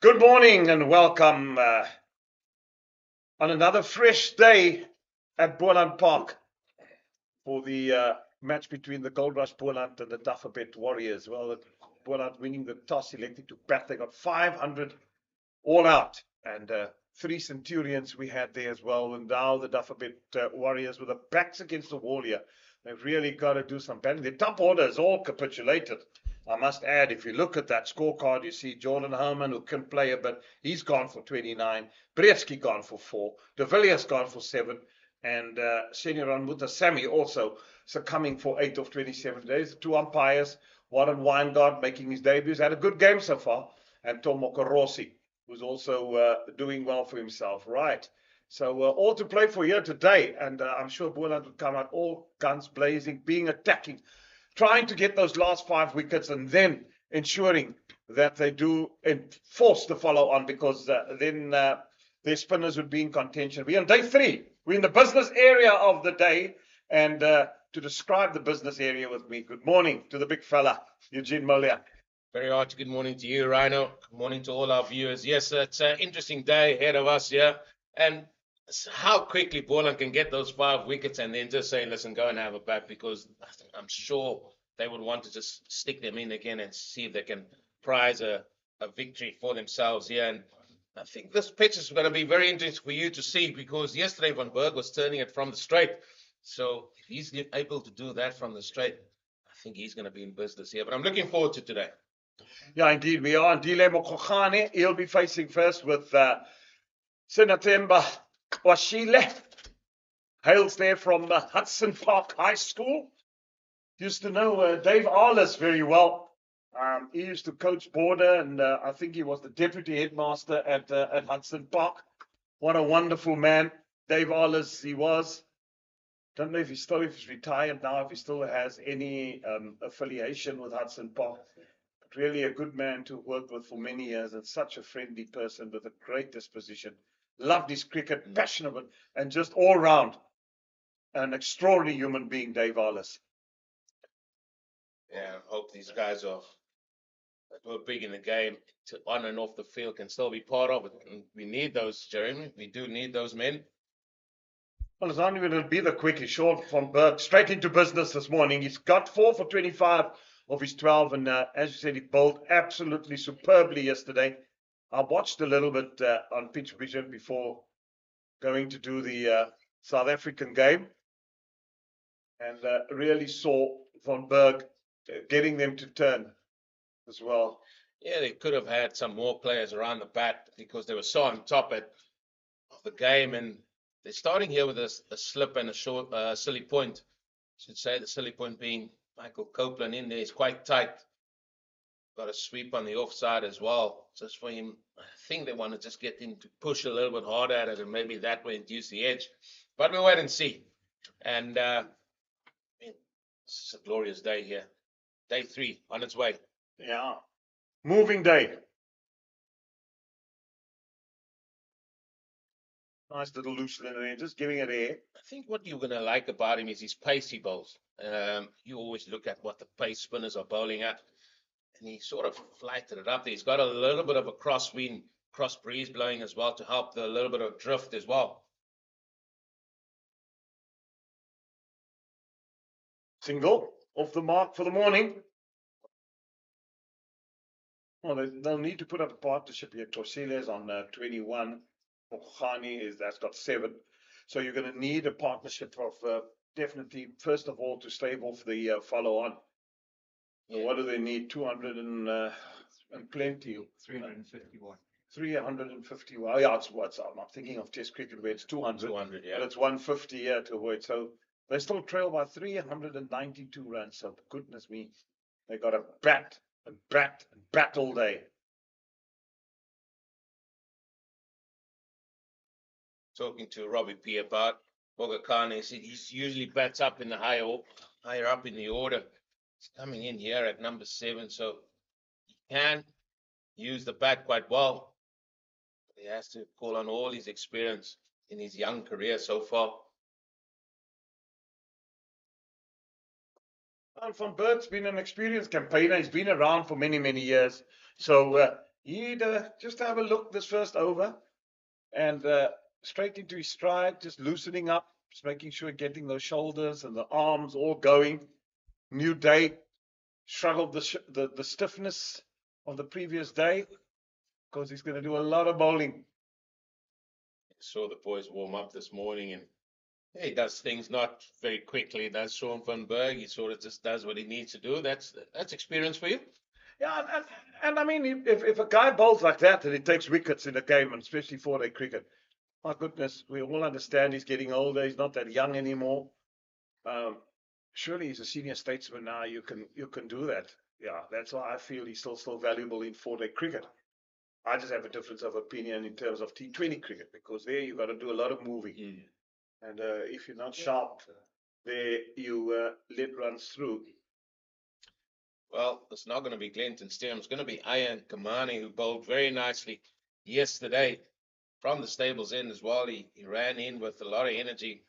Good morning and welcome on another fresh day at Boland Park for the match between the Goldrush Boland and the Dafabet Warriors. Well, Boland winning the toss, elected to bat. They got 500 all out, and three Centurions we had there as well. And now the Dafabet Warriors with their backs against the wall here. They've really got to do some batting. The top order is all capitulated. I must add, if you look at that scorecard, you see Jordan Herman, who can play a bit, he's gone for 29. Brevsky gone for 4. De Villiers gone for 7. And Senioran Mutasamy also succumbing for 8 of 27 days. The two umpires, Warren Weingart making his debut, had a good game so far. And Tom Okorosi, who's also doing well for himself. Right. So all to play for here today. And I'm sure Boland will come out all guns blazing, being attacking, trying to get those last 5 wickets and then ensuring that they do enforce the follow on, because then their spinners would be in contention. We're on day 3. We're in the business area of the day. And to describe the business area with me, good morning to the big fella, Eugene Moliak. Very hearty good morning to you, Rhino. Good morning to all our viewers. Yes, it's an interesting day ahead of us here. And how quickly Boland can get those 5 wickets and then just say, listen, go and have a bat, because I'm sure they would want to just stick them in again and see if they can prize a victory for themselves here. And I think this pitch is going to be very interesting for you to see, because yesterday Van Berg was turning it from the straight. So if he's able to do that from the straight, I think he's going to be in business here. But I'm looking forward to today. Yeah, indeed, we are. Dile Mokogane, he'll be facing first with Sinatemba Kwashile. Hails there from Hudson Park High School. Used to know Dave Arliss very well. He used to coach Border, and I think he was the deputy headmaster at Hudson Park. What a wonderful man Dave Arliss he was. Don't know if he's retired now, if he still has any affiliation with Hudson Park. But really a good man to work with for many years, and such a friendly person with a great disposition. Loved his cricket, passionate, and just all round an extraordinary human being, Dave Arliss. Yeah, I hope these guys that were big in the game, on and off the field, can still be part of it. And we need those, Jeremy. We do need those men. Well, it's not even going to be the quickest. Sean van Berg straight into business this morning. He's got 4 for 25 of his 12, and as you said, he bowled absolutely superbly yesterday. I watched a little bit on pitch vision before going to do the South African game, and really saw van Berg getting them to turn as well. Yeah, they could have had some more players around the bat, because they were so on top of the game, and they're starting here with a slip and a short silly point. I should say the silly point being Michael Copeland in there is quite tight. Got a sweep on the offside as well. Just for him, I think they want to just get him to push a little bit harder at it, and maybe that way induce the edge. But we'll wait and see. And it's a glorious day here. Day 3 on its way. Yeah. Moving day. Nice little loose there, just giving it air. I think what you're going to like about him is his pacey bowls. You always look at what the pace spinners are bowling at, and he sort of flighted it up there. He's got a little bit of a cross breeze blowing as well to help a little bit of drift as well. Single off the mark for the morning. Well, they'll need to put up a partnership here. Torsiles on 21. Okogane that's got 7. So you're going to need a partnership of definitely, first of all, to stave off the follow on. Yeah. So what do they need? 200 and plenty. 351. 351. Yeah, I'm thinking of Test cricket where it's 200. 200, yeah. But it's 150 here to avoid. So they still trail by 392 runs. So goodness me, they got to bat and bat and bat all day. Talking to Robbie P about Bogakane, he said he usually bats up in the higher up in the order. He's coming in here at number 7, so he can use the bat quite well. He has to call on all his experience in his young career so far. Van Berg's been an experienced campaigner. He's been around for many, many years. So He'd just have a look this first over and straight into his stride, just loosening up, just making sure getting those shoulders and the arms all going. New day, struggled the stiffness of the previous day because he's going to do a lot of bowling. Saw the boys warm up this morning, and he does things not very quickly. Does Sean van Berg? He sort of just does what he needs to do. That's experience for you. Yeah, and I mean, if a guy bowls like that and he takes wickets in a game, and especially 4-day cricket, my goodness, we all understand he's getting older. He's not that young anymore. Surely he's a senior statesman now. You can do that. Yeah, that's why I feel he's still valuable in 4-day cricket. I just have a difference of opinion in terms of T20 cricket because there you got to do a lot of moving, and if you're not sharp, there you let runs through. Well, it's not going to be Clinton Steer. It's going to be Ian Kamani, who bowled very nicely yesterday from the stables end as well. He ran in with a lot of energy.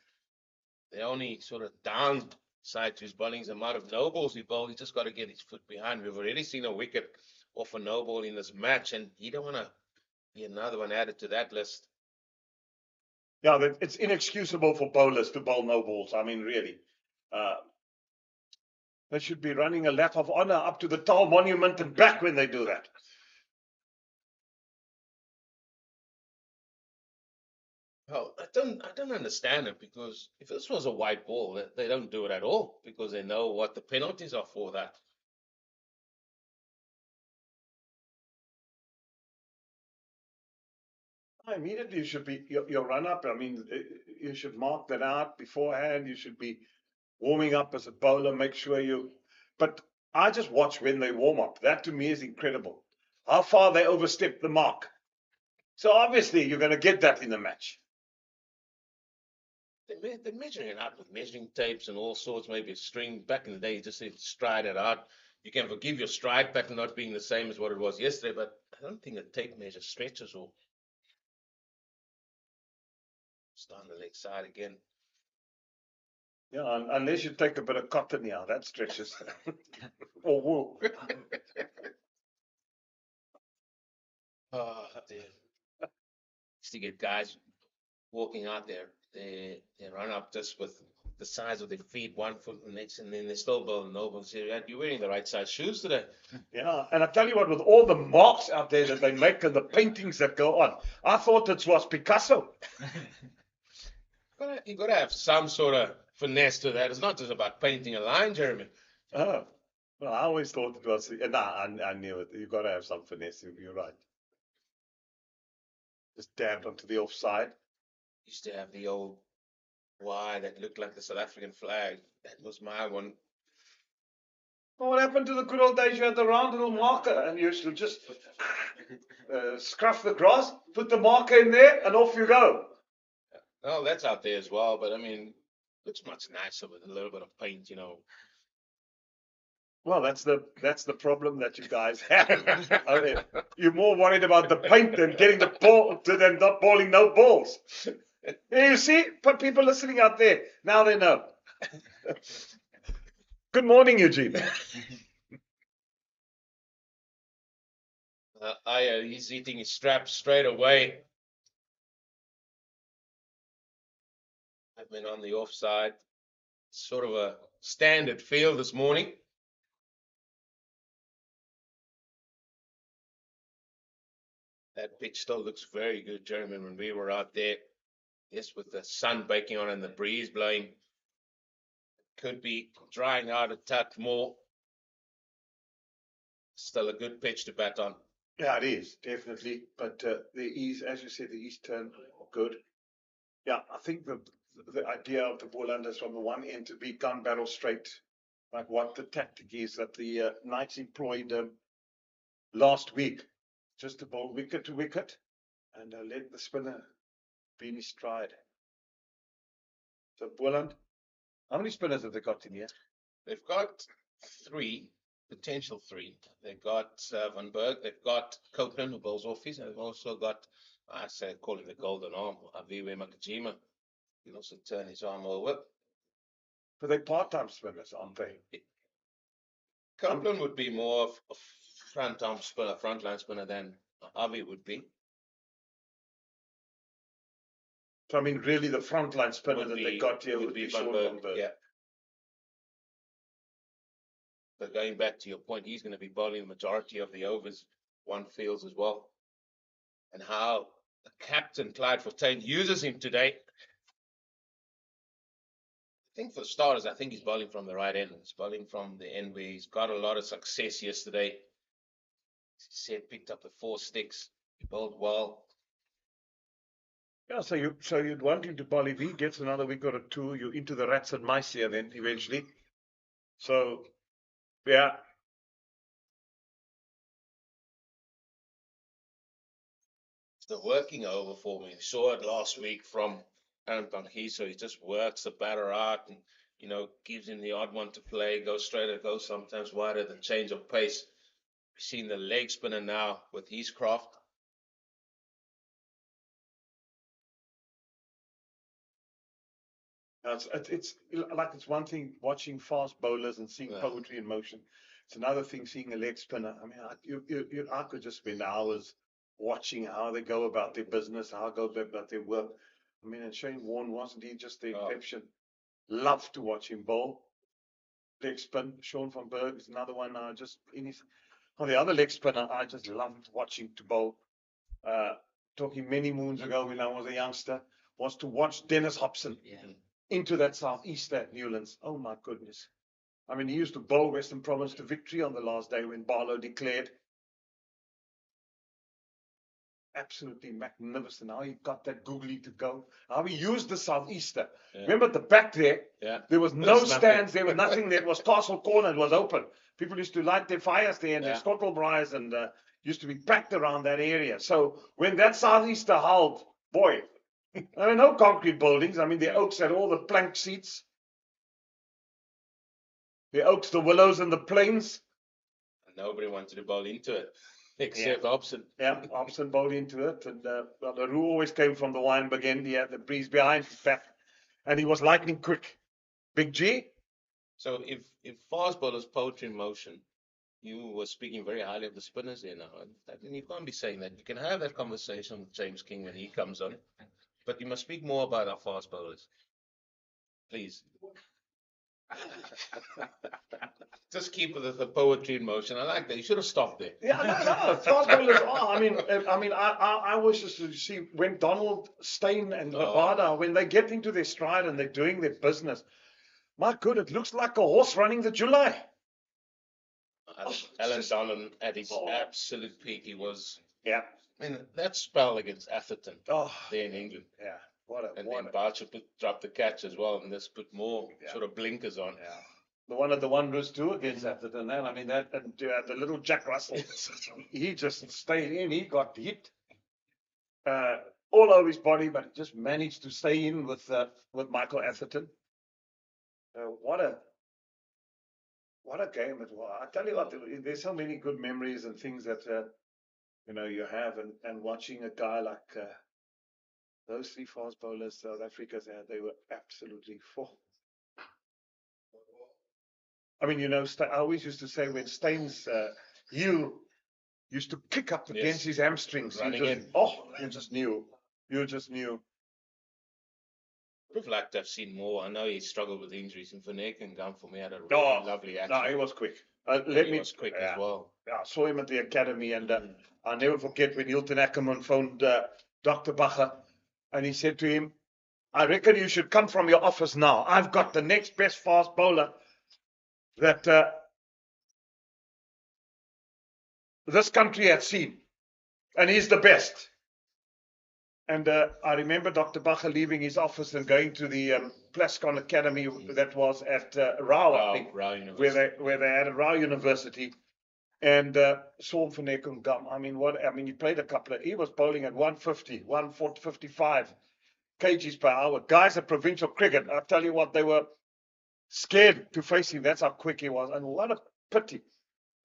The only sort of downside to his bowling is the amount of no balls he bowled. He just got to get his foot behind. We've already seen a wicket off a no ball in this match, and you don't want to be another one added to that list. Yeah, it's inexcusable for bowlers to bowl no balls. I mean, really. They should be running a lap of honor up to the Taal Monument and back when they do that. Well, I don't understand it, because if this was a white ball, they don't do it at all because they know what the penalties are for that. Immediately, you should be your run up. I mean, you should mark that out beforehand. You should be warming up as a bowler. Make sure you. But I just watch when they warm up. That to me is incredible. How far they overstep the mark. So obviously, you're going to get that in the match. They're measuring it out with measuring tapes and all sorts, maybe a string. Back in the day, you just said stride it out. You can forgive your stride pattern not being the same as what it was yesterday, but I don't think a tape measure stretches or start on the leg side again. Yeah, unless you take a bit of cotton here, that stretches. Or wool. Oh, dear. Used to get guys walking out there, they run up just with the size of their feet, 1 foot the next, and then they still bowl no ball. Say, you're wearing the right size shoes today. Yeah, and I tell you what, with all the marks out there that they make and the paintings that go on, I thought it was Picasso. You got to have some sort of finesse to that. It's not just about painting a line, Jeremy. Oh, well, I always thought it was. Nah, I knew it. You got to have some finesse. You're right. Just dabbed onto the offside. Used to have the old Y that looked like the South African flag. That was my one. Well, what happened to the good old days? You had the round little marker, and you used to just scruff the grass, put the marker in there, and off you go. Well, that's out there as well, but I mean, looks much nicer with a little bit of paint, you know. Well, that's the problem that you guys have. I mean, you're more worried about the paint than getting the ball than not bowling no balls. You see, but people listening out there, now they know. Good morning, Eugene. He's eating his straps straight away. I've been on the offside. Sort of a standard field this morning. That pitch still looks very good, Jeremy, when we were out there. Yes, with the sun baking on and the breeze blowing. Could be drying out a touch more. Still a good pitch to bat on. Yeah, it is, definitely. But the ease, as you said, the east turn, good. Yeah, I think the idea of the Boland is from the one end to be gun barrel straight, like what the tactic is that the Knights employed last week, just to bowl wicket to wicket and let the spinner be in his stride. So Boland, how many spinners have they got in here? They've got potential three. They've got Van Berg, they've got Copeland, who bowls offies, and they've also got, I say, call him the golden arm, Aviwe Makajima. He can also turn his arm over. But they're part-time spinners, aren't they? Copeland would be more of a frontline spinner than Avi would be. So, I mean, really, the frontline spinner that they got here would be Sean van Berg. Yeah. But going back to your point, he's going to be bowling the majority of the overs one feels as well. And how the captain, Clyde Fontaine, uses him today. I think for starters, I think he's bowling from the right end. He's bowling from the end where he's got a lot of success yesterday. He said, picked up the 4 sticks. He bowled well. Yeah, so you'd want him to bowl. If he gets another wicket or two, you're into the rats and mice here then eventually. So, yeah. It's the working over for me. We saw it last week from Aaron Pankiso. He just works the batter out and, gives him the odd one to play, goes straighter, goes sometimes wider, the change of pace. We've seen the leg spinner now with his craft. It's one thing watching fast bowlers and seeing poetry in motion. It's another thing seeing a leg spinner. I mean, I could just spend hours watching how they go about their business, how they go about their work. I mean, and Shane Warne, wasn't he just the exception? Love to watch him bowl. Leg spin. Sean van Berg is another one. The other leg spinner, I just loved watching to bowl. Talking many moons ago when I was a youngster, was to watch Dennis Hobson. Yeah. Into that southeast at Newlands. Oh my goodness. I mean, he used to bowl Western Province to victory on the last day when Barlow declared. Absolutely magnificent. How he got that googly to go. How he used the southeaster. Yeah. Remember at the back there? Yeah. There was no stands. There was nothing. There was Castle Corner. It was open. People used to light their fires there and their Scottelbraais and used to be packed around that area. So when that southeaster howled, boy, I mean, no concrete buildings. I mean, the Oaks had all the plank seats. The Oaks, the Willows, and the Plains. And nobody wanted to bowl into it, except Hobson. Yeah, Hobson bowled into it. And the Roo always came from the Wynberg end. He had the breeze behind his back. And he was lightning quick. Big G. So if fast bowlers poetry in motion, you were speaking very highly of the spinners there now. And you can't be saying that. You can have that conversation with James King when he comes on. But you must speak more about our fast bowlers. Please. Just keep the poetry in motion. I like that. You should have stopped there. Yeah, no. Fast bowlers are. I was just to see when Donald, Steyn, and Rabada, when they get into their stride and they're doing their business. My God, it looks like a horse running the July. Alan Donald at his absolute peak. He was. Yeah. I mean, that spell against Atherton there in England. Yeah. And Boucher dropped the catch as well, and this put more sort of blinkers on. Yeah. The one was too against Atherton. I mean, the little Jack Russell, he just stayed in. He got hit all over his body, but he just managed to stay in with Michael Atherton. What a game it was. I tell you what, there's so many good memories and things that you have, and watching a guy like those 3 fast bowlers South Africa's had, they were absolutely full. I mean, I always used to say when Steyn's heel used to kick up against his hamstrings, you just knew. You just knew. Would have liked to have seen more. I know he struggled with injuries, and Van for me had a really lovely action. No, he was quick. He was quick as well. Yeah, I saw him at the academy, and I'll never forget when Hilton Ackerman phoned Dr. Bacher, and he said to him, I reckon you should come from your office now. I've got the next best fast bowler that this country has seen, and he's the best. And I remember Dr. Bacher leaving his office and going to the Plascon Academy that was at Rao, I think, where they had a Rao University, and saw him for Gum. He played he was bowling at 150, 155 kgs per hour. Guys at provincial cricket, I tell you what, they were scared to face him. That's how quick he was. And what a pity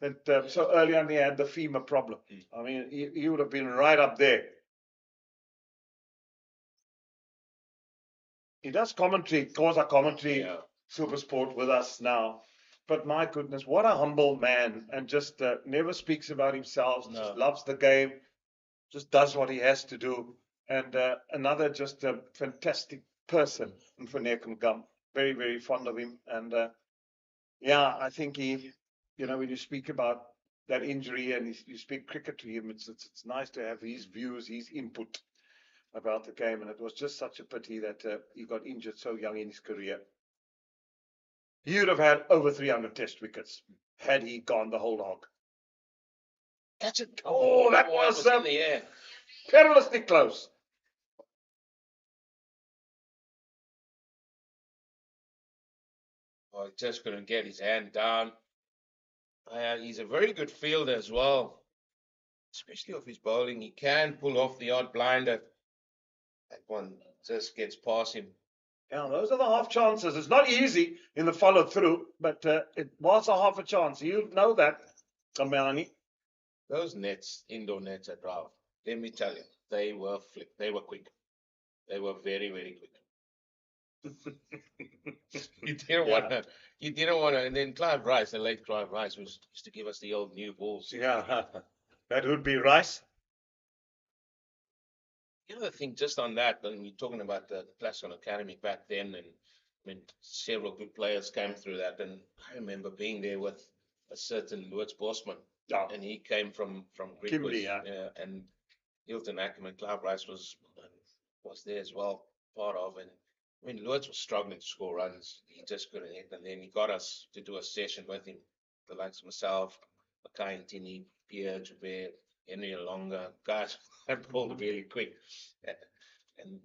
that so early on he had the femur problem. I mean, he would have been right up there. He does commentary, Xhosa commentary, Super Sport with us now. But my goodness, what a humble man, and just never speaks about himself, just loves the game. just does what he has to do. And another just a fantastic person, Mfuneko Gum. Very, very fond of him. And yeah, I think he, when you speak about that injury and you speak cricket to him, it's nice to have his views, his input about the game. And it was just such a pity that he got injured so young in his career. He would have had over 300 test wickets had he gone the whole hog. Catch it. Oh, that was in the air. perilously close. Oh, he just couldn't get his hand down. He's a very good fielder as well, especially off his bowling. He can pull off the odd blinder. That one just gets past him. Yeah, those are the half chances. It's not easy in the follow through, but it was a half a chance. You know that, Kamani. Those nets, indoor nets at Ralph, let me tell you, they were They were quick. They were very, very quick. You didn't want to. You didn't want to. And then Clive Rice, the late Clive Rice, used to give us the old new balls. Yeah, that would be Rice. The other thing, just on that, when we're talking about the Plascon Academy back then, and I mean, several good players came through that, and I remember being there with a certain Lewis Bosman, and he came from Kimberley, yeah, and Hilton Ackerman, Clive Rice was there as well, part of, and I mean, Lewis was struggling to score runs. He just couldn't hit, and then he got us to do a session with him, the likes of myself, Makai and Tini, Pierre Joubert, Henry Alonga, guys that bowled really quick. And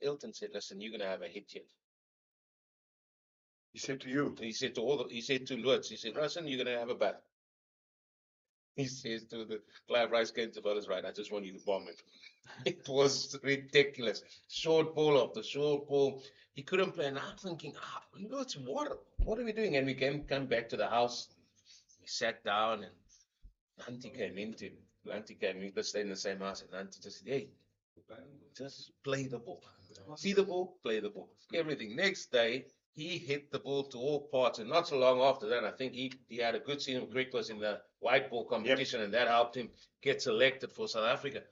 Hilton said, "Listen, you're gonna have a hit yet." He said to you. He said to Lewis, he said, "Listen, you're gonna have a bat." He says to the Clive Rice came to fellas, right? I just want you to bomb it. It was ridiculous. Short ball after short ball. He couldn't play. And I'm thinking, Lewis, what are we doing? And we come back to the house. We sat down and Auntie came into him. Auntie came in, let's stay in the same house. And Auntie just said, hey, just play the ball. See the ball, play the ball. Everything. Next day, he hit the ball to all parts. And not so long after that, I think he had a good season with Crickles in the white ball competition, and that helped him get selected for South Africa.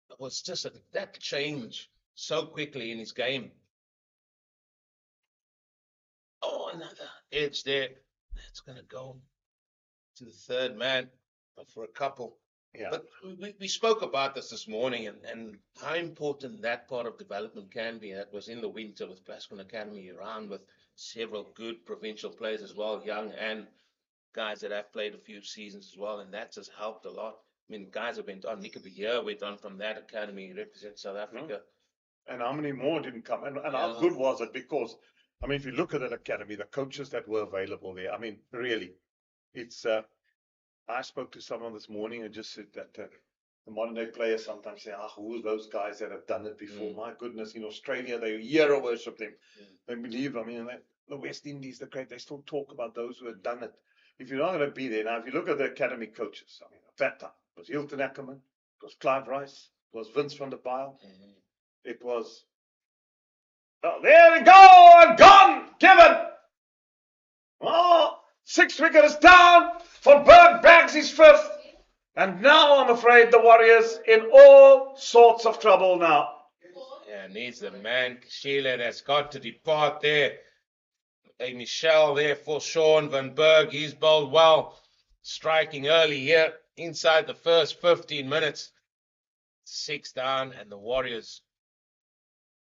It was just that change so quickly in his game. Oh, another edge there. That's going to go to the third man, but for a couple. Yeah. But we spoke about this morning, and how important that part of development can be. That was in the winter with Plascon Academy around with several good provincial players as well, young and guys that have played a few seasons as well, and that just helped a lot. I mean, guys have went on. Nick Beheer went on from that academy, represent South Africa. And how many more didn't come? And how good was it? Because, I mean, if you look at that academy, the coaches that were available there, I mean, really, it's. I spoke to someone this morning and just said that the modern day players sometimes say, who are those guys that have done it before? My goodness, in Australia, they hero worship them. They believe, I mean, the West Indies, they still talk about those who have done it. If you're not going to be there, now, if you look at the academy coaches, I mean, at that time, it was Hilton Ackerman, it was Clive Rice, it was Vince van der Paarl, it was, there we go, and gone, given. Oh, 6 wickets down, Van Berg bags his 5th, and now I'm afraid the Warriors in all sorts of trouble now. Yeah, needs the man, Sheila, that's got to depart there. A Michelle there for Sean Van Berg. He's bowled well, striking early here inside the first 15 minutes. 6 down, and the Warriors,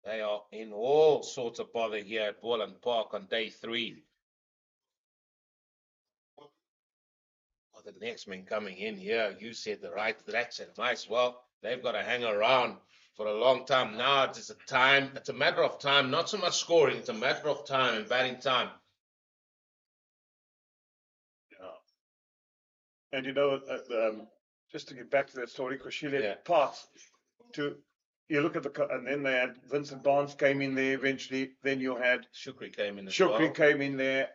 they are in all sorts of bother here at Boland Park on day 3. Well, the next man coming in here, you said the right, that's advice. Well, they've got to hang around for a long time. Now it's a matter of time, not so much scoring, it's a matter of time and batting time. And just to get back to that story, because she left parts to, you look at and then they had Vincent Barnes came in there eventually. Then you had Shukri came in came in there,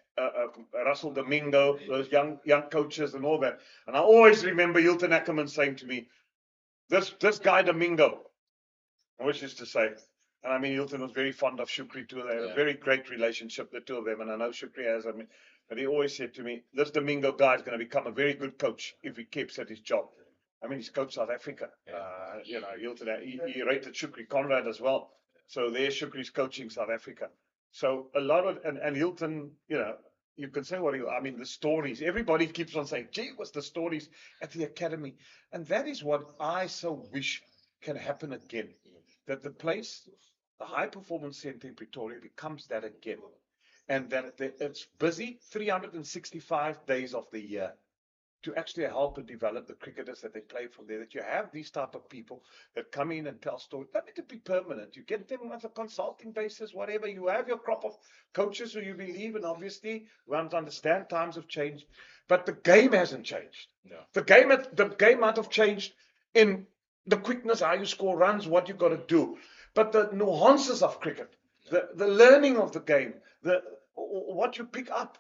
Russell Domingo, those young coaches and all that. And I always remember Hilton Ackerman saying to me, this guy Domingo, which is to say, and I mean, Hilton was very fond of Shukri too. They had a very great relationship, the two of them. And I know Shukri has, but he always said to me, this Domingo guy is going to become a very good coach if he keeps at his job. I mean, he's coached South Africa. Yeah. Hilton, he rated Shukri Conrad as well. So there, Shukri's coaching South Africa. So a lot of, and Hilton, you can say I mean, the stories, everybody keeps on saying, gee, what's the stories at the academy? And that is what I so wish can happen again. That the place, the high performance center in Pretoria becomes that again. And that it's busy 365 days of the year to actually help and develop the cricketers that they play from there. That you have these type of people that come in and tell stories. Don't need to be permanent. You get them as a consulting basis, whatever. You have your crop of coaches who you believe in. Obviously, we want to understand times have changed, but the game hasn't changed. No. The game might have changed in the quickness, how you score runs, what you got to do, but the nuances of cricket, the learning of the game, the what you pick up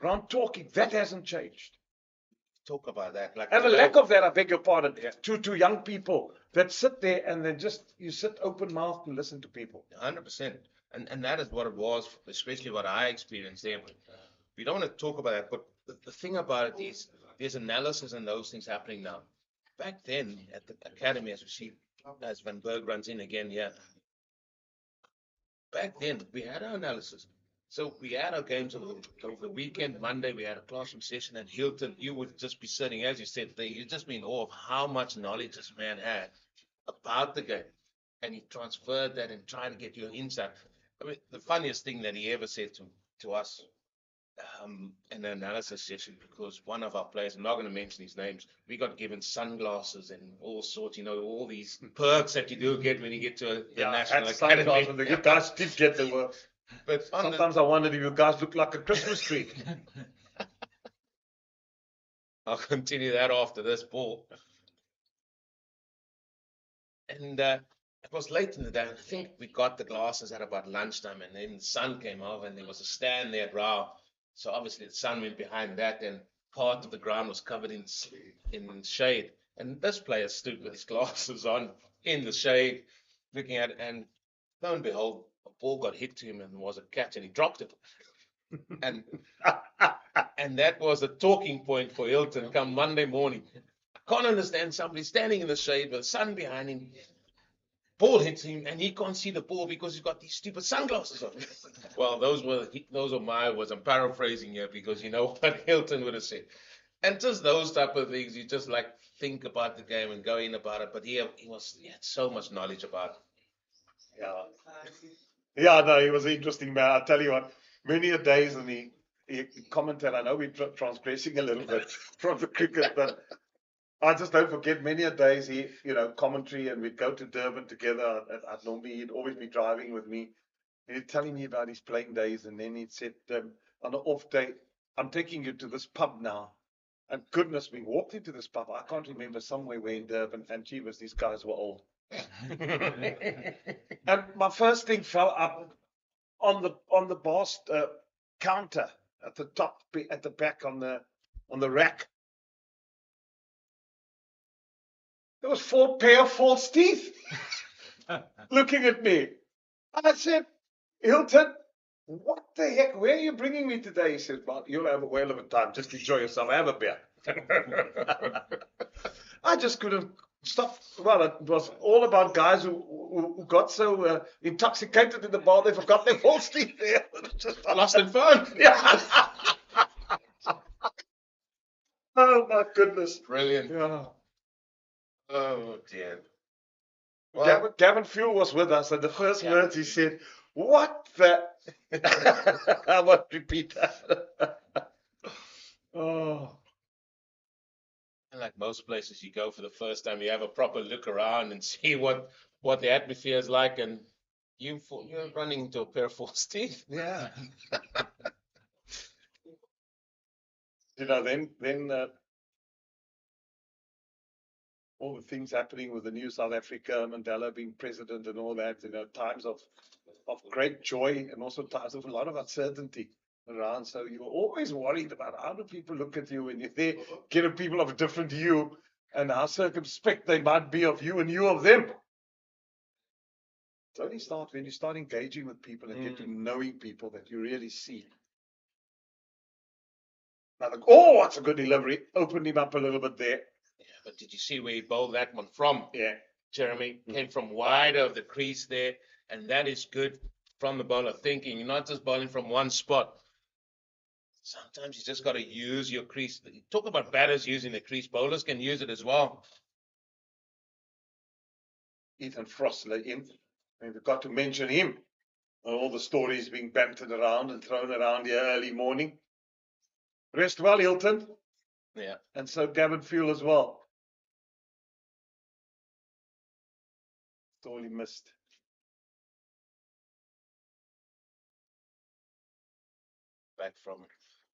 around talking, that hasn't changed. Talk about that. Like And the today, lack of that, I beg your pardon, to young people that sit there and then you sit open mouthed and listen to people. 100%. And that is what it was, especially what I experienced there. We don't want to talk about that, but the thing about it is there's analysis and those things happening now. Back then at the academy, as we see, as Van Berg runs in again here, back then we had our analysis. So we had our games over the weekend. Monday we had a classroom session at Hilton. You would just be sitting, as you said, there, you'd just be in awe of how much knowledge this man had about the game. And he transferred that and tried to get you an insight. I mean, the funniest thing that he ever said to us in an analysis session, because one of our players, I'm not going to mention his names, we got given sunglasses and all sorts, all these perks that you do get when you get to the National Academy. You guys did get the work. But sometimes I wondered if you guys look like a Christmas tree. I'll continue that after this ball. And it was late in the day. I think we got the glasses at about lunchtime, and then the sun came over, and there was a stand there at Rao. So obviously the sun went behind that, and part of the ground was covered in shade. And this player stood with his glasses on in the shade, looking at it, and lo and behold, a ball got hit to him and was a catch, and he dropped it. And and that was a talking point for Hilton come Monday morning. I can't understand somebody standing in the shade with the sun behind him. Ball hits him and he can't see the ball because he's got these stupid sunglasses on. Well, those were my words. I'm paraphrasing here because you know what Hilton would have said. And just those type of things, you just like think about the game and go in about it. But he had so much knowledge about it. Yeah, no, he was an interesting man. I'll tell you what, many a days, and he commented, I know we're transgressing a little bit from the cricket, but I just don't forget many a days he, commentary, and we'd go to Durban together. He'd always be driving with me. He'd telling me about his playing days, and then he'd said, on an off day, I'm taking you to this pub now. And goodness, we walked into this pub. I can't remember, somewhere where in Durban, and gee whiz, these guys were old. And my first thing fell up on the bar counter at the top, at the back on the rack. There was 4 pair of false teeth looking at me. And I said, Hilton, what the heck? Where are you bringing me today? He said, well, you'll have a whale of a time. Just enjoy yourself. Have a beer. I just couldn't stop. Well, it was all about guys who got so intoxicated in the bar they forgot their false teeth there. Lost and found. Yeah. Oh my goodness. Brilliant. Yeah. Oh dear. Well, Gavin Fuel was with us, and the first words he said, what the... I won't repeat that. Oh. And like most places you go for the first time, you have a proper look around and see what the atmosphere is like, and you're running into a pair of false teeth. Yeah. Then all the things happening with the new South Africa, Mandela being president and all that, times of great joy and also times of a lot of uncertainty around. So you're always worried about how do people look at you when you're there, getting people of a different hue, and how circumspect they might be of you and you of them. It's only when you start engaging with people and get to knowing people that you really see. Now, oh, that's a good delivery. Opened him up a little bit there. But did you see where he bowled that one from? Yeah. Jeremy came from wide of the crease there, and that is good from the bowler thinking. You're not just bowling from one spot. Sometimes you just got to use your crease. Talk about batters using the crease. Bowlers can use it as well. Ethan Frostler in. And we've got to mention him. All the stories being bantered around and thrown around here early morning. Rest well, Hilton. Yeah. And so Gavin Fuel as well. Sorely missed.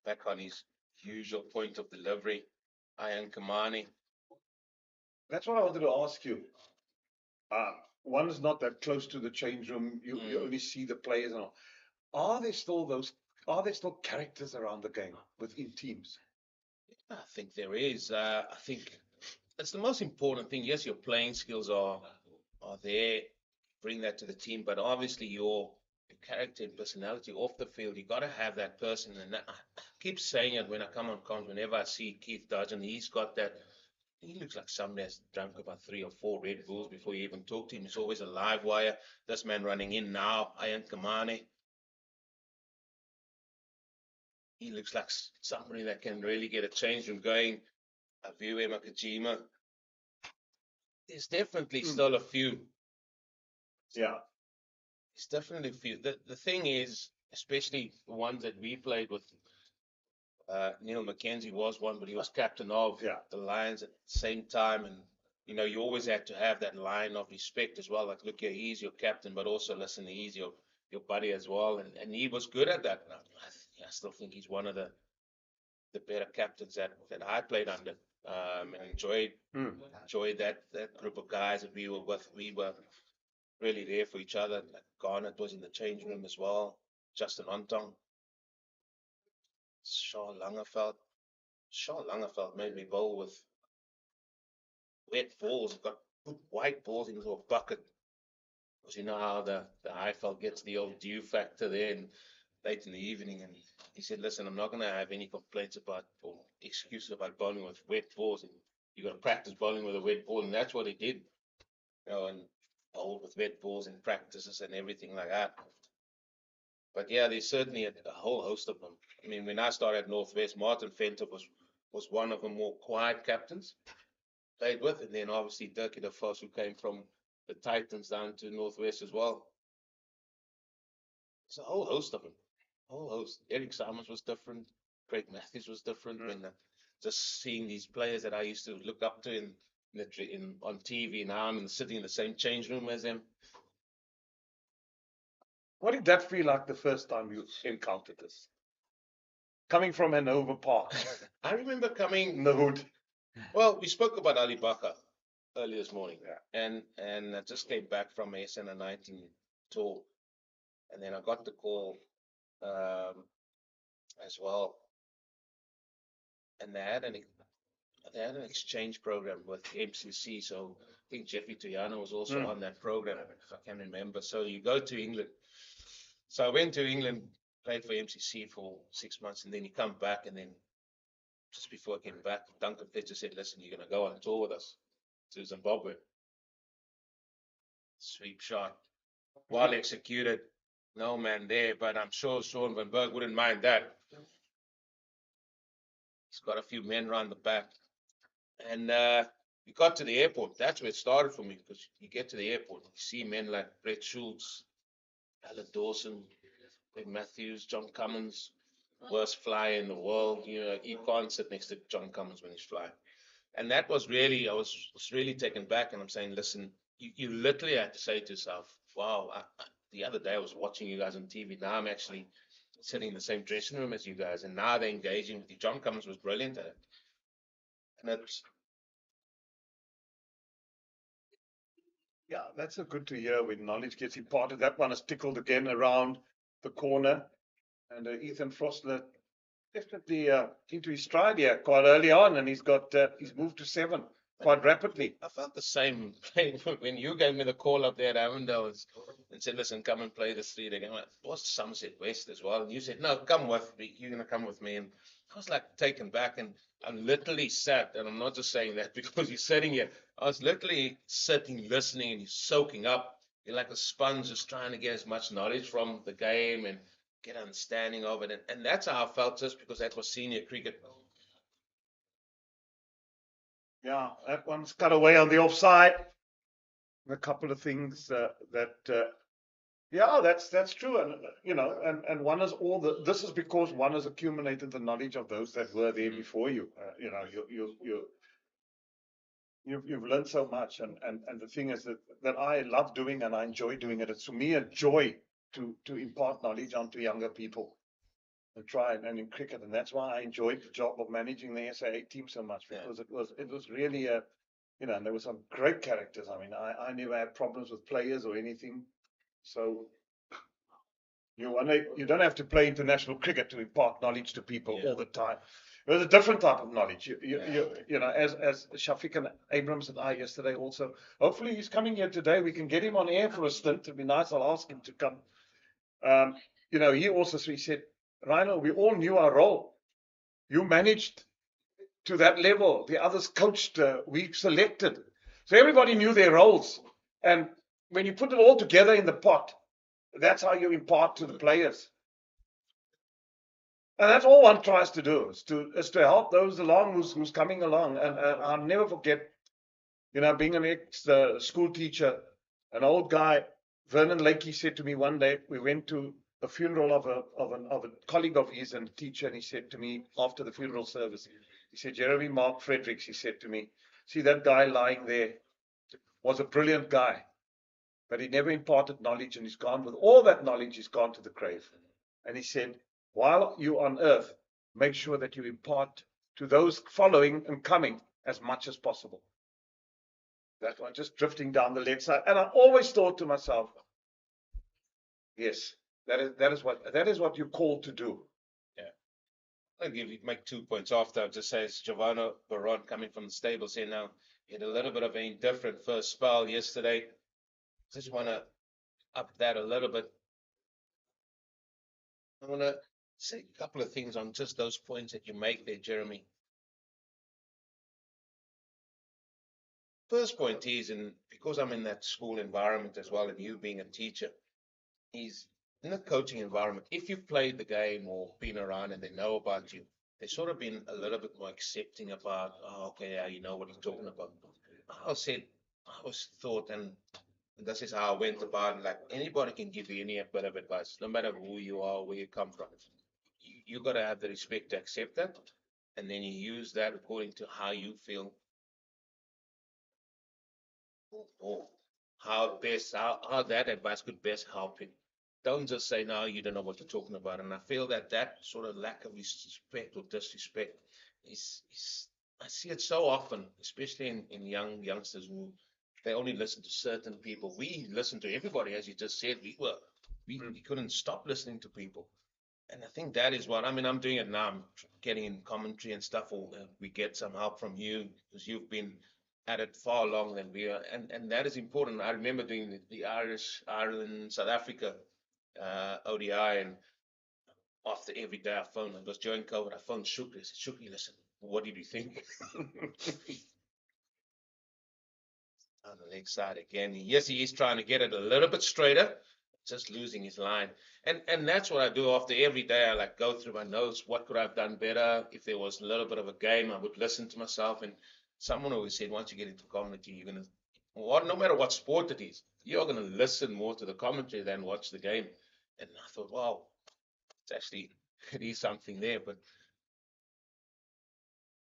Back on his usual point of delivery, Ian Kamani. That's what I wanted to ask you. One is not that close to the change room. You only see the players and all. Are there still characters around the game within teams? I think there is. I think that's the most important thing. Yes, your playing skills are there. Bring that to the team, but obviously your character and personality off the field, you got to have that person. And I keep saying it when I come on comms. Whenever I see Keith Dodgen, he's got that. He looks like somebody has drunk about 3 or 4 Red Bulls before you even talk to him. He's always a live wire. This man running in now, Ian Kamani. He looks like somebody that can really get a change room going. Aviwe Makajima. There's definitely still a few. Yeah. There's definitely a few. The thing is, especially the ones that we played with, Neil McKenzie was one, but he was captain of the Lions at the same time. And, you always had to have that line of respect as well. Like, look here, he's your captain, but also listen, he's your buddy as well. And he was good at that. I still think he's one of the better captains that I played under. And enjoyed that group of guys that we were with. We were really there for each other. Like Garnett was in the change room as well. Justin Ontong. Shaw Langerveld made me bowl with wet balls. Got put white balls into a bucket. Because you know how the IFL gets the old dew factor there and late in the evening. And he said, listen, I'm not going to have any complaints about or excuses about bowling with wet balls. And you got to practice bowling with a wet ball. And that's what he did. And bowled with wet balls in practices and everything like that. But yeah, there's certainly a whole host of them. I mean, when I started at Northwest, Martin Fenter was one of the more quiet captains played with, and then obviously Dirkie de Vos, who came from the Titans down to Northwest as well. It's a whole host of them. A whole host. Eric Simons was different. Craig Matthews was different. When just seeing these players that I used to look up to on TV, now I'm sitting in the same change room as them. What did that feel like the first time you encountered this? Coming from Hanover Park. I remember coming in the hood. Well, we spoke about Ali Bakar early this morning, and I just came back from a SN 19 tour, and then I got the call as well, and they had an exchange program with MCC. So I think Jeffrey Tuyana was also on that program, if I can remember. So you go to England. So I went to England, played for MCC for 6 months, and then you come back, and then just before I came back, Duncan Fletcher said, listen, you're going to go on tour with us to Zimbabwe. Sweep shot. Well executed. No man there, but I'm sure Sean Van Berg wouldn't mind that. He's got a few men around the back. And we got to the airport. That's where it started for me, because you get to the airport, you see men like Brett Schultz, Alan Dawson, Greg Matthews, John Cummins, worst flyer in the world. You can't sit next to John Cummins when he's flying. And that was really, I was really taken back. And I'm saying, listen, you literally had to say to yourself, wow, the other day I was watching you guys on TV. Now I'm actually sitting in the same dressing room as you guys. And now they're engaging with you. John Cummins was brilliant at it. And it's, yeah, that's so good to hear when knowledge gets imparted. That one is tickled again around the corner. And Ethan Frostler definitely into his stride here quite early on, and he's moved to 7 quite rapidly. I felt the same when you gave me the call up there at Avondale and said, listen, come and play the 3-day game. It was Somerset West as well. And you said, no, come with me. You're going to come with me. And I was like taken back. And I literally sat, and I'm not just saying that because you're sitting here. I was literally sitting, listening, and you're soaking up. You're like a sponge just trying to get as much knowledge from the game and get understanding of it. And that's how I felt just because that was senior cricket. Yeah, that one's cut away on the offside. A couple of things yeah, that's true, and and one is this is because one has accumulated the knowledge of those that were there before you. You've learned so much, and the thing is that I love doing and I enjoy doing it. It's for me a joy to impart knowledge onto younger people and try and in cricket, and that's why I enjoyed the job of managing the SAA team so much, because it was really a and there were some great characters. I mean, I never had problems with players or anything. So you don't have to play international cricket to impart knowledge to people all the time. It was a different type of knowledge. As Shafiq and Abrams and I yesterday also. Hopefully he's coming here today. We can get him on air for a stint. It'd be nice. I'll ask him to come. He said, Rhino, we all knew our role. You managed to that level. The others coached. We selected. So everybody knew their roles. And when you put it all together in the pot, that's how you impart to the players. And that's all one tries to do, is to help those along who's coming along. And I'll never forget, being an ex-school teacher, an old guy, Vernon Lakey, said to me one day, we went to a funeral of a colleague of his and a teacher, and he said to me after the funeral service, he said, Jeremy Mark Fredericks, he said to me, see that guy lying there was a brilliant guy, but he never imparted knowledge, and he's gone with all that knowledge, he's gone to the grave. And he said, while you're on earth, make sure that you impart to those following and coming as much as possible. That one just drifting down the left side. And I always thought to myself, yes, that is what you're called to do. Yeah. I'll give you make 2 points after. I'll just say it's Giovanna Baron coming from the stables here now. He had a little bit of an indifferent first spell yesterday. Just want to up that a little bit. I want to say a couple of things on just those points that you make there, Jeremy. First point is, and because I'm in that school environment as well, and you being a teacher, is in the coaching environment, if you've played the game or been around and they know about you, they've sort of been a little bit more accepting about, oh, okay, yeah, you know what he's talking about. I always thought, and this is how I went about it, like anybody can give you any bit of advice, no matter who you are, where you come from. You got to have the respect to accept that, and then you use that according to how you feel or how that advice could best help him. Don't just say, no, you don't know what you're talking about. And I feel that sort of lack of respect or disrespect is I see it so often, especially in youngsters who they only listen to certain people. We listen to everybody, as you just said. We couldn't stop listening to people. And I think that is what, I mean, I'm doing it now. I'm getting in commentary and stuff, or we get some help from you because you've been at it far longer than we are. And that is important. I remember doing the Irish, Ireland, South Africa ODI, and after every day I phoned, it was during COVID, I phoned Shukri. I said, Shukri, listen, what did you think? On the leg side again. Yes, he is trying to get it a little bit straighter, just losing his line. And that's what I do after every day. I like go through my notes. What could I have done better? If there was a little bit of a game, I would listen to myself. And someone always said, once you get into commentary, you're gonna no matter what sport it is, you're gonna listen more to the commentary than watch the game. And I thought, wow, it's actually it is something there. But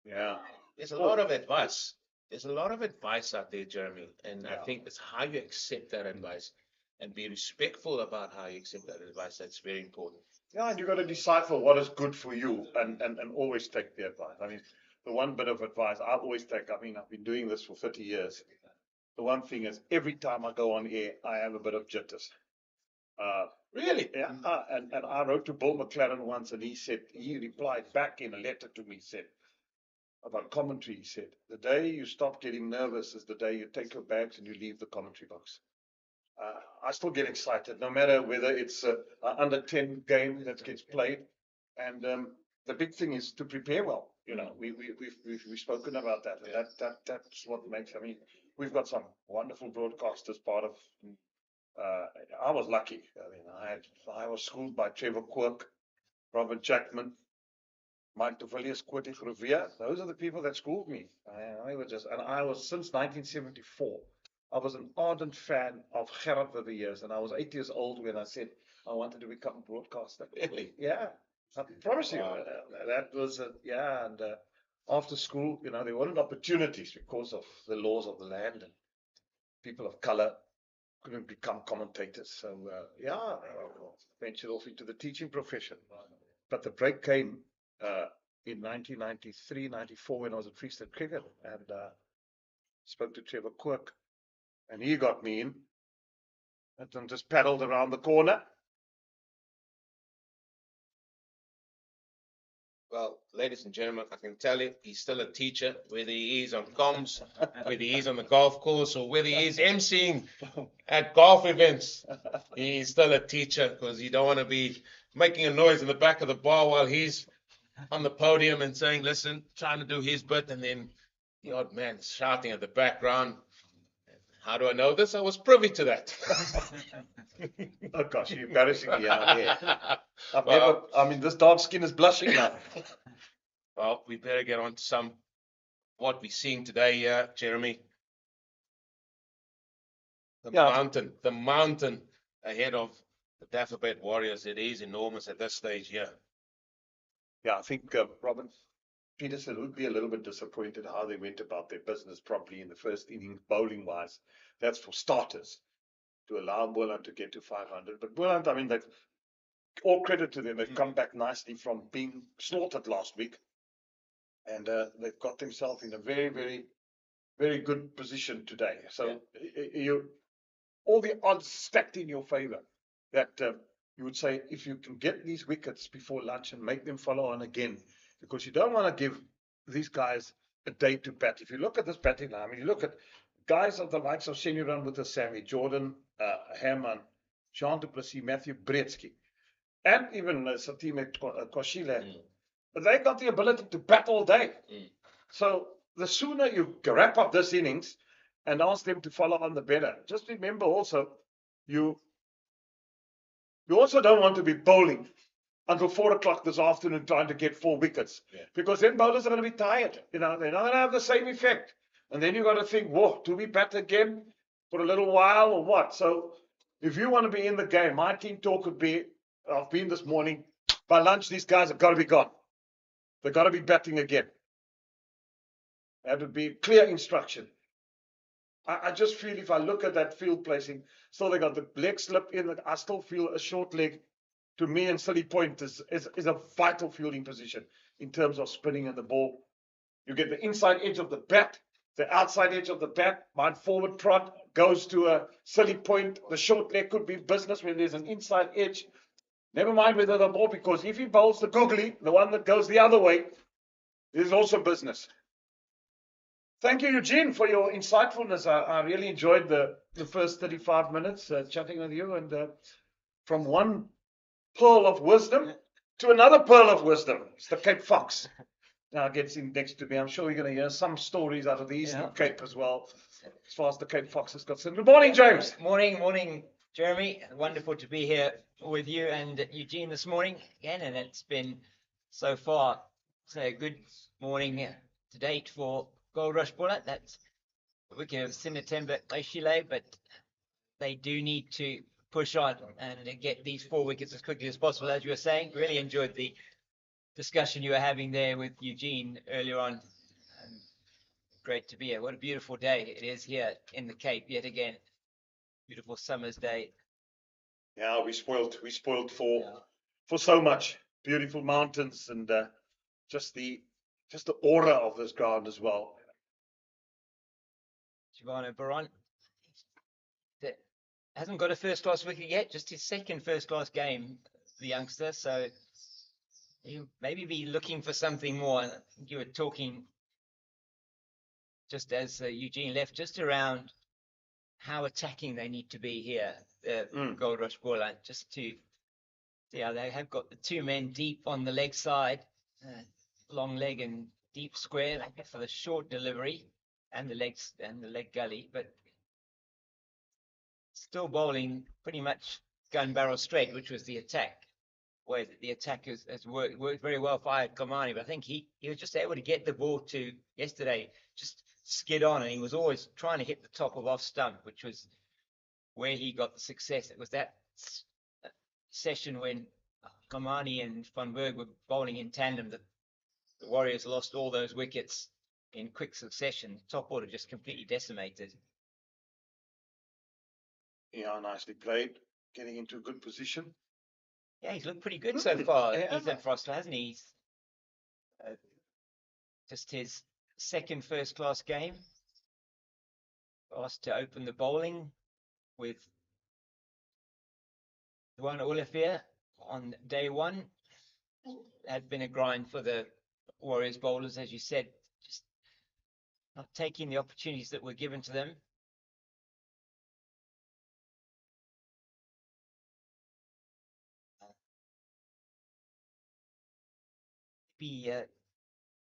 yeah, there's a lot of advice. There's a lot of advice out there, Jeremy, and I think it's how you accept that advice and be respectful about how you accept that advice. That's very important. Yeah, and you've got to decipher what is good for you and always take the advice. I mean, the one bit of advice I always take, I mean, I've been doing this for 30 years. The one thing is, every time I go on air, I have a bit of jitters. Really? Yeah, and I wrote to Bill McLaren once, and he replied back in a letter to me, said, about commentary. He said, the day you stop getting nervous is the day you take your bags and you leave the commentary box. I still get excited, no matter whether it's an under 10 game that gets played. And the big thing is to prepare well. You know, we've spoken about that. And that's what makes, I mean, we've got some wonderful broadcasters part of. I was lucky. I mean, I was schooled by Trevor Quirk, Robert Jackman, Mike de Villiers, Quote Revere. Those are the people that schooled me. I was since 1974. I was an ardent fan of Gerard over the years, and I was 8 years old when I said I wanted to become a broadcaster. Really? Yeah, I promise you. Wow. That was, yeah, and after school, you know, there weren't opportunities because of the laws of the land, and people of color couldn't become commentators. So, yeah, I ventured off into the teaching profession. But the break came in 1993, 94 when I was at Free State Cricket, and spoke to Trevor Quirk, and he got me in, and then just paddled around the corner. Well, ladies and gentlemen, I can tell you, he's still a teacher, whether he is on comms, whether he is on the golf course, or whether he is emceeing at golf events. He's still a teacher, because you don't want to be making a noise in the back of the bar while he's on the podium and saying, listen, trying to do his bit, and then the odd man shouting at the background. How do I know this? I was privy to that. Oh gosh, you're embarrassing me out here. I mean, this dark skin is blushing now. Well, we better get on to what we're seeing today, Jeremy. The mountain ahead of the Dafabet Warriors. It is enormous at this stage here. Yeah, I think Robin Peterson would be a little bit disappointed how they went about their business properly in the first inning, bowling wise. That's for starters, to allow Boland to get to 500. But Boland, I mean, they've all credit to them. They've come back nicely from being slaughtered last week, and they've got themselves in a very, very, very good position today. So all the odds stacked in your favor that you would say if you can get these wickets before lunch and make them follow on again, because you don't want to give these guys a day to bat. If you look at this batting line, I mean, you look at guys of the likes of Senioran with the Sammy, Jordan, Herman, Jean du Plessis, Matthew Bretsky, and even Satime Koshile, but they got the ability to bat all day. So the sooner you wrap up this innings and ask them to follow on, the better. Just remember also, you also don't want to be bowling until 4 o'clock this afternoon trying to get 4 wickets, because then bowlers are going to be tired. You know, they're not going to have the same effect. And then you got to think, whoa, do we bat again for a little while or what? So if you want to be in the game, my team talk would be, I've been this morning, by lunch, these guys have got to be gone. They've got to be batting again. That would be clear instruction. I just feel if I look at that field placing, still they got the leg slip in. I still feel a short leg, to me, and Silly Point is a vital fielding position in terms of spinning in the ball. You get the inside edge of the bat, the outside edge of the bat. My forward prod goes to a Silly Point. The short leg could be business when there's an inside edge. Never mind whether the ball, because if he bowls the googly, the one that goes the other way, there's also business. Thank you, Eugene, for your insightfulness. I really enjoyed the first 35 minutes chatting with you, and from one pearl of wisdom to another pearl of wisdom. It's the Cape Fox. Now gets in next to me. I'm sure you're going to hear some stories out of the Eastern Cape as well, as far as the Cape Fox is concerned. Good morning, James. Morning, Jeremy. Wonderful to be here with you and Eugene this morning again, and it's been so far a good morning to date for Goldrush Boland. That's the wicket of Sinatemba Aishile, but they do need to push on and get these 4 wickets as quickly as possible. As you were saying, really enjoyed the discussion you were having there with Eugene earlier on. Great to be here. What a beautiful day it is here in the Cape yet again. Beautiful summer's day. Yeah, we spoiled for so much. Beautiful mountains, and just the aura of this ground as well. Shivano Baron hasn't got a first class wicket yet, just his second first class game, the youngster. So he'll maybe be looking for something more. I think you were talking just as Eugene left, just around how attacking they need to be here, Goldrush Boland, just to, yeah, they have got the two men deep on the leg side, long leg and deep square for the short delivery and the legs and the leg gully, but still bowling pretty much gun barrel straight, which was the attack. Where the attack has worked very well for Kamani, but I think he was just able to get the ball to yesterday, just skid on, and he was always trying to hit the top of off stump, which was where he got the success. It was that session when Kamani and Van Berg were bowling in tandem that the Warriors lost all those wickets in quick succession. Top order just completely decimated. Yeah, nicely played. Getting into a good position. Yeah, he's looked pretty good so far, Ethan Frostler, hasn't he? He's, just his second first-class game. Asked to open the bowling with Juan Olivier on day one. Had been a grind for the Warriors bowlers, as you said, just not taking the opportunities that were given to them.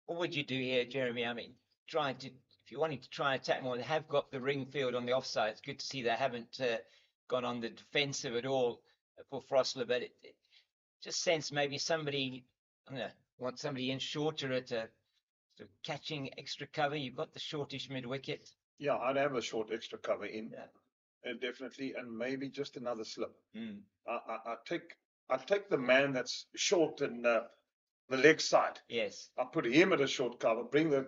What would you do here, Jeremy? I mean, if you're wanting to try and attack more, they have got the ring field on the offside. It's good to see they haven't gone on the defensive at all for Frostler, but it just sense maybe somebody, I don't know, want somebody in shorter at sort of catching extra cover. You've got the shortish mid wicket. Yeah, I'd have a short extra cover in, definitely, and maybe just another slip. I take the man that's short and the leg side. Yes. I put him at a short cover, bring the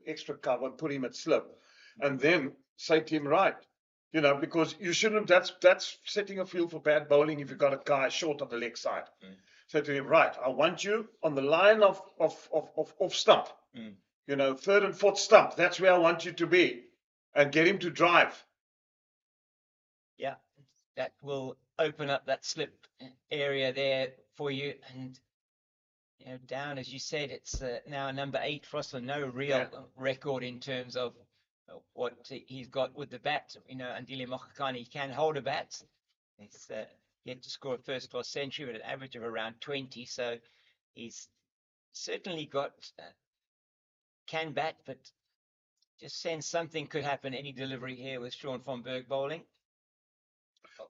extra cover and put him at slip. And then say to him, right, because you shouldn't, that's setting a field for bad bowling if you've got a guy short on the leg side. Say to him, right, I want you on the line of stump. Third and fourth stump. That's where I want you to be. And get him to drive. Yeah, that will open up that slip area there for you. And down, as you said, it's now number 8, Frostler. No real record in terms of what he's got with the bat. Andile Mokhakane can hold a bat. He's yet to score a first-class century with an average of around 20. So he's certainly got can bat, but just sense something could happen any delivery here with Sean van Berg bowling.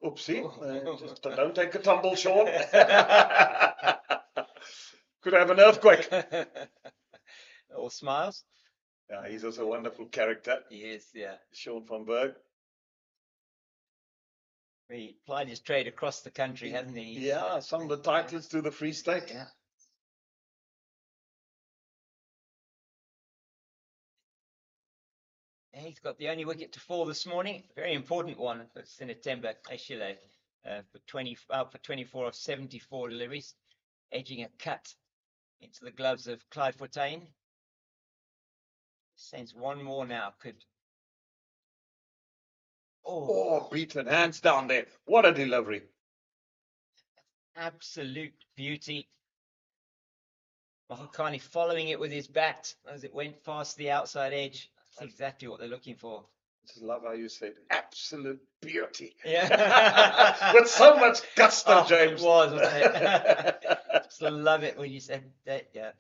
Oopsie. Just don't take a tumble, Sean. Could have an earthquake. All smiles. Yeah, he's also a wonderful character. He is, yeah. Sean van Berg. He plied his trade across the country, hasn't he? Yeah, some of the titles to the Free State. Yeah. And he's got the only wicket to fall this morning. Very important one for Sinetemba Eshile for 24 of 74 deliveries, edging a cut into the gloves of Clive Fortain. Sends one more now. Beaten hands down there. What a delivery. Absolute beauty. Mokhakane following it with his bat as it went past the outside edge. That's exactly what they're looking for. I just love how you said absolute beauty. Yeah. With so much gusto, James. It was, wasn't it? Just love it when you said that, yeah.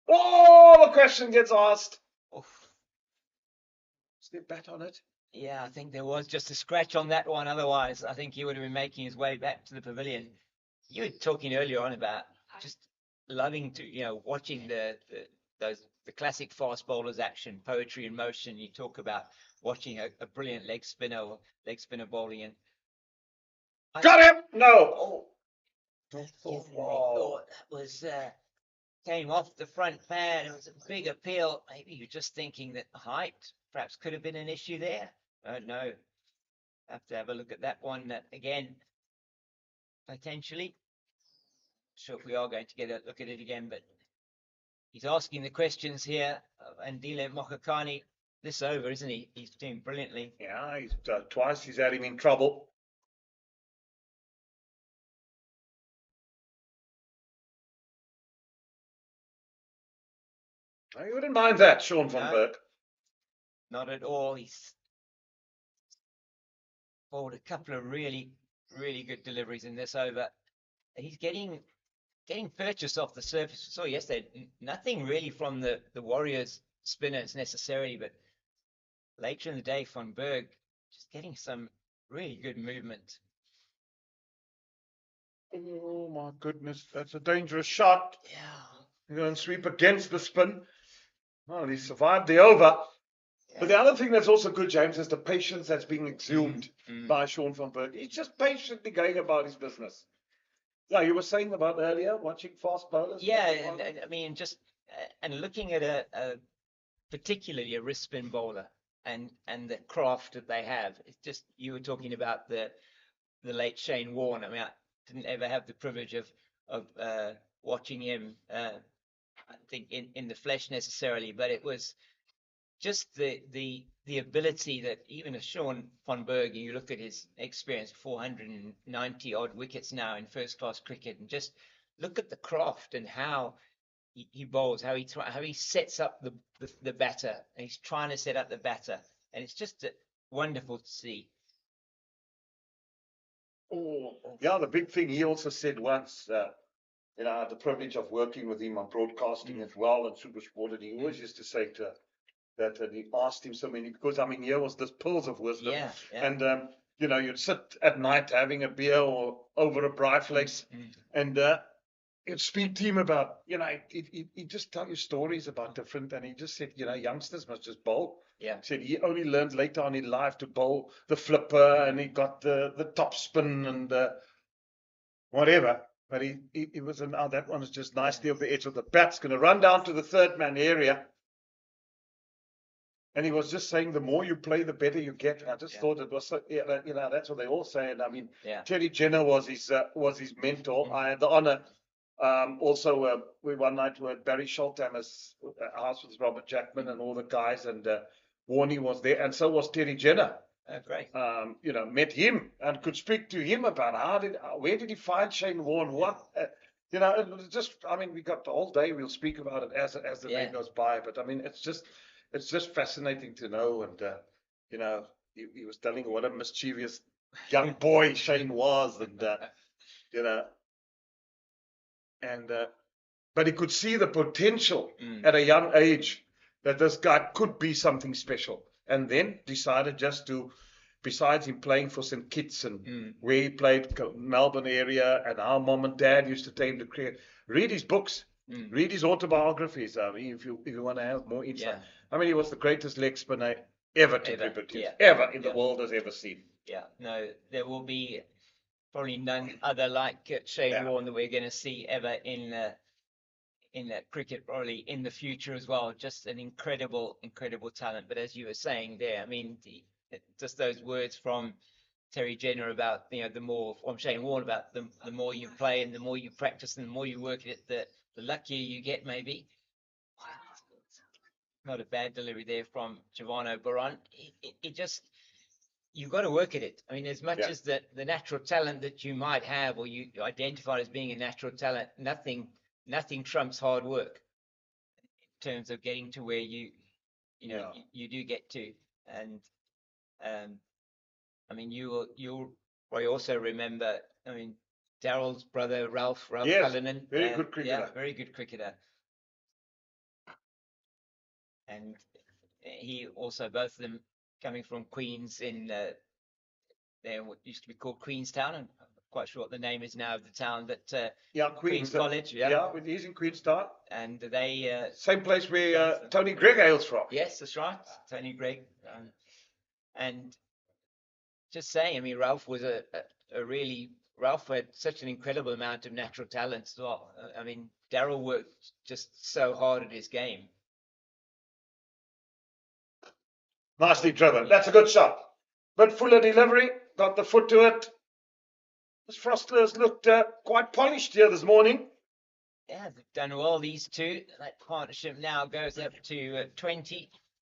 The question gets asked. Oof. Is there bat on it? Yeah, I think there was just a scratch on that one. Otherwise, I think he would have been making his way back to the pavilion. You were talking earlier on about just loving to, watching the classic fast bowlers action, poetry in motion. You talk about watching a brilliant leg spinner or leg spinner bowling. And got him! No! I thought that was came off the front pad. It was a big appeal. Maybe you're just thinking that height perhaps could have been an issue there. No. Have to have a look at that one again, potentially. Sure if we are going to get a look at it again, but he's asking the questions here. Andile Mokhakane, this over, isn't he? He's doing brilliantly. Yeah, twice he's had him in trouble. You wouldn't mind that, Sean van No. Berg. Not at all. He's bowled a couple of really, really good deliveries in this over. He's getting purchase off the surface. We saw yesterday, nothing really from the Warriors spinners necessarily, but later in the day, Van Berg just getting some really good movement. Oh my goodness, that's a dangerous shot. Yeah. You're going to sweep against the spin. Well, he survived the over. But the other thing that's also good, James, is the patience that's being exhumed by Sean van Berg. He's just patiently going about his business. Yeah, you were saying about earlier watching fast bowlers. Yeah, and I mean, just and looking at a particularly a wrist spin bowler and the craft that they have. It's just you were talking about the late Shane Warne. I mean, I didn't ever have the privilege of watching him. I think in the flesh necessarily, but it was just the ability that even a Sean van Berg, you look at his experience, 490 odd wickets now in first class cricket, and just look at the craft and how he bowls, how he sets up the batter, and he's trying to set up the batter, and it's just wonderful to see. Oh, yeah, the big thing he also said once, I had the privilege of working with him on broadcasting as well and Super Sport, and he always used to say to that, and he asked him so many, because I mean, here was this pearls of wisdom. Yeah. And, you'd sit at night having a beer or over a braai flakes, and you'd speak to him about, he'd just tell you stories about different, and he just said, youngsters must just bowl. Yeah. Said he only learned later on in life to bowl the flipper, and he got the top spin and whatever. But he was that one is just nicely off the edge of the bat's going to run down to the third man area. And he was just saying, the more you play, the better you get. And I just thought it was so, that's what they all say. And I mean, Terry Jenner was his mentor. I had the honor. Also, we one night were at Barry Schulthammer's house with Robert Jackman and all the guys, and Warnie was there, and so was Terry Jenner. Oh, great. Met him and could speak to him about where did he find Shane Warne? What, it was just, I mean, we got the whole day. We'll speak about it as the day goes by. But I mean, it's just fascinating to know. And he was telling what a mischievous young boy Shane was, and but he could see the potential at a young age that this guy could be something special, and then decided just to, besides him playing for St. Kitts and where he played, Melbourne area, and our mom and dad used to take him to cricket, read his books, read his autobiographies. I mean, if you want to have more insight. I mean, he was the greatest leg spinner ever to be produced, ever in the world has ever seen. Yeah, no, there will be probably none other like Shane Warne that we're going to see ever in cricket, probably in the future as well. Just an incredible talent. But as you were saying there, I mean, just those words from Terry Jenner about the more, from Shane Warne about the more you play and the more you practice and the more you work at it, the luckier you get maybe. Not a bad delivery there from Giovanni Baron. It just, you've got to work at it. I mean, as much as the natural talent that you might have, or you identify as being a natural talent, nothing trumps hard work in terms of getting to where you do get to. And I mean, you'll probably also remember, I mean, Darryl's brother Ralph Cullinan, very good cricketer. Yeah, very good cricketer. And he also, both of them coming from Queens in what used to be called Queenstown, and I'm not quite sure what the name is now of the town, but Queen's College. Yeah, he's in Queenstown. And they same place where Tony Gregg hails from. Yes, that's right, Tony Gregg. And just saying, I mean, Ralph was Ralph had such an incredible amount of natural talent as well. I mean, Darryl worked just so hard at his game. Nicely driven. That's a good shot. But fuller delivery, got the foot to it. This Frostlers looked quite polished here this morning. Yeah, they've done well, these two. That partnership now goes up to 20,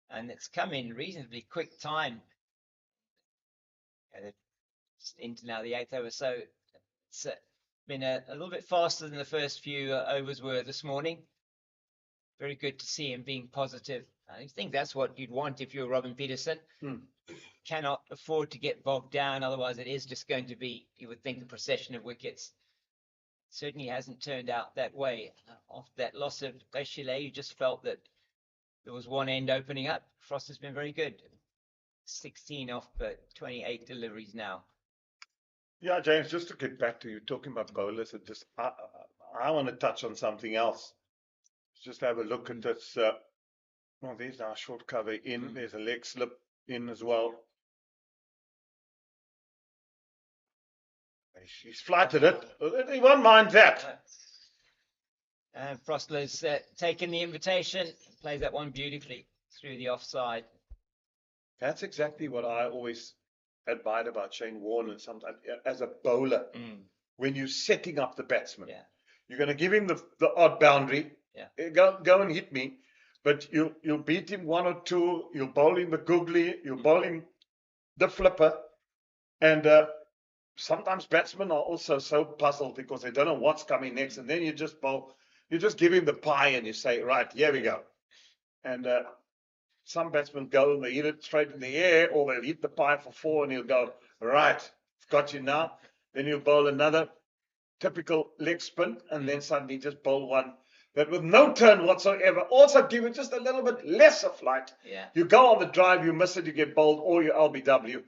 and it's come in reasonably quick time. Into now the 8th over, so it's been a little bit faster than the first few overs were this morning. very good to see him being positive. I think that's what you'd want if you're Robin Peterson. Cannot afford to get bogged down, otherwise it is just going to be, you would think, a procession of wickets. Certainly hasn't turned out that way. After that loss of Bechile, you just felt that there was one end opening up. Frost has been very good. 16 off 28 deliveries now. Yeah, James, just to get back to you talking about bowlers, I want to touch on something else. Just have a look at this. Well, there's our short cover in. There's a leg slip in as well. He's flighted it. He won't mind that. And Frostler's taken the invitation, plays that one beautifully through the offside. That's exactly what I always admired about Shane Warne, and sometimes as a bowler, when you're setting up the batsman, you're going to give him the odd boundary. Go and hit me, but you'll beat him one or two. You'll bowl him the googly. You'll bowl him the flipper, and sometimes batsmen are also so puzzled because they don't know what's coming next, and then you just bowl. You just give him the pie and you say, right, here we go. And some batsmen go and they hit it straight in the air, or they'll hit the pie for 4 and he'll go, right, I've got you now. Then he'll bowl another typical leg spin and then suddenly just bowl one that with no turn whatsoever. Also give it just a little bit less of flight. You go on the drive, you miss it, you get bowled, or you LBW.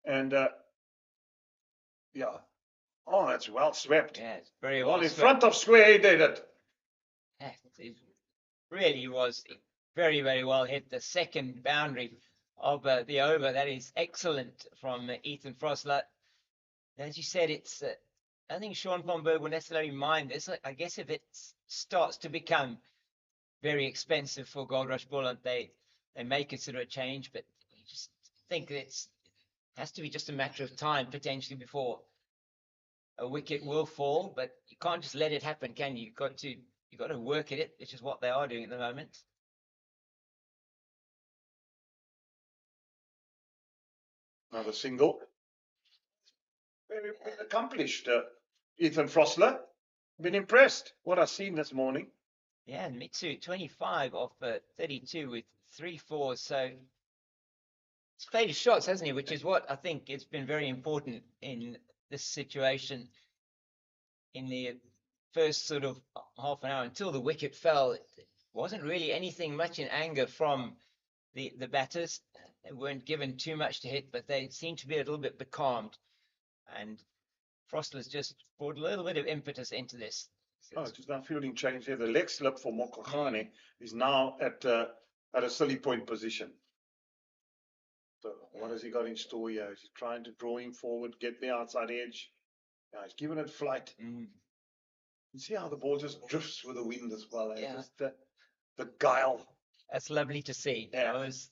And oh, that's well swept. Yeah, it's very well in swept. Front of square, he did it. It really was very, very well hit. The second boundary of the over, that is excellent from Ethan Frostler. As you said, it's I think Sean von Berg will necessarily mind this. I guess if it starts to become very expensive for Goldrush Boland, they may consider a change, but you just think that it has to be just a matter of time potentially before a wicket will fall, but you can't just let it happen, can you? You've got to work at it, which is what they are doing at the moment. Another single. Very accomplished. Ethan Frostler. Been impressed. What I've seen this morning. Yeah, and Mitsu 25 off 32 with 3 fours. So he's played his shots, hasn't he? Which is what I think has been very important in this situation. In the first sort of half an hour until the wicket fell, it wasn't really anything much in anger from the batters. They weren't given too much to hit, but they seemed to be a little bit becalmed. And Frostler's just brought a little bit of impetus into this. Oh, it's just now fielding change here. The leg slip for Mokokhane is now at a silly point position. So what has he got in store here? Is he trying to draw him forward, get the outside edge? Yeah, he's giving it flight. You see how the ball just drifts with the wind as well. Just the guile. That's lovely to see. I was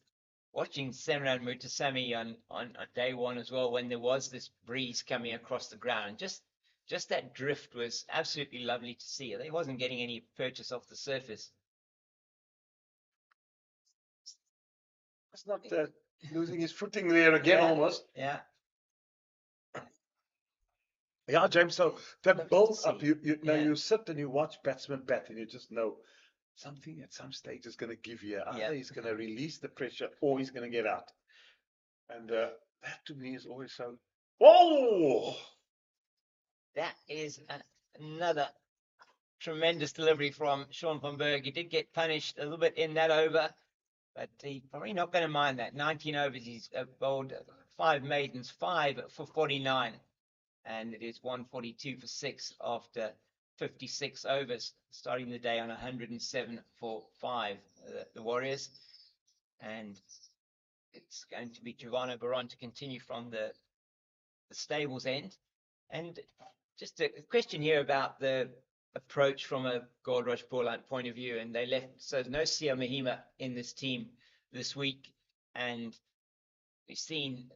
watching Semran Mutasamy on day one as well, when there was this breeze coming across the ground. Just that drift was absolutely lovely to see. He wasn't getting any purchase off the surface. It's not losing his footing there again almost. Yeah. Yeah, James, so that build up, you sit and you watch batsmen bat and you just know something at some stage is going to give you. Either he's going to release the pressure or he's going to get out. And that to me is always so. Oh! That is another tremendous delivery from Sean van Berg. He did get punished a little bit in that over, but he's probably not going to mind that. 19 overs, he's bowled 5 maidens, 5 for 49. And it is 142 for 6 after 56 overs, starting the day on 107 for 5, the Warriors. And it's going to be Giovanna Baron to continue from the stables end. And just a question here about the approach from a Goldrush Boland point of view. And they left, so no Sia Mahima in this team this week. And we've seen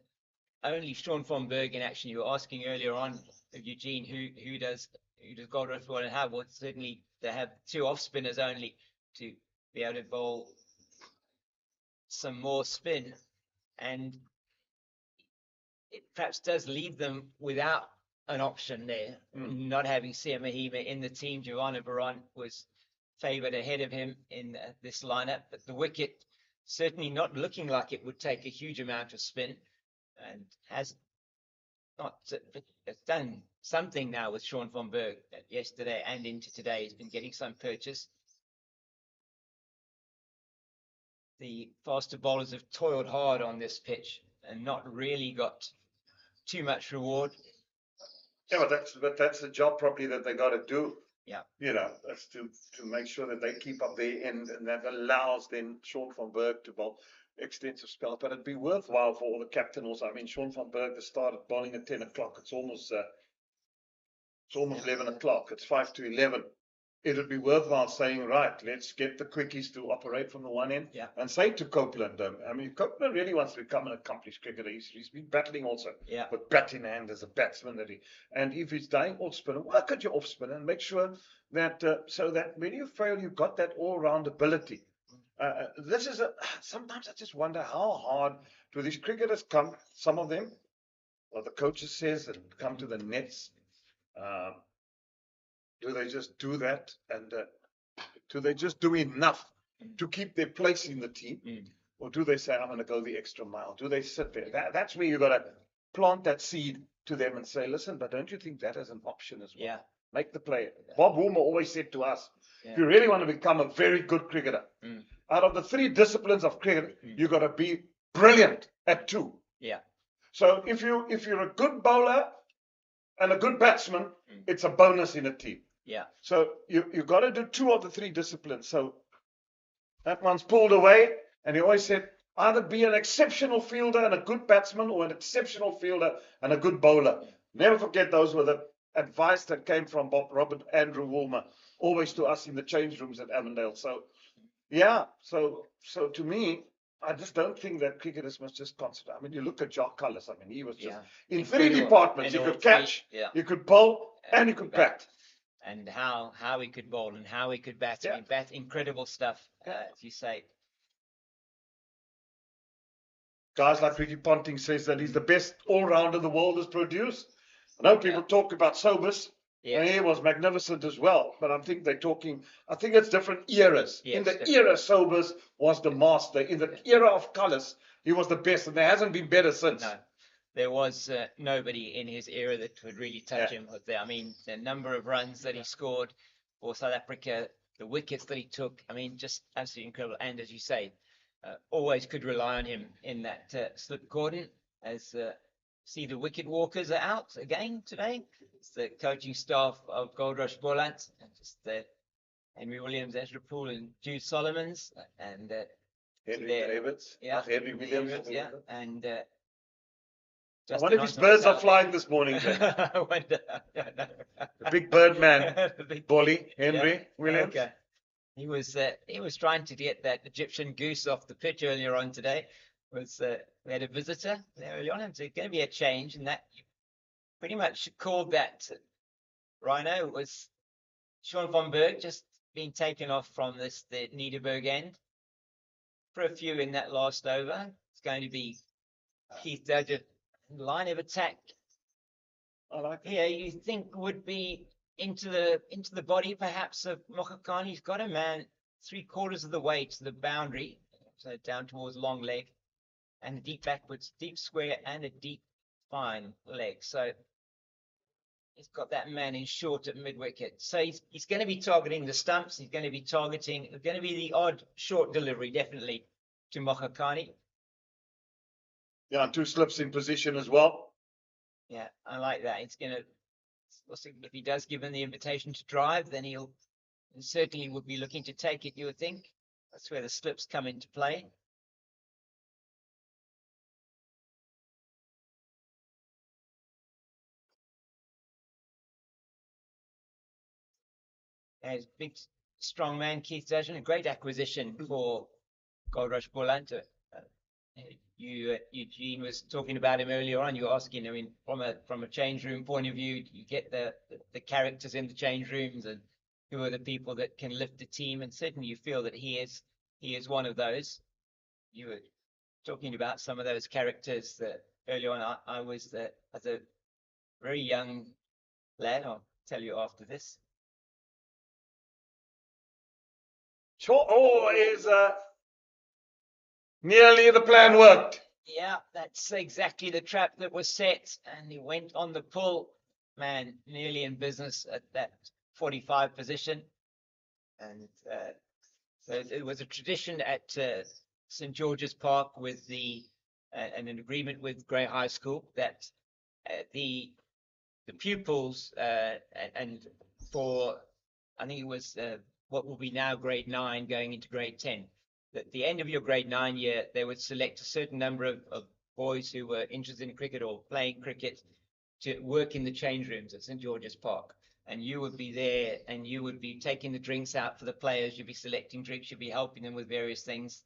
only Sean von Berg in action. You were asking earlier on, Eugene, who does Goldrush Boland have? Well, certainly they have 2 off spinners only to be able to bowl some more spin, and it perhaps does leave them without an option there. Not having Sia Mahima in the team, Giovanna Baron was favoured ahead of him in this lineup, but the wicket certainly not looking like it would take a huge amount of spin, and has not it's done something now with Sean van Berg yesterday and into today. He's been getting some purchase. The faster bowlers have toiled hard on this pitch and not really got too much reward. Yeah, but that's the job probably that they got to do. Yeah. You know, that's to make sure that they keep up their end, and that allows then Sean van Berg to bowl extensive spells. But it'd be worthwhile for all the captain also. I mean, Sean van Berg has started bowling at 10 o'clock. It's almost 11 o'clock. It's 5 to 11. It would be worthwhile saying, right, let's get the quickies to operate from the one end, and say to Copeland, I mean, Copeland really wants to become an accomplished cricketer. He's been battling also with bat in hand as a batsman. And if he's dying off spinner, work at your off spinner and make sure that so that when you fail, you've got that all-round ability. This is sometimes I just wonder how hard do these cricketers come, some of them, well, the coaches says, and come to the nets. Do they just do that, and do they just do enough to keep their place in the team, or do they say, I'm going to go the extra mile? Do they sit there? That's where you've got to plant that seed to them and say, listen, but don't you think that is an option as well? Yeah. Make the play. Bob Woolmer always said to us, if you really want to become a very good cricketer, out of the 3 disciplines of cricket, you've got to be brilliant at 2. Yeah. So if you're a good bowler and a good batsman, it's a bonus in a team. Yeah. So you've got to do 2 of the 3 disciplines. So that one's pulled away, and he always said, either be an exceptional fielder and a good batsman, or an exceptional fielder and a good bowler. Never forget, those were the advice that came from Robert Andrew Woolmer, always to us in the change rooms at Avondale. So, yeah, so to me, I just don't think that cricketers must just concentrate. I mean, you look at Jock Cullis. I mean, he was just in incredible. 3 departments. You could catch, you could bowl, and you could bat. And how he could bowl and how he could bat. I mean, incredible stuff, as you say. Guys like Ricky Ponting says that he's the best all-rounder the world has produced. I know people talk about Sobers, and he was magnificent as well. But I think it's different eras. In the era, Sobers was the master. In the era of Cullis, he was the best, and there hasn't been better since. No. There was nobody in his era that could really touch him. I mean, the number of runs that he scored for South Africa, the wickets that he took, I mean, just absolutely incredible. And as you say, always could rely on him in that slip cordon. As see, the wicket walkers are out again today. It's the coaching staff of Goldrush Boland, just Henry Williams, Ezra Poole, and Jude Solomons, and Henry Davids, Henry Williams, and I wonder if his birds are flying this morning. I wonder. The big bird man, Bolly, Henry Williams. Okay. He was trying to get that Egyptian goose off the pitch earlier on today. We had a visitor there early on, and there's going to be a change, and that pretty much called that. Rhino was Sean van Berg just being taken off from the Nederburg end for a few in that last over. It's going to be Keith Dodger. Line of attack here, you think would be into the body perhaps of Mokhakani. He's got a man 3/4 of the way to the boundary, so down towards long leg, and a deep backwards, deep square, and a deep fine leg. So he's got that man in short at mid wicket. So he's going to be targeting the stumps. He's going to be targeting. It's going to be the odd short delivery, definitely, to Mokhakani. Yeah, and 2 slips in position as well. Yeah, I like that. It's going to, if he does give him the invitation to drive, then he certainly would be looking to take it, you would think. That's where the slips come into play. There's big, strong man, Keith Dodgen, a great acquisition for Goldrush Boland. Eugene was talking about him earlier on. You were asking, I mean, from a change room point of view, you get the characters in the change rooms and who are the people that can lift the team, and certainly you feel that he is one of those. You were talking about some of those characters that earlier on. I was as a very young lad. I'll tell you after this. Sure. Oh, is nearly the plan worked. Yeah, that's exactly the trap that was set, and he went on the pull. Man, nearly in business at that 45 position. And so it was a tradition at St. George's Park with an agreement with Grey High School that the pupils and for I think it was what will be now grade 9 going into grade 10. At the end of your grade 9 year, they would select a certain number of boys who were interested in cricket or playing cricket to work in the change rooms at St. George's Park. And you would be there and you would be taking the drinks out for the players. You'd be selecting drinks. You'd be helping them with various things.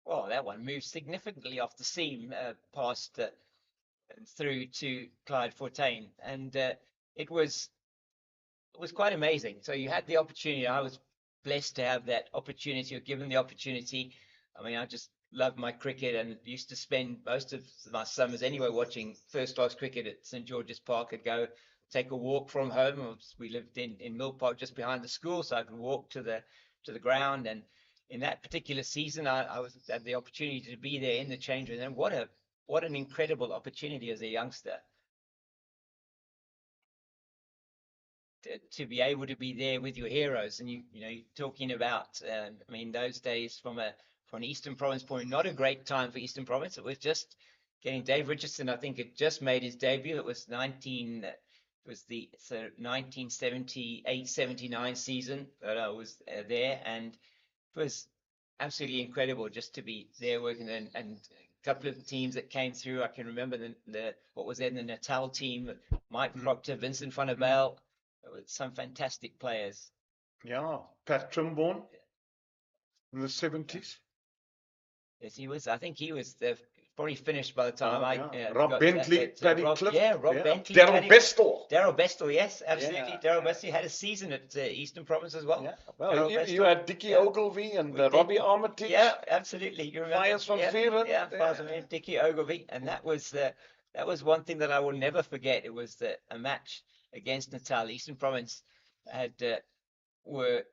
Well, that one moved significantly off the seam past through to Clyde Fortain. And it was quite amazing. So you had the opportunity. I was blessed to have that opportunity or given the opportunity. I mean, I just loved my cricket and used to spend most of my summers anyway watching first class cricket at St. George's Park. I'd go take a walk from home. We lived in Mill Park just behind the school, so I could walk to the ground. And in that particular season, I had the opportunity to be there in the change room. And what an incredible opportunity as a youngster to be able to be there with your heroes. And you're talking about I mean, those days from an Eastern Province point, not a great time for Eastern Province. It was just getting Dave Richardson. I think it just made his debut. It was 1978-79 season that I was there, and it was absolutely incredible just to be there working. And a couple of teams that came through, I can remember what was then the Natal team, Mike Proctor, Vincent van der Bijl, with some fantastic players. Yeah, Pat Trimborn in the 70s. Yes, he was. I think he was probably finished by the time Rob Bentley, Paddy Cliff. Rob Bentley. Daryl Bestall. Daryl Bestall, yes, absolutely. Daryl Bestall had a season at Eastern Province as well. Yeah. Well, you had Dickie Ogilvie and Robbie Armitage. Yeah, absolutely. You remember? Fires from Fearon. Yeah, Fires from Dickie Ogilvie, and that was one thing that I will never forget. It was a match against Natal. Eastern Province were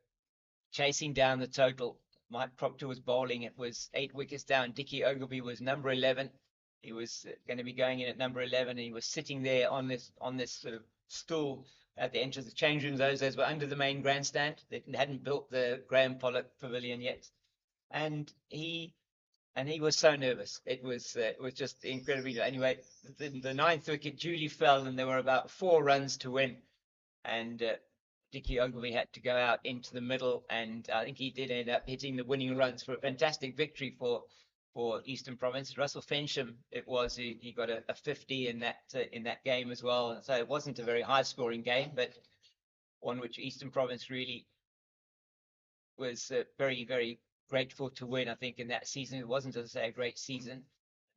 chasing down the total. Mike Proctor was bowling. It was 8 wickets down. Dickie Ogilvie was number 11. He was going to be going in at number 11, and he was sitting there on this sort of stool at the entrance of the change rooms. Those were under the main grandstand. They hadn't built the Graham Pollock Pavilion yet, and he was so nervous. It was just incredibly. Anyway, the ninth wicket duly fell, and there were about 4 runs to win, and Dickie Ogilvie had to go out into the middle, and I think he did end up hitting the winning runs for a fantastic victory for Eastern Province. Russell Fensham, it was, he got a 50 in that game as well. And so it wasn't a very high scoring game, but one which Eastern Province really was very, very grateful to win. I think in that season, it wasn't, as I say, a great season.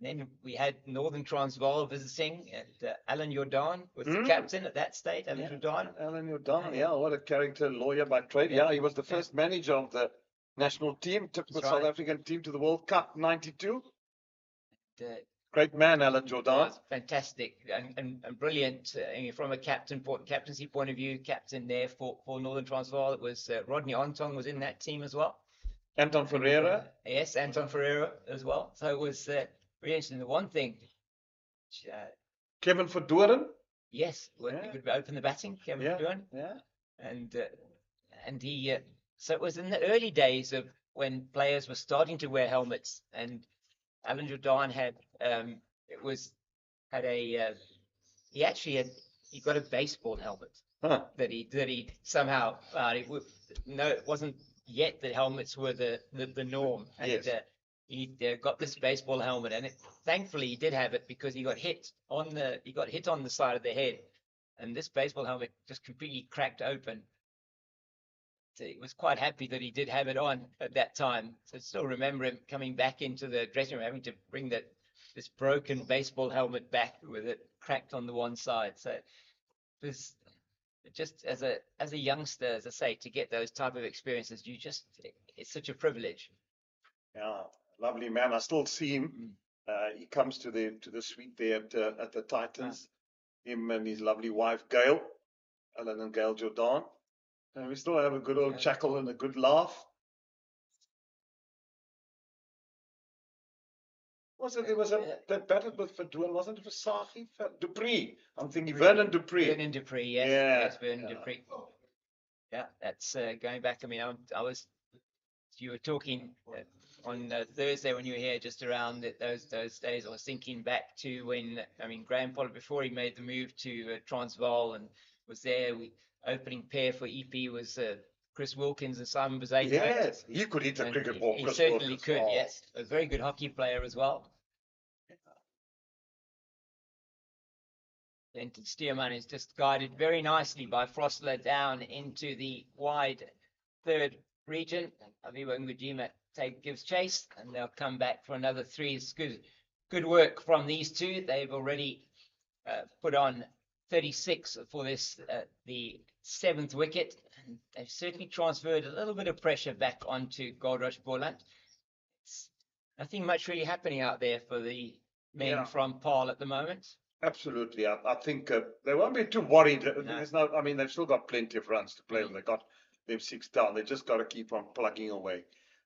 And then we had Northern Transvaal visiting, and Alan Jordan was the captain at that stage. Alan Jordan. Alan Jordan, yeah, what a character, lawyer by trade. Yeah, he was the first manager of the national team, took the South African team to the World Cup '92. Great man, Alan Jordan. Fantastic and brilliant from a captaincy point of view. Captain there for Northern Transvaal. It was Rodney Ontong was in that team as well. Anton Ferreira. Yes, Anton Ferreira as well. So it was really interesting. The one thing. Kevin Verdoren. Yes, he would open the batting. Kevin Verdoren. Yeah. And he. So it was in the early days of when players were starting to wear helmets, and Alan Jordan he got a baseball helmet that he somehow it wasn't yet that helmets were the norm, and he got this baseball helmet, and thankfully he did have it because he got hit on the side of the head, and this baseball helmet just completely cracked open. So he was quite happy that he did have it on at that time. So I still remember him coming back into the dressing room, having to bring this broken baseball helmet back with it cracked on the one side. So it was just as a youngster, as I say, to get those type of experiences, it's such a privilege. Yeah, lovely man. I still see him. He comes to the suite there at the Titans. Him and his lovely wife Gail, Alan and Gail Jordan. And we still have a good old chuckle and a good laugh. There was that battled with Verdun, wasn't it Versace? Dupree. I'm thinking Vernon Dupree. Vernon Dupree, yes. Yeah. Yes, Vernon Dupree. Yeah, that's going back. I mean, you were talking on Thursday when you were here, just around those days. I was thinking back to when, I mean, Graham Pollard, before he made the move to Transvaal and was there, opening pair for EP was Chris Wilkins and Simon Bazate. Yes, he could hit a cricket ball. He Chris certainly Wilkins. could, yes. A very good hockey player as well. Glenton Stearman is just guided very nicely by Frostler down into the wide third region. Aviva Ngujima gives chase, and they'll come back for another three. It's good work from these two. They've already put on 36 for this the 7th wicket, and they've certainly transferred a little bit of pressure back onto Goldrush Boland. It's nothing much really happening out there for the men from Paarl at the moment. Absolutely. I think they won't be too worried. There's I mean, they've still got plenty of runs to play. They got them 6 down. They just got to keep on plugging away.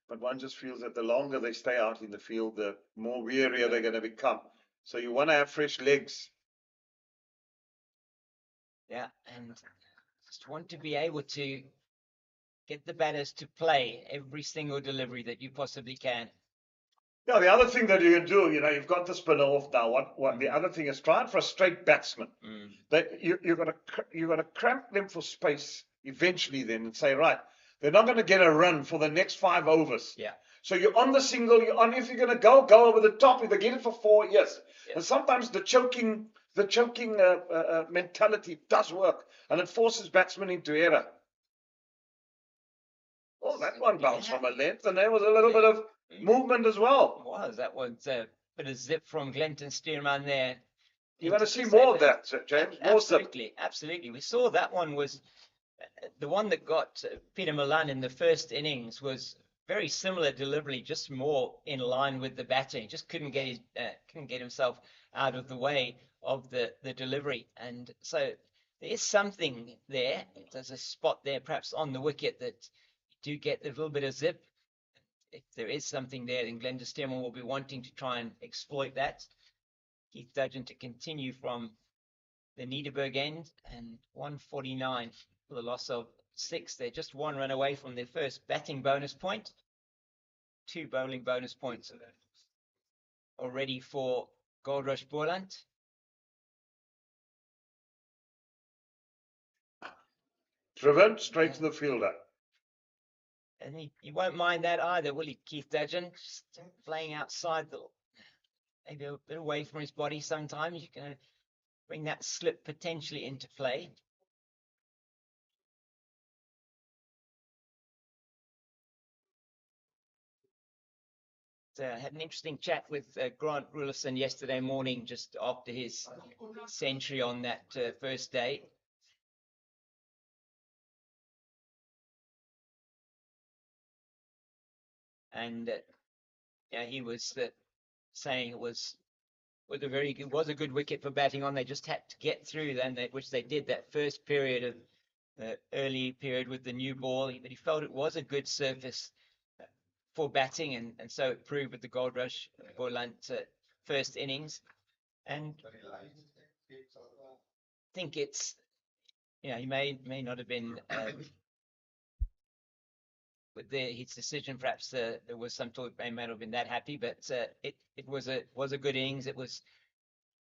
But one just feels that the longer they stay out in the field, the more wearier they're going to become. So you want to have fresh legs. Yeah, and just want to be able to get the batters to play every single delivery that you possibly can. Yeah, the other thing that you can do, you've got the spinner off now. What the other thing is, try and frustrate batsmen. That you're gonna cramp them for space eventually, then, and say, right, they're not going to get a run for the next 5 overs. Yeah. So you're on the single. You're on. If you're going to go over the top, if they get it for 4, yes. Yeah. And sometimes the choking mentality does work, and it forces batsmen into error. Oh, that one bounced from a length, and there was a little bit of movement as well. That was a bit of zip from Glenton Stearman there. You want to see more of that, James? Absolutely. We saw that one was the one that got Peter Milan in the first innings was very similar delivery, just more in line with the batting. Just couldn't get himself out of the way of the delivery, and so there is something there. There's a spot there, perhaps on the wicket, that you do get a little bit of zip. If there is something there, then Glenton Stearman will be wanting to try and exploit that. Keith Dudgeon to continue from the Niederberg end, and 149 for the loss of 6. They're just 1 run away from their first batting bonus point. 2 bowling bonus points already for Goldrush Boland. Driven straight to the fielder. And he won't mind that either, will he, Keith Dudgeon? Just playing outside, maybe a bit away from his body sometimes. You can bring that slip potentially into play. Had an interesting chat with Grant Rulison yesterday morning, just after his century on that first day. And he was saying it was a good wicket for batting on. They just had to get through, which they did that first period of the early period with the new ball. But he felt it was a good surface for batting, and so it proved with the Goldrush Boland first innings. And I think it's, he may not have been with his decision. Perhaps there was some talk they may not have been that happy, but it was a good innings.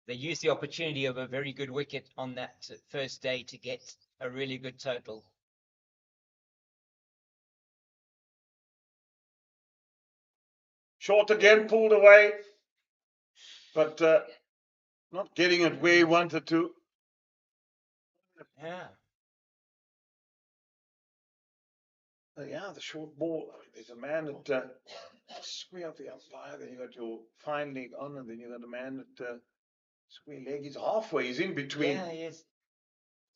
They used the opportunity of a very good wicket on that first day to get a really good total. Short again, pulled away, but not getting it where he wanted to. Yeah. The short ball. There's a man that square up the umpire. Then you got your fine leg on, and then you got a man that square leg. He's halfway. He's in between. Yeah, he is.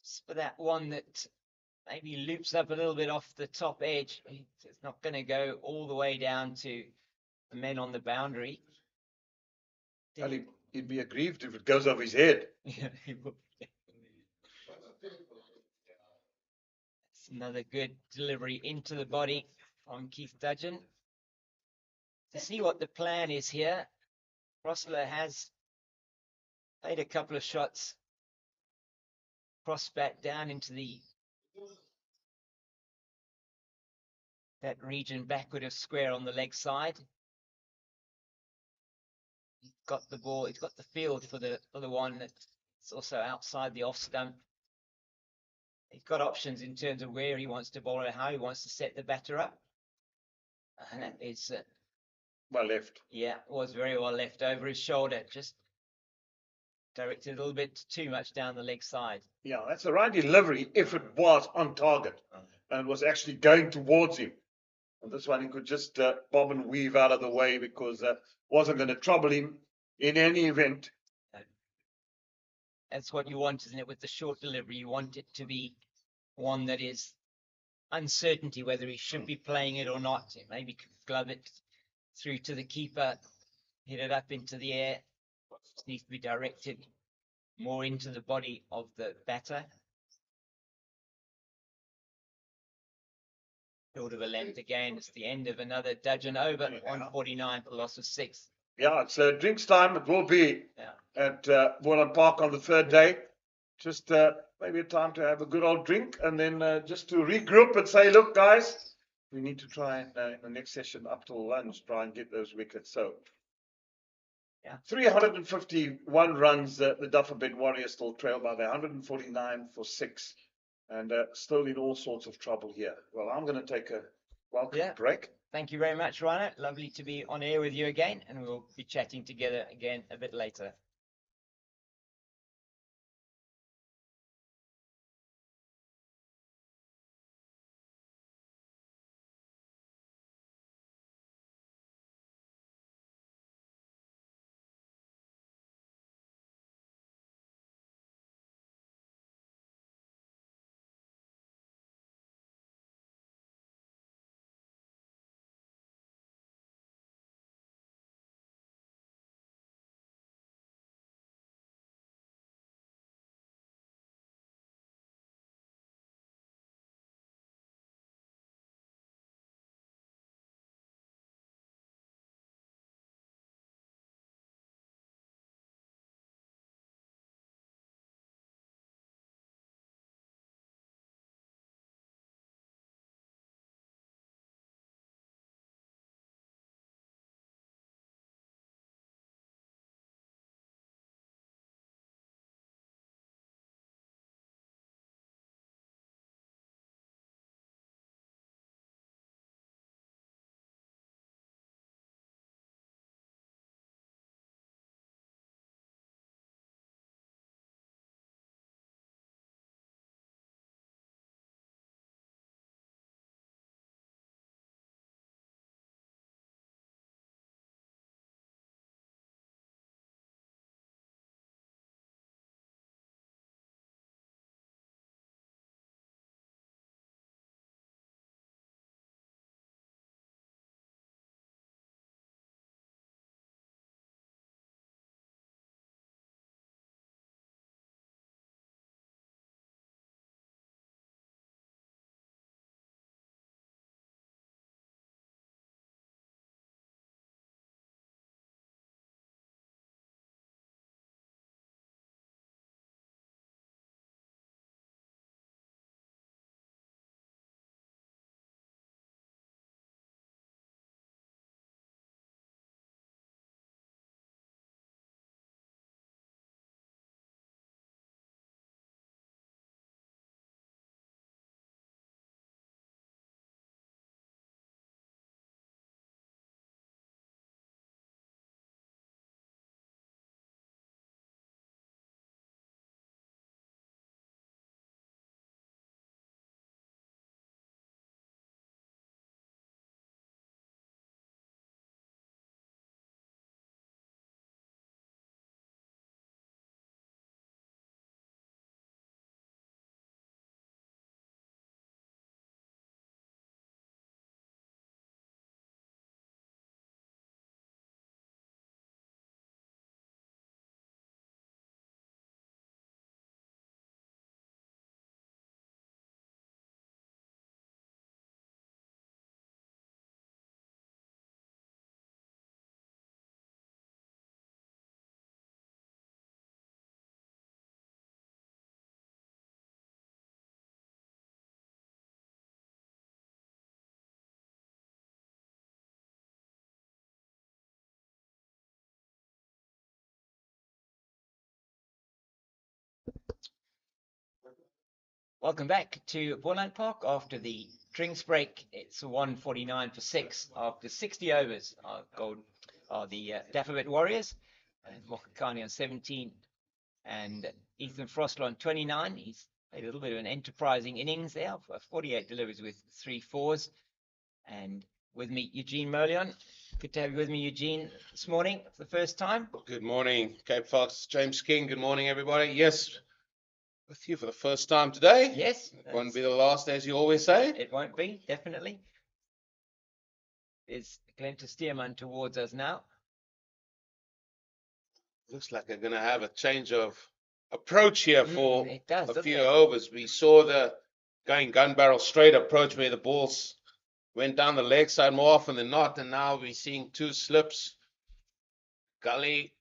It's for that one that maybe loops up a little bit off the top edge. It's not going to go all the way down to the men on the boundary. Well, he'd be aggrieved if it goes off his head. Yeah, he would. Another good delivery into the body on Keith Dudgeon. To see what the plan is here, Rossler has played a couple of shots, cross back down into that region backward of square on the leg side. He's got the ball, he's got the field for the one that's also outside the off stump. He's got options in terms of where he wants to bowl and how he wants to set the batter up. And that is well left. Yeah, was very well left over his shoulder, just directed a little bit too much down the leg side. Yeah, that's the right delivery if it was on target and was actually going towards him. And this one he could just bob and weave out of the way because wasn't going to trouble him in any event. That's what you want, isn't it? With the short delivery, you want it to be one that is uncertainty whether he should be playing it or not. Maybe glove it through to the keeper, hit it up into the air. It needs to be directed more into the body of the batter. Short of a length again. It's the end of another Dudgeon over, 149 for loss of 6. Yeah, it's drinks time. It will be at Boland Park on the third day. Just maybe a time to have a good old drink and then just to regroup and say, look, guys, we need to try and in the next session up till lunch, try and get those wickets. So, 351 runs, the Dafabet Warriors still trail by the 149 for 6 and still in all sorts of trouble here. Well, I'm going to take a welcome break. Thank you very much, Rhino. Lovely to be on air with you again, and we'll be chatting together again a bit later. Welcome back to Boland Park after the drinks break. It's 149 for 6 after 60 overs of the Dafabet Warriors. And Mokakani on 17 and Ethan Frostler on 29. He's played a little bit of an enterprising innings there for 48 deliveries with 3 fours. And with me, Eugene Molion. Good to have you with me, Eugene, this morning for the first time. Good morning, Cape Fox. James King. Good morning, everybody. Yes, with you for the first time today. Yes. It won't be the last, as you always say. It won't be, definitely. There's Glenta Stearman towards us now. Looks like they're going to have a change of approach here for It does, a doesn't few it? overs. We saw the going gun barrel straight approach where the balls went down the leg side more often than not, and now we're seeing 2 slips. Gully,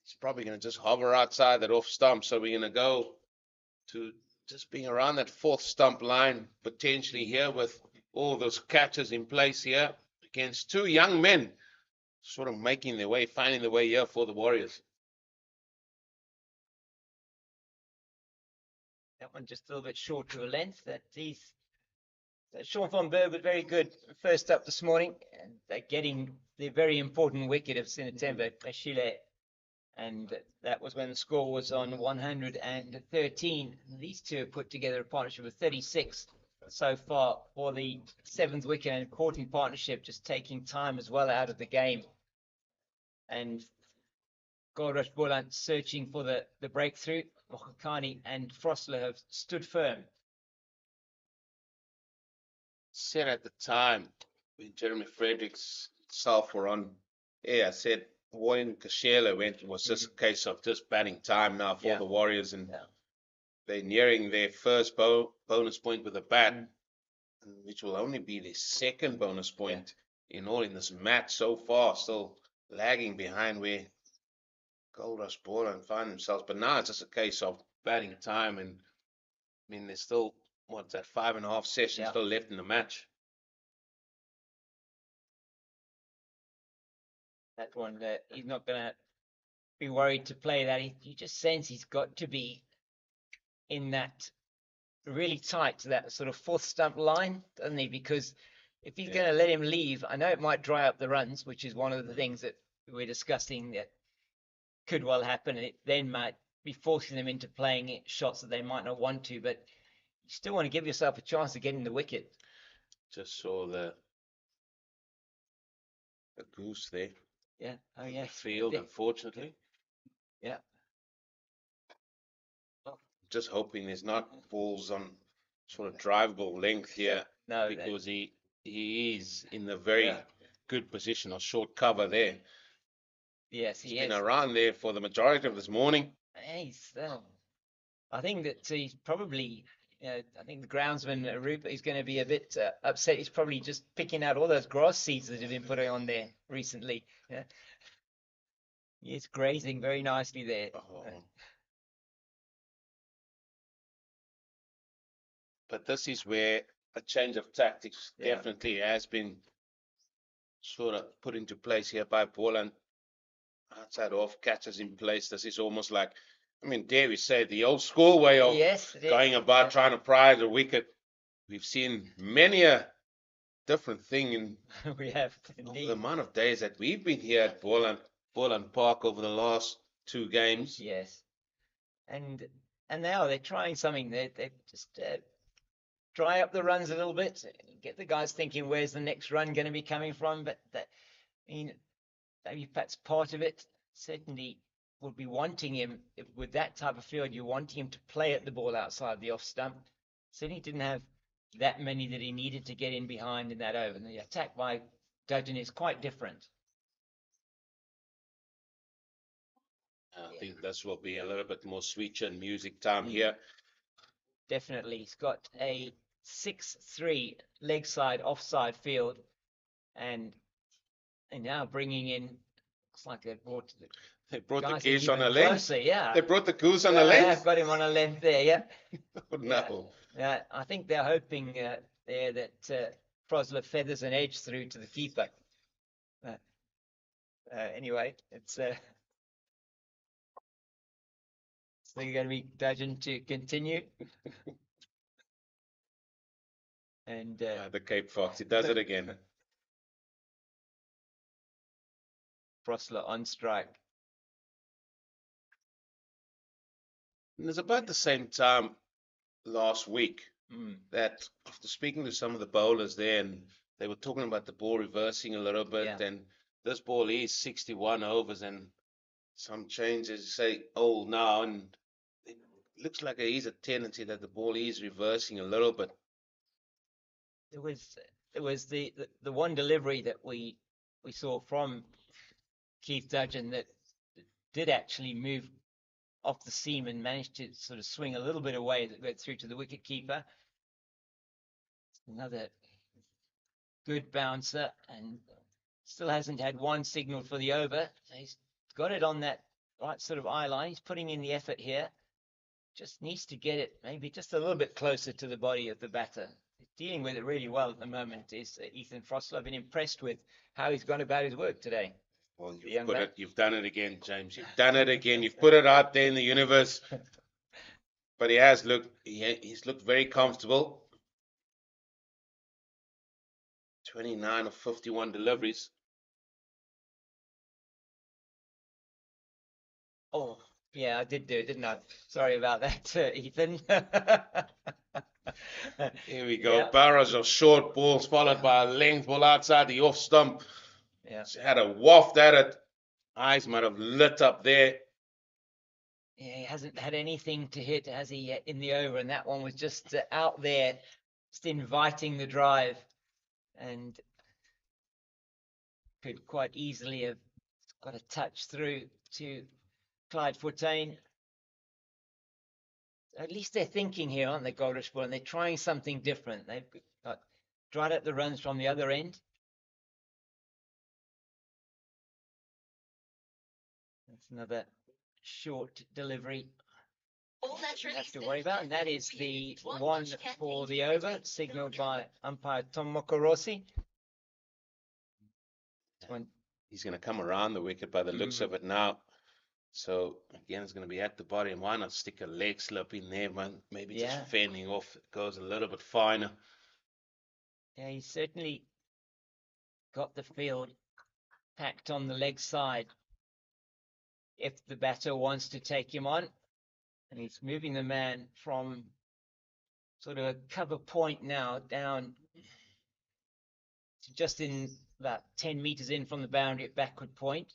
he's probably going to just hover outside that off stump, so we're going to go to just being around that 4th stump line potentially here with all those catches in place here against 2 young men sort of making their way, finding their way here for the Warriors. That one just a little bit short to a length. Sean von Berg was very good first up this morning, and they're getting the very important wicket of Sinetemba Ashile, and that was when the score was on 113. These two have put together a partnership of 36 so far for the 7th wicket, an important partnership, just taking time as well out of the game. And Goldrush Boland searching for the breakthrough. Mokakani and Frostler have stood firm. Said at the time when Jeremy Fredericks himself were on air, I said when Kashela went, it was just a case of just batting time now for the Warriors, and they're nearing their first bonus point with a bat, which will only be their 2nd bonus point in this match so far, still lagging behind where Goldrush Boland find themselves. But now it's just a case of batting time, and I mean there's still 5.5 sessions still left in the match. That one, he's not going to be worried to play that. You just sense he's got to be in that really tight to that sort of 4th stump line, doesn't he? Because if he's going to let him leave, I know it might dry up the runs, which is one of the things that we're discussing that could well happen. And it then might be forcing them into playing shots that they might not want to, but you still want to give yourself a chance of getting the wicket. Just saw the goose there. Yeah. Oh, yeah. Field, unfortunately. Yeah. Just hoping there's not balls on sort of drivable length here. No, because he is in the very good position of short cover there. Yes, he's been around there for the majority of this morning. I think that he's probably, I think the groundsman, Rupert, is going to be a bit upset. He's probably just picking out all those grass seeds that have been put on there recently. Yeah. He's grazing very nicely there. But this is where a change of tactics definitely has been sort of put into place here by Boland. Outside off, catches in place. This is almost like, I mean, dare we say, the old school way of going about trying to prize a wicket. We've seen many a different thing in we have the amount of days that we've been here at Boland Park over the last 2 games. Yes, and now they're trying something. They just dry up the runs a little bit, get the guys thinking where's the next run going to be coming from. But I mean, maybe that's part of it. Certainly would be wanting him with that type of field. You're wanting him to play at the ball outside the off stump. Certainly didn't have that many that he needed to get in behind in that over. And the attack by Dutton is quite different. I think this will be a little bit more switch and music time here. Definitely. He's got a 6-3 leg side offside field, and now bringing in, looks like they brought the goose on a length. Yeah, they brought the goose on a length. I've got him on a length there. Yeah. Oh, no. I think they're hoping there that Frosler feathers an edge through to the keeper. Anyway, it's so you're going to be Dudgeon to continue. And The Cape Fox, he does it again. Frosler on strike. And it's about the same time last week Mm. that after speaking to some of the bowlers there, and they were talking about the ball reversing a little bit, Yeah. and this ball is 61 overs, and some changes say old now, and it looks like there is a tendency that the ball is reversing a little bit. There was the one delivery that we saw from Keith Dudgeon that did actually move off the seam and managed to sort of swing a little bit away that went through to the wicket keeper. Another good bouncer, and still hasn't had one signal for the over. He's got it on that right sort of eye line. He's putting in the effort here. Just needs to get it maybe just a little bit closer to the body of the batter. Dealing with it really well at the moment is Ethan Frosler. I've been impressed with how he's gone about his work today. Well, you've done it again, James. You've done it again. You've put it out there in the universe. But he's looked very comfortable. 29 of 51 deliveries. Oh, yeah, I did do it, didn't I? Sorry about that, Ethan. Here we go. Yeah. Barrage of short balls followed by a length ball outside the off stump. Yeah. She had a waft at it. Eyes might have lit up there. Yeah, he hasn't had anything to hit, has he, yet in the over? And that one was just out there, just inviting the drive, and could quite easily have got a touch through to Clyde Fortain. At least they're thinking here, aren't they, Goldrush? And they're trying something different. They've got dried up the runs from the other end. That's another short delivery. Don't have to worry about, and that is the one for the over, signaled by umpire Tom Mokorosi. He's going to come around the wicket by the looks of it now. So again, it's going to be at the body, and why not stick a leg slip in there, man? Maybe just fending off. It goes a little bit finer. Yeah, he's certainly got the field packed on the leg side if the batter wants to take him on. And he's moving the man from sort of a cover point now down to just in about 10 meters in from the boundary at backward point.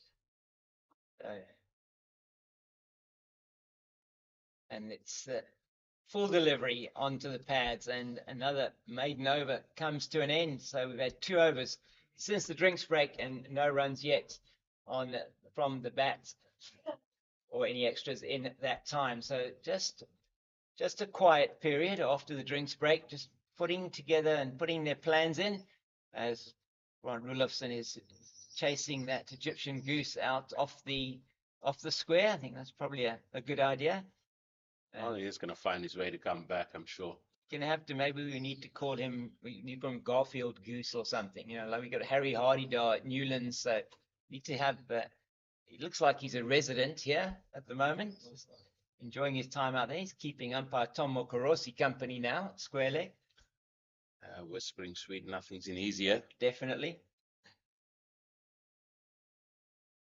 And it's full delivery onto the pads, and another maiden over comes to an end. So we've had 2 overs since the drinks break and no runs yet from the bats or any extras in that time. So just a quiet period after the drinks break, just putting together and putting their plans in as Ron Rulofsson is chasing that Egyptian goose out off the square. I think that's probably a good idea. Oh, he's going to find his way to come back, I'm sure. Gonna have to, maybe we need to call him, we need to call him Garfield Goose or something. You know, like we got Harry Hardy at Newlands, so need to have. It looks like he's a resident here at the moment, enjoying his time out there. He's keeping umpire Tom Mokorosi company now at square leg. Whispering sweet nothings in his ear. Definitely.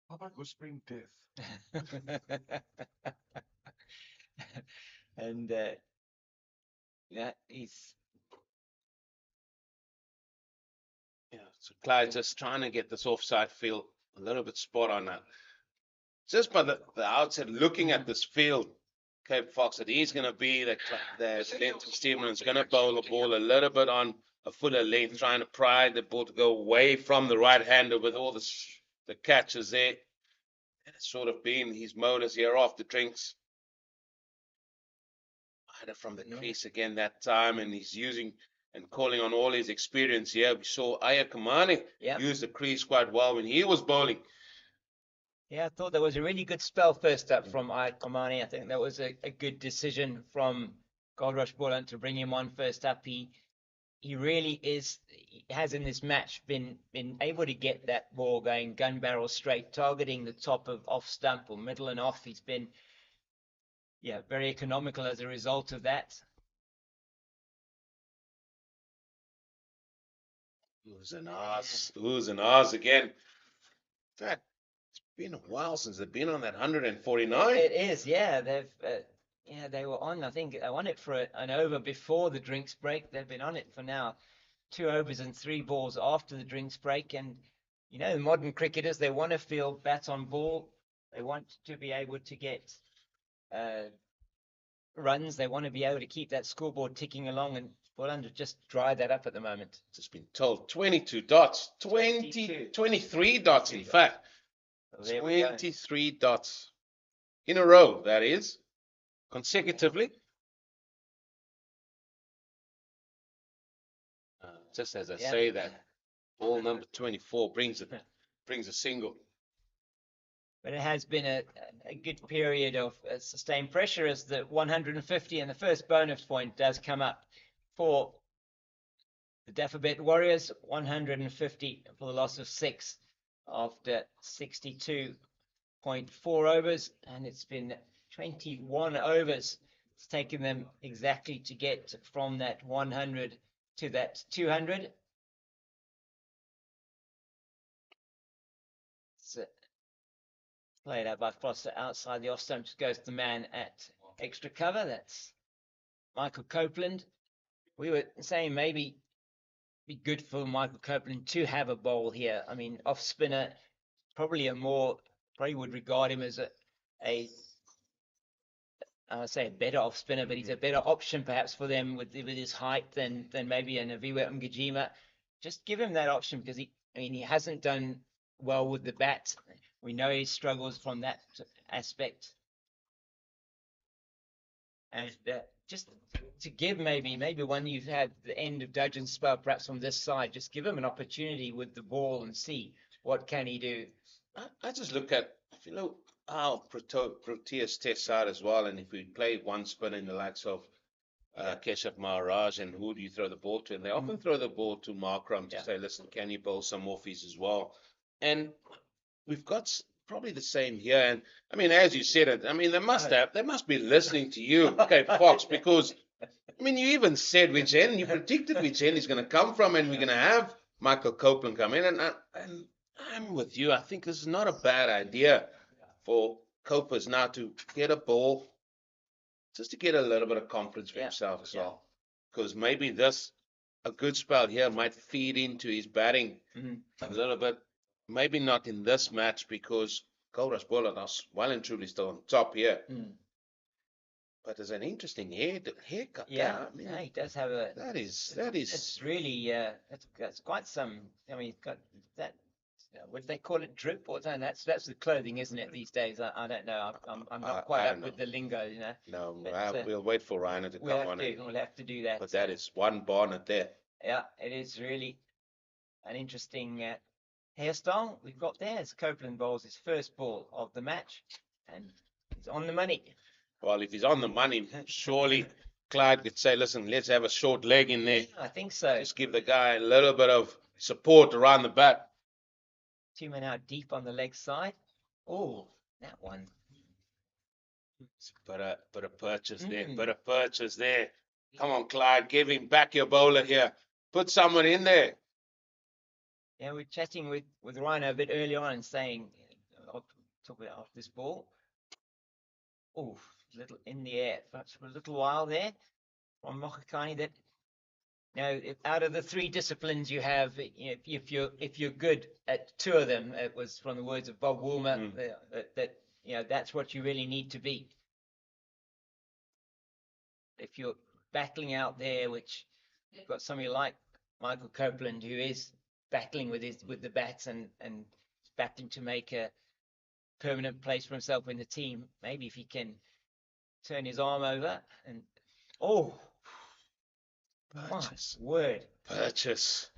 How about whispering death? And yeah, he's. Yeah, so Clyde's just trying to get this offside field a little bit spot on that. Just by the outset, looking at this field, Cape Fox, that he's going to be the length of Stevenson is going to bowl the ball a little bit on a fuller length, trying to pry the ball to go away from the right-hander with all the catches there. And it's sort of been his modus here after drinks. Either from the crease again that time, and he's using and calling on all his experience here. We saw Aya Kamani use the crease quite well when he was bowling. Yeah, I thought that was a really good spell first up from Aya Kamani. I think that was a good decision from Goldrush Boland to bring him on first up. He really has in this match been able to get that ball going gun barrel straight, targeting the top of off stump or middle and off. He's been very economical as a result of that. Oohs and ahs. Oohs and ahs again. In fact, it's been a while since they've been on that 149. It is, yeah. They were on. I think I won it for an over before the drinks break. They've been on it for now 2 overs and 3 balls after the drinks break. And the modern cricketers, they want to feel bat on ball. They want to be able to get runs. They want to be able to keep that scoreboard ticking along. And Boland have just dried that up at the moment. Just been told 22 dots, 23 dots, in fact. So there we go. 23 dots in a row, that is, consecutively. Just as I say that, ball number 24 brings a single. But it has been a good period of sustained pressure as the 150 and the first bonus point does come up for the Dafabet Warriors. 150 for the loss of 6 after 62.4 overs, and it's been 21 overs. It's taken them exactly to get from that 100 to that 200. It's played out by Foster outside the off stump. Just goes to the man at extra cover. That's Michael Copeland. We were saying maybe be good for Michael Copeland to have a bowl here. I mean, off spinner, probably would regard him as I would say a better off spinner, but he's a better option perhaps for them with his height than maybe an Aviwa Mgijima. Just give him that option because he hasn't done well with the bat. We know he struggles from that aspect. And just to give maybe when you've had the end of Dudgeon's spell, perhaps from this side, just give him an opportunity with the ball and see what can he do. I just look at, our Proteas test side as well, and if we play one spin in the likes of Keshav Maharaj, and who do you throw the ball to? And they often throw the ball to Markram to say, listen, can you bowl some offies as well? And we've got probably the same here. And I mean, as you said it, I mean, they must be listening to you, okay, Fox, because I mean, you even said which end, you predicted which end he's going to come from, and we're going to have Michael Copeland come in. And I'm with you. I think this is not a bad idea for Copers now to get a ball, just to get a little bit of confidence for himself as well. Because maybe a good spell here might feed into his batting a little bit. Maybe not in this match because Goldrush Boland are well and truly still on top here. But there's an interesting haircut. Yeah, I mean, he does have a. That is. It's really that's quite some. I mean, he's got that. What do they call it? Drip or something? That's the clothing, isn't it? These days, I don't know. I'm not quite up with the lingo, No, but, we'll wait for Rhino to come on. We'll have to do that. But that is one bonnet there. Yeah, it is really an interesting hairstyle we've got there as Copeland bowls his first ball of the match, and he's on the money. Well, if he's on the money, surely Clyde could say, listen, let's have a short leg in there. Yeah, I think so. Just give the guy a little bit of support around the bat. 2 men out deep on the leg side. Oh, that one. Bit of purchase there. Bit of purchase there. Come on, Clyde, give him back your bowler here. Put someone in there. Yeah, we're chatting with Rhino a bit earlier on and saying, I'll talk about this ball. Oh, a little in the air for a little while there from Mokhakani. That out of the 3 disciplines you have, if you're good at 2 of them, it was from the words of Bob Woolmer that that's what you really need to be. If you're battling out there, which you've got somebody like Michael Copeland who is battling with the bats and battling to make a permanent place for himself in the team, maybe if he can turn his arm over and Purchase. My word. Purchase.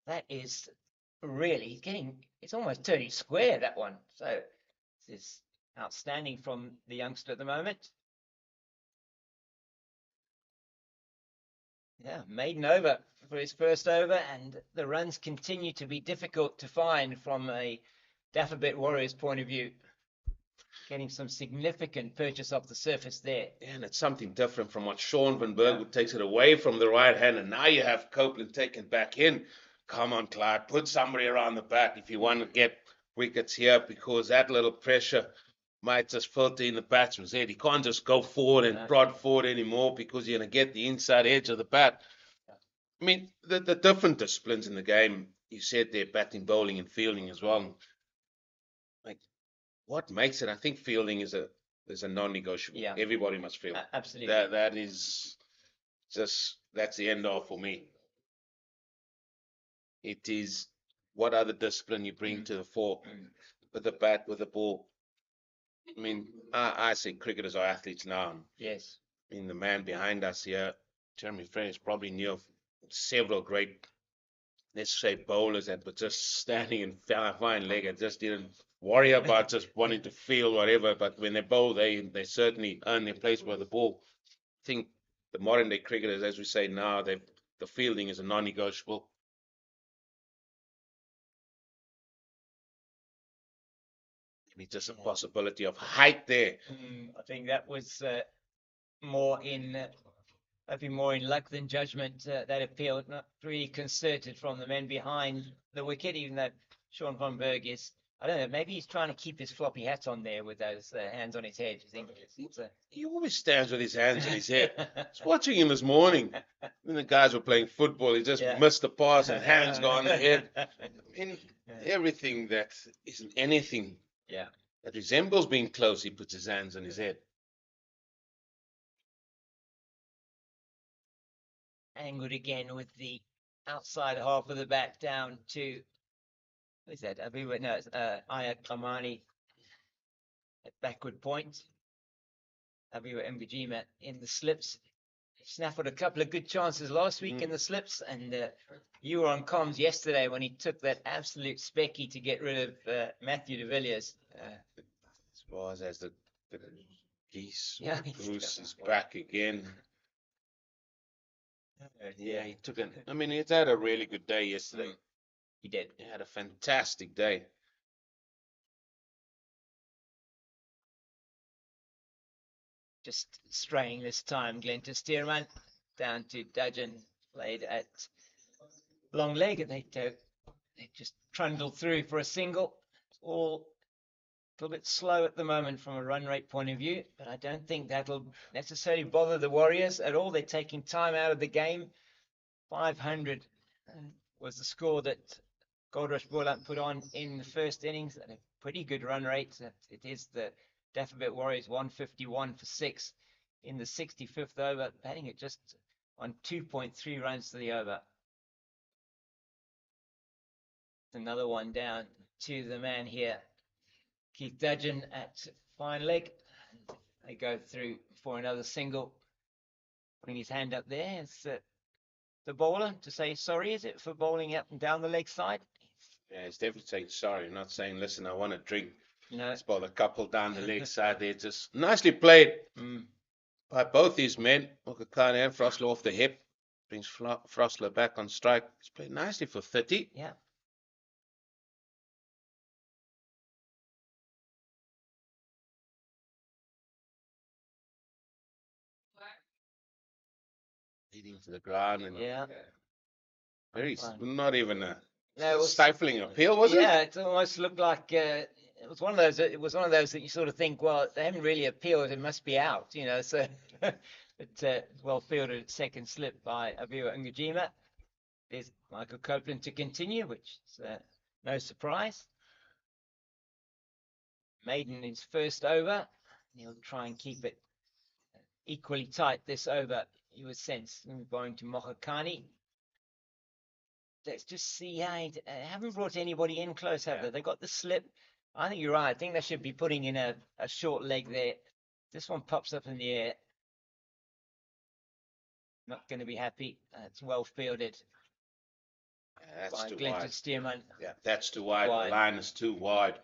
That is really it's almost 30 square, that one. So this is outstanding from the youngster at the moment. Yeah, maiden over for his first over, and the runs continue to be difficult to find from a Dafabet Warriors point of view. getting some significant purchase off the surface there. And it's something different from what Sean Van Berg would takes it away from the right hand, and now you have Copeland taken back in. Come on, Clyde, put somebody around the back if you want to get wickets here, because that little pressure might just filter in the batsman's head. He can't just go forward and prod forward anymore, because you're going to get the inside edge of the bat. I mean, the different disciplines in the game, you said there, batting, bowling, and fielding as well. Like, what makes it? I think fielding is a non-negotiable. Yeah. Everybody must field. Absolutely. That is just, that's the end all for me. It is what other discipline you bring to the fore with the bat, with the ball. I mean, I say cricketers are athletes now. Yes. I mean, the man behind us here, Jeremy Fraser, probably knew of several great, let's say, bowlers that were just standing in fine leg and just didn't worry about just wanting to field whatever. But when they bowl, they certainly earn their place with the ball. I think the modern day cricketers, as we say now, the fielding is a non-negotiable. Maybe just a possibility of height there. I think that was more in luck than judgment. That appeal, not really concerted from the men behind the wicket, even though Sean Van Berg is, I don't know, maybe he's trying to keep his floppy hat on there with those hands on his head. I think he always stands with his hands on his head. I was watching him this morning when the guys were playing football. He just missed the pass and hands go on the head. I mean, everything that isn't anything that resembles being close, he puts his hands on his head. Angled again with the outside half of the bat down to, what is that? No, it's Ayat Kamani at backward point. Abiwa Mbujima in the slips. He snaffled a couple of good chances last week in the slips, and you were on comms yesterday when he took that absolute specky to get rid of Matthew de Villiers. As far as the geese, Yeah, Bruce is back again. Yeah, he took it. I mean, he's had a really good day yesterday. He did. He had a fantastic day. Just straying this time, Glenn to Steerman down to Dudgeon, played at long leg, and they just trundled through for a single. It's all a little bit slow at the moment from a run rate point of view, but I don't think that'll necessarily bother the Warriors at all. They're taking time out of the game. 500 was the score that Goldrush Boland put on in the first innings, and a pretty good run rate. It is the Dafabet Warriors 151 for 6 in the 65th over, batting it just on 2.3 runs to the over. Another one down to the man here, Keith Dudgeon at fine leg. They go through for another single. Putting his hand up there. It's the bowler to say sorry, is it, for bowling up and down the leg side? Yeah, he's definitely saying sorry, not saying, listen, I want a drink. No. It's bowled a couple down the leg side there. Just nicely played by both these men. Mokakane and Frosler off the hip. Brings Frosler back on strike. He's played nicely for 30. Yeah. Leading to the ground and very not even a was stifling appeal, was it? Yeah, it almost looked like it was one of those. It was one of those that you sort of think, well, they haven't really appealed; it must be out, you know. So, but well fielded at second slip by Abiwa Ngujima. There's Michael Copeland to continue, which is no surprise. Maiden his first over. He'll try and keep it equally tight this over. You would sense going to Mohakani. Let's just see. I haven't brought anybody in close, have they? They got the slip. I think you're right. I think they should be putting in a short leg there. This one pops up in the air. Not going to be happy. It's well fielded. That's too Glenn wide. Steerman. Yeah, that's too wide. The line is too wide.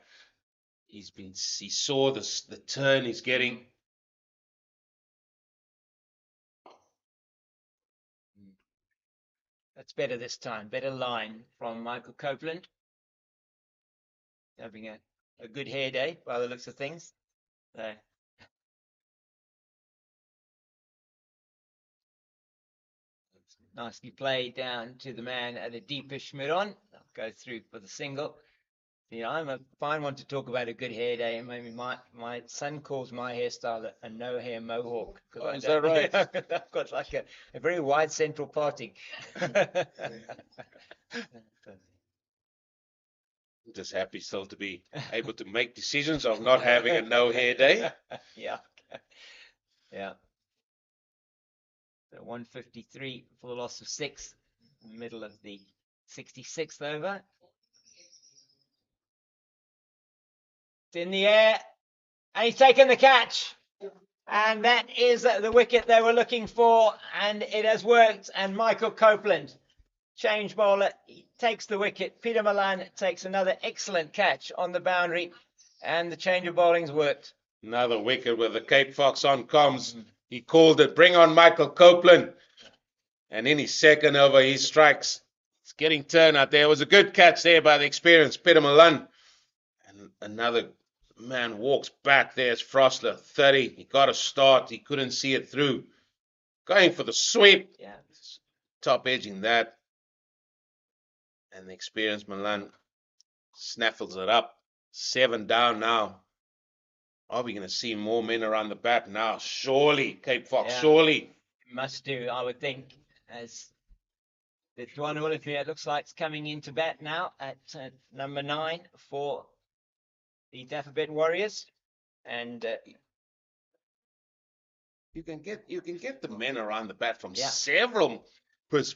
He saw the turn he's getting. That's better this time. Better line from Michael Copeland. Having a good hair day by the looks of things. So, nicely played down to the man at a deepish mid-on. Go through for the single. Yeah, I'm a fine one to talk about a good hair day. Maybe my son calls my hairstyle a no hair mohawk. Oh, is that right? I've got like a very wide central parting. I'm just happy still to be able to make decisions of not having a no hair day. Yeah. Yeah. So 153 for the loss of 6, in the middle of the 66th over. It's in the air, and he's taken the catch. And that is the wicket they were looking for, and it has worked. And Michael Copeland, change bowler, he takes the wicket. Peter Milan takes another excellent catch on the boundary, and the change of bowling's worked. Another wicket with the Cape Fox on comms. He called it, bring on Michael Copeland. And in his second over, he strikes. It's getting turned out there. It was a good catch there by the experienced Peter Milan. And another man walks back. There's Frostler, 30. He got a start. He couldn't see it through. Going for the sweep. Yeah. Top edging that. And the experienced Milan snaffles it up. 7 down now. Are we going to see more men around the bat now? Surely, Cape Fox, surely. Must do, I would think, as the Dwan Olivia looks like it's coming into bat now at number 9 for the Dafabet Warriors. And you can get the men around the bat from several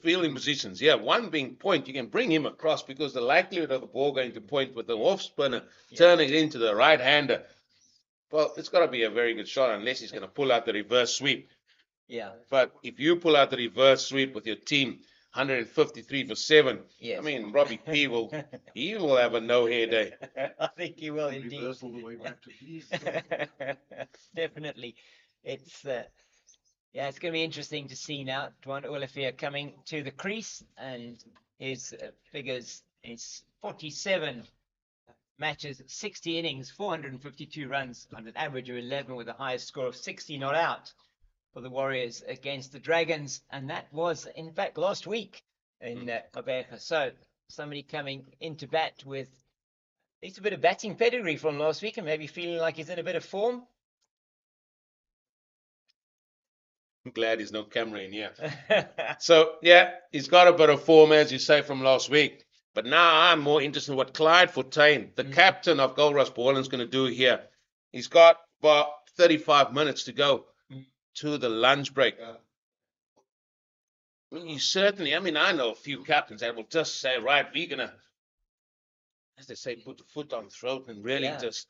fielding positions. Yeah, one being point, you can bring him across because the likelihood of the ball going to point with the off spinner turning it into the right hander. Well, it's got to be a very good shot unless he's going to pull out the reverse sweep. Yeah. But if you pull out the reverse sweep with your team, 153 for 7. Yes. I mean, Robbie P will have a no hair day. I think he will indeed. Reversal the way back to please. Definitely. It's it's going to be interesting to see now. Dwan Olivia coming to the crease, and his figures is 47 matches, 60 innings, 452 runs on an average of 11 with a highest score of 60 not out for the Warriors against the Dragons. And that was, in fact, last week in Mabeka. So somebody coming into bat with at least a bit of batting pedigree from last week and maybe feeling like he's in a bit of form. I'm glad there's no camera in here. So, yeah, he's got a bit of form, as you say, from last week. But now I'm more interested in what Clyde Fortuyn, the captain of Goldrush Boland, is going to do here. He's got about 35 minutes to go to the lunch break. I mean, I know a few captains that will just say, right, we're going to, as they say, put the foot on the throat and really just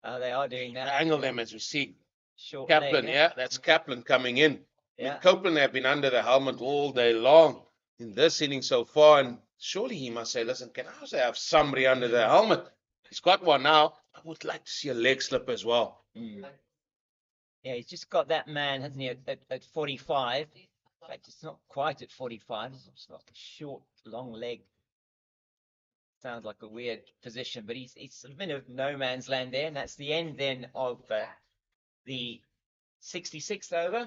they are doing that. Angle them as we see. Short Kaplan, leg, that's Kaplan coming in. Yeah. I mean, Copeland have been under the helmet all day long in this inning so far, and surely he must say, listen, can I also have somebody under the helmet? He's got one now. I would like to see a leg slip as well. Yeah, he's just got that man, hasn't he, at 45. In fact, it's not quite at 45. It's like a short, long leg. Sounds like a weird position, but he's sort of in a no man's land there, and that's the end then of the 66th over.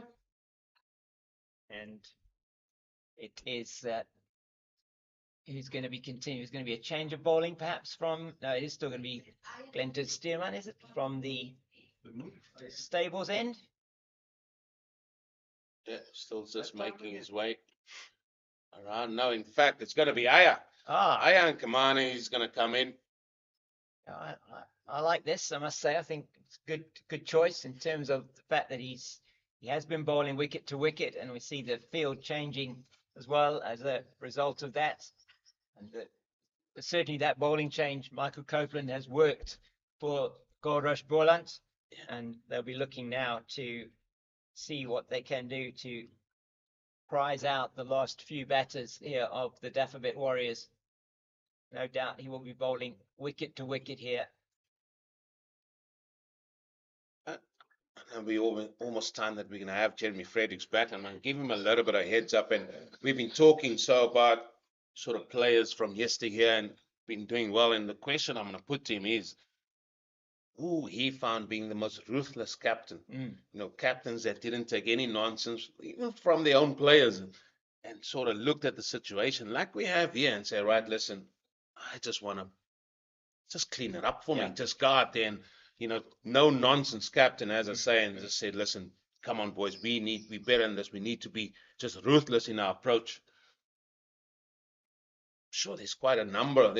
And it is who's going to be continuing? It's going to be a change of bowling, perhaps from. No, it is still going to be Glenton Stearman, is it? From the stables end? Yeah, still just making his way around. No, in fact, it's going to be Aya. Aya and Kamani is going to come in. I like this, I must say. I think it's good choice in terms of the fact that he has been bowling wicket to wicket, and we see the field changing as well as a result of that. And certainly that bowling change, Michael Copeland, has worked for Goldrush Boland, and they'll be looking now to see what they can do to prize out the last few batters here of the Dafabet Warriors. No doubt he will be bowling wicket to wicket here. It'll be almost time that we're going to have Jeremy Fredericks back. I'm going to give him a little bit of heads up. And we've been talking about sort of players from yesteryear and been doing well. And the question I'm going to put to him is, who he found being the most ruthless captain. Captains that didn't take any nonsense, even from their own players, and sort of looked at the situation like we have here and say, right, listen, I just want to just clean it up for me. Just go out there and, no nonsense captain, as I say, and just said, listen, come on, boys, we better than this. We need to be just ruthless in our approach. Sure, there's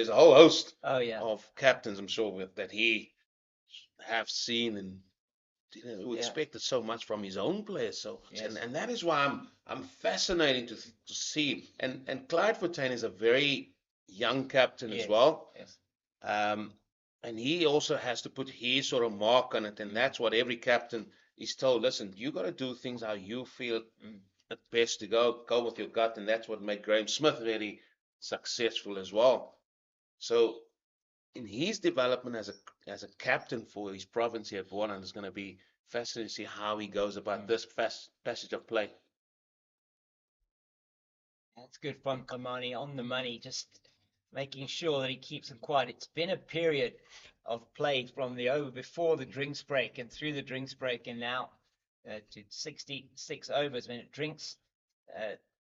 a whole host of captains, I'm sure, that he have seen and who expected so much from his own players. So, and that is why I'm fascinating to see. And Clyde Fontaine is a very young captain as well. Yes. And he also has to put his sort of mark on it, and that's what every captain is told. Listen, you got to do things how you feel at best to go with your gut, and that's what made Graham Smith really successful as well. So, in his development as a captain for his province here at Boland, it's going to be fascinating to see how he goes about this passage of play. That's good from Kamani on the money, just making sure that he keeps them quiet. It's been a period of play from the over before the drinks break and through the drinks break, and now to 66 overs when it drinks,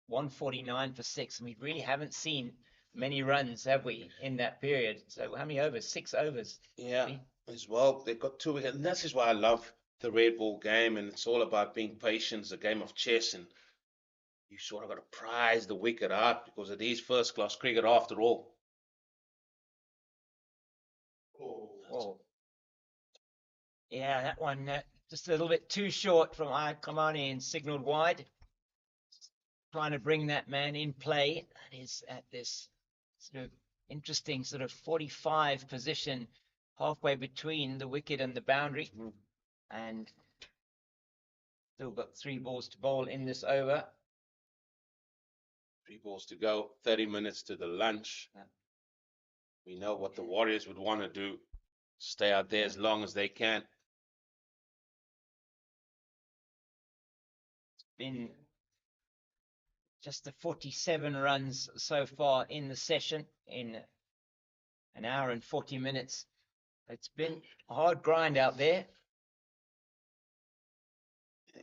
149 for 6. And we really haven't seen many runs, have we, in that period? So how many overs? 6 overs. Yeah, as well. They've got 2 wickets, and this is why I love the red ball game, and it's all about being patient. It's a game of chess, and you sort of got to prize the wicket out because it is first class cricket after all. Oh. Yeah, that one just a little bit too short from Kamani and signaled wide. Trying to bring that man in play. That is at this sort of interesting sort of 45 position, halfway between the wicket and the boundary. And still got 3 balls to bowl in this over. 3 balls to go, 30 minutes to the lunch. We know what the Warriors would want to do. Stay out there as long as they can. It's been just the 47 runs so far in the session in an hour and 40 minutes. It's been a hard grind out there.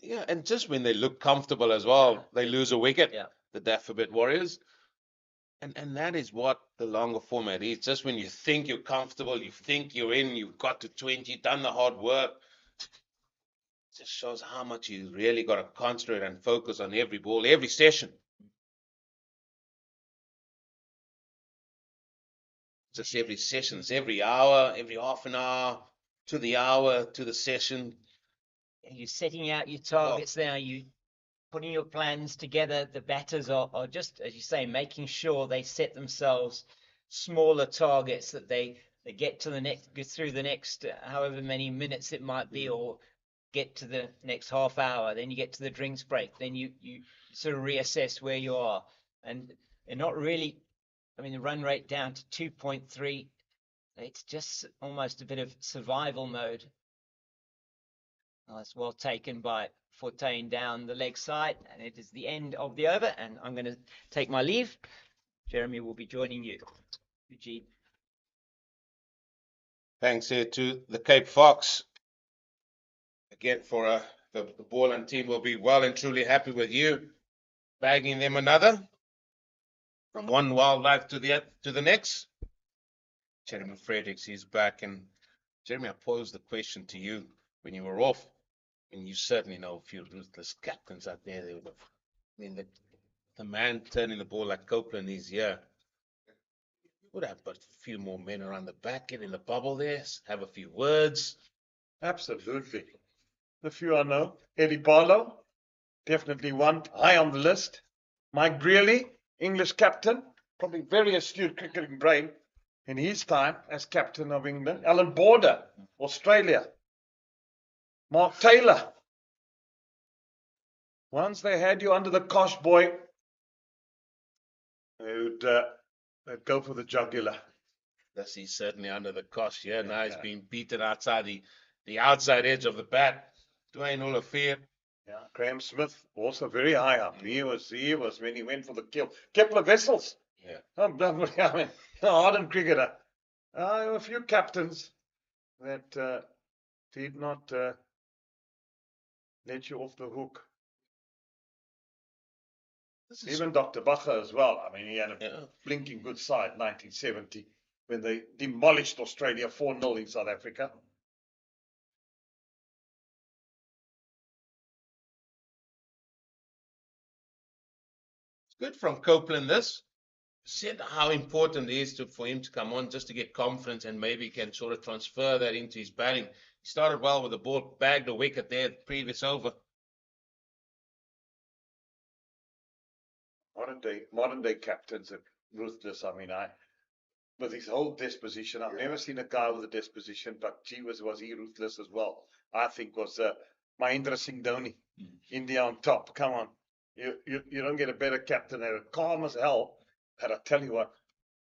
Yeah, and just when they look comfortable as well, they lose a wicket. The Dafabet Warriors. And that is what the longer format is. Just when you think you're comfortable, you think you're in, you've got to 20, done the hard work. It just shows how much you really got to concentrate and focus on every ball, every session. Just every session, it's every hour, every half an hour, to the hour, to the session. You're setting out your targets now. You putting your plans together. The batters are just, as you say, making sure they set themselves smaller targets, that they get to the next, get through the next however many minutes it might be, or get to the next half hour. Then you get to the drinks break. Then you sort of reassess where you are. And they're not really, I mean, the run rate down to 2.3. It's just almost a bit of survival mode. That's well taken by Fontaine down the leg side, and it is the end of the over, and I'm going to take my leave. Jeremy will be joining you. Eugene. Thanks here to the Cape Fox. Again, for the Boland team will be well and truly happy with you, bagging them another from one wildlife to the next. Jeremy Fredericks is back, and Jeremy, I posed the question to you when you were off. And you certainly know a few ruthless captains out there. I mean, the man turning the ball like Copeland is here. Would have but a few more men around the back, get in the bubble there, have a few words. Absolutely. The few I know. Eddie Paarl, definitely one, high on the list. Mike Greeley, English captain, probably very astute cricketing brain in his time as captain of England. Alan Border, Australia. Mark Taylor. Once they had you under the cosh, boy, they'd go for the jugular. Yes, he's certainly under the cosh. Yeah, now he's being beaten outside the outside edge of the bat. Dwayne Olivier. Yeah, Graham Smith also very high up. He was when he went for the kill. Kepler Wessels. Yeah. I mean, a hardened cricketer. A few captains. that did not let you off the hook. Even Dr. Bacher as well. I mean, he had a blinking good side, 1970, when they demolished Australia 4-0 in South Africa. It's good from Copeland. This said how important it is for him to come on just to get confidence and maybe can sort of transfer that into his batting. He started well with the ball, bagged a wicket there the previous over. Modern day captains are ruthless. I mean, with his whole disposition, I've never seen a guy with a disposition, but gee was he ruthless as well. I think was Mahendra Singh Dhoni, India on top. Come on, you don't get a better captain. They're calm as hell, but I tell you what,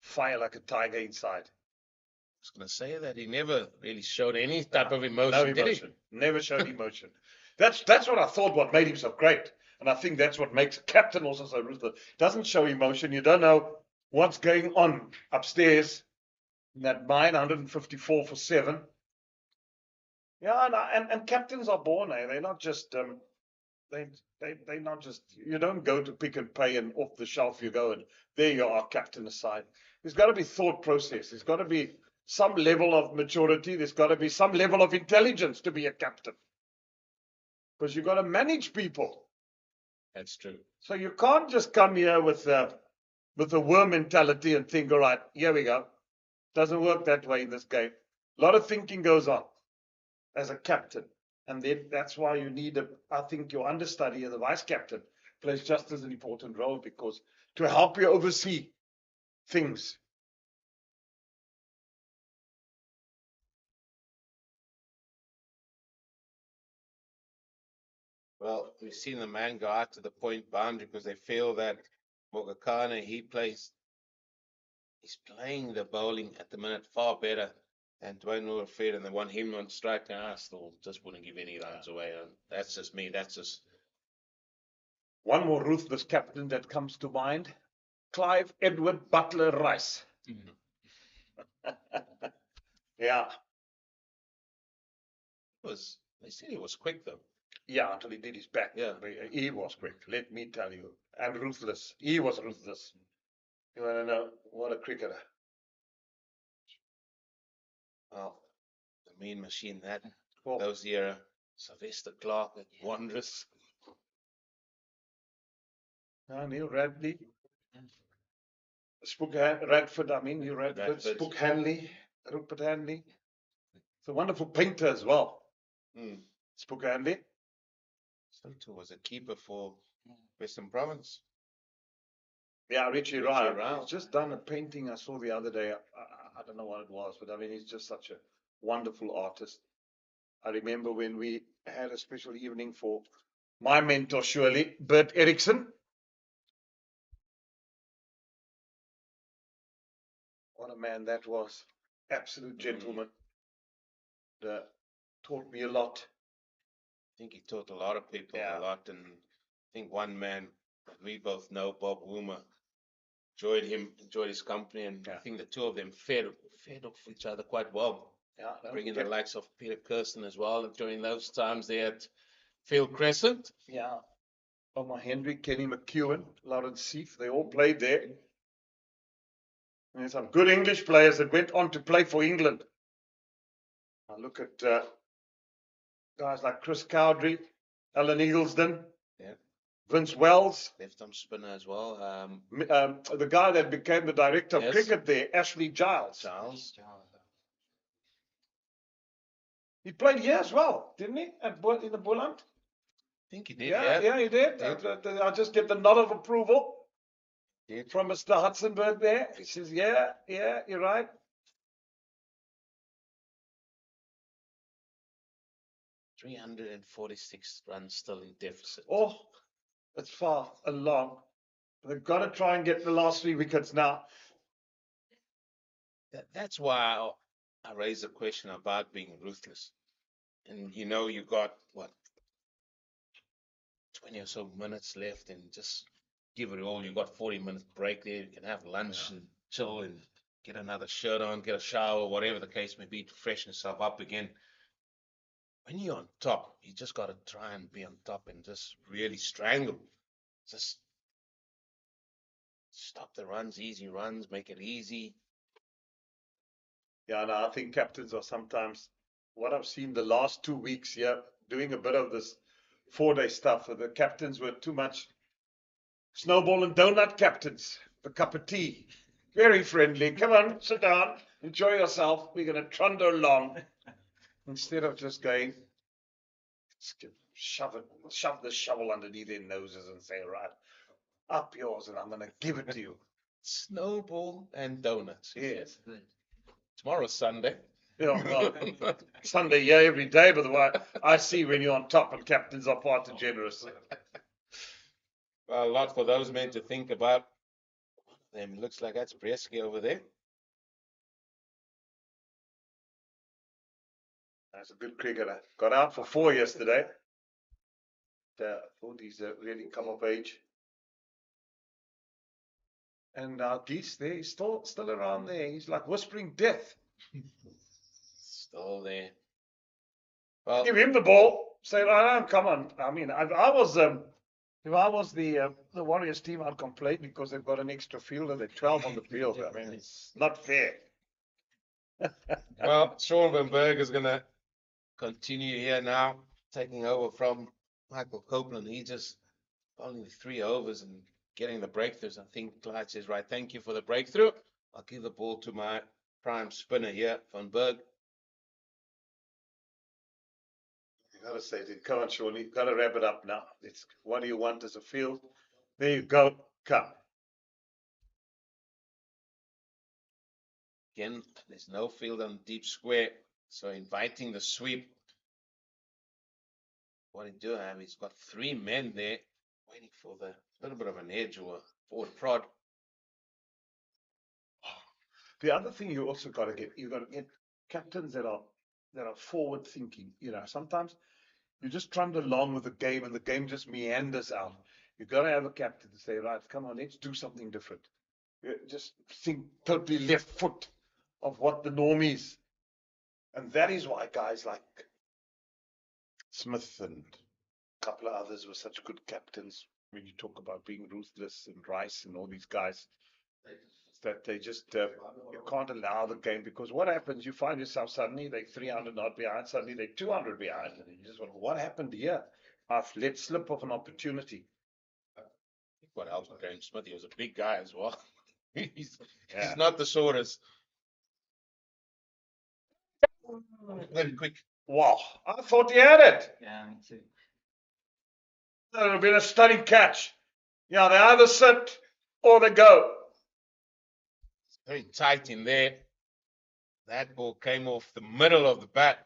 fire like a tiger inside. I was going to say that he never really showed any type of emotion. No emotion. Never showed emotion. That's what I thought. What made him so great, and I think that's what makes a captain also so ruthless. Doesn't show emotion. You don't know what's going on upstairs in that mine. 154 for 7. Yeah, and captains are born. They're not just they not just. You don't go to Pick and Pay and off the shelf you go and there you are, captain aside. There's got to be thought process. There's got to be some level of maturity. There's got to be some level of intelligence to be a captain. Because you've got to manage people. That's true. So you can't just come here with a worm mentality and think, all right, here we go. Doesn't work that way in this game. A lot of thinking goes on as a captain. And then that's why you need I think your understudy as a vice captain plays just as an important role, because to help you oversee things. Well, we've seen the man go out to the point boundary because they feel that Mogakane, he's playing the bowling at the minute far better than Dwayne Williford, and they want him on strike. And I still just wouldn't give any runs away. And that's just me. That's just one more ruthless captain that comes to mind: Clive Edward Butler Rice. Yeah. They said he was quick though. Yeah, until he did his back. Yeah. He was quick, let me tell you. And ruthless. He was ruthless. You want to know what a cricketer? Well, the mean machine that those era. Sylvester Clarke at Wanderers. Neil Radley. Radford, Neil Radford. Spook Hanley. Rupert Hanley. It's a wonderful painter as well. Spook Hanley. Soto was a keeper for Western Province. Yeah, Richie Rao. He's just done a painting I saw the other day. I don't know what it was, but he's just such a wonderful artist. I remember when we had a special evening for my mentor, surely, Bert Eriksson. What a man that was. Absolute gentleman. Taught me a lot. I think he taught a lot of people a lot. And I think one man that we both know, Bob Woomer, enjoyed his company. And I think the two of them fed off each other quite well. Yeah, bringing the likes of Peter Kirsten as well during those times there at Field Crescent. Yeah. Omar Henry, Kenny McEwen, Lawrence Seif, they all played there. And there's some good English players that went on to play for England. I look at guys like Chris Cowdrey, Alan Eagleston, Vince Wells. Left arm spinner as well. The guy that became the director of cricket there, Ashley Giles. He played here as well, didn't he? In the Boland? I think he did. Yeah, he did. I just get the nod of approval from Mr. Hudsonberg there. He says, yeah, you're right. .346 runs still in deficit. Oh, that's far along. They've got to try and get the last 3 wickets now. That's why I raised the question about being ruthless. And you got what, 20 or so minutes left, and just give it all. You got 40-minute break there. You can have lunch and chill and get another shirt on, get a shower, whatever the case may be, to freshen yourself up again. When you're on top, you just got to try and be on top and just really strangle. Just stop the runs, easy runs, make it easy. Yeah, no, I think captains are sometimes what I've seen the last 2 weeks here, doing a bit of this 4-day stuff. The captains were too much snowball and donut captains. A cup of tea. Very friendly. Come on, sit down, enjoy yourself. We're going to trundle along. Instead of just going, shove the shovel underneath their noses and say, right, up yours, and I'm going to give it to you. Snowball and donuts. Yes. Tomorrow's Sunday. Yeah, well, Sunday, yeah, every day, but the way I see when you're on top and captains are far too generous. Well, a lot for those men to think about. Them looks like that's Bresky over there. That's a good cricketer. Got out for 4 yesterday. Thought he's really come of age. And Geese there, he's still around there. He's like whispering death. Still there. Well, Give him the ball. Say, no, come on. I mean, if I was the Warriors team, I'd complain because they've got an extra fielder. They're 12 on the field. I mean, it's not fair. well, Sean Van Berg is going to continue here now, taking over from Michael Copeland. He just only 3 overs and getting the breakthroughs. I think Clyde says, right, thank you for the breakthrough. I'll give the ball to my prime spinner here, Van Berg. You gotta say, come on, Sean, you gotta wrap it up now. What do you want as a field? There you go. Come. Again, there's no field on deep square, so inviting the sweep. What he do have, he's got 3 men there waiting for the little bit of an edge or a forward prod. The other thing you also got to get, you got to get captains that are forward thinking. You know, sometimes you just trundle along with the game and the game just meanders out. You got to have a captain to say, right, come on, let's do something different. Just think totally left foot of what the norm is. And that is why guys like Smith and a couple of others were such good captains. When you talk about being ruthless and Rice and all these guys, that they just you can't allow the game, because what happens, you find yourself suddenly they're 300 not behind, suddenly they're 200 behind, and you just wonder what happened here. I've let slip of an opportunity. What else with Graham Smith? He was a big guy as well. he's not the shortest. Very quick. Wow, I thought he had it. Yeah, me too. That would have been a stunning catch. Yeah, they either sit or they go. Very tight in there. That ball came off the middle of the bat.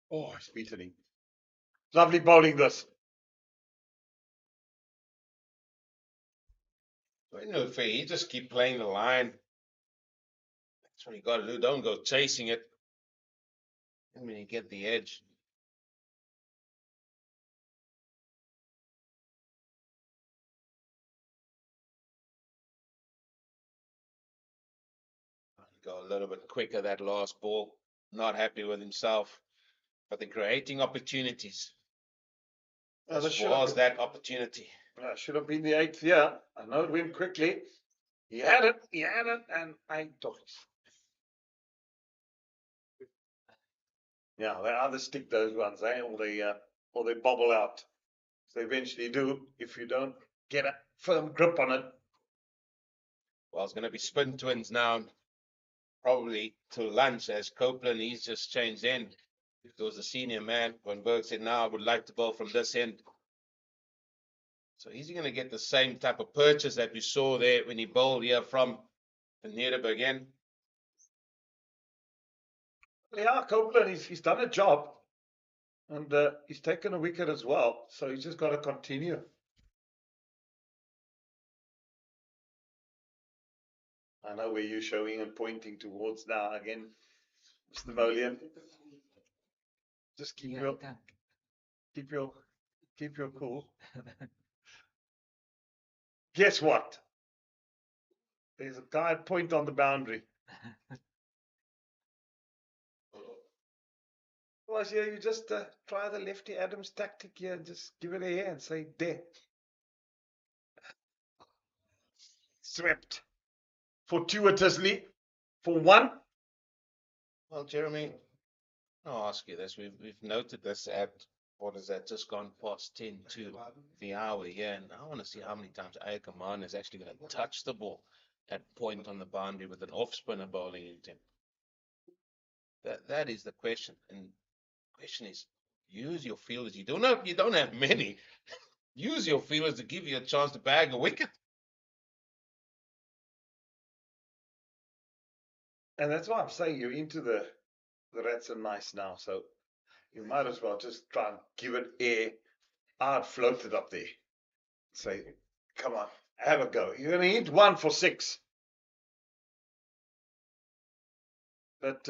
Oh, he's beaten him. Lovely bowling this. No fair. You just keep playing the line. That's what you got to do. Don't go chasing it. And when you get the edge. Go a little bit quicker that last ball. Not happy with himself. But they're creating opportunities. This was that opportunity. Should have been the 8th year. I know it went quickly. He had it, and I took it. Yeah, they either stick those ones, or they bobble out. So they eventually do if you don't get a firm grip on it. Well, it's going to be spin twins now. Probably till lunch, as Copeland, he's just changed end. He was the senior man. Van Berg said, now I would like to bowl from this end. So he's going to get the same type of purchase that we saw there when he bowled here from the Nederburg end. Yeah, Copeland, he's done a job. And he's taken a wicket as well. So he's just got to continue. I know where you're showing and pointing towards now again. Mr. Boland. Just keep Yeah, your done. keep your cool. Guess what? There's a guy at point on the boundary. Well, yeah, you just try the lefty Adams tactic here and just give it a air and say there. Swept fortuitously for one. Well, Jeremy, I'll ask you this. We've noted this at, what is that, just gone past 10 to the hour here. And I want to see how many times Ayakamana is actually going to touch the ball at point on the boundary with an off spinner bowling into him. That is the question. And the question is, use your fielders. You don't have many. Use your fielders to give you a chance to bag a wicket. And that's why I'm saying you're into the rats and mice now. So you might as well just try and give it air. I'd float it up there. Say, come on, have a go. You're going to hit 1 for 6. But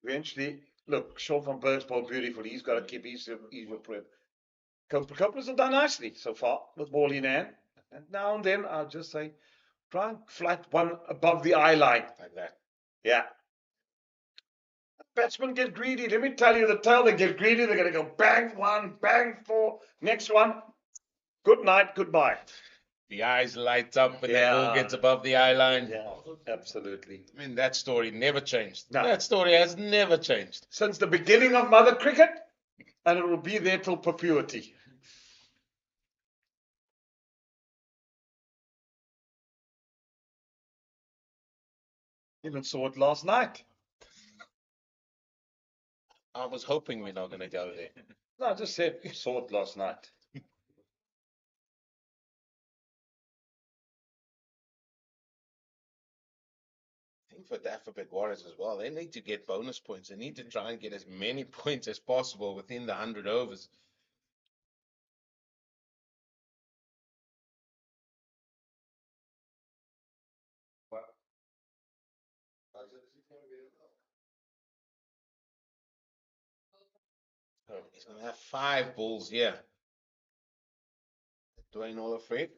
eventually, look, Sean van Berg's ball beautiful. He's got to keep his prep. Copeland's done nicely so far with ball in hand. And now and then, I'll just say, try and flat one above the eye line. Like that. Yeah. Batsmen get greedy. Let me tell you, the tail, they get greedy. They're going to go bang 1, bang 4. Next one. Good night, goodbye. The eyes light up when that ball gets above the eye line. Yeah, absolutely. I mean, that story never changed. No. That story has never changed. Since the beginning of Mother Cricket, and it will be there till perpetuity. Even saw it last night. I was hoping we're not going to go there. No, I just said saw it last night. I think for Dafabet Warriors as well, they need to get bonus points. They need to try and get as many points as possible within the 100 overs. So he's going to have 5 balls here. Dwayne all afraid.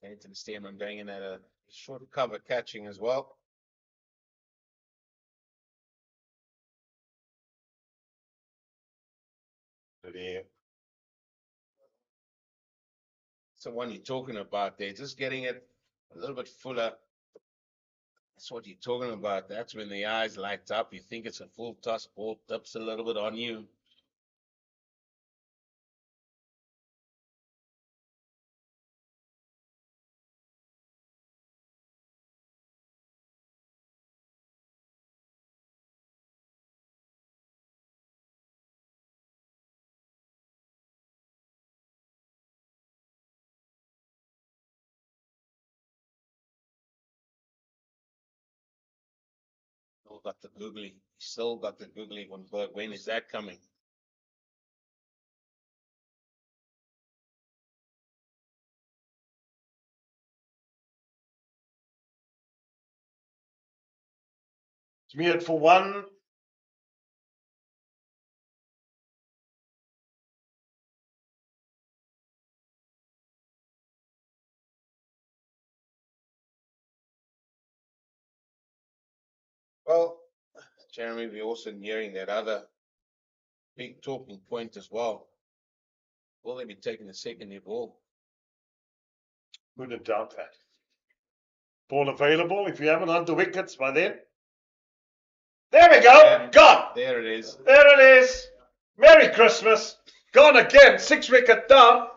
Going to the stem, I'm going in at a short cover catching as well. There. So one you're talking about there, just getting it a little bit fuller. That's what you're talking about. That's when the eyes light up. You think it's a full toss, ball tips a little bit on you. Still got the googly. Still got the googly. When is that coming? It's me at for 1. Well, Jeremy, we're also nearing that other big talking point as well. Will they be taking a second year ball? Wouldn't doubt that. Ball available. If you haven't hunted wickets by then. There we go. Yeah. Gone. There it is. There it is. Merry Christmas. Gone again. 6 wicket down.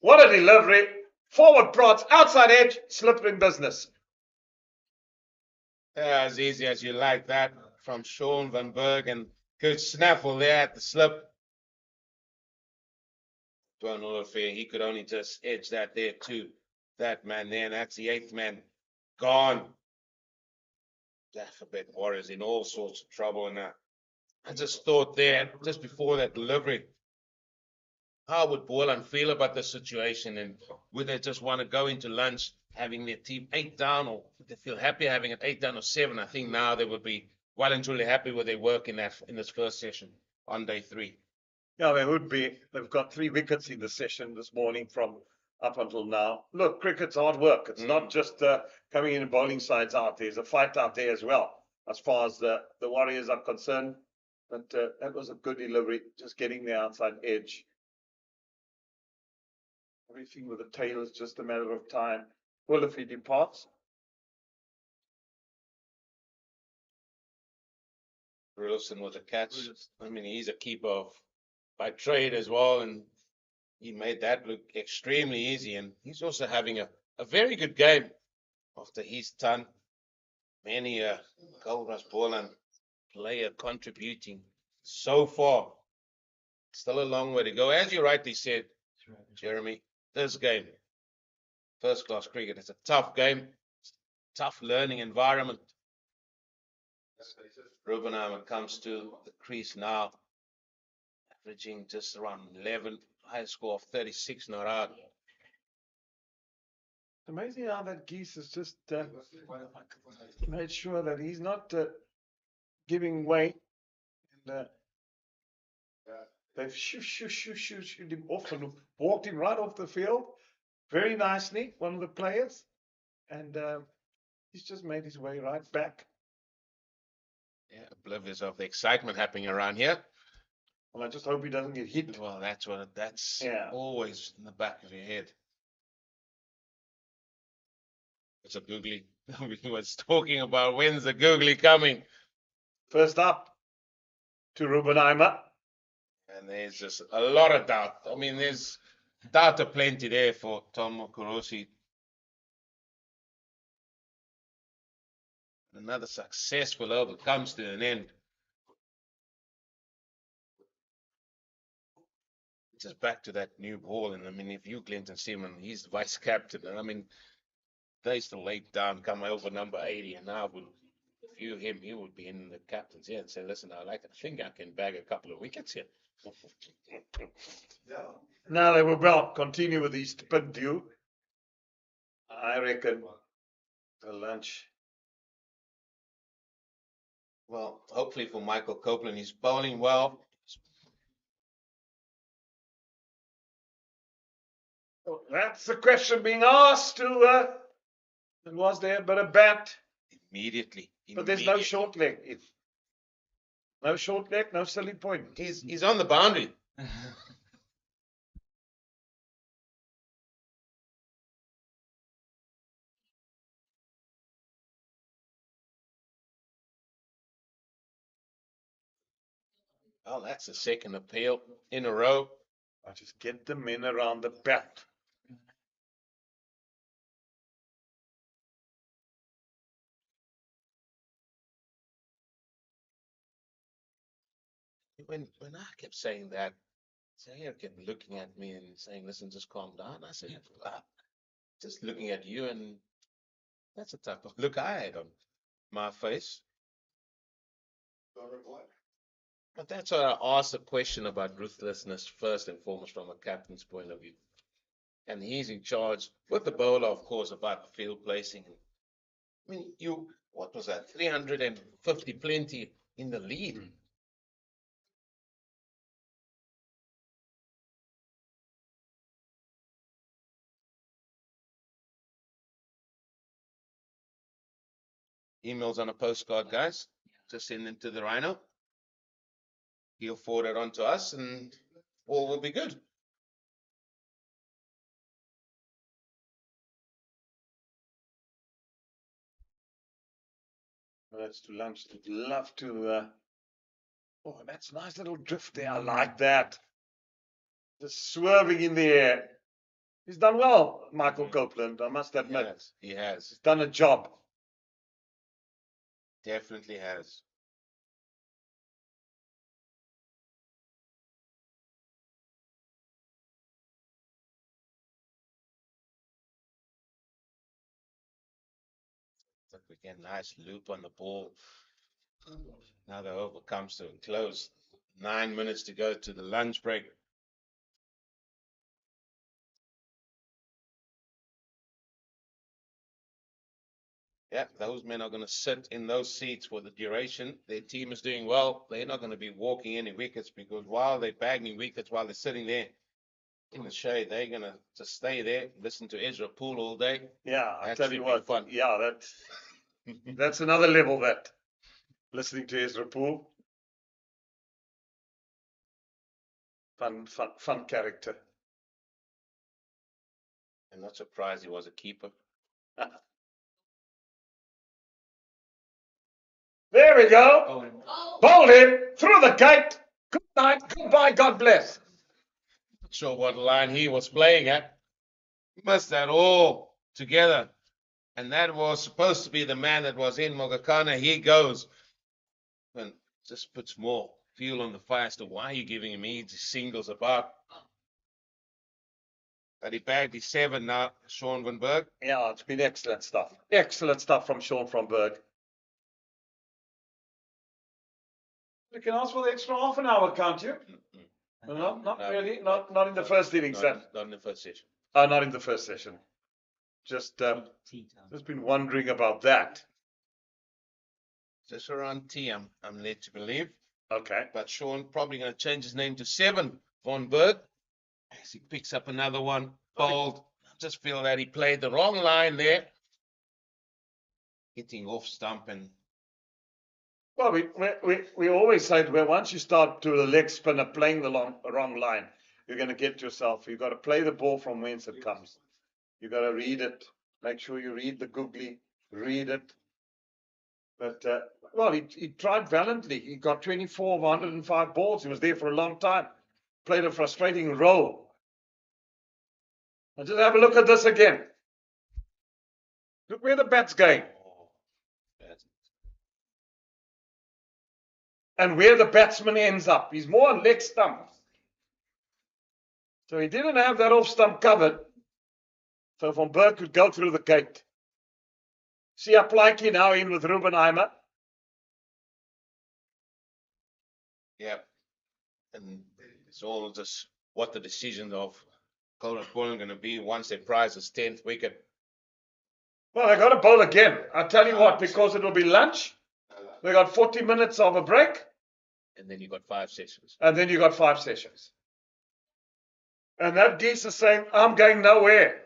What a delivery. Forward prods, outside edge, slip in business. As easy as you like that from Sean van Berg, and good snaffle there at the slip. Dwayne Olivier, he could only just edge that there too. That man there, and that's the 8th man gone. Dafabet Warriors in all sorts of trouble. And I just thought there, just before that delivery, how would Boland feel about the situation, and would they just want to go into lunch having their team 8 down, or would they feel happy having it 8 down or 7? I think now they would be well and truly happy with their work in this first session on day 3. Yeah, they would be. They've got 3 wickets in the session this morning from up until now. Look, cricket's hard work. It's not just coming in and bowling sides out. There's a fight out there as well, as far as the Warriors are concerned. But that was a good delivery, just getting the outside edge. Everything with the tail is just a matter of time. Well, if he departs. Wilson with a catch. I mean, he's a keeper by trade as well, and he made that look extremely easy. And he's also having a very good game after his ton. Many Goldrush Boland player contributing so far. Still a long way to go. As you rightly said, Jeremy, this game, first class cricket, it's a tough game, tough learning environment. Rubenheimer comes to the crease now, averaging just around 11, high score of 36 not out. It's amazing how that geese has just made sure that he's not giving way. And they've shooed him off and walked him right off the field very nicely, one of the players. And he's just made his way right back. Yeah, oblivious of the excitement happening around here. Well, I just hope he doesn't get hit. Well, that's always in the back of your head. It's a googly. We was talking about when's the googly coming. First up to Rubenheimer. And there's just a lot of doubt. I mean, there's doubt aplenty there for Tom Okorosi. Another successful over comes to an end. Just back to that new ball. And I mean, if you, Clinton Seaman, he's the vice captain. And I mean, they still laid down, come over number 80. And now, if you him, he would be in the captain's ear and say, listen, I think I can bag a couple of wickets here. Now they will well continue with these spin due. I reckon the lunch. Well, hopefully for Michael Copeland, he's bowling well. Oh, that's the question being asked to was there a bit of bat? Immediately. But there's no short leg. No short leg, no silly point. He's on the boundary. Well, that's the second appeal in a row. I just get them in around the bat. When I kept saying that, Zaire kept looking at me and saying, listen, just calm down. I said, just looking at you, and that's the type of look I had on my face. But that's why I asked a question about ruthlessness first and foremost from a captain's point of view. And he's in charge with the bowler, of course, about the field placing. I mean, what was that? 350 plenty in the lead. Emails on a postcard, guys. Just send them to the Rhino. He'll forward it on to us, and all will be good. Well, that's to lunch. I'd love to. Oh, that's a nice little drift there. I like that. Just swerving in the air. He's done well, Michael Copeland, I must admit. He has. He's done a job. Definitely has. Again, nice loop on the ball. Now the over comes to a close. 9 minutes to go to the lunch break. Yeah, those men are going to sit in those seats for the duration. Their team is doing well. They're not going to be walking any wickets because while they're bagging wickets, while they're sitting there in the shade, they're going to just stay there, listen to Ezra Poole all day. Yeah, I That tell should you be what. fun. Yeah, that's another level. That listening to Ezra Poole, fun character. I'm not surprised he was a keeper. There we go. Bowled him through the gate. Good night. Goodbye. God bless. Not sure what line he was playing at. Missed that all together. And that was supposed to be the man that was in Mogakana. He goes. And just puts more fuel on the fire as to why you're giving him easy singles about. But he bagged his 7 now, Sean van Berg. Yeah, it's been excellent stuff. Excellent stuff from Sean van Berg. You can ask for the extra half an hour, can't you? No, not No. really. Not in the first innings. Not in the first session. Oh, not in the first session. Just been wondering about that. Just around tea, I'm led to believe. Okay. But Sean probably going to change his name to 7 von Berg as he picks up another one. Bold. I just feel that he played the wrong line there. Hitting off stump and Well, we always say that once you start to the leg spinner playing the wrong line, you're going to get yourself. You've got to play the ball from whence it comes. You've got to read it. Make sure you read the googly. Read it. But, well, he tried valiantly. He got 24 of 105 balls. He was there for a long time. Played a frustrating role. Now just have a look at this again. Look where the bat's going. And where the batsman ends up. He's more on leg stump. So he didn't have that off stump covered. So Van Berg could go through the gate. See Aplaiki now in with Rubenheimer. yeah. And it's all just what the decision of Goldrush Boland going to be once they prize his 10th wicket. Well, they got to bowl again. I tell you what, because it will be lunch. They got 40 minutes of a break. And then you got 5 sessions. And then you got 5 sessions. And that geese is saying, I'm going nowhere.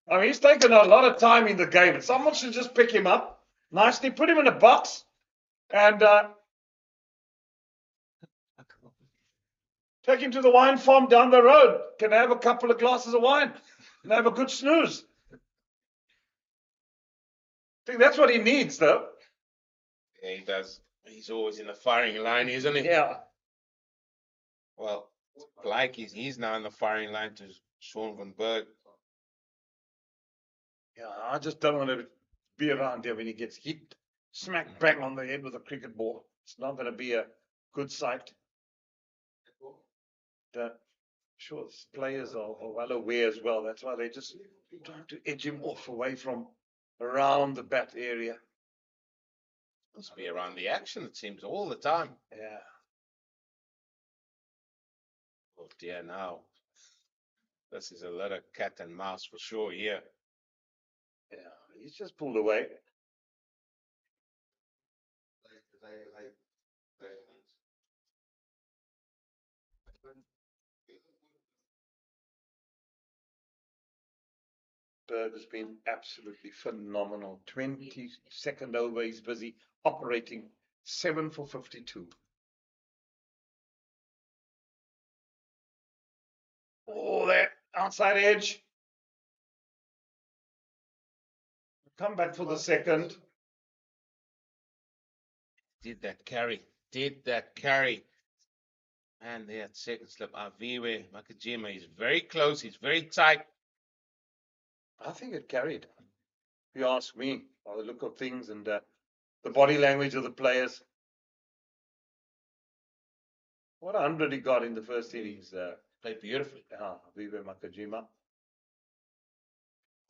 I mean, he's taken a lot of time in the game. And someone should just pick him up nicely, put him in a box, and take him to the wine farm down the road. Can have a couple of glasses of wine and have a good snooze. I think that's what he needs, though. Yeah, he does. He's always in the firing line, isn't he? Yeah. Well, like he's now in the firing line to Sean van Berg. Yeah, I just don't want to be around here when he gets hit smack bang on the head with a cricket ball. It's not going to be a good sight. Sure, players are well aware as well. That's why they just trying to edge him off away from around the bat area. Must be around the action, it seems, all the time. Yeah. Oh dear, now. This is a lot of cat and mouse for sure here. Yeah, he's just pulled away. Berg has been absolutely phenomenal. 22nd over, he's busy operating 7 for 52. Oh, that outside edge. Come back for the second. Did that carry. And there, second slip. Aviwe Makajima is very close. He's very tight. I think it carried. If you ask me, by the look of things and the body language of the players. What 100 he got in the first innings. Played beautifully. Vive Makajima.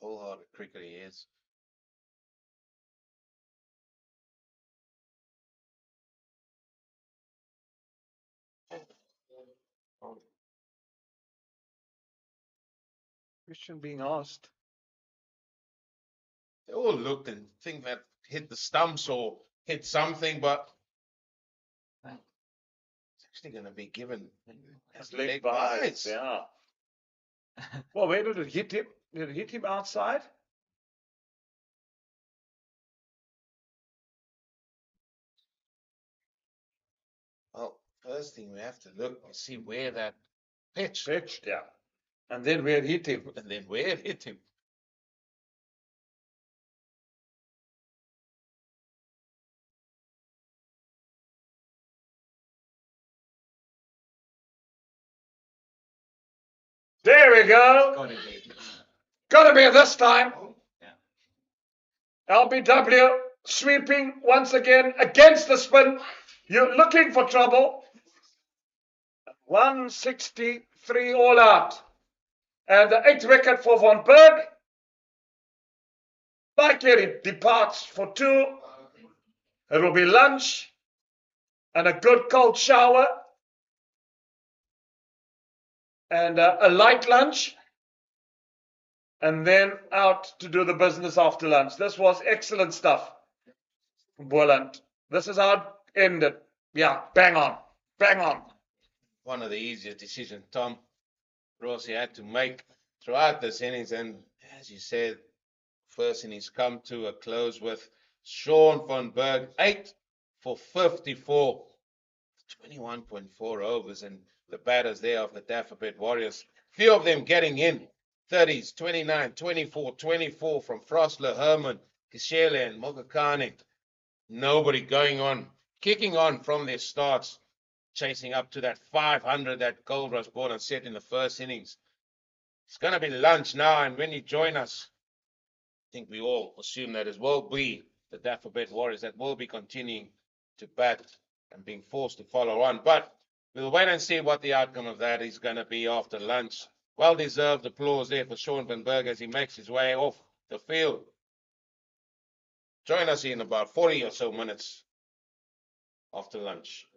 Wholehearted cricketer he is. Question being asked. They all looked and think that hit the stumps or hit something, but it's actually going to be given His leg bites. Yeah. Well, where did it hit him? Did it hit him outside? Well, first thing we have to look and see where that pitched, Pitched, yeah. And then where it hit him. and then where it hit him. There we go. Gotta be this time. LBW sweeping once again against the spin. You're looking for trouble. 163 all out. And the 8th wicket for Van Berg. Like it departs for 2. It will be lunch and a good cold shower and a light lunch. And then out to do the business after lunch. This was excellent stuff from Boland. This is how it ended. Yeah, bang on. Bang on. One of the easiest decisions Tom Rossi had to make throughout this innings. And as you said, first innings come to a close with Sean van Berg, 8 for 54, 21.4 overs. And the batters there of the Dafabet Warriors, few of them getting in 30s, 29, 24, 24 from Frosler, Herman, Kishele, and Mogakane. Nobody going on, kicking on from their starts, chasing up to that 500 that Goldrush Boland set in the first innings. It's going to be lunch now, and when you join us, I think we all assume that it will be the Dafabet Warriors that will be continuing to bat and being forced to follow on. But we'll wait and see what the outcome of that is going to be after lunch. Well-deserved applause there for Sean van Berg as he makes his way off the field. Join us in about 40 or so minutes after lunch.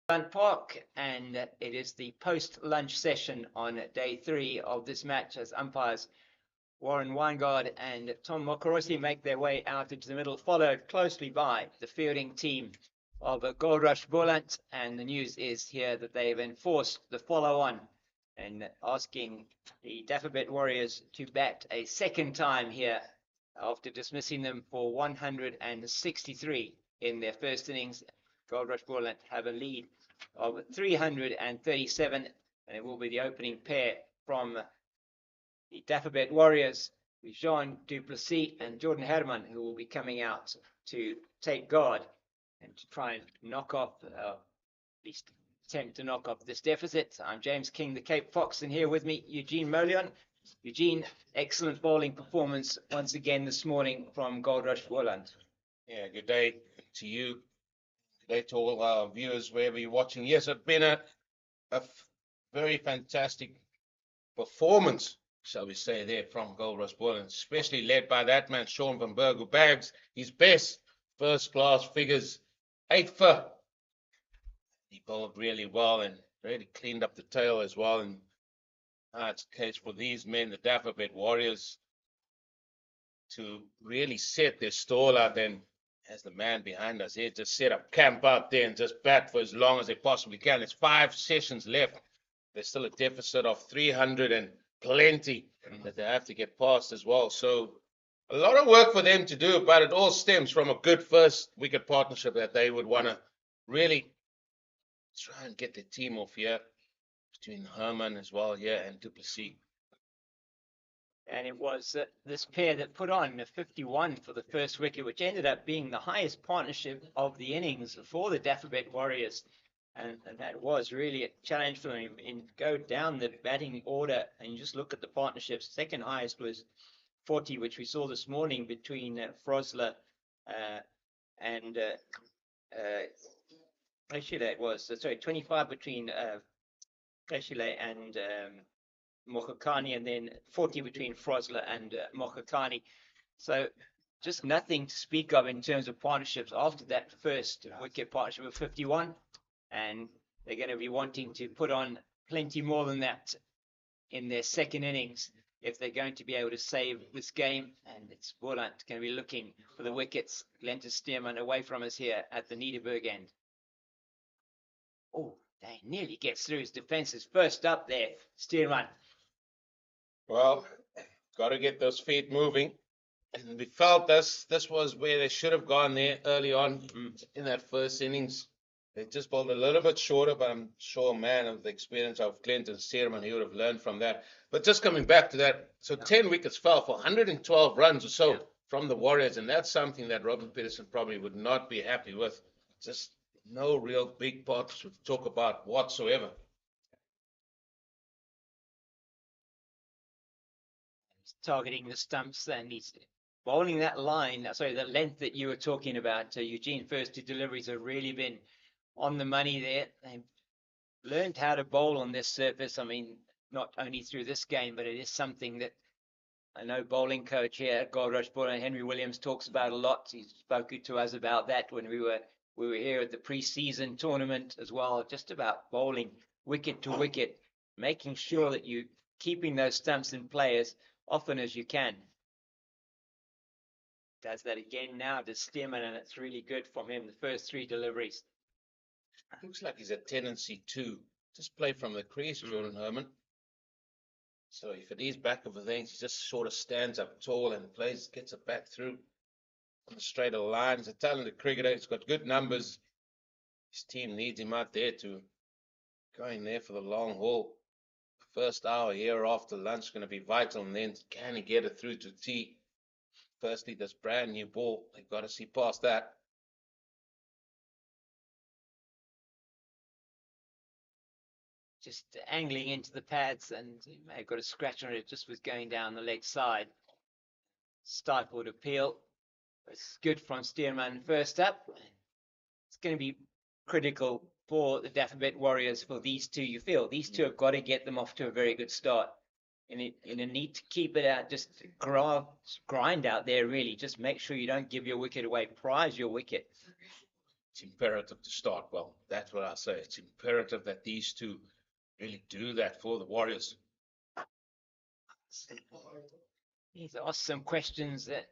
Boland Park, and it is the post-lunch session on day 3 of this match as umpires Warren Weingard and Tom Mokorossi make their way out into the middle, followed closely by the fielding team of Goldrush Boland. And the news is here that they've enforced the follow-on and asking the Dafabet Warriors to bat a second time here after dismissing them for 163 in their first innings. Goldrush Boland have a lead of 337, and it will be the opening pair from the Dafabet Warriors with Jean Duplessis and Jordan Herman, who will be coming out to take guard and to try and knock off, at least attempt to knock off this deficit. I'm James King, the Cape Fox, and here with me, Eugene Molion. Eugene, excellent bowling performance once again this morning from Goldrush Boland. Yeah, good day to you. Good day to all our viewers wherever you're watching. Yes, it's been a very fantastic performance, shall we say, there from Goldrush Boland, especially led by that man, Sean van Berg, who bags his best first-class figures, 8 for. He bowled really well and really cleaned up the tail as well. And it's a case for these men, the Dafabet Warriors, to really set their stall out and, as the man behind us here, just set up camp out there and just bat for as long as they possibly can. There's 5 sessions left. There's still a deficit of 300 and plenty that they have to get past as well. So a lot of work for them to do, but it all stems from a good first wicket partnership that they would want to really try and get their team off here, between Herman as well here and Duplessis. And it was this pair that put on a 51 for the first wicket, which ended up being the highest partnership of the innings for the Dafabet Warriors. And that was really a challenge for them. And go down the batting order and you just look at the partnerships. Second highest was 40, which we saw this morning between Frosler and actually it was 25 between Keshile and Mokhakani, and then 40 between Frosler and Mokhakani. So just nothing to speak of in terms of partnerships after that first wicket partnership of 51. And they're going to be wanting to put on plenty more than that in their second innings if they're going to be able to save this game. And it's Boland going to be looking for the wickets. Lenta Stearman away from us here at the Niederberg end. Oh, they nearly gets through his defenses. First up there, Stearman. Well, got to get those feet moving. And we felt this was where they should have gone there early on in that first innings. They just bowled a little bit shorter, but I'm sure, man, of the experience of Clinton Stearman, he would have learned from that. But just coming back to that, so 10 wickets fell for 112 runs or so from the Warriors, and that's something that Robin Peterson probably would not be happy with. Just no real big parts to talk about whatsoever. He's targeting the stumps and he's bowling that line, the length that you were talking about, Eugene. First 2 deliveries have really been on the money there. They've learned how to bowl on this surface. I mean, not only through this game, but it is something that I know bowling coach here at Goldrush Boland, Henry Williams, talks about a lot. He's spoken to us about that when we were here at the pre-season tournament as well, just about bowling wicket to wicket, making sure that you keeping those stumps in play as often as you can. Does that again now to Stearman, and it's really good from him, the first 3 deliveries. Looks like he's a tendency to just play from the crease, Jordan Herman. So if it is back of the things, he just sort of stands up tall and gets it back through on the straighter line. He's a talented cricketer. He's got good numbers. His team needs him out there to go in there for the long haul. The first hour here after lunch is going to be vital, and then can he get it through to T? Firstly, this brand new ball, they've got to see past that. Just angling into the pads, and he may have got a scratch on it just was going down the leg side. Stifled appeal. It's good from Stearman first up. It's going to be critical for the Dafabet Warriors for these 2. You feel these 2 have got to get them off to a very good start. In a need to keep it out, just grind out there really. Just make sure you don't give your wicket away. Prize your wicket. it's imperative to start well. That's what I say. It's imperative that these two really do that for the Warriors. He's asked some questions that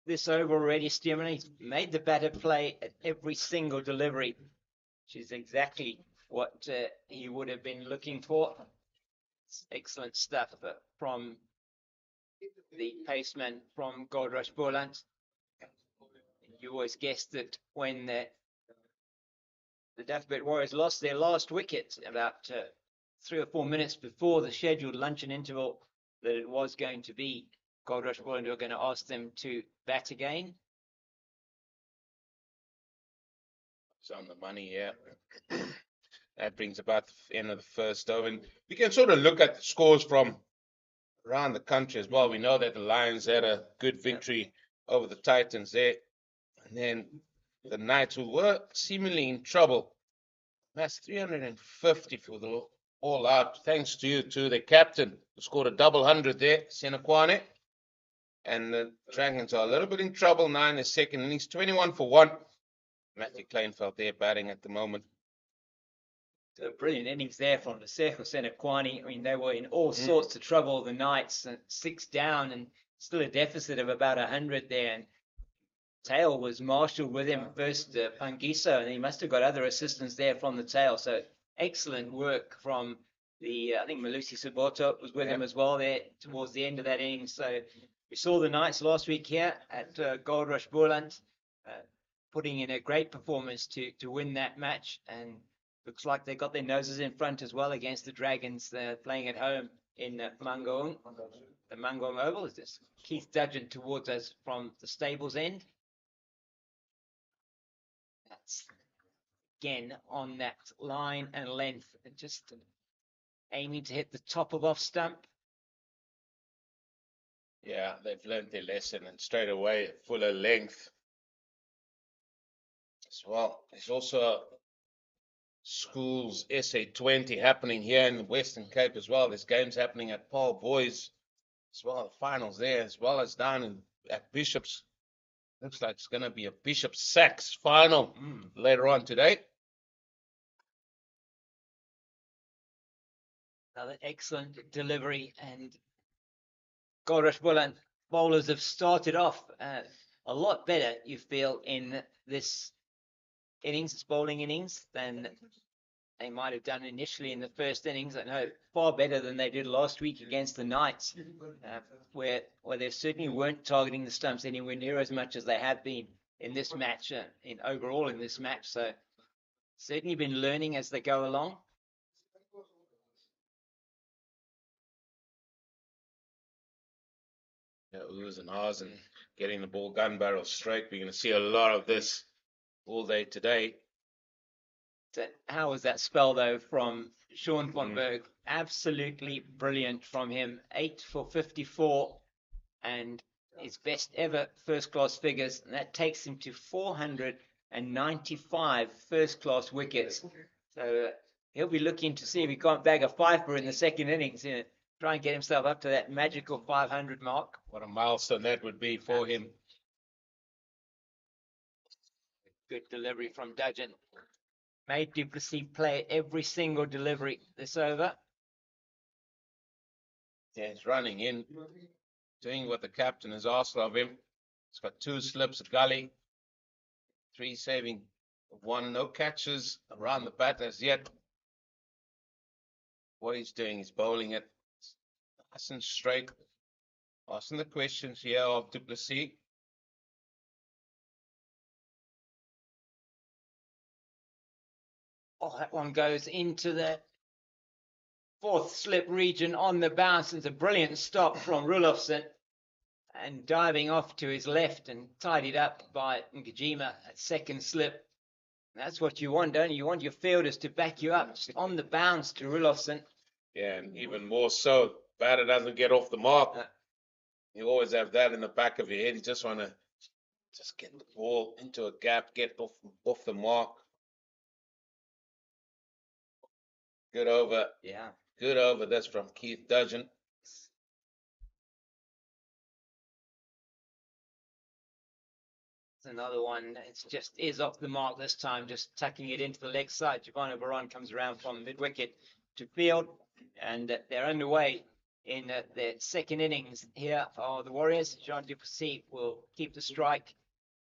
this over already, Stearman. He's made the batter play at every single delivery, which is exactly what he would have been looking for. It's excellent stuff from the paceman from Goldrush Boland. You always guessed that when the Dafabet Warriors lost their last wicket about 3 or 4 minutes before the scheduled luncheon interval, that it was going to be Goldrush Boland who are going to ask them to bat again. It's on the money, yeah. That brings about the end of the first over. And we can sort of look at the scores from around the country as well. We know that the Lions had a good victory over the Titans there. And then the Knights, who were seemingly in trouble, that's 350 for the all out. Thanks to the captain, who scored a double hundred there, Senekwane. And the Dragons are a little bit in trouble now in the second innings, 21 for 1. Matthew Kleinfeld there batting at the moment. A brilliant innings there from the Senekwane. I mean, they were in all sorts of trouble, the Knights, 6 down and still a deficit of about 100 there. And tail was marshaled with him first, Pangiso, and he must have got other assistance there from the tail. So excellent work from I think Malusi Suboto was with him as well there towards the end of that innings. So we saw the Knights last week here at Goldrush Boland, putting in a great performance to win that match, and looks like they got their noses in front as well against the Dragons. They're playing at home in Mangaung. The Mangaung Oval is this. Keith Dudgeon towards us from the stables end. That's again on that line and length, and just aiming to hit the top of off stump. Yeah, they've learned their lesson, and straight away fuller length as well. There's also schools SA20 happening here in the Western Cape as well. There's games happening at Paarl Boys as well, the finals there, as well as down at Bishop's. Looks like it's going to be a Bishop Sachs final later on today. Another excellent delivery, and Goldrush Boland bowlers have started off a lot better, you feel, in this innings, this bowling innings, than they might have done initially in the first innings. I know far better than they did last week against the Knights, where they certainly weren't targeting the stumps anywhere near as much as they have been in this match, overall in this match. So certainly been learning as they go along. Yeah, oohs and ahs and getting the ball gun barrel straight. We're going to see a lot of this all day today. So how was that spell, though, from Sean von Berg? Absolutely brilliant from him. 8 for 54 and his best ever first-class figures. And that takes him to 495 first-class wickets. So he'll be looking to see if he can't bag a fifer in the second innings. Try and get himself up to that magical 500 mark. What a milestone that would be for him. Good delivery from Dudgeon. Made du Plessis play every single delivery this over. Yeah, he's running in, doing what the captain has asked of him. He's got 2 slips, a gully, 3 saving, 1 no catches around the bat as yet. What he's doing, he's bowling it nice and straight. Asking the questions here of du Plessis. Oh, that one goes into the 4th slip region on the bounce. It's a brilliant stop from Rulofsson, and diving off to his left and tidied up by Ngajima at 2nd slip. That's what you want, don't you? You want your fielders to back you up just on the bounce to Rulofsson. Yeah, and even more so, batter doesn't get off the mark. You always have that in the back of your head. You just want to get the ball into a gap, get off the mark. Good over. Yeah. Good over. That's from Keith Dudgeon. It's another one. It's just is off the mark this time, just tucking it into the leg side. Giovanni Baron comes around from mid wicket to field, and they're underway in their second innings here for the Warriors. Jean du Plessis will keep the strike,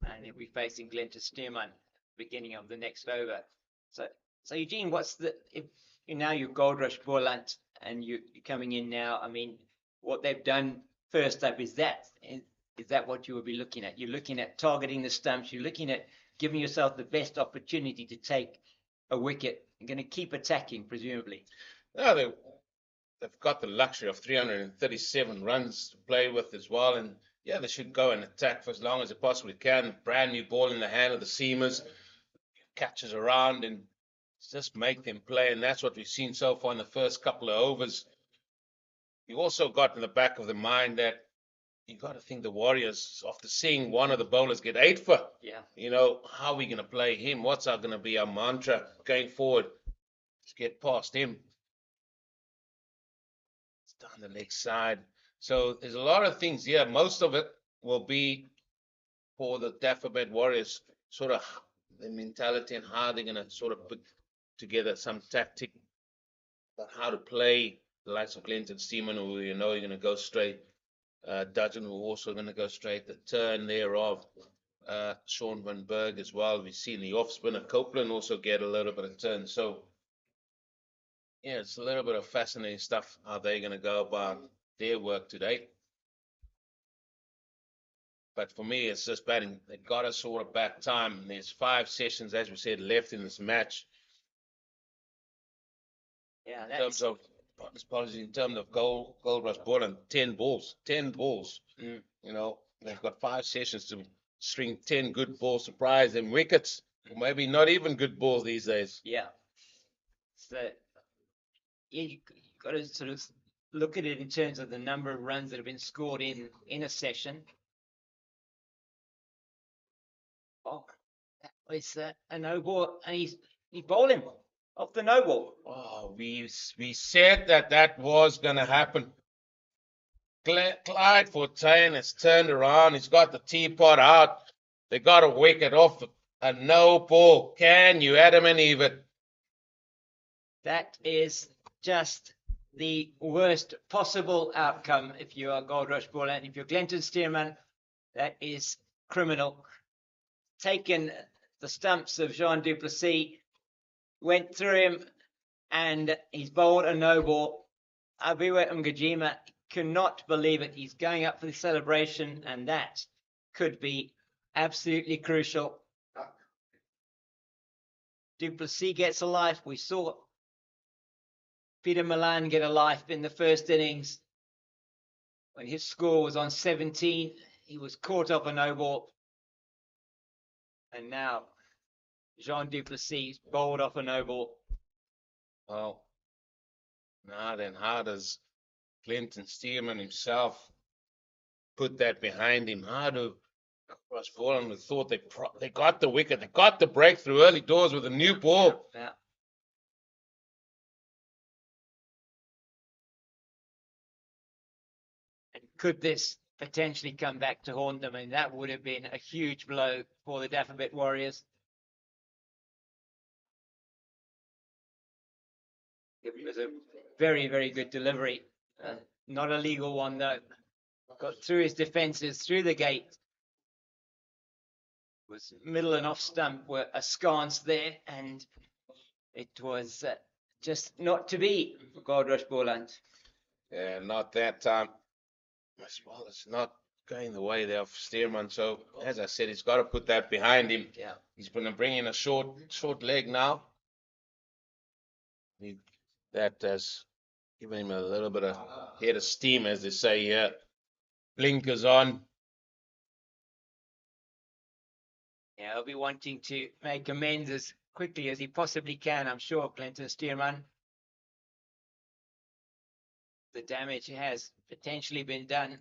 and he'll be facing Glenn Stearman beginning of the next over. So Eugene, what's the if now you're Goldrush Boland and you're coming in now? I mean, what they've done first up is that what you will be looking at? You're looking at targeting the stumps. You're looking at giving yourself the best opportunity to take a wicket. You're going to keep attacking, presumably. No, they've got the luxury of 337 runs to play with as well, and yeah, they should go and attack for as long as they possibly can. Brand new ball in the hand of the seamers, catches around and just make them play, and that's what we've seen so far in the first couple of overs. You also got in the back of the mind that you got to think the Warriors, after seeing one of the bowlers get 8 for, how are we going to play him? What's going to be our mantra going forward? Let's get past him. It's down the leg side. So there's a lot of things here. Most of it will be for the Dafabet Warriors, sort of the mentality and how they're going to sort of put together some tactic about how to play the likes of Glenton Stearman, who you're going to go straight. Dudgeon, who also going to go straight. The turn there of Sean Van Berg as well. We've seen the off spinner Copeland also get a little bit of turn. So yeah, it's a little bit of fascinating stuff how they're going to go about their work today. But for me, it's just batting. They've got to sort of back time. There's 5 sessions, as we said, left in this match. Yeah, in terms of policy, in terms of Goldrush Boland, 10 balls. They've got 5 sessions to string 10 good balls, surprise them wickets, or maybe not even good balls these days. Yeah. So you got to sort of look at it in terms of the number of runs that have been scored in a session. Oh, that was a no ball, and he bowled him off the no ball. Oh, we said that was going to happen. Clyde Fortuyn has turned around. He's got the teapot out. They got a wicket off a no ball. Can you, Adam and Eve? That is just the worst possible outcome if you are Goldrush Boland. If you're Glenton Stearman, that is criminal. Taken the stumps of Jean du Plessis, went through him, and he's bowled a no ball. Abiwa Mgajima cannot believe it. He's going up for the celebration, and that could be absolutely crucial. Du Plessis gets a life. We saw Peter Milan get a life in the first innings. When his score was on 17, he was caught off a no ball. And now Jean du Plessis bowled off a no ball. Well, now then, how does Glenton Stearman himself put that behind him? How do Goldrush Boland thought they got the wicket, they got the breakthrough early doors with a new ball? Yeah. And could this potentially come back to haunt them? I mean, that would have been a huge blow for the Dafabet Warriors. It was a very, very good delivery. Not a legal one, though. Got through his defences, through the gate. Was middle and off stump were askance there, and it was just not to be for Goldrush Boland. Yeah, not that time. Well, it's not going the way there of Stearman. So, as I said, he's got to put that behind him. Yeah. He's going to bring in a short leg now. That has given him a little bit of head of steam, as they say here. Blinkers on. Yeah, he'll be wanting to make amends as quickly as he possibly can, I'm sure, Glenton Stearman. The damage has potentially been done.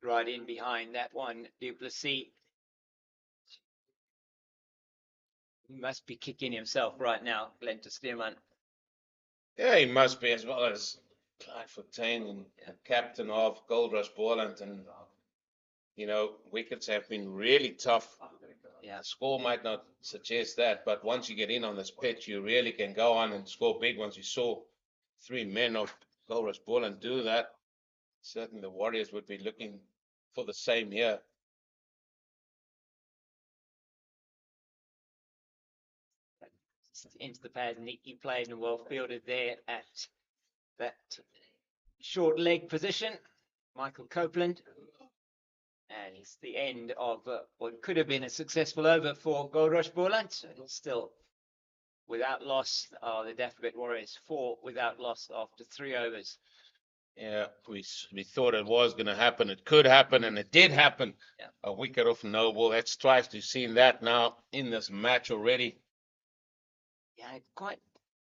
Right in behind that one, du Plessis. He must be kicking himself right now, Glenton Stearman. Yeah, he must be, as well as Clyde Fontaine, and captain of Goldrush Boland, and wickets have been really tough. Yeah. The score might not suggest that, but once you get in on this pitch, you really can go on and score big ones. You saw 3 men of Goldrush Boland do that. Certainly the Warriors would be looking for the same here. Into the pad, neatly played and well fielded there at that short leg position. Michael Copeland. And it's the end of what could have been a successful over for Goldrush Boland. Still without loss. The Dafabet Warriors 4 without loss after 3 overs. Yeah, we thought it was going to happen. It could happen, and it did happen. Yeah. A wicket off Noble. That's twice we've seen that now in this match already. Yeah, quite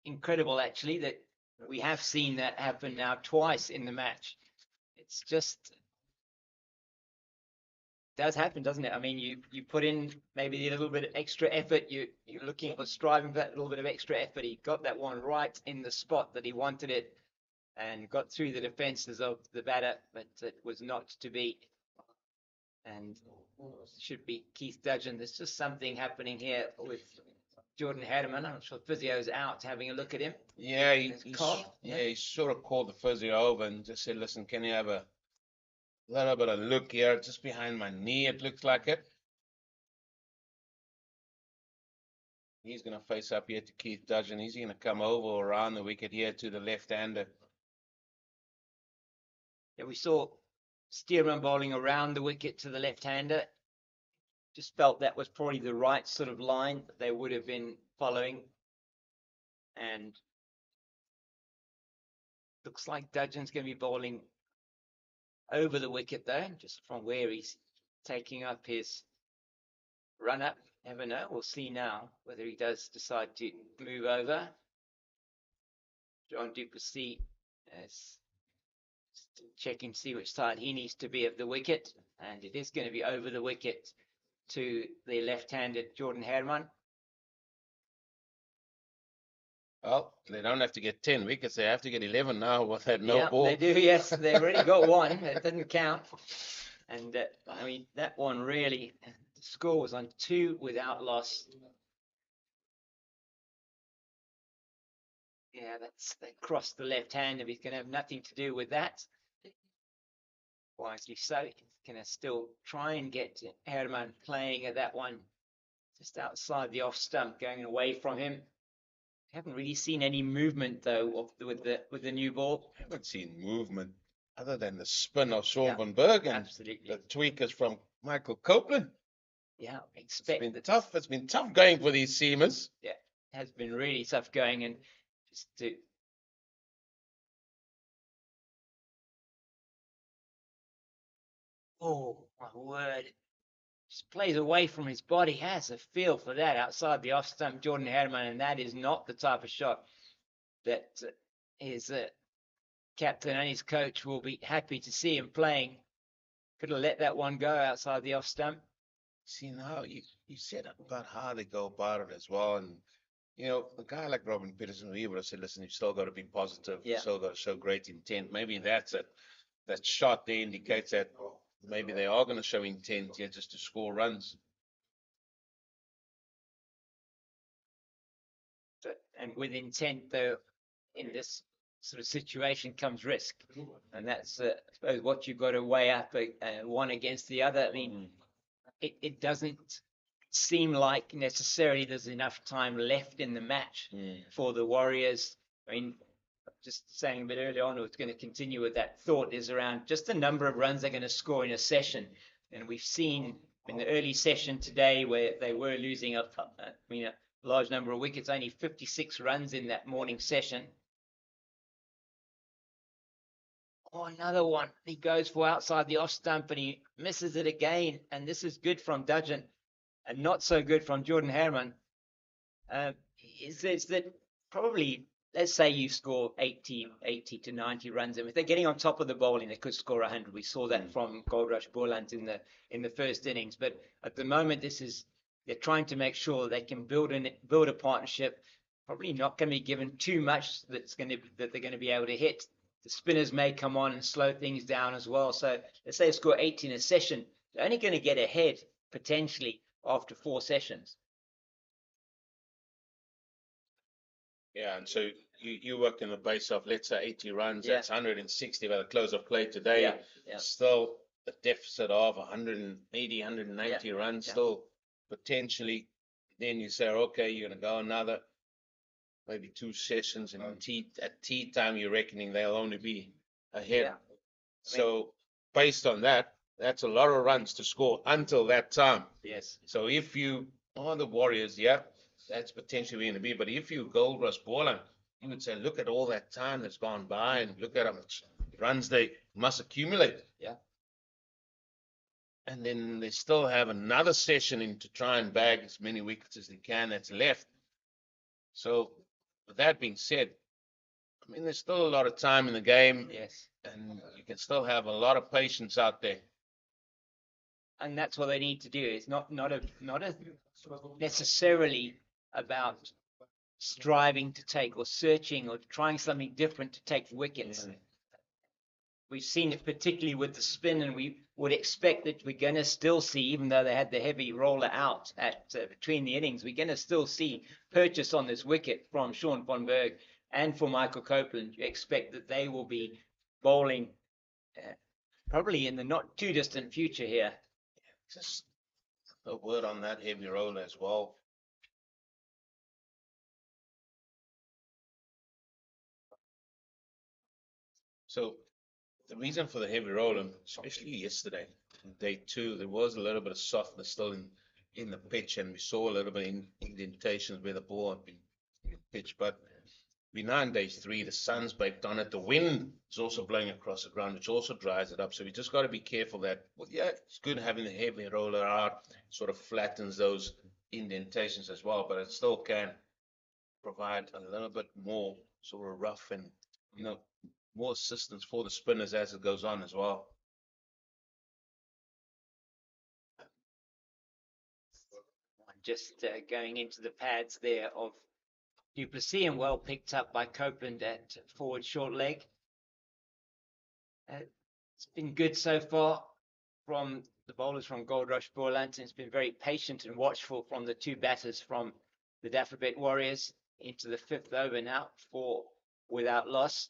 incredible actually that we have seen that happen now twice in the match. It's just does happen, doesn't it? I mean, you put in maybe a little bit of extra effort. You're looking for striving for that little bit of extra effort. He got that one right in the spot that he wanted it, and got through the defenses of the batter, but it was not to be. And should be Keith Dudgeon. There's just something happening here with Jordan Harriman. I'm not sure physio's out, having a look at him. Yeah, he sort of called the physio over and just said, listen, can you have a little bit of look here, just behind my knee, it looks like it. He's going to face up here to Keith Dudgeon. He's going to come over around the wicket here to the left-hander. Yeah, we saw Stearman bowling around the wicket to the left-hander. Just felt that was probably the right sort of line that they would have been following. And looks like Dudgeon's going to be bowling over the wicket though, just from where he's taking up his run up. Never know. We'll see now whether he does decide to move over. John Duplessis is checking to see which side he needs to be of the wicket, and it is going to be over the wicket to the left-handed Jordan Herman. Well, they don't have to get 10 wickets. They have to get 11 now with that no ball. They do, yes. They've already got one. It didn't count. And, I mean, that one really, the score was on 2 without loss. Yeah, they crossed the left hand. If he's going to have nothing to do with that, wisely so, he's going to still try and get Herman playing at that one just outside the off stump, going away from him. Haven't really seen any movement though with the new ball. Haven't seen movement other than the spin of Sean van Berg and absolutely the tweakers from Michael Copeland. Yeah, It's been tough. It's been tough going for these seamers. Yeah, it has been really tough going, and just to oh my word. Just plays away from his body, has a feel for that outside the off stump, Jordan Herman, and that is not the type of shot that his captain and his coach will be happy to see him playing. Could have let that one go outside the off stump. See, now you said about how they go about it as well, and a guy like Robin Peterson, we would have said, listen, you've still got to be positive, you've still got to show great intent. Maybe that's it. That shot there indicates that maybe they are going to show intent here just to score runs. And with intent, though, in this sort of situation comes risk. And that's, I suppose, what you've got to weigh up one against the other. I mean, it doesn't seem like necessarily there's enough time left in the match for the Warriors. I mean, just saying a bit earlier on, it's going to continue with that thought, is around just the number of runs they're going to score in a session. And we've seen in the early session today where they were losing a large number of wickets, only 56 runs in that morning session. Oh, another one. He goes for outside the off stump and he misses it again. And this is good from Dudgeon and not so good from Jordan Herman. Is that probably, let's say you score 80 to 90 runs, and if they're getting on top of the bowling, they could score 100. We saw that from Goldrush Boland in the first innings. But at the moment, they're trying to make sure they can build a partnership. Probably not going to be given too much that they're going to be able to hit. the spinners may come on and slow things down as well. So let's say they score 80 in a session, they're only going to get ahead potentially after 4 sessions. Yeah, and so you worked in the base of, let's say, 80 runs. Yeah. That's 160 by the close of play today. Yeah. Still a deficit of 180, 190 runs. Yeah. Still potentially. Then you say, okay, you're going to go another maybe 2 sessions, and at tea time you're reckoning they'll only be ahead. Yeah. So based on that, that's a lot of runs to score until that time. Yes. So if you are the Warriors, that's potentially going to be. But if you Goldrush Boland, you would say, look at all that time that's gone by and look at how much runs they must accumulate. Yeah. And then they still have another session in to try and bag as many wickets as they can that's left. So with that being said, I mean, there's still a lot of time in the game. Yes. And you can still have a lot of patience out there. And that's what they need to do. It's not necessarily about striving to take or searching or trying something different to take wickets. Yeah. We've seen it particularly with the spin, and we would expect that we're going to still see, even though they had the heavy roller out at between the innings, we're going to still see purchase on this wicket from Sean von Berg and for Michael Copeland. You expect that they will be bowling probably in the not too distant future here. Just a word on that heavy roller as well. So the reason for the heavy roller, especially yesterday, day 2, there was a little bit of softness still in the pitch, and we saw a little bit of indentations where the ball had been pitched. But behind day 3, the sun's baked on it. The wind is also blowing across the ground, which also dries it up. So we just got to be careful that, it's good having the heavy roller out, sort of flattens those indentations as well, but it still can provide a little bit more sort of rough and, more assistance for the spinners as it goes on as well. Just going into the pads there of Du Plessis, and well picked up by Copeland at forward short leg. It's been good so far from the bowlers from Goldrush Boland. It's been very patient and watchful from the 2 batters from the Dafabet Warriors into the 5th over now, 4 without loss.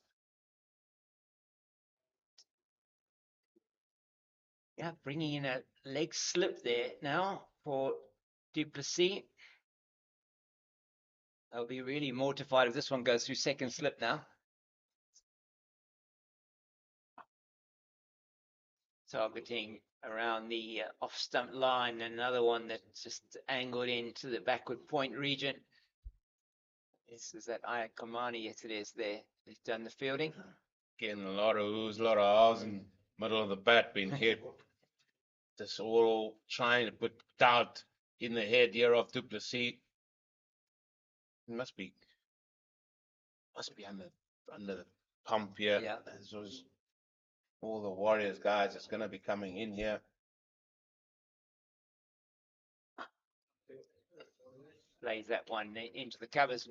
Yeah, bringing in a leg slip there now for Du Plessis. They'll be really mortified if this one goes through second slip now. Targeting around the off stump line, another one that's just angled into the backward point region. This is that Ayakamani. Yes, it is there. He's done the fielding. Getting a lot of oohs, a lot of ahs in the middle of the bat being hit. Just all trying to put doubt in the head here of Du Plessis. It must be under the pump here. Yeah. As was all the Warriors guys that's going to be coming in here. Plays that one into the covers,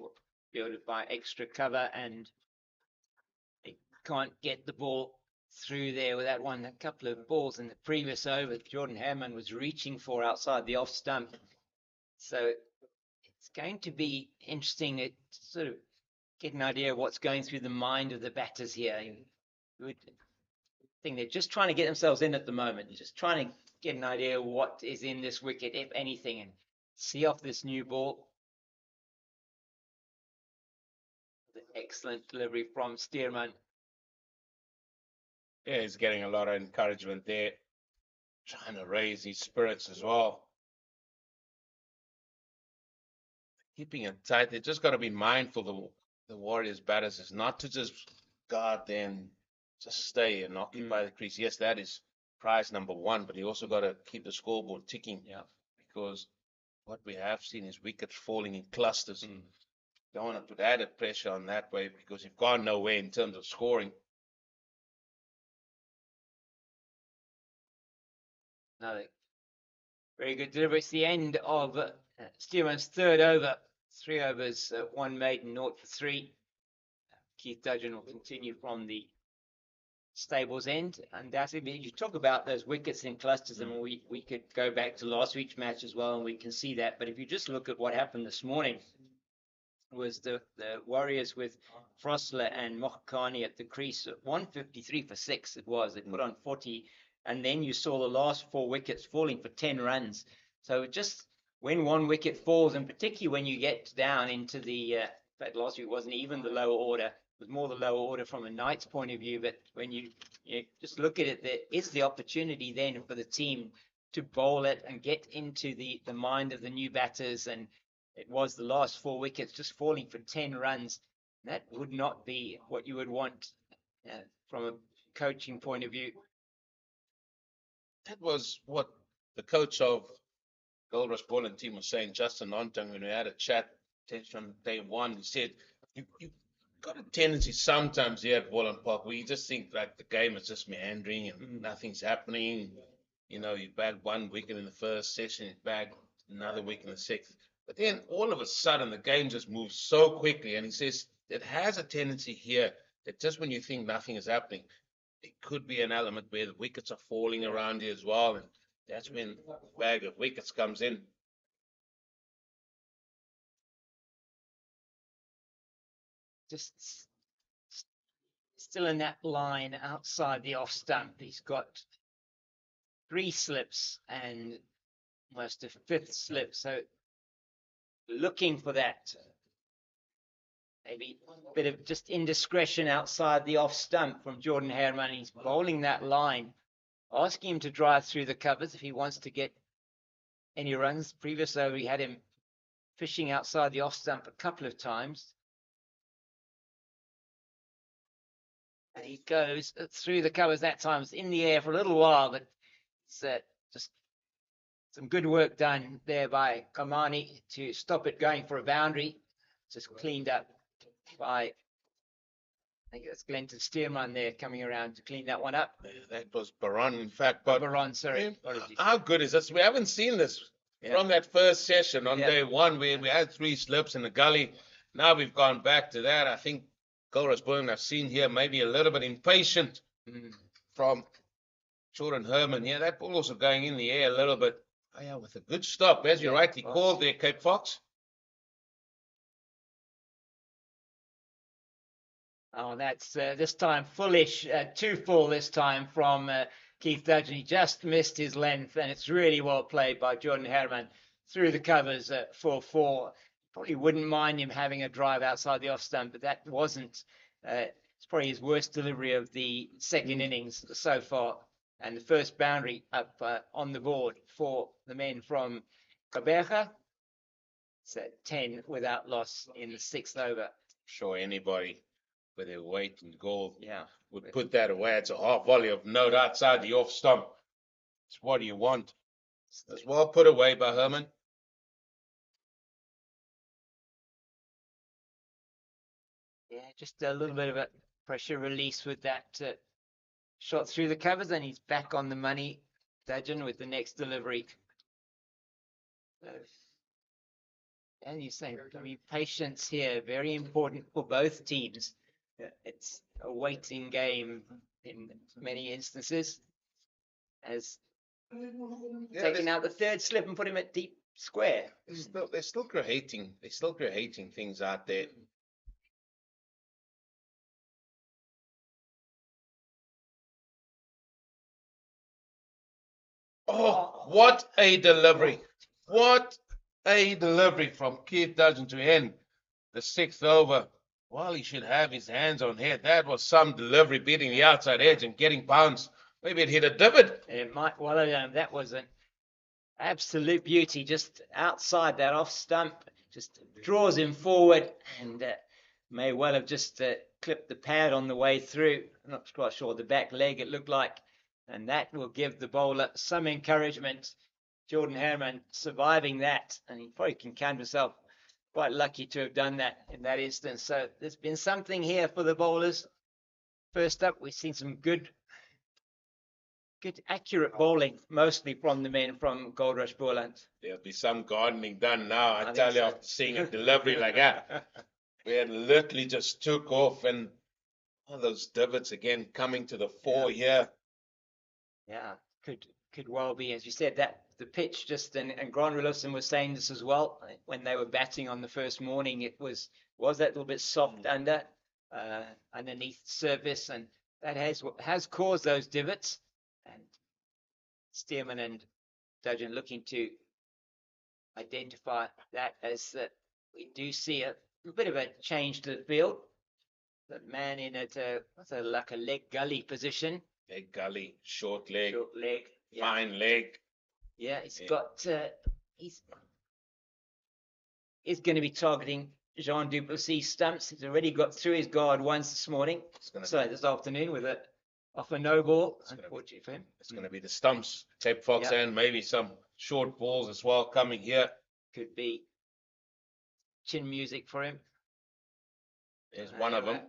fielded by extra cover, and they can't get the ball through there with that one. A couple of balls in the previous over Jordan Hammond was reaching for outside the off stump. So it's going to be interesting to sort of get an idea of what's going through the mind of the batters here. You would think they're just trying to get themselves in at the moment, just trying to get an idea of what is in this wicket, if anything, and see off this new ball. The excellent delivery from Stearman. Yeah, he's getting a lot of encouragement there, trying to raise his spirits as well. Keeping it tight. They just got to be mindful, the Warriors batters, is not to just guard there and just stay and occupy the crease. Yes, that is prize number 1, but you also got to keep the scoreboard ticking. Yeah. Because what we have seen is wickets falling in clusters. Don't want to put added pressure on that way, because you've gone nowhere in terms of scoring. Another very good delivery. It's the end of Stearman's 3rd over. 3 overs, 1 maiden, 0 for 3. Keith Dudgeon will continue from the Stables End. Undoubtedly, you talk about those wickets in clusters, and we could go back to last week's match as well, and we can see that. But if you just look at what happened this morning, was the Warriors with Frosler and Mokhkani at the crease at 153 for 6. It was. They put on 40, and then you saw the last 4 wickets falling for 10 runs. So just when one wicket falls, and particularly when you get down into the, in fact, last week wasn't even the lower order. It was more the lower order from a Knight's point of view. But when you just look at it, there is the opportunity then for the team to bowl it and get into the mind of the new batters. And it was the last 4 wickets just falling for 10 runs. That would not be what you would want from a coaching point of view. That was what the coach of Goldrush Boland team was saying, Justin Ontang, when we had a chat on day 1. He said, you got a tendency sometimes here at Boland Park where you just think like the game is just meandering and nothing's happening. You bagged 1 wicket in the first session, you bagged another wicket in the 6th. But then all of a sudden, the game just moves so quickly. And he says it has a tendency here that just when you think nothing is happening, it could be an element where the wickets are falling around you as well. And that's when the bag of wickets comes in. Just still in that line outside the off stump. He's got 3 slips and almost a 5th slip. So looking for that, maybe a bit of just indiscretion outside the off stump from Jordan Herman. He's bowling that line, asking him to drive through the covers if he wants to get any runs. Previous over, he had him fishing outside the off stump a couple of times. And he goes through the covers that time. It's in the air for a little while, but it's just some good work done there by Kamani to stop it going for a boundary. Just cleaned up by, I think it's Glenton Stearman there coming around to clean that one up. That was Baron, in fact. But Baron, sorry. How good is this? We haven't seen this from that first session on day 1 where we had 3 slips in the gully. Now we've gone back to that. I think Goldrush Boland, I've seen here, maybe a little bit impatient from Jordan Herman. Yeah, that ball also going in the air a little bit. Oh, yeah, with a good stop, as you rightly called there, Cape Fox. Oh, that's this time fullish, too full this time from Keith Dudgeon. He just missed his length, and it's really well played by Jordan Herman through the covers for 4. Probably wouldn't mind him having a drive outside the off stump, but that wasn't. It's probably his worst delivery of the second innings so far. And the first boundary up on the board for the men from Kabeja. It's 10 without loss in the 6th over. Sure, anybody with their weight and goal would put that away. It's a half volley of note outside the off stump. It's what do you want? It's well put away by Herman. Yeah, just a little bit of a pressure release with that shot through the covers, and he's back on the money, Dudgeon, with the next delivery. And you say, I mean, patience here, very important for both teams. It's a waiting game in many instances. As taking out the 3rd slip and put him at deep square. They're still creating things out there. Oh, what a delivery. What a delivery from Keith Dudgeon to end the 6th over. Well, he should have his hands on head. That was some delivery, beating the outside edge and getting bounced. Maybe it hit a divot. It might. Well, that was an absolute beauty. Just outside that off stump, just draws him forward, and may well have just clipped the pad on the way through. I'm not quite sure the back leg it looked like. And that will give the bowler some encouragement. Jordan Herman surviving that, and he probably can count himself quite lucky to have done that in that instance. So there's been something here for the bowlers. First up, we've seen some good accurate bowling, mostly from the men from Goldrush Boland. There'll be some gardening done now. I tell you, after seeing a delivery like that, we had literally just took off, and Oh, those divots again coming to the fore here. Yeah, could well be, as you said, that the pitch just and Grant Willison was saying this as well when they were batting on the first morning. It was that little bit soft underneath the surface, and that has caused those divots. And Stearman and Dudgeon looking to identify that as we do see a bit of a change to the field. The man in like a leg gully position. Leg gully, short leg, Yeah. fine leg. Yeah, he's going to be targeting Jean Duplessis Stumps. He's already got through his guard once this morning. This afternoon with it off a no ball, unfortunately for him. It's going to be the Stumps, Tape Fox, and maybe some short balls as well coming here. Could be chin music for him. There's one of them.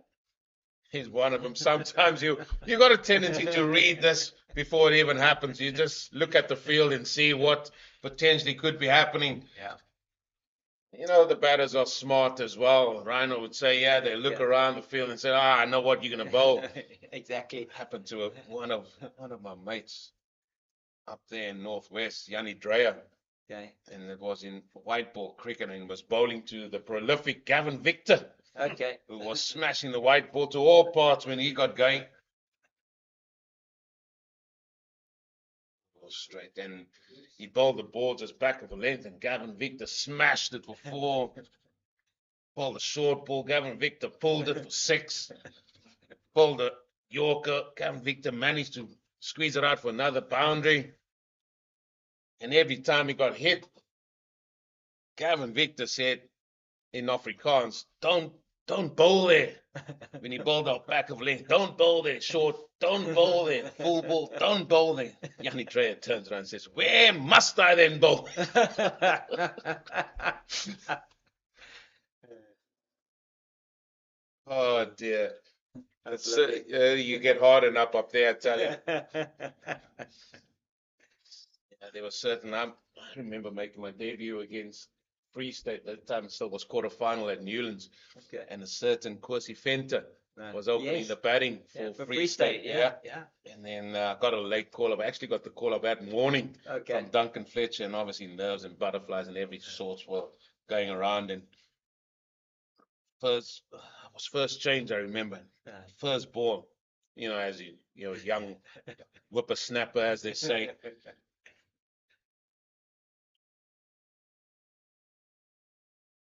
He's one of them. Sometimes you got a tendency to read this before it even happens. You just look at the field and see what potentially could be happening. Yeah. You know, the batters are smart as well. Rhino would say, they look around the field and say, I know what you're going to bowl. Exactly. Happened to one of my mates up there in Northwest, Yanni Dreyer. Okay. And it was in white ball cricket and was bowling to the prolific Gavin Victor. Okay. Who was smashing the white ball to all parts when he got going. Straight. And he bowled the ball just back of the length, and Gavin Victor smashed it for 4. Bowled a short ball. Gavin Victor pulled it for 6. Bowled a Yorker. Gavin Victor managed to squeeze it out for another boundary. And every time he got hit, Gavin Victor said in Afrikaans, don't bowl there. When he bowled out back of length, don't bowl there. Short, don't bowl there. Full ball, don't bowl there. Yanni Dreyer turns around and says, where must I then bowl? Oh dear. You get hard enough up there, I tell you. There was certain, I remember making my debut against Free State. At that time it still was quarter-final at Newlands. Okay. And a certain Kwesi Venter was opening the batting for Free State. Yeah. And then I got a late call-up. I actually got the call-up that morning from Duncan Fletcher, and obviously nerves and butterflies and every sort were going around. And first change, I remember. First ball, as you're a young whippersnapper, as they say.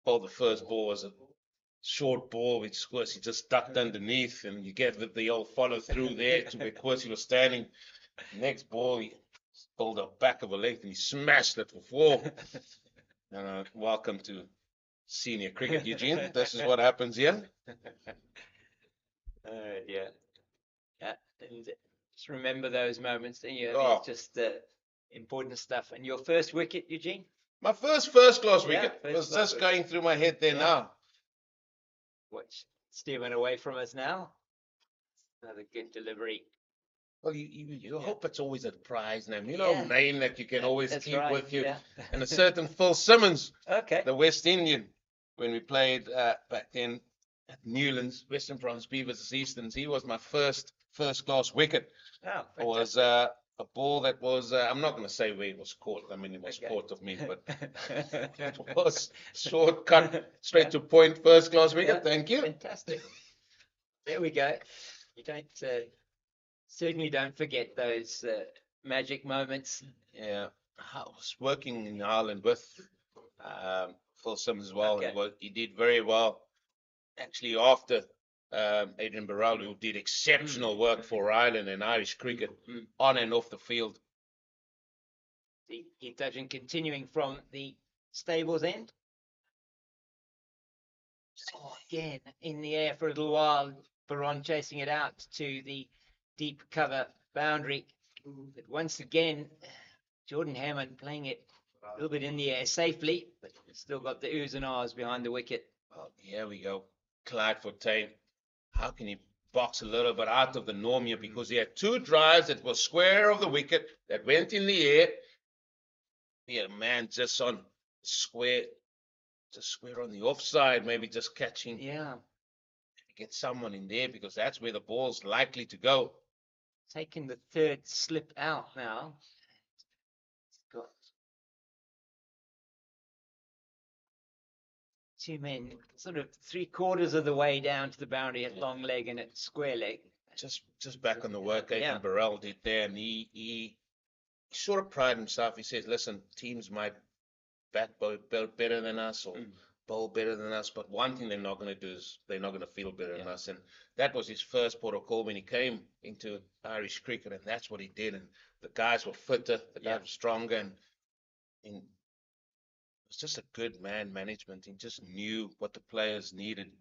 The first ball was a short ball, which Kwesi just ducked underneath, and you get the old follow through there to where Kwesi was standing. Next ball, he pulled up back of a length and he smashed it for 4. And welcome to senior cricket, Eugene. This is what happens here. Yeah. And just remember those moments. It's just important stuff. And your first wicket, Eugene? My first-class wicket was just going through my head there now. Watch Steven away from us now. Another good delivery. Well, you hope it's always a prize name. Name that you can always keep with you. Yeah. And a certain Phil Simmons, the West Indian, when we played back then at Newlands, Western Province B versus Easterns, he was my first-class wicket. Oh, it was a ball that was, I'm not going to say where it was caught. I mean, it was caught of me, but it was shortcut, straight to point, first-class wicket. Thank you. Fantastic. There we go. You certainly don't forget those magic moments. Yeah. I was working in Ireland with Phil Simmons as well. He did very well. Actually, after Adrian Burrell, who did exceptional work for Ireland and Irish cricket on and off the field. The Dudgeon continuing from the stables end. Again, in the air for a little while. Baron chasing it out to the deep cover boundary. But once again, Jordan Hammond playing it a little bit in the air safely, but still got the oohs and ahs behind the wicket. Well, here we go. Clyde Fortain. How can he box a little bit out of the norm here? Because he had 2 drives that were square of the wicket that went in the air. He had a man just on square on the offside, maybe just catching. Yeah. get someone in there because that's where the ball's likely to go. Taking the third slip out now. He's got two men, sort of 3/4 of the way down to the boundary at long leg and at square leg. Just back on the work Yeah. Ethan Burrell did there, and he sort of pride himself. He says, listen, teams might bat better than us or bowl better than us, but one thing they're not going to do is they're not going to feel better than us. And that was his first port of call when he came into Irish cricket, and that's what he did. And the guys were fitter, the guys were stronger, and it was just a good man management. He just knew what the players needed. And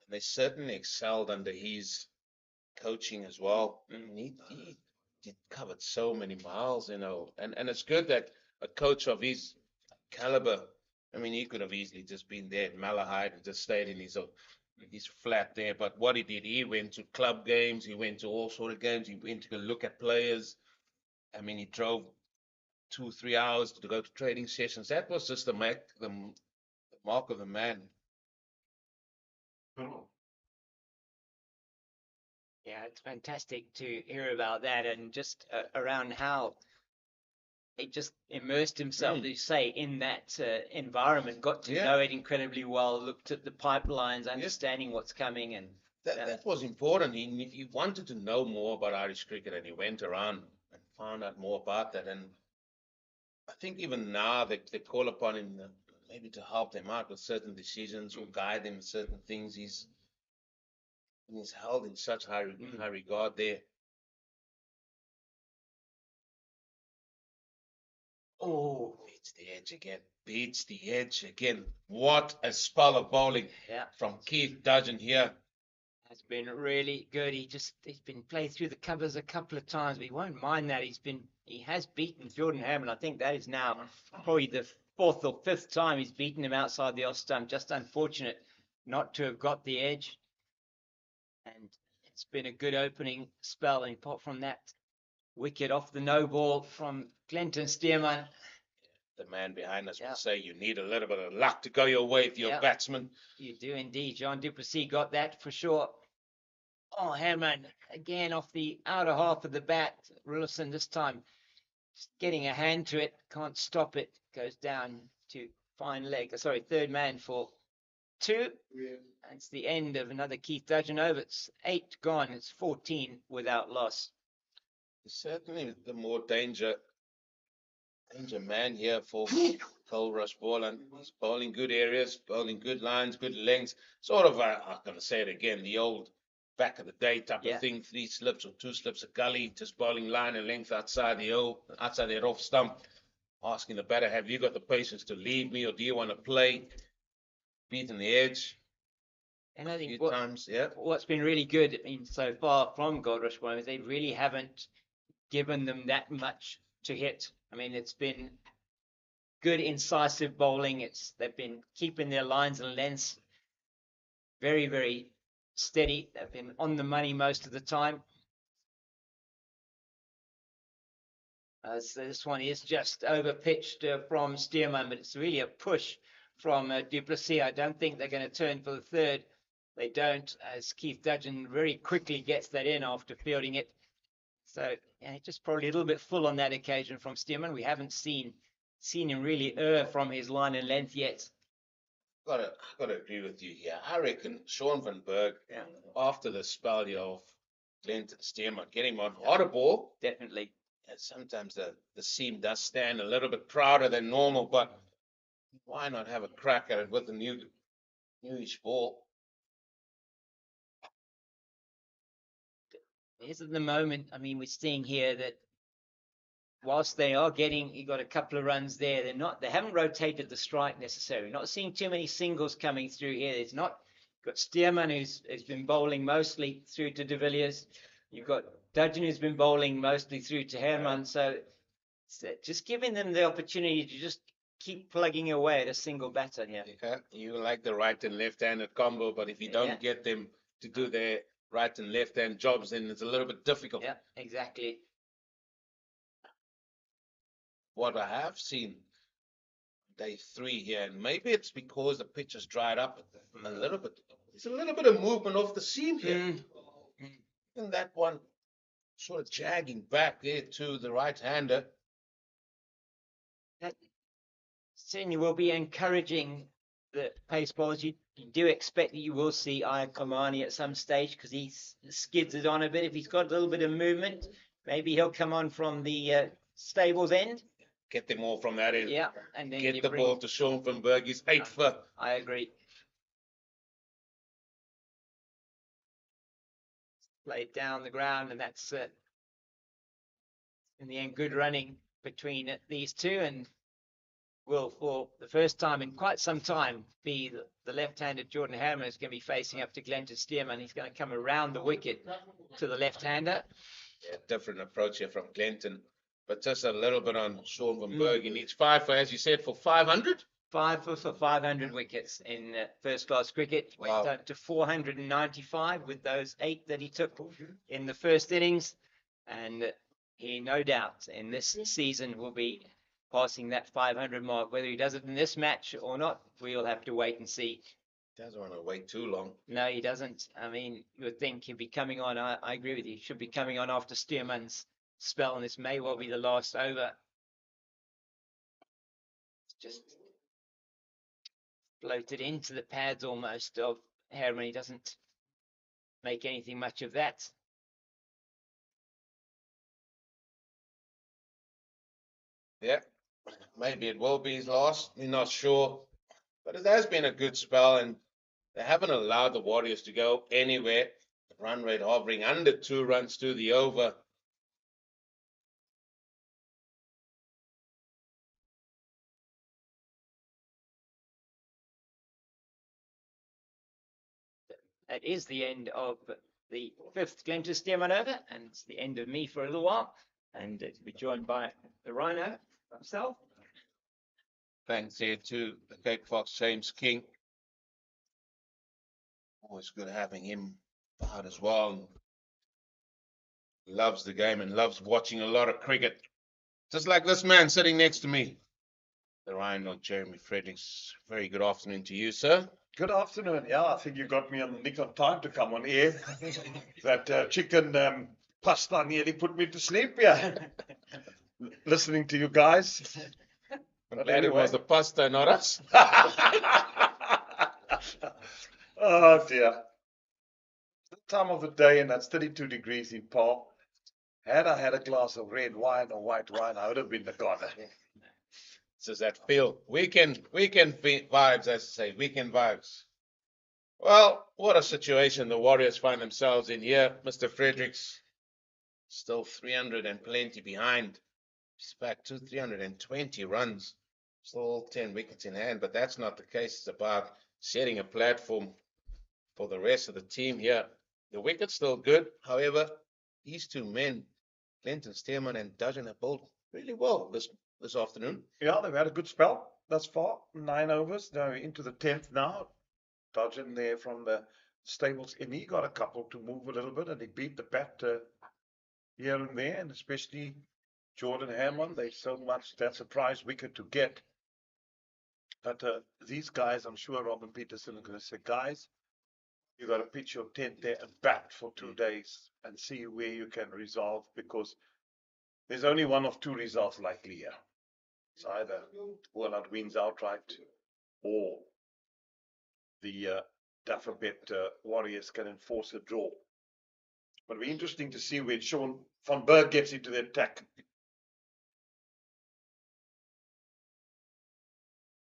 they certainly excelled under his coaching as well. And he covered so many miles, and it's good that a coach of his caliber, I mean, he could have easily just been there at Malahide and just stayed in his flat there. But what he did, he went to club games, he went to all sort of games, he went to go look at players. I mean, he drove 2-3 hours to go to training sessions. That was just the mark of the man. Yeah, it's fantastic to hear about that, and just around how he just immersed himself, as you say, in that environment, got to know it incredibly well, looked at the pipelines, understanding what's coming, and that was important. He wanted to know more about Irish cricket, and he went around and found out more about that. And I think even now they call upon him maybe to help them out with certain decisions or guide them with certain things. He's held in such high regard there. Oh, beats the edge again. Beats the edge again. What a spell of bowling from Keith Dudgeon here. Has been really good. He's been played through the covers a couple of times, but he won't mind that. He has beaten Jordan Hammond. I think that is now probably the 4th or 5th time he's beaten him outside the off stump. Just unfortunate not to have got the edge. And it's been a good opening spell. And apart from that wicket off the no ball from Clinton Stearman. The man behind us will say you need a little bit of luck to go your way if you're a batsman. You do indeed. John du Plessis got that for sure. Oh, Hammond again off the outer half of the bat. Rillison this time just getting a hand to it. Can't stop it. Goes down to fine leg. Sorry, third man for 2. That's the end of another Keith Dudgeon over. It's 8 gone. It's 14 without loss. Certainly the more danger man here for Goldrush Boland. He's bowling good areas, bowling good lines, good lengths. Sort of, I'm going to say it again, the old back of the day type of thing, 3 slips or 2 slips a gully, just bowling line and length outside the off stump. Asking the batter, have you got the patience to leave me or do you want to play? Beating the edge. And I think what's been really good, I mean, so far from Goldrush Boland is they really haven't given them that much to hit. I mean, it's been good incisive bowling. They've been keeping their lines and lengths very, very steady. They've been on the money most of the time. So this one is just over pitched from Stearman, but it's really a push from du Plessis. I don't think they're going to turn for the third. They don't, as Keith Dudgeon very quickly gets that in after fielding it. So just probably a little bit full on that occasion from Stearman. We haven't seen him really err from his line and length yet. Got to agree with you here. I reckon Sean van Berg, after the spell of Clinton Stearman, get him on harder ball. Definitely. And sometimes the seam does stand a little bit prouder than normal, but why not have a crack at it with the newish ball? Here's at the moment, I mean, we're seeing here that whilst they are you got a couple of runs there, they haven't rotated the strike necessarily. Not seeing too many singles coming through here. There's not got Stearman who's been bowling mostly through to de Villiers. You've got Dudgeon who's been bowling mostly through to Herman. So just giving them the opportunity to just keep plugging away at a single batter here. Yeah, you like the right and left-handed combo, but if you don't get them to do their right and left-hand jobs, then it's a little bit difficult. Yeah, exactly. What I have seen day 3 here, and maybe it's because the pitch has dried up a little bit. There's a little bit of movement off the seam here. And that one sort of jagging back there to the right-hander. That certainly will be encouraging the pace bowlers. You do expect that you will see Ayakomani at some stage because he skids it on a bit. If he's got a little bit of movement, maybe he'll come on from the stables end. Get them all from that end. Yeah, and then Get the ball to Sean van Berg's 8 for. I agree. Play it down the ground, and that's in the end good running between these two, and will, for the first time in quite some time, be the left-handed Jordan Hammer is going to be facing up to Glenton Stearman. He's going to come around the wicket to the left-hander. Yeah, different approach here from Glenton, but just a little bit on Sean van Berg. He needs 5 for, as you said, for 500. 5 for 500 wickets in first-class cricket. Went up to 495 with those 8 that he took in the first innings, and he, no doubt, in this season will be passing that 500 mark. Whether he does it in this match or not, we'll have to wait and see. Doesn't want to wait too long. No, he doesn't. I mean, you would think he'd be coming on. I agree with you. He should be coming on after Stearman's spell, and this may well be the last over. Just floated into the pads almost of Herman. He doesn't make anything much of that. Yeah, maybe it will be his last. We're not sure. But it has been a good spell, and they haven't allowed the Warriors to go anywhere. The run rate hovering under 2 runs to the over. That is the end of the 5th Glenton Stearman over, and it's the end of me for a little while. And to be joined by the Rhino himself. Thanks here to the Cape Fox, James King. Always good having him out as well. Loves the game and loves watching a lot of cricket. Just like this man sitting next to me. The Rhino, Jeremy Fredericks. Very good afternoon to you, sir. Good afternoon. Yeah, I think you got me on the nick on time to come on air. That chicken pasta nearly put me to sleep. Yeah, listening to you guys. I'm glad it was the pasta, not us. Oh dear. The time of the day, and that's 32 degrees in Paarl. Had I had a glass of red wine or white wine, I would have been the goner. Does that feel? Weekend vibes, as I say, weekend vibes. Well, what a situation the Warriors find themselves in here. Mr. Fredericks still 300 and plenty behind. He's back to 320 runs. Still 10 wickets in hand, but that's not the case. It's about setting a platform for the rest of the team here. The wicket's still good. However, these 2 men, Glenton Stearman and Dudgeon, have bowled really well this afternoon. Yeah, they've had a good spell thus far. 9 overs. They're into the 10th now. Dudgeon there from the stables, and he got a couple to move a little bit, and he beat the bat here and there, and especially Jordan Hammond. They so much that surprise wicket to get. But these guys, I'm sure Robin Peterson is going to say, guys, you got to pitch your tent there and bat for 2 days and see where you can resolve, because there's only one of 2 results likely here. It's either Boland wins outright, or the Dafabet Warriors can enforce a draw. But it'll be interesting to see when Sean van Berg gets into the attack.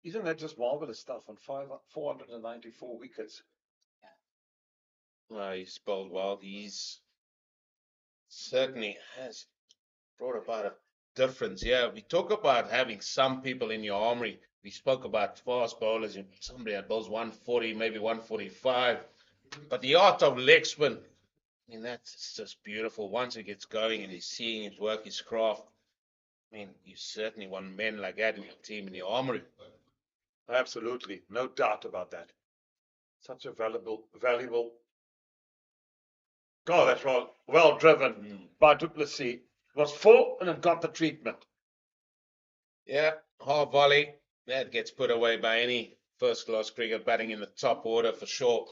Isn't that just marvelous stuff on 494 wickets? He's bowled well. He's certainly has brought about a difference. Yeah, we talk about having some people in your armory. We spoke about fast bowlers. Somebody that bowls 140, maybe 145. But the art of leg spin, I mean, that's just beautiful. Once he gets going and he's seeing his work, his craft, I mean, you certainly want men like that in your team, in your armory. Absolutely, no doubt about that. Such a valuable. Oh, that's well driven by Du Plessis. It was full and it got the treatment. Yeah, half volley. That gets put away by any first-class cricket batting in the top order for sure.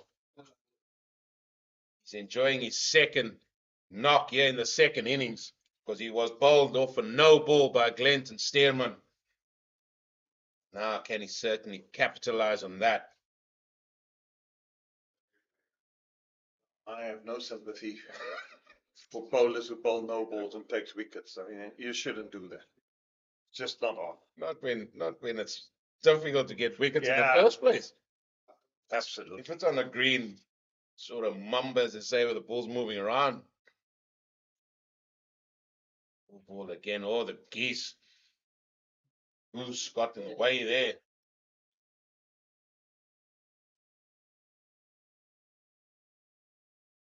He's enjoying his second knock here in the second innings because he was bowled off a no ball by Glenton Stearman. Now can he certainly capitalize on that? I have no sympathy for bowlers who bowl no balls and takes wickets. I mean, you shouldn't do that. It's just not on. Not when it's difficult to get wickets in the Yeah. first place. Absolutely. If it's on the green, sort of mamba, as they say, where the ball's moving around. Ball again, oh, the geese. Goose got in the way there.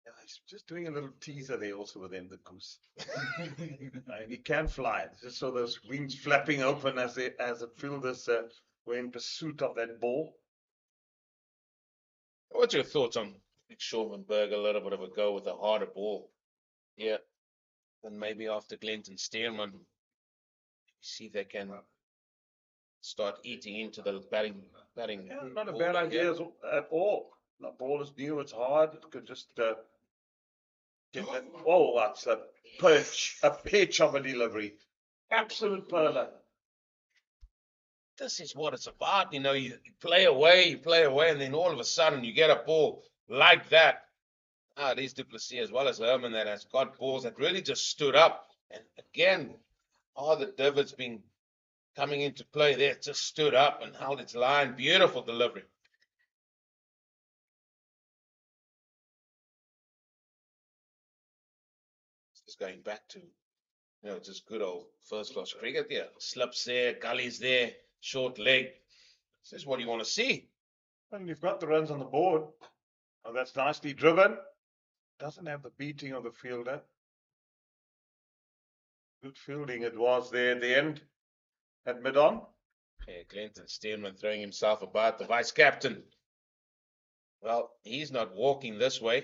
Yeah, he's just doing a little teaser there also within the goose. And he can fly. Just saw those wings flapping open as the fielders were in pursuit of that ball. What's your thoughts on Shormanberg? A little bit of a go with a harder ball. Yeah. And maybe after Glenton Stearman, see if they can start eating into the batting. Yeah, not a bad idea at all. The ball is new, it's hard. It could just get that. Oh, that's a pitch of a delivery. Absolute perler. This is what it's about. You play away, and then all of a sudden you get a ball like that. These du Plessis as well as Herman that has got balls that really just stood up. And again, all the divots been coming into play there, just stood up and held its line. Beautiful delivery. Just going back to, just good old first-class cricket there. Slips there, gullies there, short leg. This is what you want to see. And you've got the runs on the board. Oh, that's nicely driven. Doesn't have the beating of the fielder. Good fielding it was there at the end at mid-on. Yeah, Glenton Stearman throwing himself about, the vice-captain. Well, he's not walking this way.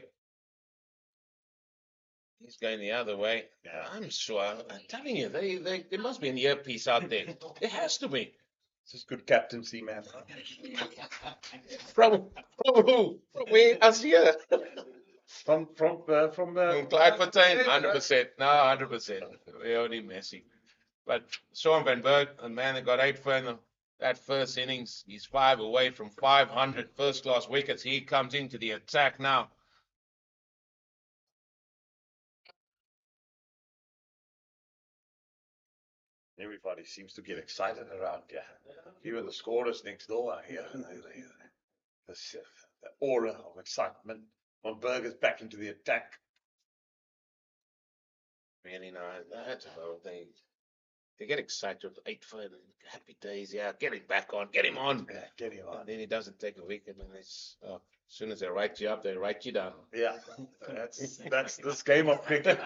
He's going the other way. Yeah. I'm sure. I'm telling you, there must be an earpiece out there. There has to be. This is good captaincy, man. From who? From where? Us here. From Clyde Fontaine, 100%. No, 100%. We're only messing. But Sean Van Berg, the man that got 8 for in that first innings, he's 5 away from 500 first-class wickets. He comes into the attack now. Everybody seems to get excited around here. Even the scorers next door are here. The aura of excitement. Von Berg is back into the attack. Really nice. That's about they get excited with 8 for and happy days. Yeah, get him back on. Get him on. Yeah, get him on. And then he doesn't take a wicket, and as soon as they write you up, they write you down. Yeah, that's this game of cricket.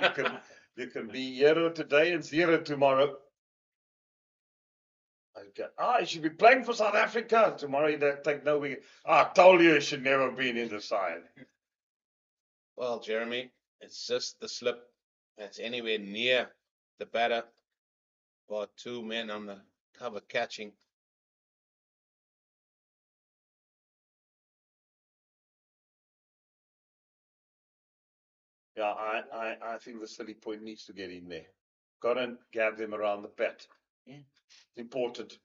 You can be 0 today and 0 tomorrow. Okay. You should be playing for South Africa tomorrow. You don't take no wicket. I told you should never have been in the side. Well, Jeremy, it's just the slip that's anywhere near the batter. Got 2 men on the cover catching. Yeah, I think the silly point needs to get in there. Got to gab them around the bat. Yeah. It's important.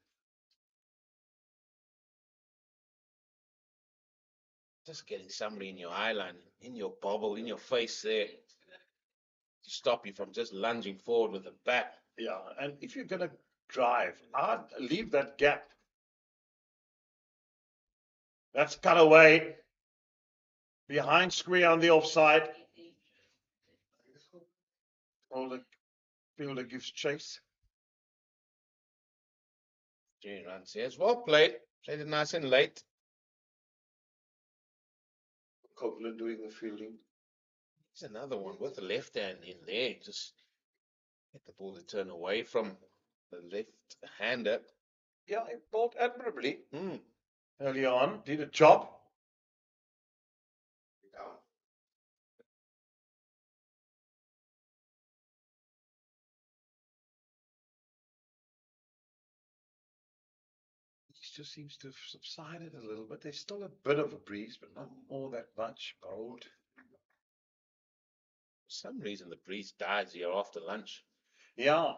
Just getting somebody in your eye line, in your bubble, in your face there, to stop you from just lunging forward with the bat. Yeah, and if you're going to drive, I'd leave that gap. That's cut away. Behind square on the offside. The fielder gives chase. 3 runs here. Well played. Played it nice and late. Copeland doing the fielding. There's another one with the left hand in there. Just get the ball to turn away from the left-hander. Yeah, he bowled admirably early on. Did a job. just seems to have subsided a little bit. There's still a bit of a breeze, but not all that much. Bold. For some reason, the breeze dies here after lunch. Yeah.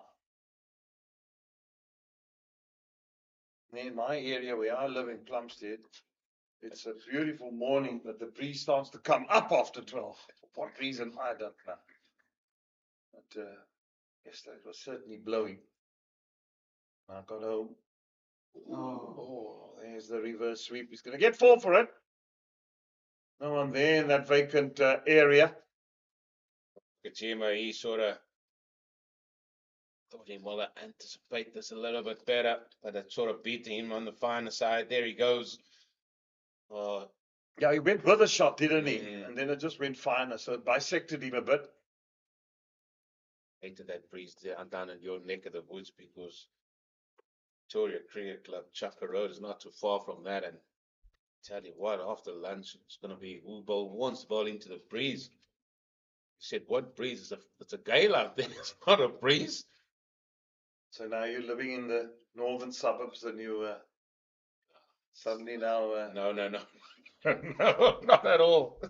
In my area where I live in Plumstead, it's a beautiful morning, but the breeze starts to come up after 12. For what reason, I don't know. But yesterday it was certainly blowing. I got home. Oh, there's the reverse sweep. He's going to get 4 for it. No one there in that vacant area. Kojima, he sort of thought he might anticipate this a little bit better, but it sort of beat him on the finer side. There he goes. Yeah, he went with a shot, didn't he? And then it just went finer, so it bisected him a bit. Hated that breeze down in your neck of the woods because Victoria Cricket Club, Chaka Road, is not too far from that. And tell you what, after lunch, it's going to be who wants to bowl into the breeze. He said, what breeze? It's a gale out there. It's not a breeze. So now you're living in the northern suburbs and you suddenly now... No. No, not at all.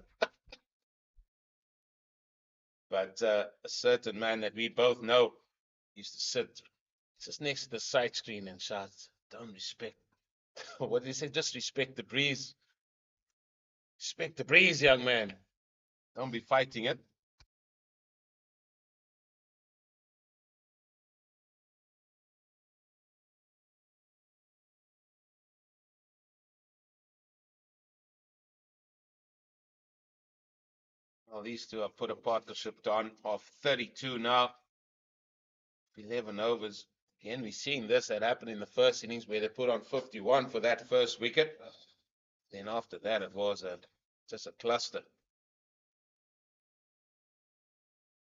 But a certain man that we both know used to sit just next to the side screen and shout, don't respect. What did he say? Just respect the breeze. Respect the breeze, young man. Don't be fighting it. Well, these two have put a partnership on of 32 now. 11 overs. Again, we've seen this that happened in the first innings where they put on 51 for that first wicket. Then after that, it was just a cluster.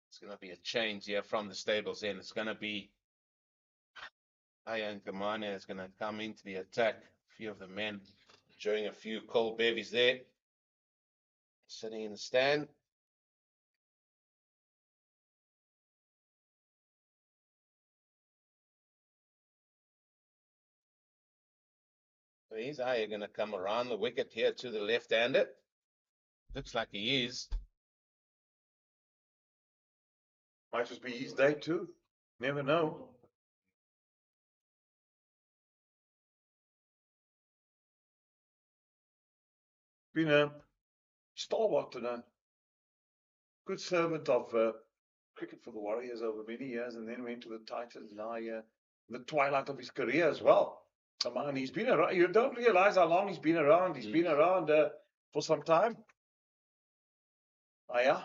It's going to be a change here from the stables in. It's going to be Ayan Kamane is going to come into the attack. A few of the men enjoying a few cold bevies there. Sitting in the stand. So he's going to come around the wicket here to the left-hander. Looks like he is. Might just be his day too. Never know. Been a stalwart and a good servant of cricket for the Warriors over many years, and then went to the Titans now the twilight of his career as well. Come on, he's been around. You don't realize how long he's been around. He's been around for some time. Oh, yeah.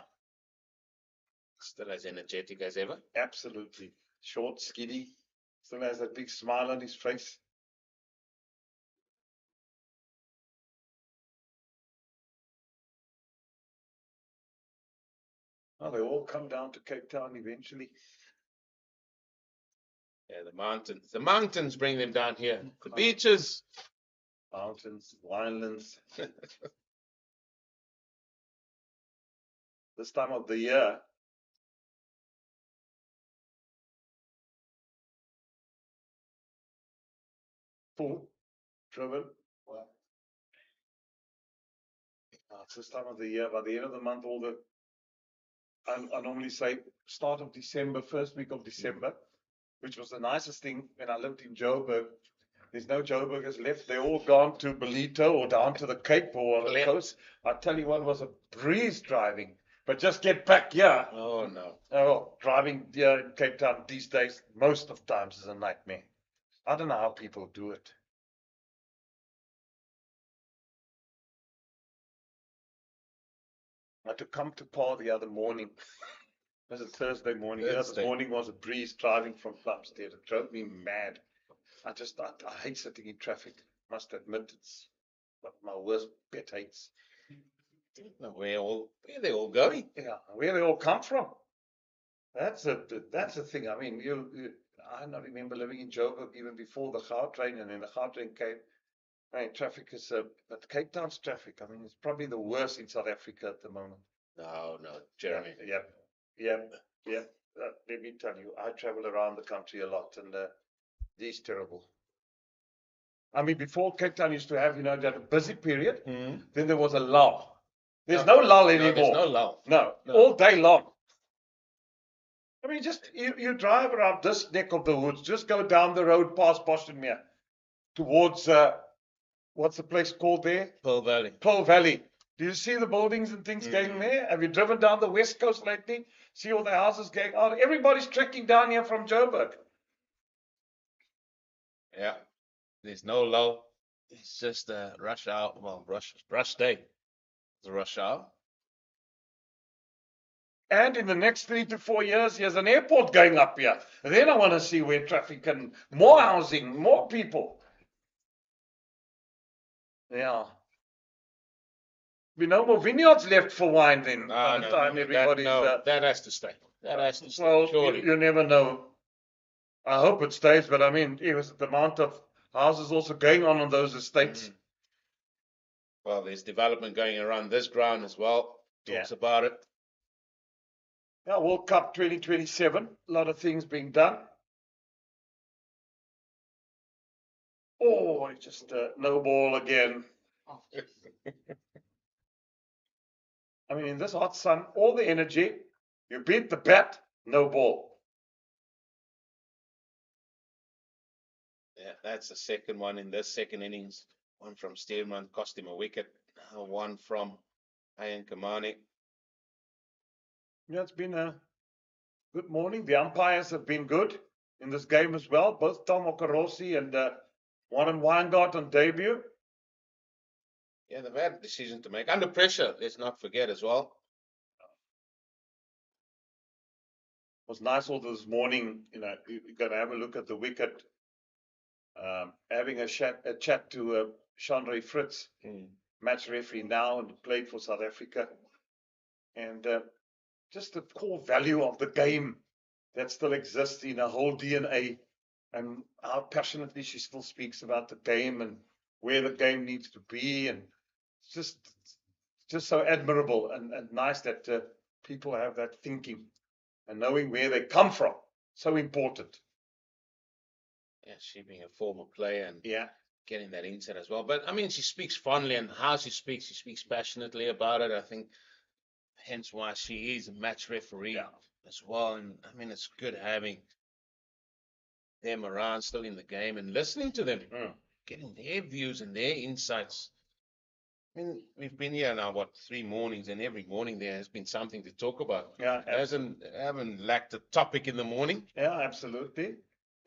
Still as energetic as ever. Absolutely. Short, skinny. Still has that big smile on his face. Oh, they all come down to Cape Town eventually. Yeah, the mountains. The mountains bring them down here. The beaches. Mountains, winelands. This time of the year, full, driven. It's this time of the year. By the end of the month, I normally say start of December, first week of December, which was the nicest thing when I lived in Joburg. There's no Joburgers left. They're all gone to Belito or down to the Cape or on the coast. I tell you what, was a breeze driving. But just get back here. Oh, no. Oh, driving here in Cape Town these days, most of times is a nightmare. I don't know how people do it. I had to come to Paarl the other morning. It was a Thursday morning. Yeah, this morning was a breeze driving from Plumstead. It drove me mad. I hate sitting in traffic. Must admit, it's what my worst pet hates. Where they all going? Yeah, where they all come from. That's the thing. I mean, I remember living in Joburg even before the Gautrain, and then the Gautrain came. I mean, traffic is, but Cape Town's traffic, I mean, it's probably the worst in South Africa at the moment. No, Jeremy. Yep. Let me tell you, I travel around the country a lot, and it's terrible. I mean, before Cape Town used to have, that a busy period, Mm. then there was a lull. There's no lull anymore. No, there's no lull. No, No. all day long. I mean, just you drive around this neck of the woods, just go down the road past Bostonmere towards, what's the place called there? Paarl Valley. Paarl Valley. Do you see the buildings and things going there? Have you driven down the west coast lately? See all the houses going out? Everybody's trekking down here from Joburg. Yeah, there's no lull. It's just a rush hour. Well, rush day. It's a rush hour. And in the next 3 to 4 years, there's an airport going up here. Then I want to see where traffic and more housing, more people. Yeah. Be no more vineyards left for wine then. By the time everybody's. That has to stay. That has to stay. Well, Surely. you never know. I hope it stays, but I mean, it was the amount of houses also going on those estates. Well, there's development going around this ground as well. Talks about it. Yeah, World Cup 2027. A lot of things being done. Oh, it's just no ball again. I mean, in this hot sun, all the energy, you beat the bat, no ball. Yeah, that's the second one in this second innings. One from Steelman cost him a wicket. One from Ian Kamani. Yeah, it's been a good morning. The umpires have been good in this game as well. Both Tom Okorosi and Warren Weingart on debut. Yeah, they've had a decision to make. Under pressure, let's not forget as well. It was nice all this morning, you're going to have a look at the wicket. Having a chat to Chandra Fritz, match referee now and played for South Africa. And just the core value of the game that still exists in her whole DNA, and how passionately she still speaks about the game and where the game needs to be. And it's just so admirable and nice that people have that thinking and knowing where they come from. So important. Yeah, she being a former player and Yeah, getting that insight as well. But I mean, she speaks fondly, and how she speaks passionately about it. I think hence why she is a match referee as well. And I mean, it's good having them around still in the game and listening to them, getting their views and their insights. I mean, we've been here now, 3 mornings, and every morning there has been something to talk about. Yeah, haven't lacked a topic in the morning. Yeah, absolutely.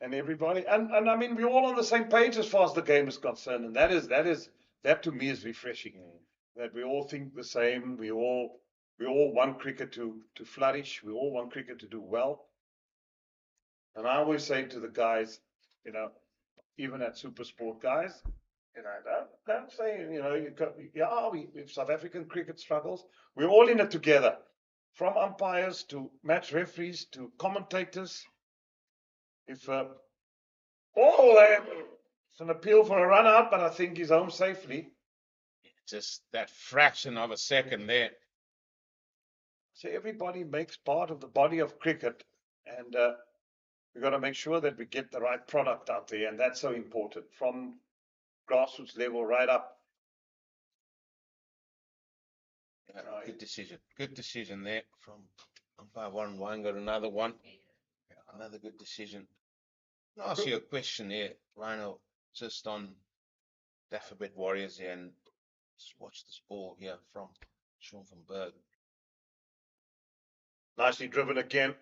And everybody, and I mean, we're all on the same page as far as the game is concerned, and that to me is refreshing. That we all think the same. We all want cricket to flourish. We all want cricket to do well. And I always say to the guys, even at Super Sport guys, don't say, if South African cricket struggles, we're all in it together. From umpires to match referees to commentators. If it's an appeal for a run out, but I think he's home safely. Just that fraction of a second there. So everybody makes part of the body of cricket, and we've got to make sure that we get the right product out there, and that's so important from grassroots level right up. Good decision. Good decision there from umpire Warren Weingart. Another one. Another good decision. I'll ask you a question here, Rhino, just on Dafabet Warriors here, and just watch this ball here from Sean van Berg. Nicely driven again.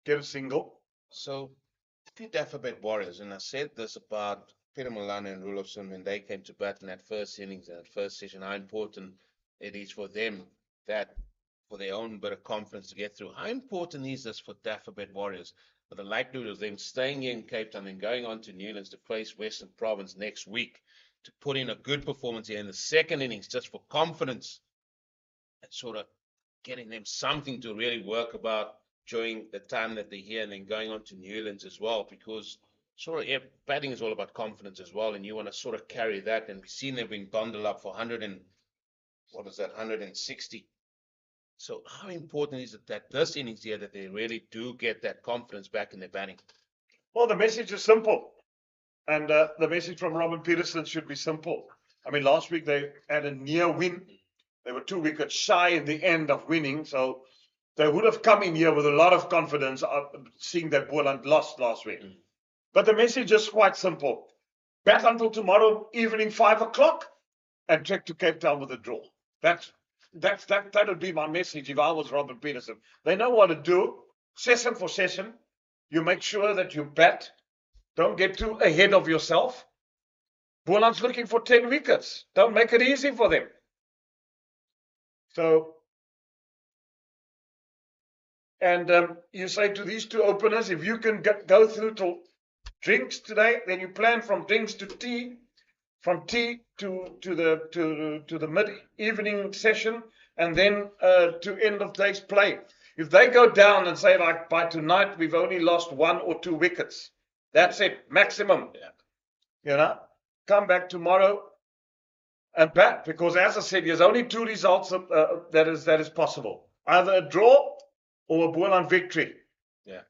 Get a single. So, if you Dafabet Warriors, and I said this about Peter Milana and Rulofsson when they came to bat in that first innings and that first session, how important it is for them that for their own bit of confidence to get through. How important is this for Dafabet Warriors? For the likelihood of them staying here in Cape Town and going on to Newlands to face Western Province next week to put in a good performance here in the second innings just for confidence and sort of getting them something to really work about during the time that they're here and then going on to Newlands as well, because batting is all about confidence as well, and you want to sort of carry that. And we've seen they've been bundled up for 160. So how important is it that this innings here that they really do get that confidence back in their batting? Well, the message is simple. And the message from Robin Peterson should be simple. I mean, last week they had a near win. They were 2 wickets shy in the end of winning. So they would have come in here with a lot of confidence, seeing that Boland lost last week. But the message is quite simple. Bat until tomorrow evening, 5 o'clock, and trek to Cape Town with a draw. That would be my message if I was Robin Peterson. They know what to do. Session for session. You make sure that you bat. Don't get too ahead of yourself. Boland's looking for 10 wickets. Don't make it easy for them. So, and you say to these two openers, if you can go through to drinks today, then you plan from drinks to tea, from tea to the mid-evening session, and then to end of day's play. If they go down and say, like, by tonight we've only lost 1 or 2 wickets, that's it, maximum. You know, come back tomorrow and bat, because as I said, there's only 2 results that is possible: either a draw or a Boland victory. Yeah.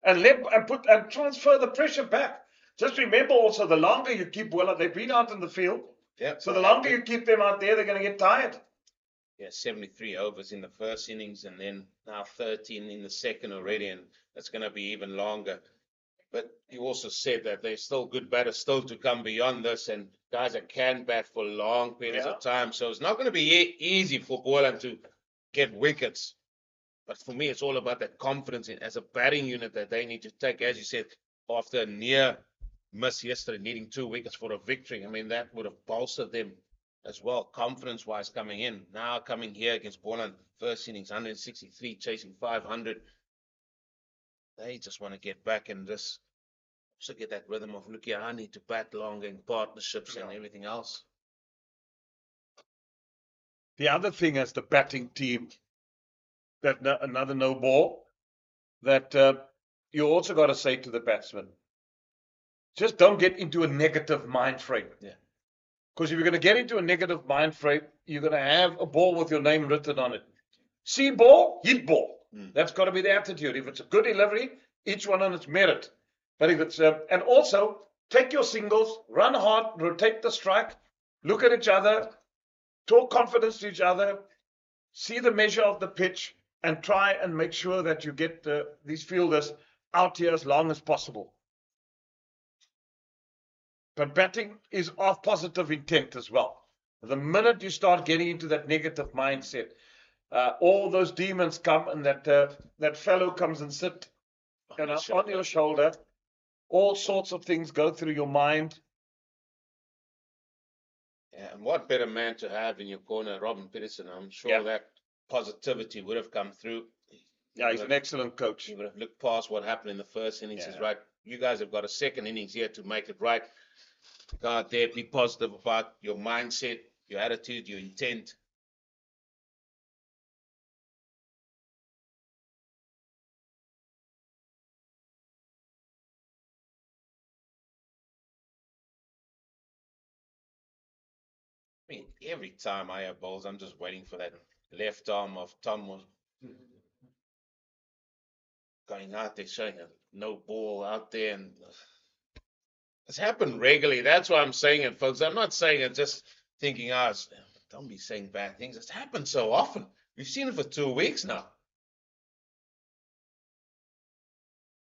And transfer the pressure back. Just remember also, the longer you keep Boland, they've been out in the field. Yeah. So the longer you keep them out there, they're going to get tired. Yeah, 73 overs in the first innings, and then now 13 in the second already, and that's going to be even longer. But you also said that there's still good batters still to come beyond this, and guys that can bat for long periods of time. So it's not going to be easy for Boland to get wickets. But for me, it's all about that confidence as a batting unit that they need to take, as you said, after a near miss yesterday, needing 2 wickets for a victory. I mean, that would have bolstered them as well, confidence-wise coming in. Now coming here against Boland, first innings, 163, chasing 500. They just want to get back and just also get that rhythm of, look here, I need to bat longer in partnerships and everything else. The other thing as the batting team, that another no ball, that you also got to say to the batsman, just don't get into a negative mind frame. Yeah. Because if you're going to get into a negative mind frame, you're going to have a ball with your name written on it. See ball, hit ball. That's got to be the attitude. If it's a good delivery, each one on its merit. But if it's and also take your singles, run hard, rotate the strike, look at each other, talk confidence to each other, see the measure of the pitch, and try and make sure that you get these fielders out here as long as possible. But batting is of positive intent as well. The minute you start getting into that negative mindset, all those demons come, and that fellow comes and sit on your shoulder. All sorts of things go through your mind. Yeah, and what better man to have in your corner, Robin Peterson? I'm sure that positivity would have come through. Yeah, he's an excellent coach. He would have looked past what happened in the first innings. He's right. You guys have got a second innings here to make it right. Go out there, be positive about your mindset, your attitude, your intent. I mean, every time I have balls, I'm just waiting for that left arm of Tom going out there, showing a no ball out there. And it's happened regularly. That's why I'm saying it, folks. I'm not saying it just thinking, don't be saying bad things. It's happened so often. We've seen it for 2 weeks now.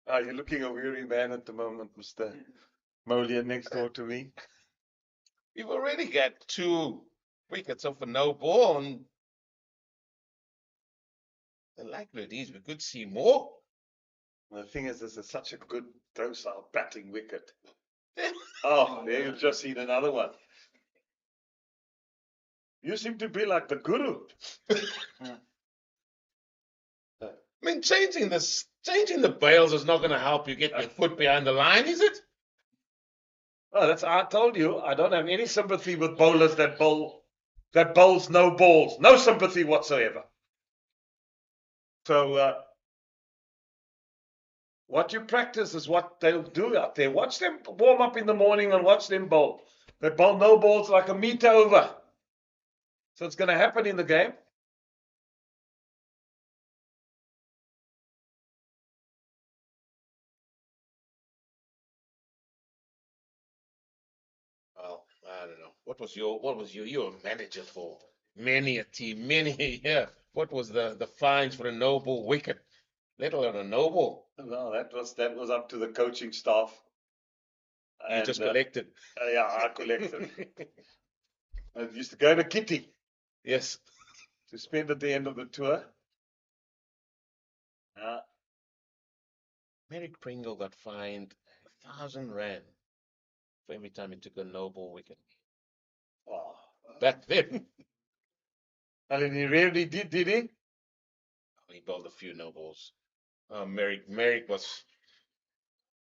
You're looking a weary man at the moment, Mr. Molian, next door to me. We've already got 2 wickets off a no ball, and the likelihood is we could see more. The thing is, this is such a good docile batting wicket. Oh, there you've just seen another one. You seem to be like the guru. I mean, changing the bails is not going to help you get your foot behind the line, is it? Oh, I told you, I don't have any sympathy with bowlers that bowls no balls. No sympathy whatsoever. So what you practice is what they'll do out there. Watch them warm up in the morning and watch them bowl. They bowl no balls like a meter over. So it's going to happen in the game. I don't know. What was your you were a manager for many a team, many yeah. What was the fines for a noble wicket? Let alone a noble. No, that was up to the coaching staff. You And just collected. yeah, I collected. I used to go to Kitty Yes. to spend at the end of the tour. Merrick Pringle got fined R1,000 for every time he took a noble wicket. Oh. Back then. And he rarely did he? He bowled a few no balls. Merrick was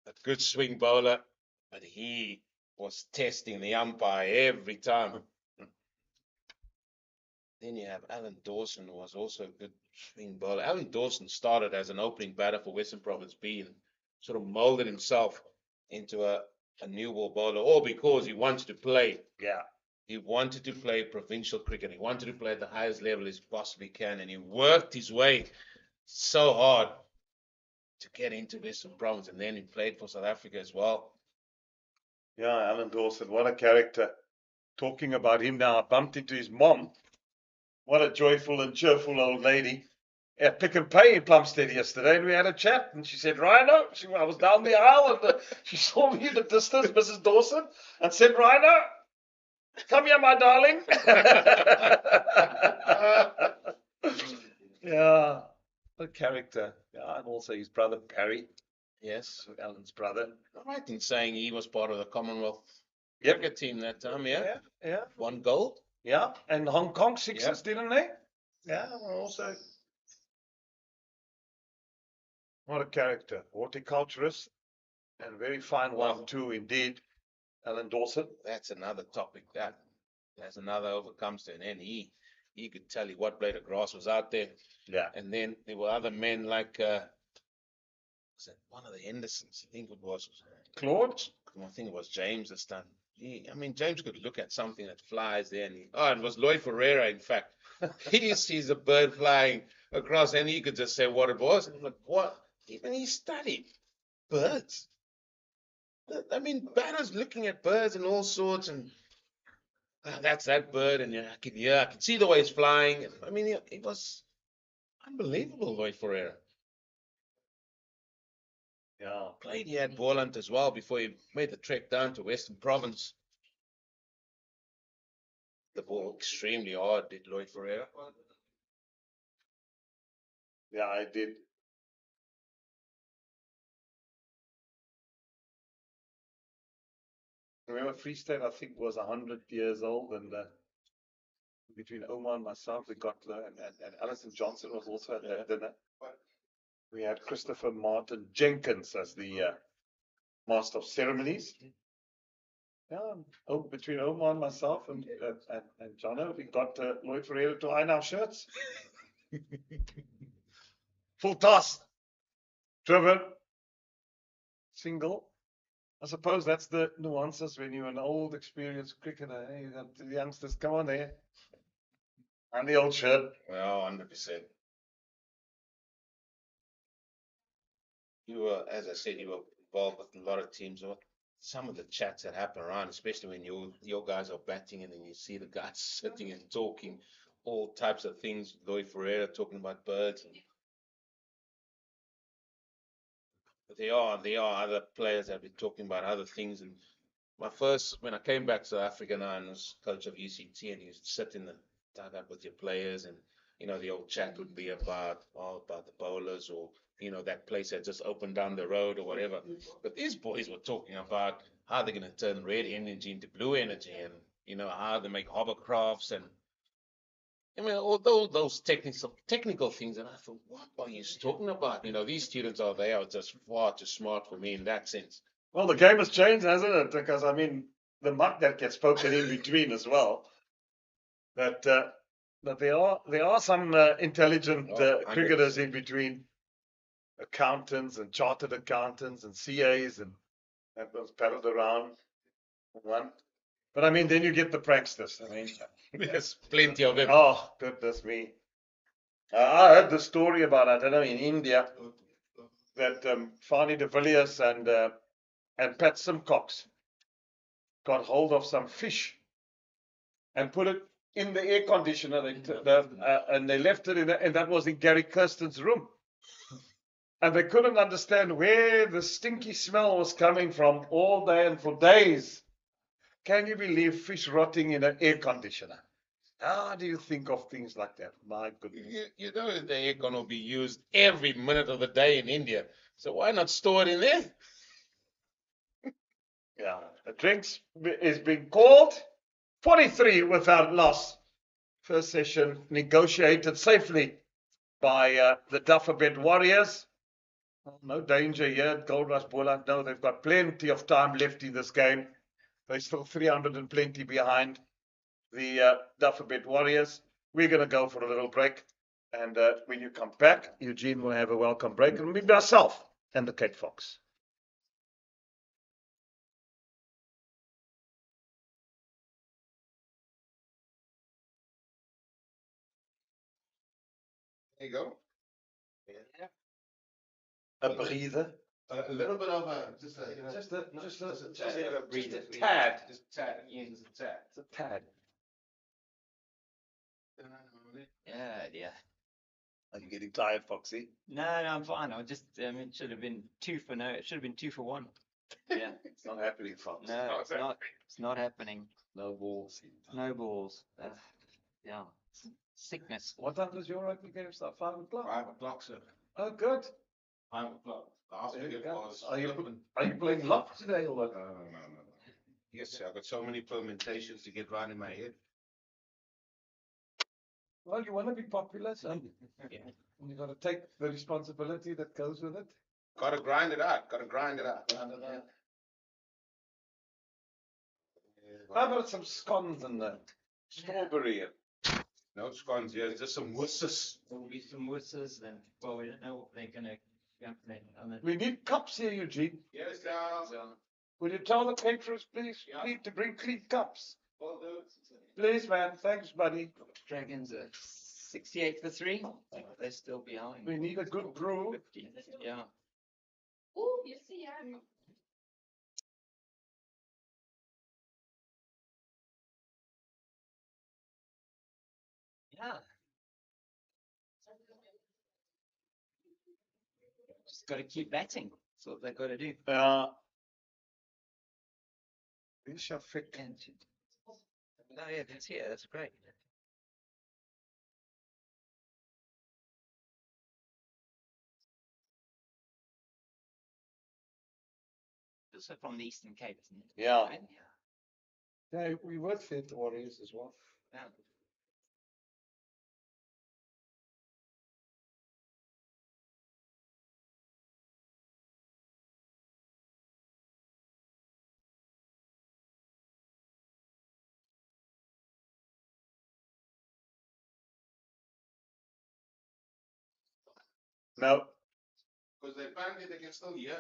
a good swing bowler, but he was testing the umpire every time. Then you have Alan Dawson, who was also a good swing bowler. Alan Dawson started as an opening batter for Western Province B and sort of molded himself into a new ball bowler, all because he wanted to play. Yeah. He wanted to play provincial cricket. He wanted to play at the highest level as he possibly can, and he worked his way so hard to get into Western Province, and then he played for South Africa as well. Yeah, Alan Dawson, what a character. Talking about him now, I bumped into his mom. What a joyful and cheerful old lady. At Pick and Pay in Plumstead yesterday, and we had a chat, and she said, Rhino, I was down the aisle, and she saw me in the distance, Mrs. Dawson, and said, Rhino, come here, my darling. Yeah, what a character. Yeah, and also his brother, Barry. Yes. Alan's brother. I'm right in saying he was part of the Commonwealth Yep. cricket team that time, yeah? Yeah. Won gold. Yeah, and Hong Kong Sixers, Yeah. didn't they? Yeah, also. What a character. Horticulturist, and very fine one too, indeed. Alan Dawson. That's another topic. That's another overcomes to an end. He could tell you what blade of grass was out there. Yeah. And then there were other men like was that one of the Hendersons? I think it was Claude? I think it was James this time. James could look at something that flies there, and it was Lloyd Ferreira, in fact. He sees a bird flying across, and he could just say what it was. And I'm like, what? Even he studied birds. Batters looking at birds and all sorts, and that's that bird, and I can see the way it's flying. It was unbelievable, Lloyd Ferreira. Yeah. Played he had Boland as well before he made the trek down to Western Province. The ball extremely hard, did Lloyd Ferreira. Yeah, I did. Remember, Free State, I think, was 100 years old, and between Omar and myself, we got, and Alison Johnson was also at that dinner. We had Christopher Martin Jenkins as the master of ceremonies. Yeah, between Omar and myself and Jono, we got Lloyd Ferreira to iron our shirts. Full toss, driven, single. I suppose that's the nuances when you're an old, experienced cricketer. You got the youngsters, come on there. And the old shirt. Well, 100%. You were, as I said, you were involved with a lot of teams. Some of the chats that happen around, especially when your guys are batting and then you see the guys sitting and talking all types of things. Lloyd Ferreira talking about birds. But there are other players that be talking about other things. And when I came back to South Africa now and was coach of UCT, and you sit in the dugout with your players, and the old chat would be about the bowlers, or that place that just opened down the road or whatever. But these boys were talking about how they're going to turn red energy into blue energy, and how they make hovercrafts, and all those technical things. And I thought, what are you talking about? These students they are just far too smart for me in that sense. Well, the game has changed, hasn't it? Because the muck that gets spoken in between as well. That there are some intelligent cricketers in between, accountants and chartered accountants and CAs, and that was paddled around. One. But then you get the pranksters. There's plenty of them. Oh, goodness me. I heard the story about, I don't know, in India, that Fani de Villiers and Pat Simcox got hold of some fish and put it in the air conditioner. And they left it and that was in Gary Kirsten's room. And they couldn't understand where the stinky smell was coming from all day and for days. Can you believe fish rotting in an air conditioner? How do you think of things like that? My goodness. You know that the aircon will be used every minute of the day in India. So why not store it in there? Yeah, the drinks is being called 43 without loss. First session negotiated safely by the Dafabet Warriors. Well, no danger here at Goldrush Boland. No, they've got plenty of time left in this game. They're still 300 and plenty behind the Dafabet Warriors. We're going to go for a little break. And when you come back, Eugene will have a welcome break. And maybe myself and the Kate Fox. There you go. Yeah. A breather. A little bit of a just a Just a breather. tad. just a tad. Just a tad. It's a tad. Yeah. Are you getting tired, Foxy? No, I'm fine. I just, it should have been 2 for no. It should have been 2 for 1. Yeah. It's not happening, Fox. No, it's not. It's not happening. No balls. No balls. Yeah. Sickness. What time does your rugby game start? 5 o'clock? 5 o'clock, sir. Oh, good. 5 o'clock. Last There you week go. was. Are you playing lock today or what? No. Yes, sir. I've got so many permutations to get right in my head. Well, you want to be popular, so Yeah. you got to take the responsibility that goes with it. Gotta grind it out. How about some scones and strawberry? No scones here. Just some wusses. There will be some whistles, and well, we don't know what they're gonna. We need cups here, Eugene. Yes, sir. Would you tell the patrons, please, to bring clean cups? Please, man. Thanks, buddy. Dragons are 68 for 3. They're still behind. We need a good brew. 50. Yeah. Oh, you see, Yeah. Just got to keep batting. That's what they've got to do. We shall fix. And oh yeah, that's here. That's great. Also from the Eastern Cape, isn't it? Yeah. Right? Yeah, we were fit Warriors as well. Yeah. No. Because they apparently they can still hear.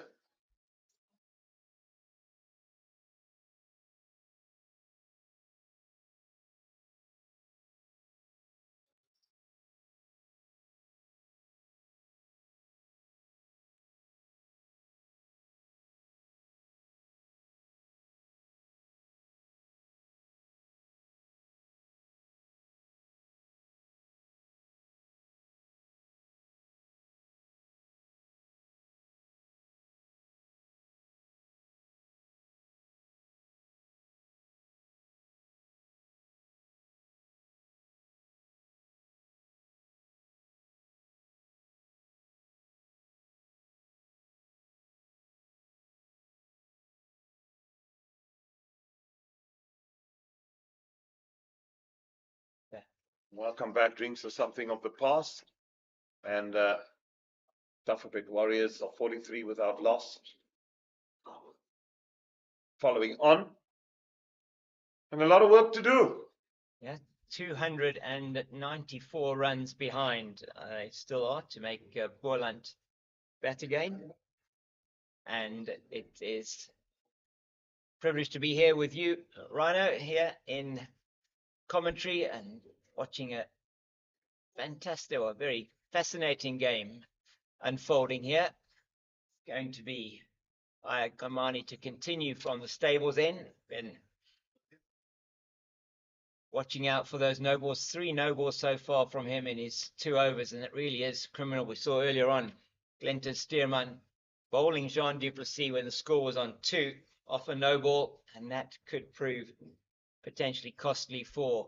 Welcome back. Drinks are something of the past. And Dafabet Warriors are 43 without loss. Following on. And a lot of work to do. Yeah. 294 runs behind. They still are to make Boland bat again. And it is a privilege to be here with you, Rhino, here in commentary and watching a fantastic or very fascinating game unfolding here. It's going to be Kamani to continue from the stables in. Been watching out for those no balls. 3 no balls so far from him in his 2 overs, and it really is criminal. We saw earlier on Glenton Stearman bowling Jean du Plessis when the score was on 2 off a no ball, and that could prove potentially costly for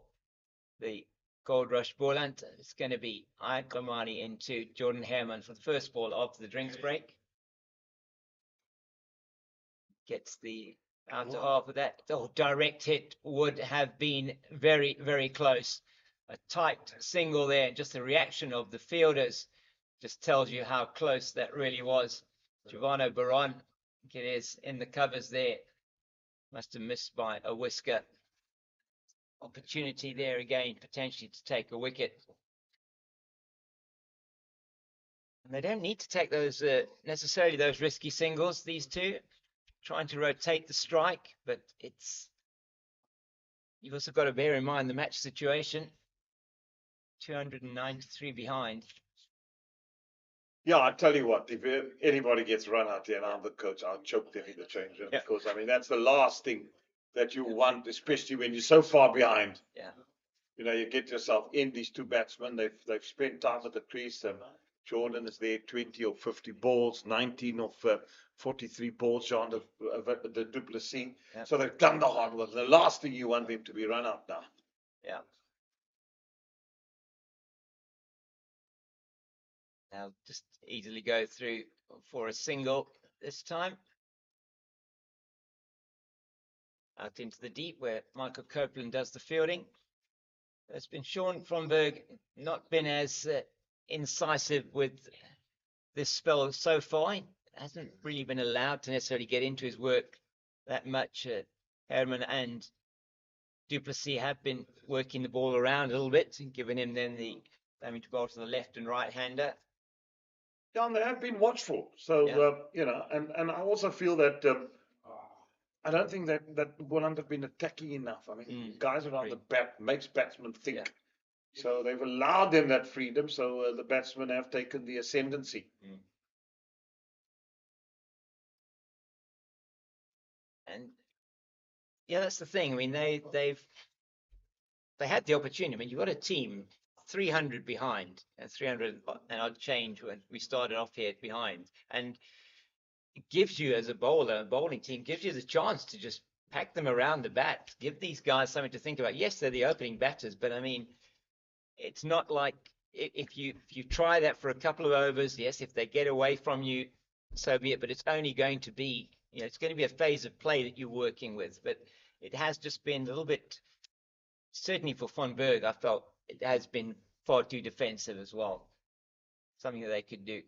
the Goldrush Boland. It's going to be Ayat Kamani into Jordan Herman for the first ball after the drinks break. Gets the outer half of that. Oh, direct hit would have been very, very close. A tight single there. Just the reaction of the fielders just tells you how close that really was. Giovanni Baron, I think it is, in the covers there. Must have missed by a whisker. Opportunity there again, potentially to take a wicket. And they don't need to take those necessarily those risky singles, these two. Trying to rotate the strike, but you've also got to bear in mind the match situation. 293 behind. Yeah, I tell you what, if anybody gets run out there and I'm the coach, I'll choke them in the change room, because I mean that's the last thing that you want, especially when you're so far behind. Yeah. You know, you get yourself in. These two batsmen, they've spent time at the crease. Jordan is there, 20 or 50 balls, 19 of 43 balls, Jean the du Plessis. Yeah. So they've done the hard work. The last thing you want them to be run out now. Yeah. Now just easily go through for a single this time. Out into the deep where Michael Copeland does the fielding. It's been Sean Fromberg not been as incisive with this spell so far. He hasn't really been allowed to necessarily get into his work that much. Herman and du Plessis have been working the ball around a little bit and giving him then the having to bowl to the left and right hander. Yeah, and they have been watchful. So, Yeah. you know, and I also feel that I don't think that Boland have been attacking enough. I mean, guys around the bat makes batsmen think. Yeah. So they've allowed them that freedom. So the batsmen have taken the ascendancy. And yeah, that's the thing. I mean, they had the opportunity. I mean, you've got a team 300 behind and 300 and odd change when we started off here behind, and it gives you as a bowler, a bowling team gives you the chance to just pack them around the bat, give these guys something to think about. Yes, they're the opening batters, but I mean, it's not like if you try that for a couple of overs, yes, if they get away from you, so be it. But it's only going to be, you know, it's going to be a phase of play that you're working with. But it has just been a little bit, certainly for Von Berg, I felt it has been far too defensive as well. Something that they could do.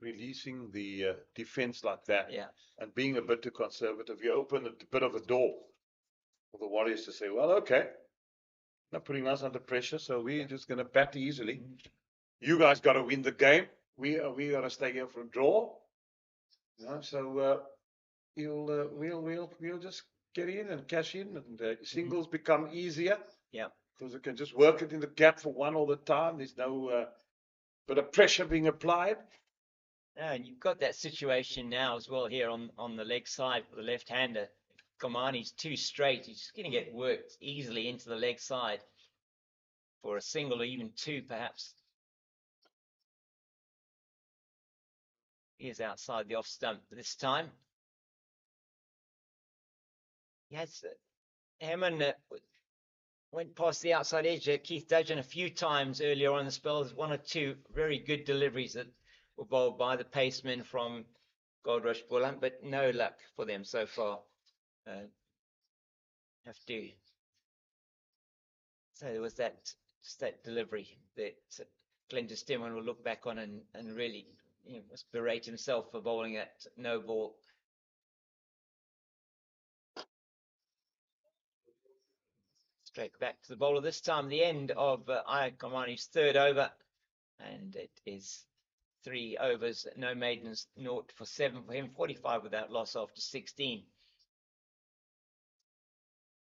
Releasing the defense like that, Yeah. and being a bit too conservative, you open a bit of a door for the Warriors to say, well, okay, not putting us under pressure, so we're just going to bat easily. You guys got to win the game. We got to stay here for a draw. You know, so we'll just get in and cash in, and singles become easier. Yeah. Because we can just work it in the gap for one all the time. There's no bit of pressure being applied. And you've got that situation now as well here on the leg side for the left-hander. Komani's too straight. He's just going to get worked easily into the leg side for a single or even two, perhaps. He is outside the off stump this time. Yes, Herman went past the outside edge. Keith Dudgeon a few times earlier on in the spell. There's one or two very good deliveries that were bowled by the pacemen from Goldrush Boland, but no luck for them so far. Have to. So there was that delivery that Glenton Stearman will look back on and really, you know, must berate himself for bowling that no ball. Straight back to the bowler this time. The end of Ayat Kamani's third over, and it is 3 overs, no maidens, 0 for 7 for him, 45 without loss after 16.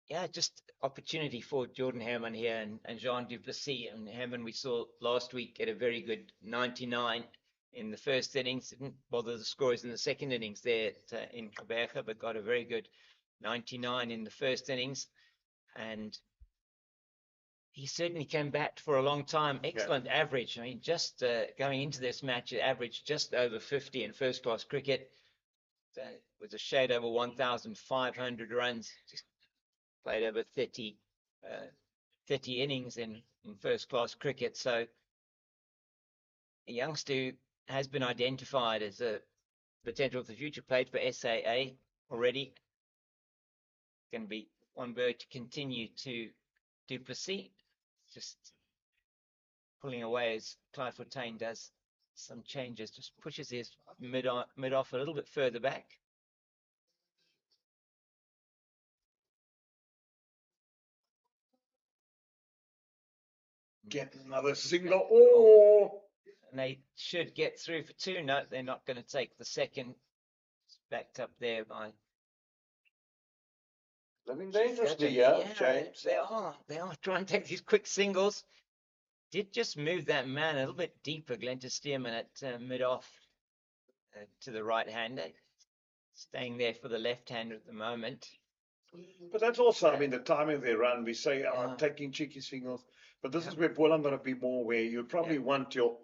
Yeah, just opportunity for Jordan Herman here and Jean du Plessis. And Herman, we saw last week, get a very good 99 in the first innings. Didn't bother the scores in the second innings there in Quebec, but got a very good 99 in the first innings, and he certainly can bat for a long time. Excellent average. I mean, just going into this match, it averaged just over 50 in first-class cricket. With a shade over 1,500 runs. Just played over 30 innings in first-class cricket. So a youngster who has been identified as a potential for the future. Played for SAA already. Going to be one bird to continue to proceed. Just pulling away as Clive Fontaine does some changes. Just pushes his mid off a little bit further back. Get another single. Oh! And they should get through for 2. No, they're not going to take the second. It's backed up there by. Living dangerously, yeah, James. They are trying to take these quick singles. Did just move that man a little bit deeper, Glenta Stearman at mid-off to the right-hander. Staying there for the left-hander at the moment. But that's also, I mean, the timing of their run. We say, taking cheeky singles. But this is where Boland going to be more where you probably want your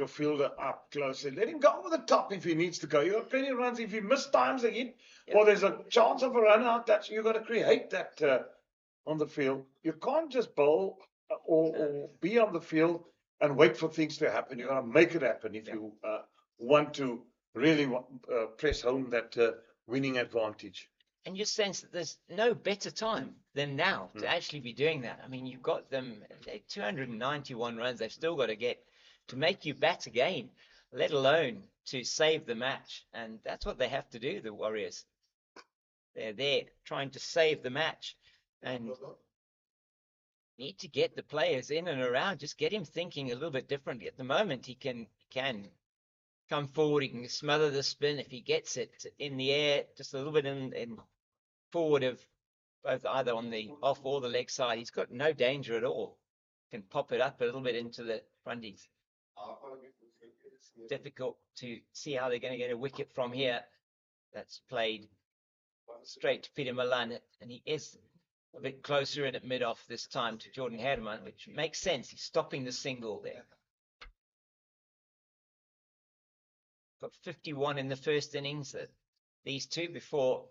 fielder up closer. Let him go over the top if he needs to go. You got plenty of runs. If he miss times again, or there's a chance of a run out, that's you've got to create that on the field. You can't just bowl or be on the field and wait for things to happen. You've got to make it happen if you want to really press home that winning advantage. And you sense that there's no better time than now to actually be doing that. I mean, you've got them at 291 runs. They've still got to get to make you bat again, let alone to save the match. And that's what they have to do, the Warriors. They're there trying to save the match and need to get the players in and around. Just get him thinking a little bit differently. At the moment, he can come forward. He can smother the spin if he gets it in the air, just a little bit in forward of both either on the off or the leg side. He's got no danger at all. Can pop it up a little bit into the fronties. Difficult to see how they're going to get a wicket from here. That's played straight to Peter Milan, and he is a bit closer in at mid-off this time to Jordan Herman, which makes sense. He's stopping the single there. Got 51 in the first innings. These two before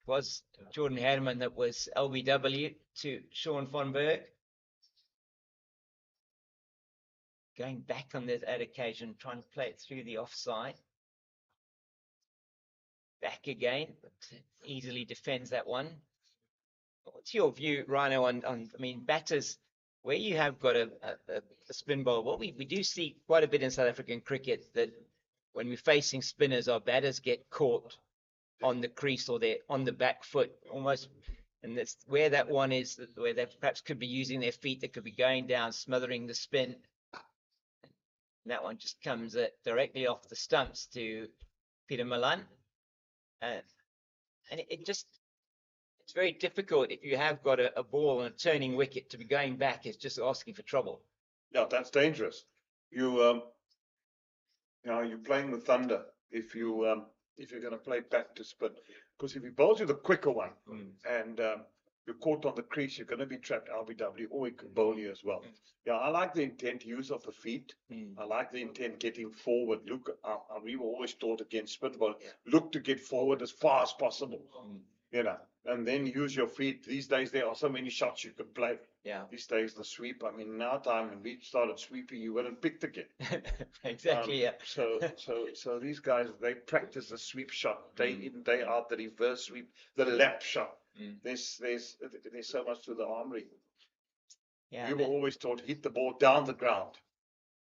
was Jordan Herman that was LBW to Sean von Berg. Going back on that occasion, trying to play it through the offside. Back again, but easily defends that one. What's your view, Rhino, on I mean, batters, where you have got a spin bowl? What we do see quite a bit in South African cricket, that when we're facing spinners, our batters get caught on the crease or they're on the back foot almost. And that's where that one is, where they perhaps could be using their feet, they could be going down, smothering the spin. And that one just comes directly off the stumps to Peter Milan. And it's very difficult if you have got a ball and a turning wicket to be going back. It's just asking for trouble. Yeah, that's dangerous. You're playing with thunder if you're going to play back to spin, because if he bowls you the quicker one and you're caught on the crease, you're going to be trapped LBW, or he can bowl you as well. Yeah, I like the intent use of the feet. I like the intent getting forward. Look, we were always taught against spin bowling, look to get forward as far as possible. And then use your feet. These days there are so many shots you can play. Yeah. These days the sweep. I mean, now time when we started sweeping, you wouldn't pick the game. Exactly. Yeah. So these guys, they practice the sweep shot day in, day out, the reverse sweep, the lap shot. There's so much to the armory. Yeah. We were always taught hit the ball down the ground.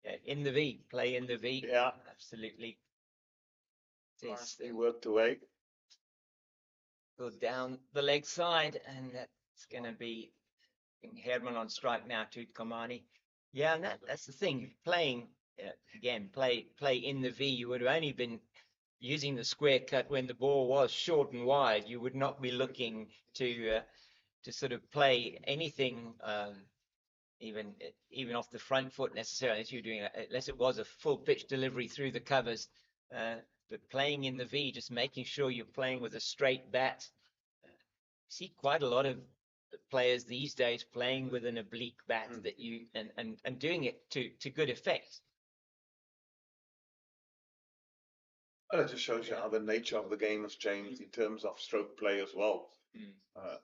Yeah, in the V, play in the V. Yeah, absolutely. Nicely worked away. Go down the leg side, and that's going to be Herman on strike now to Komani. Yeah, and that's the thing. Playing again, play in the V. You would have only been using the square cut when the ball was short and wide. You would not be looking to sort of play anything, even off the front foot necessarily, unless it was a full pitch delivery through the covers. But playing in the V, just making sure you're playing with a straight bat, see quite a lot of players these days playing with an oblique bat that you and doing it to good effect. Well, it just shows you how the nature of the game has changed in terms of stroke play as well. Uh,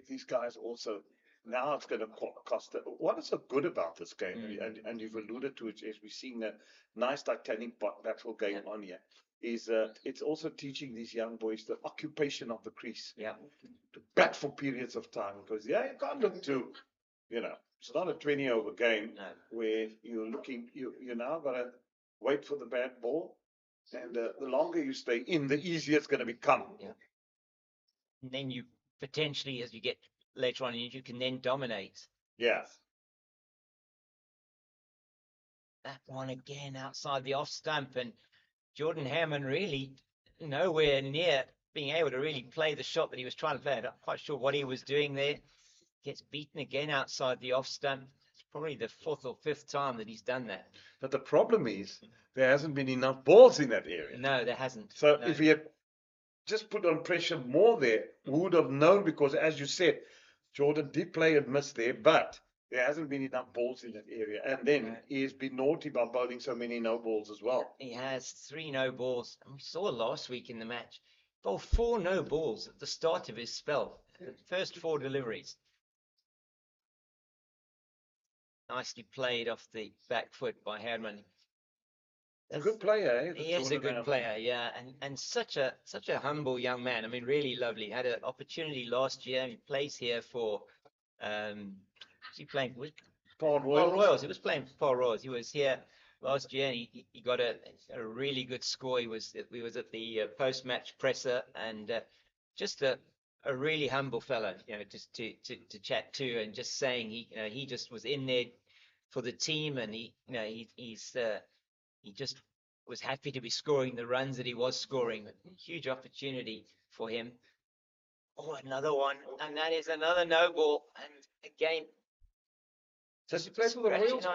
these guys also, now it's going to cost. What is so good about this game, and you've alluded to it, is we're seeing a nice titanic battle going on here, is it's also teaching these young boys the occupation of the crease. Yeah. To bat for periods of time, because you can't look to, it's not a 20 over game where you're looking, you now got to wait for the bad ball. And the longer you stay in, the easier it's going to become. Yeah. And then you potentially, as you get later on, you can then dominate. Yeah. That one again outside the off stump, and Jordan Hammond really nowhere near being able to really play the shot that he was trying to play. I'm not quite sure what he was doing there. Gets beaten again outside the off stump. It's probably the 4th or 5th time that he's done that. But the problem is there hasn't been enough balls in that area. No, there hasn't. So if he had just put on pressure more there, we would have known, because as you said, Jordan did play and miss there, but there hasn't been enough balls in that area. And then he's been naughty by bowling so many no balls as well. He has 3 no balls. And we saw last week in the match, bowled 4 no balls at the start of his spell. The first 4 deliveries. Nicely played off the back foot by Herman. A good player, eh? He is a good player, yeah, and such a humble young man. I mean, really lovely. Had an opportunity last year. He plays here for was he playing with Paarl Paarl Royals? He was playing for Paarl Royals. He was here last year, and he got a really good score. We was at the post-match presser, and just a really humble fellow, just to chat to, and just saying he just was in there for the team, and he just was happy to be scoring the runs that he was scoring. Huge opportunity for him. Oh, another one, and that is another no ball, and again. Does he play for the Royals?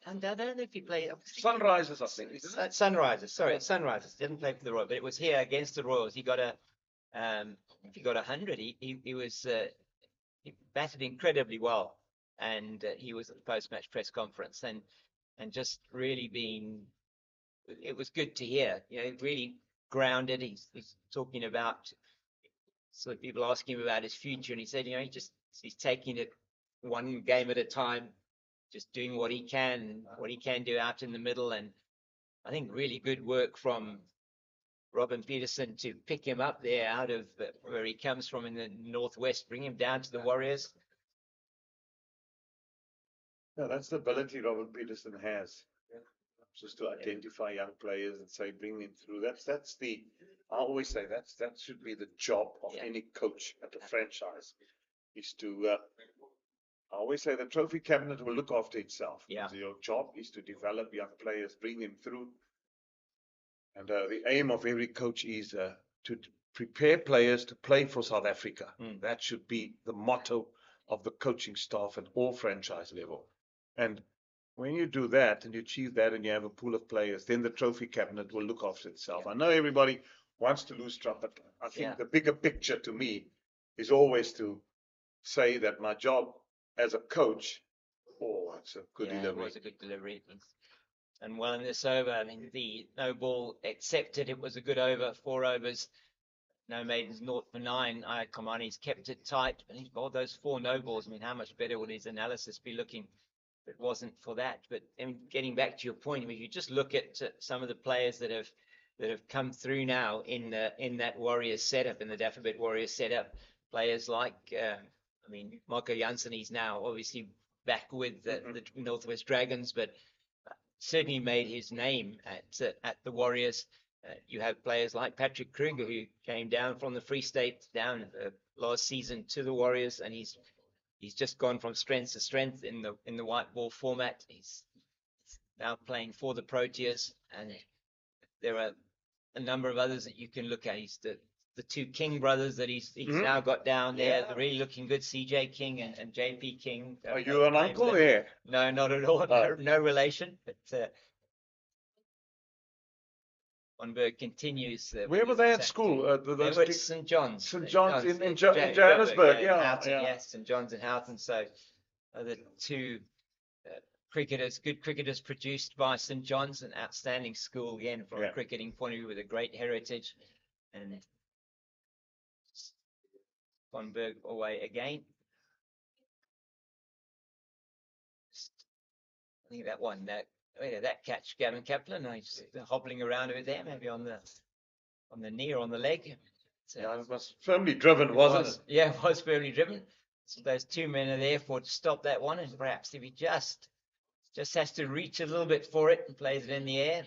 And I don't know if he played. Sunrisers, I think. Sunrisers. Sorry, Sunrisers. Didn't play for the Royals, but it was here against the Royals. He got if he got 100, he batted incredibly well, and he was at the post-match press conference, and just really it was good to hear. Really grounded. He's talking about, so people asking him about his future, and he said, he's taking it one game at a time, just doing what he can do out in the middle, and I think really good work from Robin Peterson to pick him up there out of where he comes from in the northwest, bring him down to the Warriors. Yeah, that's the ability Robin Peterson has, just to identify young players and say, bring them through. That's the, I always say that should be the job of any coach at a franchise, is to, I always say the trophy cabinet will look after itself. Yeah. So your job is to develop young players, bring them through. And the aim of every coach is to prepare players to play for South Africa. That should be the motto of the coaching staff at all franchise level. And when you do that and you achieve that and you have a pool of players, then the trophy cabinet will look after itself. I know everybody wants to lose Trump, but I think the bigger picture to me is always to say that my job as a coach, it's a good delivery. It was a good delivery. And well in this over, I mean, the no ball accepted. It was a good over, 4 overs. No maidens, 0 for 9. Kamani's kept it tight, and he's bowled those 4 no balls. I mean, how much better would his analysis be looking if it wasn't for that? But getting back to your point, I mean, if you just look at some of the players that have come through now in that Warriors setup, in the Dafabet Warriors setup, players like Marco Jansen, he's now obviously back with the Northwest Dragons, but certainly made his name at the Warriors. You have players like Patrick Kruger, who came down from the Free State down last season to the Warriors, and he's just gone from strength to strength in the white ball format. He's now playing for the Proteas, and there are a number of others that you can look at. He's the 2 King brothers that he's now got down there. They're really looking good. CJ King and JP King. Are you an uncle there? No, not at all. No relation. But Von Berg continues. Where were they at attack. school? They Those were at kids? St. John's. St. John's No, in Johannesburg, Johannesburg. in Yeah, Houghton, yeah. yes, St. John's and Houghton. So the two good cricketers produced by St. John's, an outstanding school again from a cricketing point of view with a great heritage. And Von Berg away again. I think that one, that catch, Gavin Kaplan, he's hobbling around a bit there, maybe on the knee or on the leg. So Yeah, it was firmly driven, wasn't it? Yeah, it was firmly driven. So those two men are there to stop that one, and perhaps if he just has to reach a little bit for it and plays it in the air.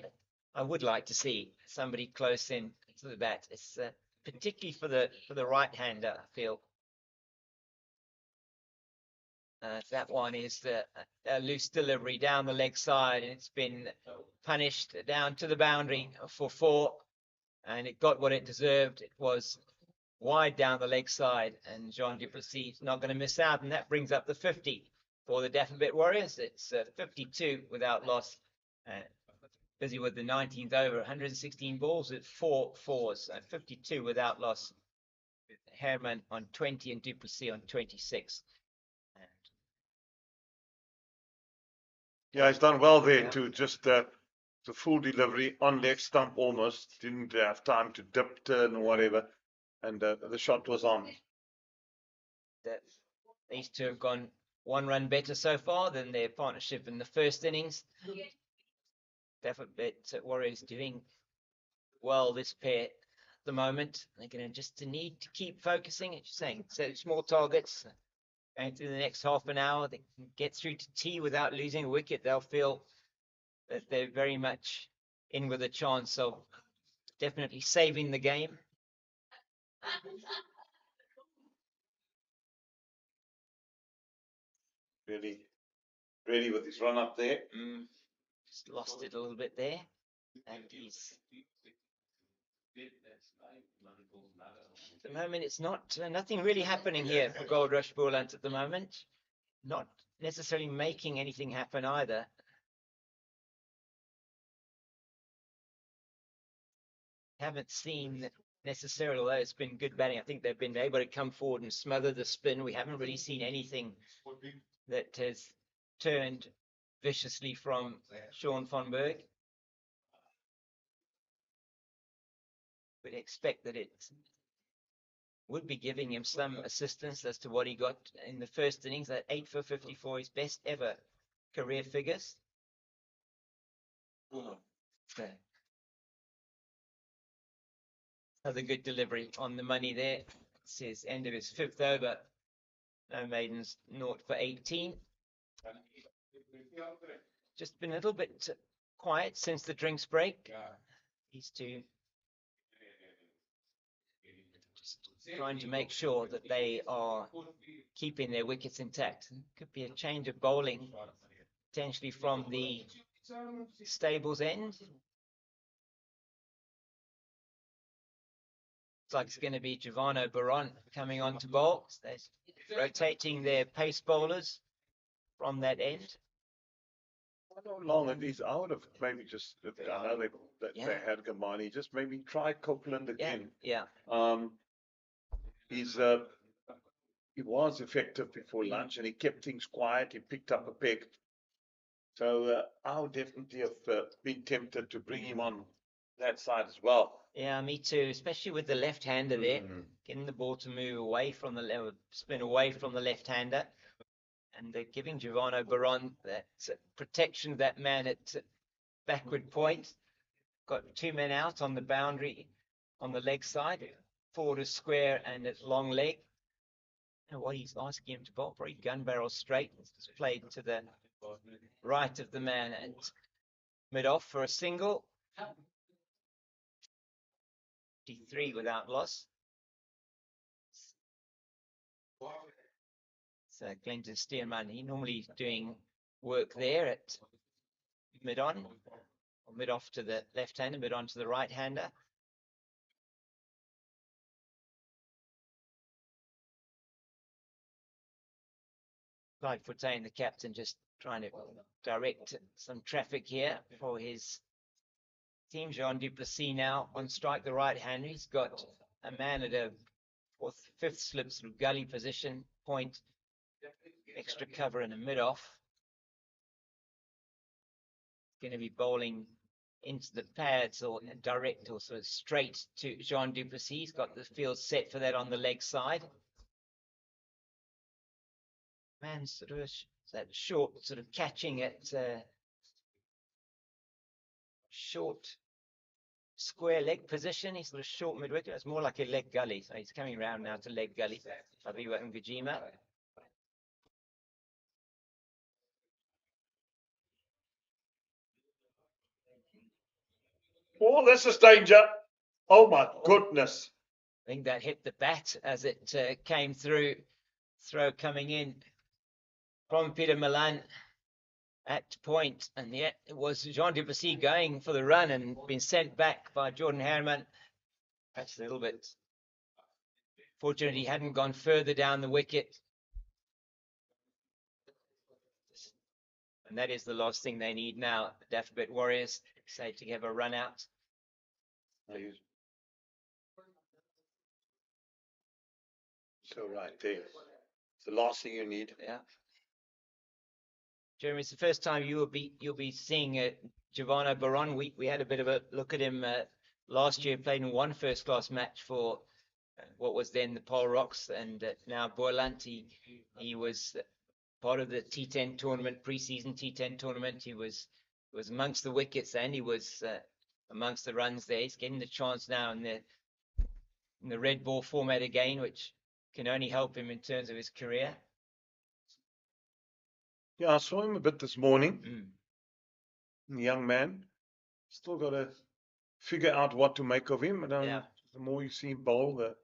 I would like to see somebody close in to the bat. It's particularly for the right-hander, I feel. That one is a loose delivery down the leg side, and it's been punished down to the boundary for 4, and it got what it deserved. It was wide down the leg side, and Jean du Plessis is not going to miss out, and that brings up the 50 for the Dafabet Warriors. It's 52 without loss. Busy with the 19th over, 116 balls with 4 fours, 52 without loss. Herman on 20 and du Plessis on 26. Yeah, he's done well there to just the full delivery on leg stump almost. Didn't have time to dip, turn, or whatever. And the shot was on. These two have gone 1 run better so far than their partnership in the first innings. Dafabet Warriors doing well, this pair at the moment. They're going to just need to keep focusing, as you're saying, set small targets. Going through the next half an hour, they can get through to tea without losing a wicket. They'll feel that they're very much in with a chance of definitely saving the game. Really with his run up there. Just lost it a little bit there. And he's at the moment, it's nothing really happening here for Goldrush Boland at the moment. Not necessarily making anything happen either. Haven't seen necessarily, although it's been good batting. I think they've been able to come forward and smother the spin. We haven't really seen anything that has turned viciously from Sean von Berg. We'd expect that it would be giving him some assistance as to what he got in the first innings. That 8 for 54, his best ever career figures. So, another good delivery on the money there. It says end of his 5th over. No maidens, 0 for 18. Just been a little bit quiet since the drinks break. These two just trying to make sure that they are keeping their wickets intact. Could be a change of bowling potentially from the stables end. Looks like it's going to be Giovanni Baron coming on to bowl. So they're rotating their pace bowlers from that end. How long at least? I would have maybe just, I know they had Gamani, just maybe try Copeland again. Yeah. He was effective before lunch and he kept things quiet. He picked up a peg. So I would definitely have been tempted to bring him on that side as well. Yeah, me too, especially with the left-hander there, getting the ball to move away from the spin away from the left-hander, and they're giving Giovanni Baron that protection of that man at backward point. Got 2 men out on the boundary on the leg side, forward is square and it's long leg. And what he's asking him to bowl, probably gun barrel straight. It's played to the right of the man and mid-off for a single. 53 without loss. So Glenton Stearman, he normally doing work there at mid-on, or mid-off to the left-hander, mid-on to the right-hander. Clyde Fontaine, the captain, just trying to direct some traffic here for his Team Jean Duplessis now on strike, the right hander. He's got a man at a fifth slip sort of gully position, point, extra cover and a mid-off. Going to be bowling into the pads or direct or sort of straight to Jean Duplessis. He's got the field set for that on the leg side. Man sort of that short sort of catching at short square leg position. He's sort of short mid-wicket. It's more like a leg gully. So he's coming around now to leg gully. Abiwa Ngujima. Oh, this is danger. Oh my goodness. I think that hit the bat as it came through. Throw coming in from Peter Milan at point, and yet it was Jean Duplessis going for the run and been sent back by Jordan Harriman. Perhaps a little bit fortunate he hadn't gone further down the wicket. And that is the last thing they need now. The Dafabet Warriors say to have a run out. So right there. It's the last thing you need. Yeah. Jeremy, it's the first time you'll be seeing Giovanni Baron. We had a bit of a look at him last year, played in one first class match for what was then the Paarl Rocks, and now Boland. He was part of the T10 tournament, pre-season T10 tournament. He was amongst the wickets and he was amongst the runs there. He's getting the chance now in the red ball format again, which can only help him in terms of his career. Yeah, I saw him a bit this morning. Young man. Still got to figure out what to make of him. The more you see him bowl, the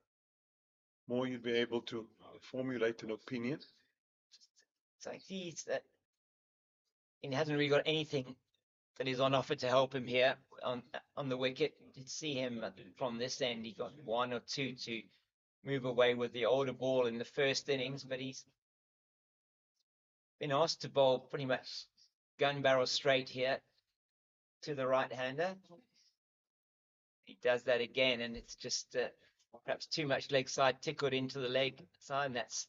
more you'll be able to formulate an opinion. It's like he hasn't really got anything that is on offer to help him here on the wicket. You did see him from this end. He got one or two to move away with the older ball in the first innings, but he's been asked to bowl pretty much gun barrel straight here to the right-hander. He does that again, and it's just perhaps too much leg side tickled into the leg side, and that's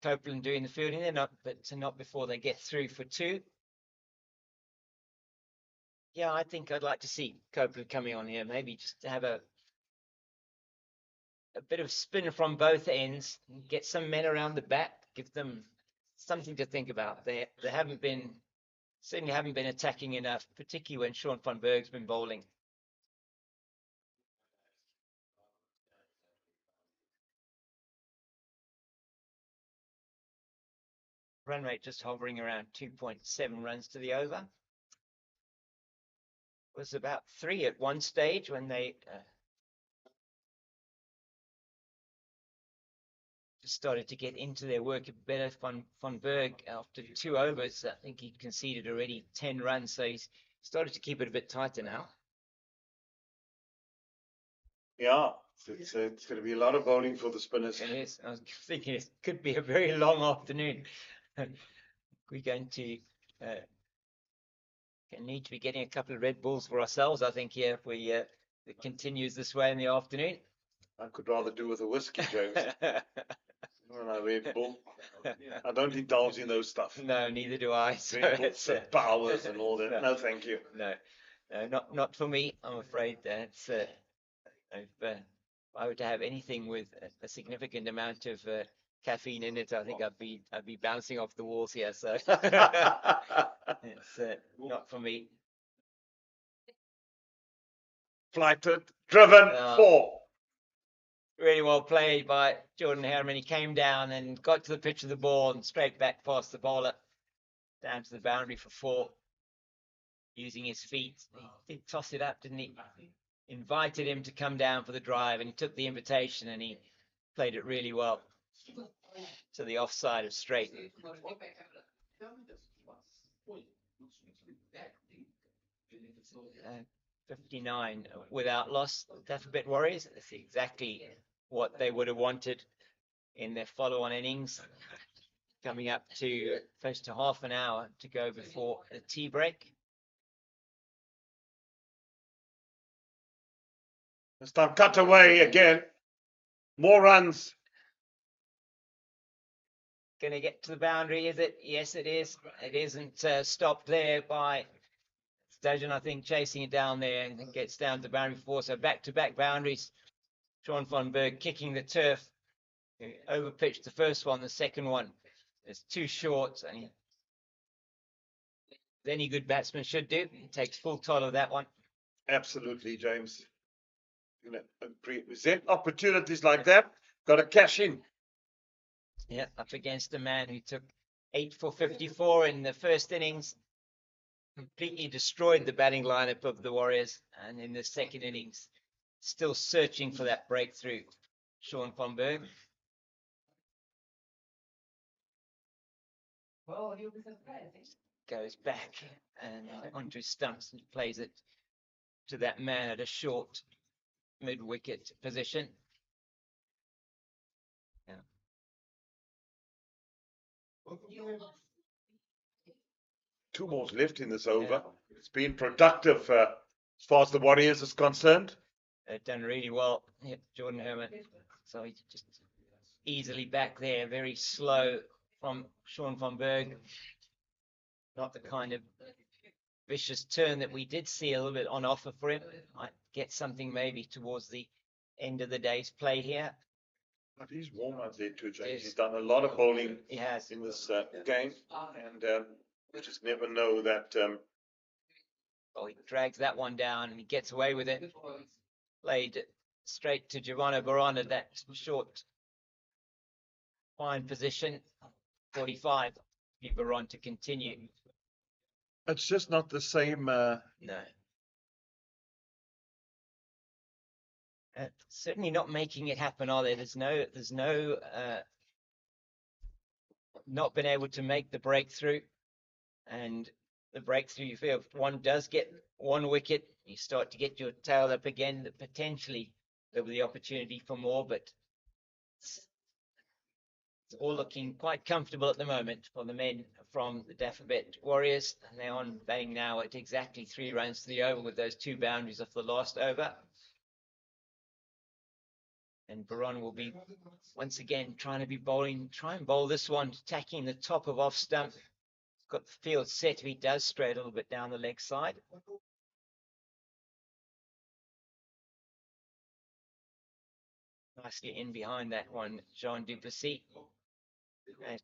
Copeland doing the fielding there, not before they get through for two. Yeah, I think I'd like to see Copeland coming on here, maybe just to have a bit of spin from both ends, get some men around the bat, give them something to think about. They certainly haven't been attacking enough, particularly when Sean van Berg's been bowling. Run rate just hovering around 2.7 runs to the over. It was about 3 at one stage when they just started to get into their work a bit better. Van Berg, after 2 overs, I think he conceded already 10 runs, so he's started to keep it a bit tighter now. Yeah, it's going to be a lot of bowling for the spinners. It is. I was thinking it could be a very long afternoon. We're going to need to be getting a couple of Red Bulls for ourselves, I think, here if it continues this way in the afternoon. I could rather do with a whiskey, James. A Red Bull. I don't indulge in those stuff. No, neither do I. So Red Bulls and powers and all that. No, thank you. No, not for me. I'm afraid that if I were to have anything with a significant amount of caffeine in it, I think I'd be bouncing off the walls here. So it's not for me. Flighted, driven, 4. Really well played by Jordan Harriman. He came down and got to the pitch of the ball and straight back past the bowler down to the boundary for 4, using his feet. He did toss it up, didn't he? Invited him to come down for the drive, and he took the invitation and he played it really well to the offside of straight. 59 without loss. Dafabet Warriors. That's exactly what they would have wanted in their follow-on innings. Coming up to close to half an hour to go before the tea break. This time cut away again. More runs. Going to get to the boundary, is it? Yes, it is. It isn't stopped there by Sturgeon, I think, chasing it down there, and it gets down to boundary 4. So back-to-back boundaries. Sean von Berg kicking the turf. He overpitched the first one, the second one is too short, and any good batsman should do. He takes full toll of that one. Absolutely, James. You know, present opportunities like that, got to cash in. Yeah, up against a man who took 8 for 54 in the first innings, completely destroyed the batting lineup of the Warriors, and in the second innings, still searching for that breakthrough. Sean von Berg. Goes back and onto Stumps and plays it to that man at a short mid-wicket position. Yeah. Two balls left in this over. It's been productive as far as the Warriors is concerned. They've done really well. Yeah, Jordan Herman. So he's just easily back there, very slow from Sean von Berg. Not the kind of vicious turn that we did see a little bit on offer for him. Might get something maybe towards the end of the day's play here. But he's warm out there too, James. Yes. He's done a lot of bowling He has. in this game, and we just never know that. Oh, he drags that one down and he gets away with it. Played straight to Giovanni Baron at that short, fine position. 45. Baron to continue. It's just not the same. No. Certainly not making it happen, are there? There's no not been able to make the breakthrough, and the breakthrough, you feel if one does get one wicket, you start to get your tail up again. That potentially there'll be the opportunity for more, but it's all looking quite comfortable at the moment for the men from the Dafabet Warriors, and they're on batting now at exactly 3 runs to the over with those 2 boundaries off the last over. And Baron will be once again trying to be bowling, try and bowl this one, attacking the top of off stump. Got the field set if he does stray a little bit down the leg side. Nicely in behind that one, Jean du Plessis.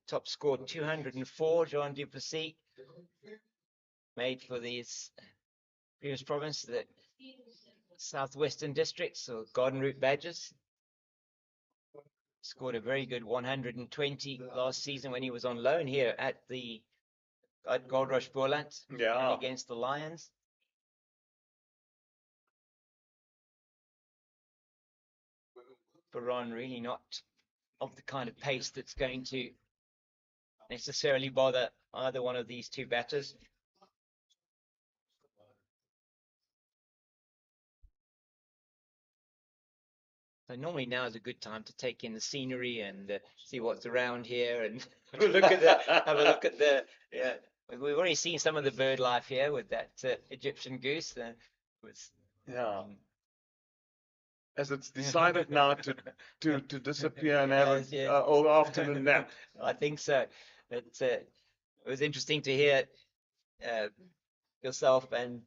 Top score 204, Jean du Plessis. Made for these previous province, the Southwestern Districts, or Garden Route Badgers. Scored a very good 120 last season when he was on loan here at Goldrush Boland, Yeah. against the Lions. Baron really not of the kind of pace that's going to necessarily bother either one of these 2 batters. So normally now is a good time to take in the scenery and see what's around here and have a look at the. Yeah, we've already seen some of the bird life here with that Egyptian goose. Yeah. As it's decided now to disappear and have an all afternoon nap. I think so. It was interesting to hear yourself and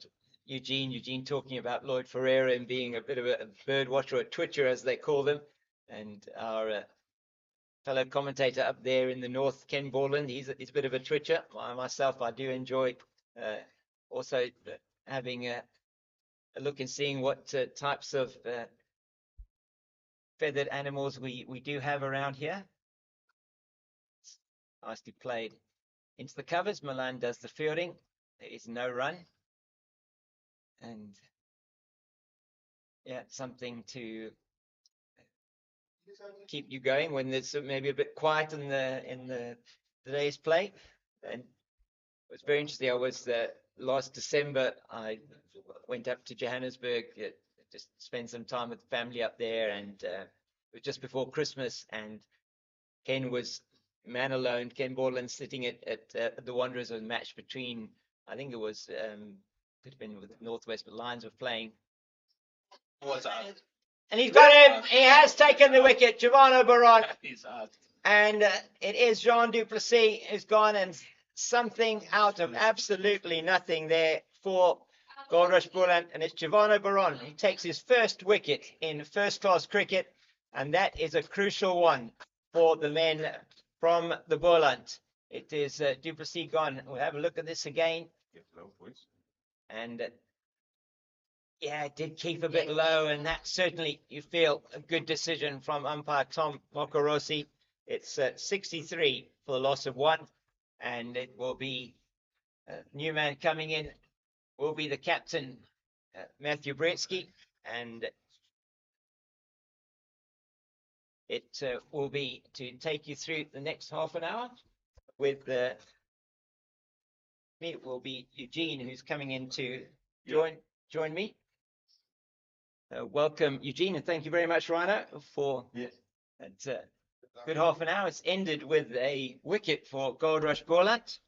Eugene talking about Lloyd Ferreira and being a bit of a bird watcher, or a twitcher as they call them, and our fellow commentator up there in the north, Ken Boland, he's a bit of a twitcher. Myself, I do enjoy also having a look and seeing what types of feathered animals we do have around here. It's nicely played into the covers. Milan does the fielding. There is no run. And yeah, something to keep you going when there's maybe a bit quiet in the today's play. And it was very interesting. I was last December. I went up to Johannesburg, just spend some time with the family up there, and it was just before Christmas. And Ken was man alone. Ken Boland sitting at the Wanderers, a match between, I think it was. Could have been with Northwest, but Lions were playing. And he's got him. He has taken the wicket. Giovanni Baron. He's out. And it is Jean du Plessis who's gone, and something out of absolutely nothing there for Goldrush Boland. And it's Giovanni Baron who takes his first wicket in first-class cricket. And that is a crucial one for the men from the Boland. It is du Plessis gone. We'll have a look at this again. And yeah, it did keep a bit low, and that certainly, you feel, a good decision from umpire Tom Mokorosi. It's 63 for the loss of 1, and it will be a new man coming in, will be the captain, Matthew Bretsky, and it will be to take you through the next half an hour with me. It will be Eugene who's coming in to join me. Welcome, Eugene, and thank you very much, Rhino, for that good half an hour. It's ended with a wicket for Goldrush Boland.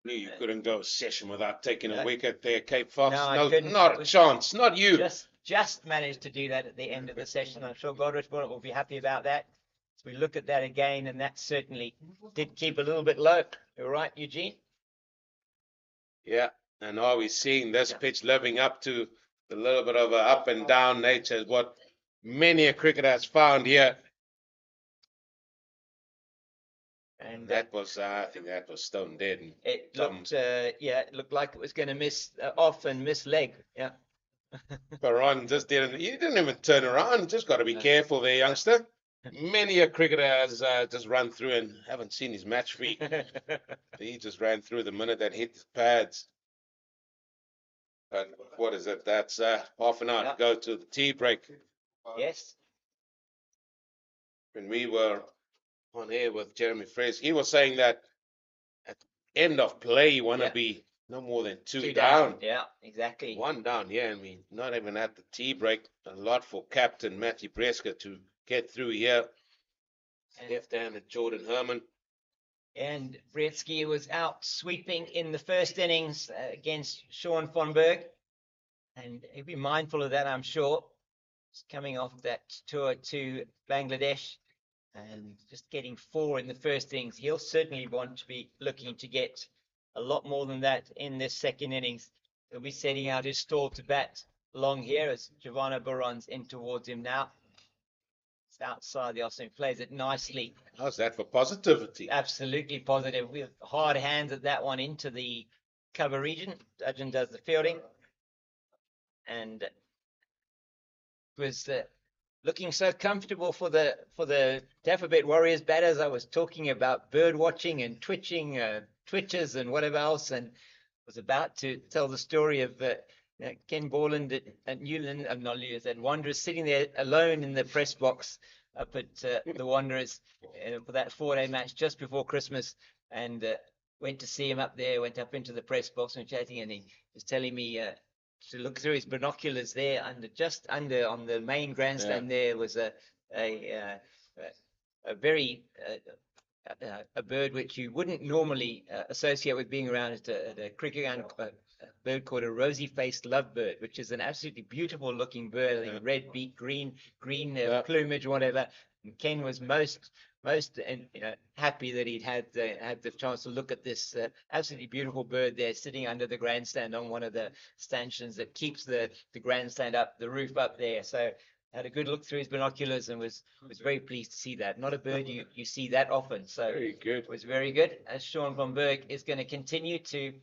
You couldn't go a session without taking a wicket there, Cape Fox. No, I couldn't. Not a chance. Not you. Just managed to do that at the end of the session. I'm sure Goldrush Boland will be happy about that. So we look at that again, and that certainly did keep a little bit low. You're right, Eugene? Yeah, and are we seeing this pitch living up to the little bit of a up and down nature is what many a cricketer has found here. And that was, I think that was stone dead. And it looked, it looked like it was going to miss off and miss leg. Yeah. Baron just didn't. He didn't even turn around. Just got to be careful there, youngster. Many a cricketer has just run through and haven't seen his match feet. He just ran through the minute that hit his pads. But what is it? That's half an hour to go to the tea break. Yes. When we were on air with Jeremy Fraser, he was saying that at the end of play, you want to be no more than two down. Yeah, exactly. 1 down, and we not even at the tea break. A lot for Captain Matthew Breska to get through here. Left-handed Jordan Herman. And Bretsky was out sweeping in the first innings against Sean von Berg. And he'll be mindful of that, I'm sure. He's coming off that tour to Bangladesh and just getting 4 in the first innings. He'll certainly want to be looking to get a lot more than that in this second innings. He'll be setting out his stall to bat long here as Giovanni Baron's in towards him now. Outside the offside, plays it nicely. How's that for positivity? Absolutely positive. We have hard hands at that one into the cover region. Dudgeon does the fielding, and it was looking so comfortable for the Dafabet Warriors batters. I was talking about bird watching and twitching, twitches and whatever else, and was about to tell the story of Ken Boland at Newland, not Newlands, and Wanderers sitting there alone in the press box up at the Wanderers for that 4-day match just before Christmas, and went to see him up there, went up into the press box and chatting, and he was telling me to look through his binoculars there just under on the main grandstand. There was a very a bird which you wouldn't normally associate with being around at a cricket ground, a bird called a rosy-faced lovebird, which is an absolutely beautiful-looking bird. I think red beak, green plumage, whatever. And Ken was most happy that he'd had the chance to look at this absolutely beautiful bird there sitting under the grandstand on one of the stanchions that keeps the grandstand up, the roof up there. So had a good look through his binoculars and was very pleased to see that. Not a bird you see that often. So very good. It was very good. As Sean von Berg is going to continue to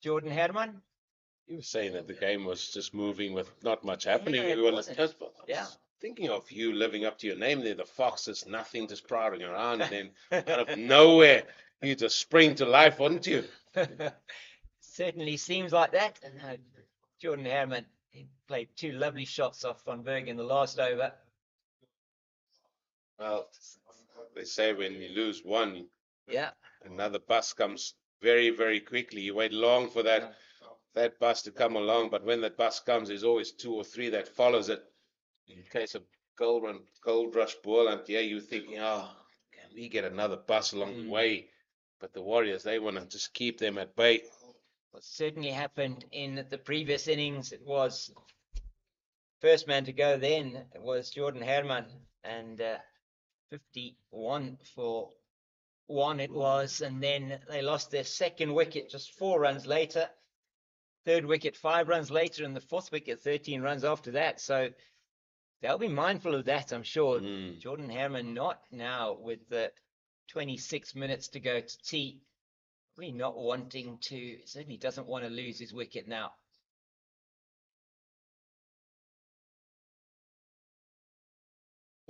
Jordan Herman. You were saying that the game was just moving with not much happening. Thinking of you living up to your name there, the Foxes, nothing, just prowling around, and then out of nowhere, you just spring to life, wouldn't you? Certainly seems like that. And Jordan Herman, he played 2 lovely shots off von Berg in the last over. Well, they say when you lose one, another bus comes very, very quickly. You wait long for that bus to come along, but when that bus comes, there's always 2 or 3 that follows it. In case of Goldrush Boland, you're thinking, can we get another bus along the way? But the Warriors, they want to just keep them at bay. What certainly happened in the previous innings, it was First man to go then was Jordan Herman, and 51 for one it was, and then they lost their second wicket just 4 runs later, third wicket 5 runs later, and the fourth wicket 13 runs after that. So they'll be mindful of that, I'm sure. Jordan Herman not now with the 26 minutes to go to tea, really not wanting to, certainly doesn't want to lose his wicket now.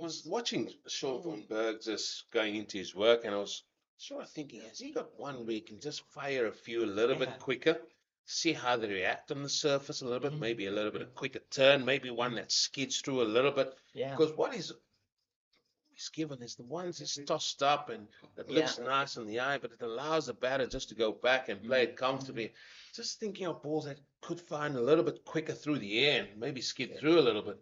I was watching Sean van Berg just going into his work, and I was sort of thinking, has he got one where he can just fire a few a little bit quicker, see how they react on the surface a little bit, maybe a little bit of quicker turn, maybe one that skids through a little bit. Yeah. Because what he's given is the ones that's tossed up and it looks nice in the eye, but it allows the batter just to go back and play it comfortably. Just thinking of balls that could find a little bit quicker through the air and maybe skid through a little bit.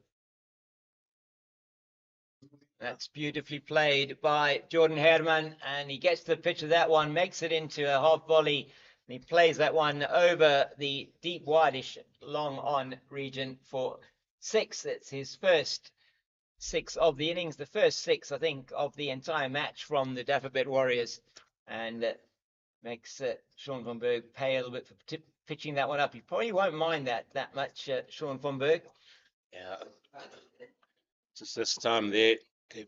That's beautifully played by Jordan Herman, and he gets to the pitch of that one, makes it into a half volley, and he plays that one over the deep wideish long on region for 6. It's his first 6 of the innings, the first 6, I think, of the entire match from the Dafabet Warriors, and makes Sean van Berg pay a little bit for pitching that one up. He probably won't mind that much, Sean van Berg. Yeah, just this time there,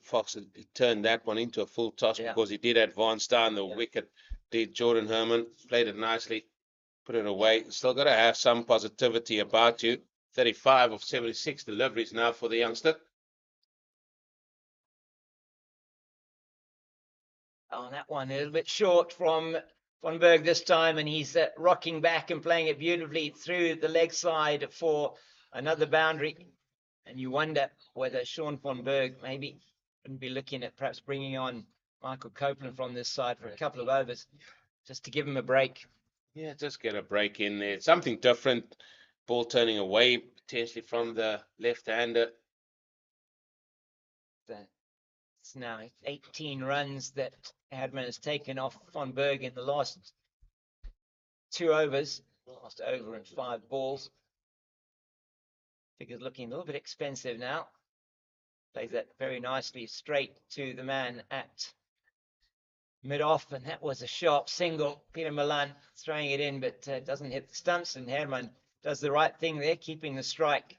Fox had turned that one into a full toss because he did advance down the wicket. Did Jordan Herman, played it nicely, put it away. Still got to have some positivity about you. 35 of 76 deliveries now for the youngster. On that one, a little bit short from van Berg this time, and he's rocking back and playing it beautifully through the leg side for another boundary. And you wonder whether Sean van Berg maybe wouldn't be looking at perhaps bringing on Michael Copeland from this side for a couple of overs, just to give him a break. Yeah, just get a break in there. Something different. Ball turning away potentially from the left-hander. It's now 18 runs that Herman has taken off van Berg in the last 2 overs, last over and 5 balls. Figures looking a little bit expensive now. Plays that very nicely straight to the man at mid-off, and that was a sharp single. Peter Milan throwing it in, but doesn't hit the stumps, and Herman does the right thing there, keeping the strike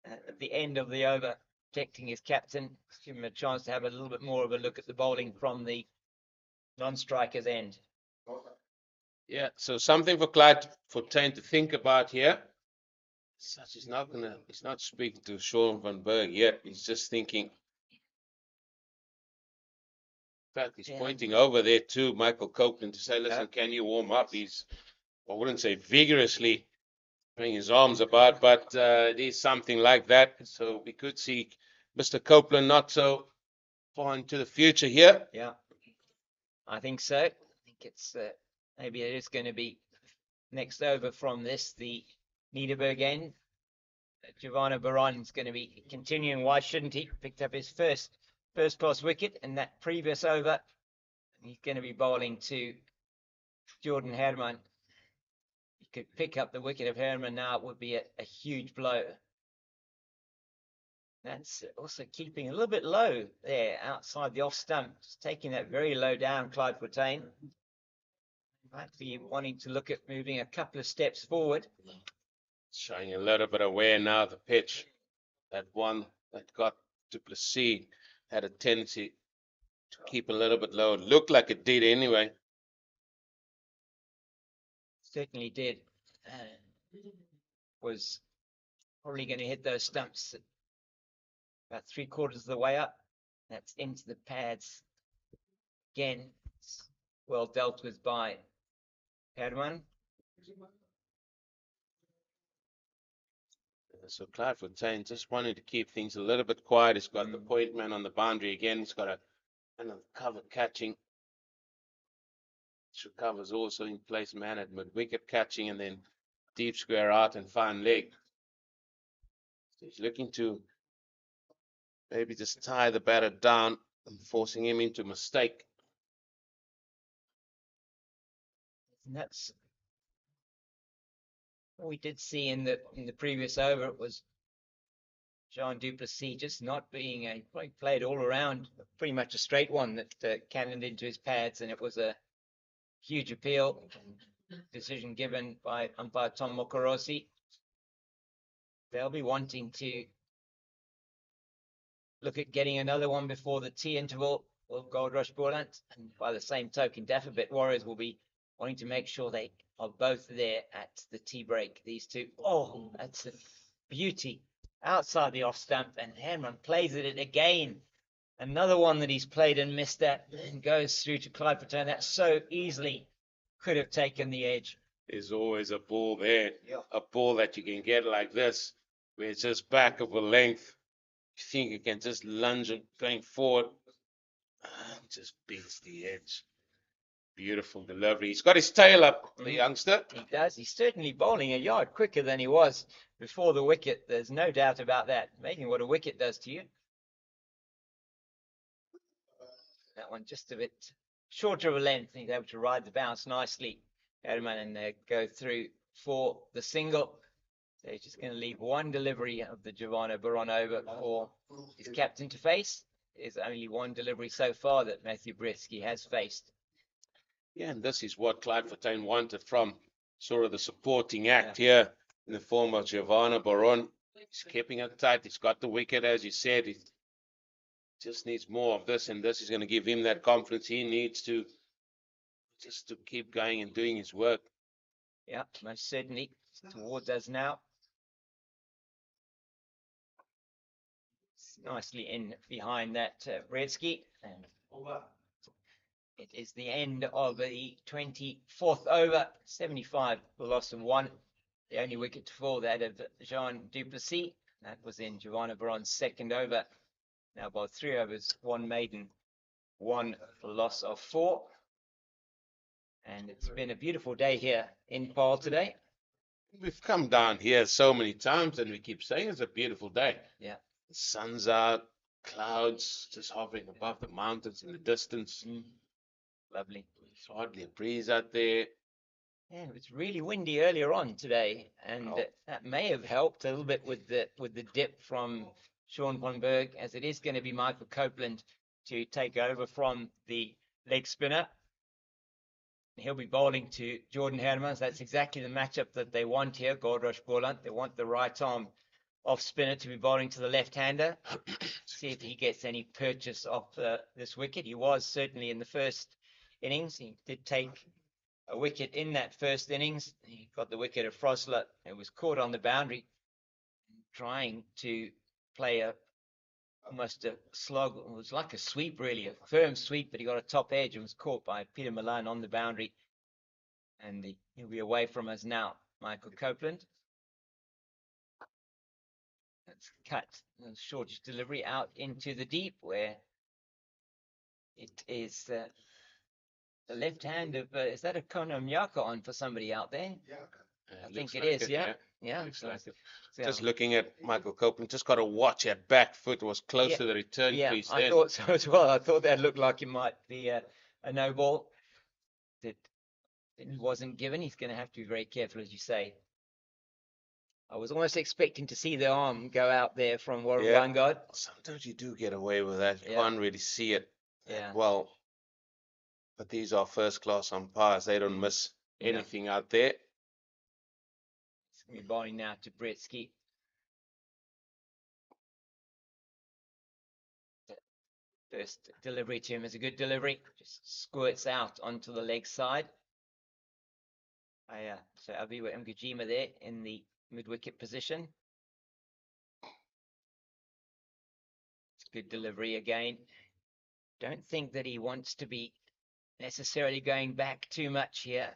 at the end of the over, protecting his captain, give him a chance to have a little bit more of a look at the bowling from the non-striker's end. Yeah, so something for Clyde Fortuin to think about here. Such he's not speaking to Sean van Berg yet. He's just thinking. In fact, he's pointing over there to Michael Copeland to say, listen, can you warm up? He's, I wouldn't say vigorously throwing his arms about, but it is something like that. So we could see Mr. Copeland not so far into the future here. Yeah, I think so. I think it's maybe it is going to be next over from this, the Niederberg end. Giovanni Baron's going to be continuing. Why shouldn't he? Picked up his first class wicket in that previous over. He's going to be bowling to Jordan Herman. He could pick up the wicket of Herman now. It would be a huge blow. That's also keeping a little bit low there outside the off stump. Just taking that very low down, Clyde Fortuin. Might be wanting to look at moving a couple of steps forward. Showing a little bit of wear now, the pitch. That one that got du Plessis had a tendency to keep a little bit low. It looked like it did anyway. Certainly did. Was probably going to hit those stumps about 3/4 of the way up. That's into the pads. Again, it's well dealt with by Herman. So Clyde Fortuin just wanting to keep things a little bit quiet. He's got the point man on the boundary again. He's got a cover catching. Cover's also in place, man at mid wicket catching, and then deep square out and fine leg. So he's looking to maybe just tie the batter down and forcing him into mistake. And that's what we did see in the previous over. It was Jean du Plessis just not being probably played all around, pretty much a straight one that cannoned into his pads, and it was a huge appeal. Decision given by umpire Tom Mokorosi. They'll be wanting to look at getting another one before the tea interval of Goldrush Boland, and by the same token, Dafabet Warriors will be wanting to make sure they are both there at the tea break. These two, oh, that's a beauty outside the off stump, and Herman plays it again. Another one that he's played and missed that, and goes through to Clyde Patton. That so easily could have taken the edge. There's always a ball there, a ball that you can get like this, where it's just back of a length. You think you can just lunge it going forward, just beats the edge. Beautiful delivery. He's got his tail up, the youngster. He does. He's certainly bowling a yard quicker than he was before the wicket. There's no doubt about that. Amazing what a wicket does to you. That one just a bit shorter of a length. He's able to ride the bounce nicely. Herman and go through for the single. So he's just going to leave one delivery of the Giovanna Baron over for his captain to face. There's only one delivery so far that Matthew Britsky has faced. Yeah, and this is what Clyde Fontaine wanted from sort of the supporting act here in the form of Giovanna Baron. He's keeping it tight. He's got the wicket, as you said. He just needs more of this, and this is going to give him that confidence he needs to just to keep going and doing his work. Yeah, most certainly. Towards us now. It's nicely in behind that Britsky, and it is the end of the 24th over. 75 for loss of one. The only wicket to fall, that of Jean du Plessis. That was in Giovanna Baron's second over. Now about 3 overs, one maiden, one for loss of 4. And it's been a beautiful day here in Paarl today. We've come down here so many times, and we keep saying it's a beautiful day. Yeah. The sun's out, clouds just hovering above the mountains in the distance. Lovely. There's hardly a breeze out there. Yeah, it was really windy earlier on today, and that may have helped a little bit with the dip from Sean von Berg, as it is going to be Michael Copeland to take over from the leg spinner. He'll be bowling to Jordan Hermans. That's exactly the matchup that they want here, Goldrush Boland. They want the right arm off spinner to be bowling to the left-hander. See if he gets any purchase off this wicket. He was certainly in the first innings. He did take a wicket in that first innings. He got the wicket of Frosler. It was caught on the boundary, trying to play almost a slog. It was like a sweep, really, a firm sweep, but he got a top edge and was caught by Peter Milan on the boundary. And he'll be away from us now, Michael Copeland. Let's cut the shortish delivery out into the deep, where it is the left hand of, is that a Kono Miyako on for somebody out there? I think it is, yeah. Looks like it. Just looking at Michael Copeland, just got to watch that back foot was close to the return crease. I thought so as well. I thought that looked like it might be a no ball. That it wasn't given. He's going to have to be very careful, as you say. I was almost expecting to see the arm go out there from Warren Vanguard. Sometimes you do get away with that. You can't really see it well. But these are first-class umpires. They don't miss anything out there. It's going to be bowling now to Britsky. First delivery to him is a good delivery. Just squirts out onto the leg side. So Abiwa Mgajima there in the mid-wicket position. It's a good delivery again. Don't think that he wants to be necessarily going back too much here.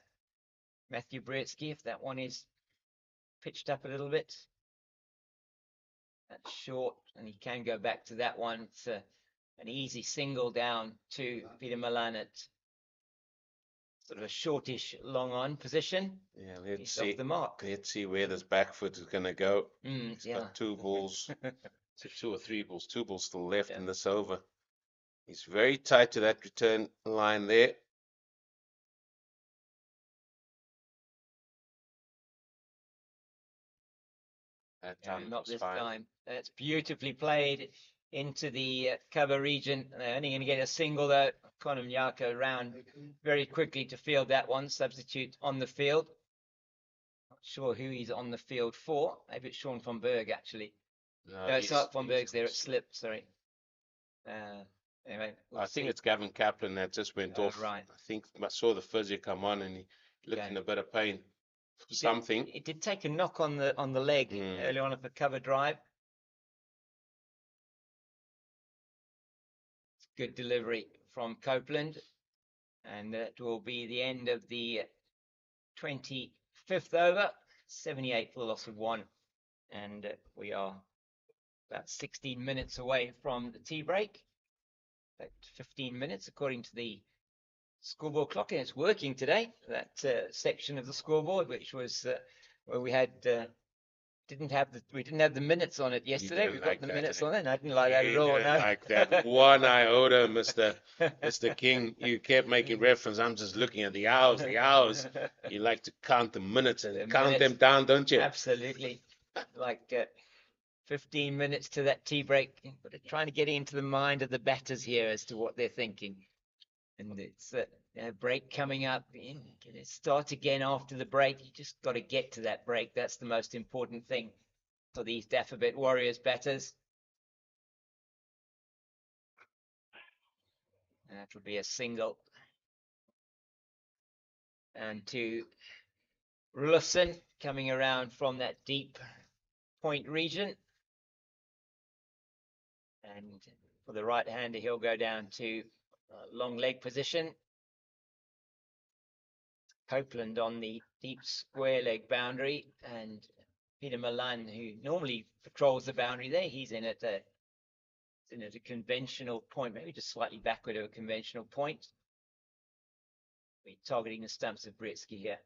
Matthew Britsky, if that one is pitched up a little bit. That's short, and he can go back to that one. It's an easy single down to Peter Milan at sort of a shortish long on position. Yeah, let's He's see. off the mark. Let's see where this back foot is going to go. He's Yeah. got 2 balls, 2 or 3 balls, 2 balls still left in this over. He's very tight to that return line there. That time Not was this fine. time. That's beautifully played into the cover region. They're only going to get a single though. Conor Mnyaka around very quickly to field that one. Substitute on the field. Not sure who he's on the field for. Maybe it's Sean von Berg actually. No, it's not von Berg's there. It's Slip. Sorry. Anyway, we'll I think see. it's Gavin Kaplan that just went off. Right. I think I saw the physio come on and he looked in a bit of pain for something. It did take a knock on the leg early on of the cover drive. Good delivery from Copeland, and that will be the end of the 25th over. 78 for the loss of one, and we are about 16 minutes away from the tea break. About 15 minutes according to the scoreboard clock, and it's working today. That section of the scoreboard, which was where we had we didn't have the minutes on it yesterday. We've got the minutes on it, and I didn't like that at all. No. Like that one iota, Mr. King. You kept making reference. I'm just looking at the hours, the hours. You like to count the minutes and count them down, don't you? Absolutely. Like 15 minutes to that tea break, but trying to get into the mind of the batters here as to what they're thinking. And it's a break coming up. Start again after the break. You just got to get to that break. That's the most important thing for these Dafabet Warriors batters. That will be a single. And to Rulofsson coming around from that deep point region. And for the right-hander, he'll go down to long leg position. Copeland on the deep square leg boundary, and Peter Milan, who normally patrols the boundary there, he's in at a conventional point, maybe just slightly backward of a conventional point. We're targeting the stumps of Britsky here.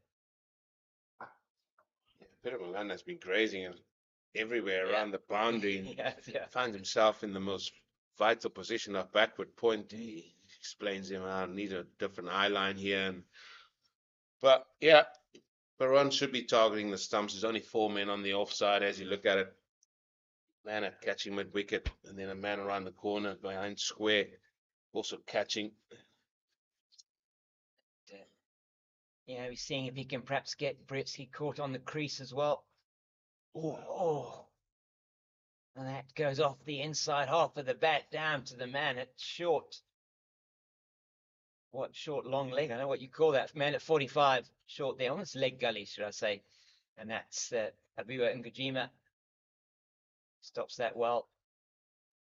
Yeah, Peter Milan has been grazing everywhere around the boundary. Finds himself in the most vital position of backward point. He explains him, I need a different eye line here. But yeah, Paarl should be targeting the stumps. There's only 4 men on the offside as you look at it. Man at catching mid wicket, and then a man around the corner behind square, also catching. Yeah, we're seeing if he can perhaps get Britsky caught on the crease as well. Oh. And that goes off the inside half of the bat down to the man at short. What short long leg? I know what you call that. Man at 45, short there, almost leg gully, should I say? And that's Abiwa Ngujima. Stops that well.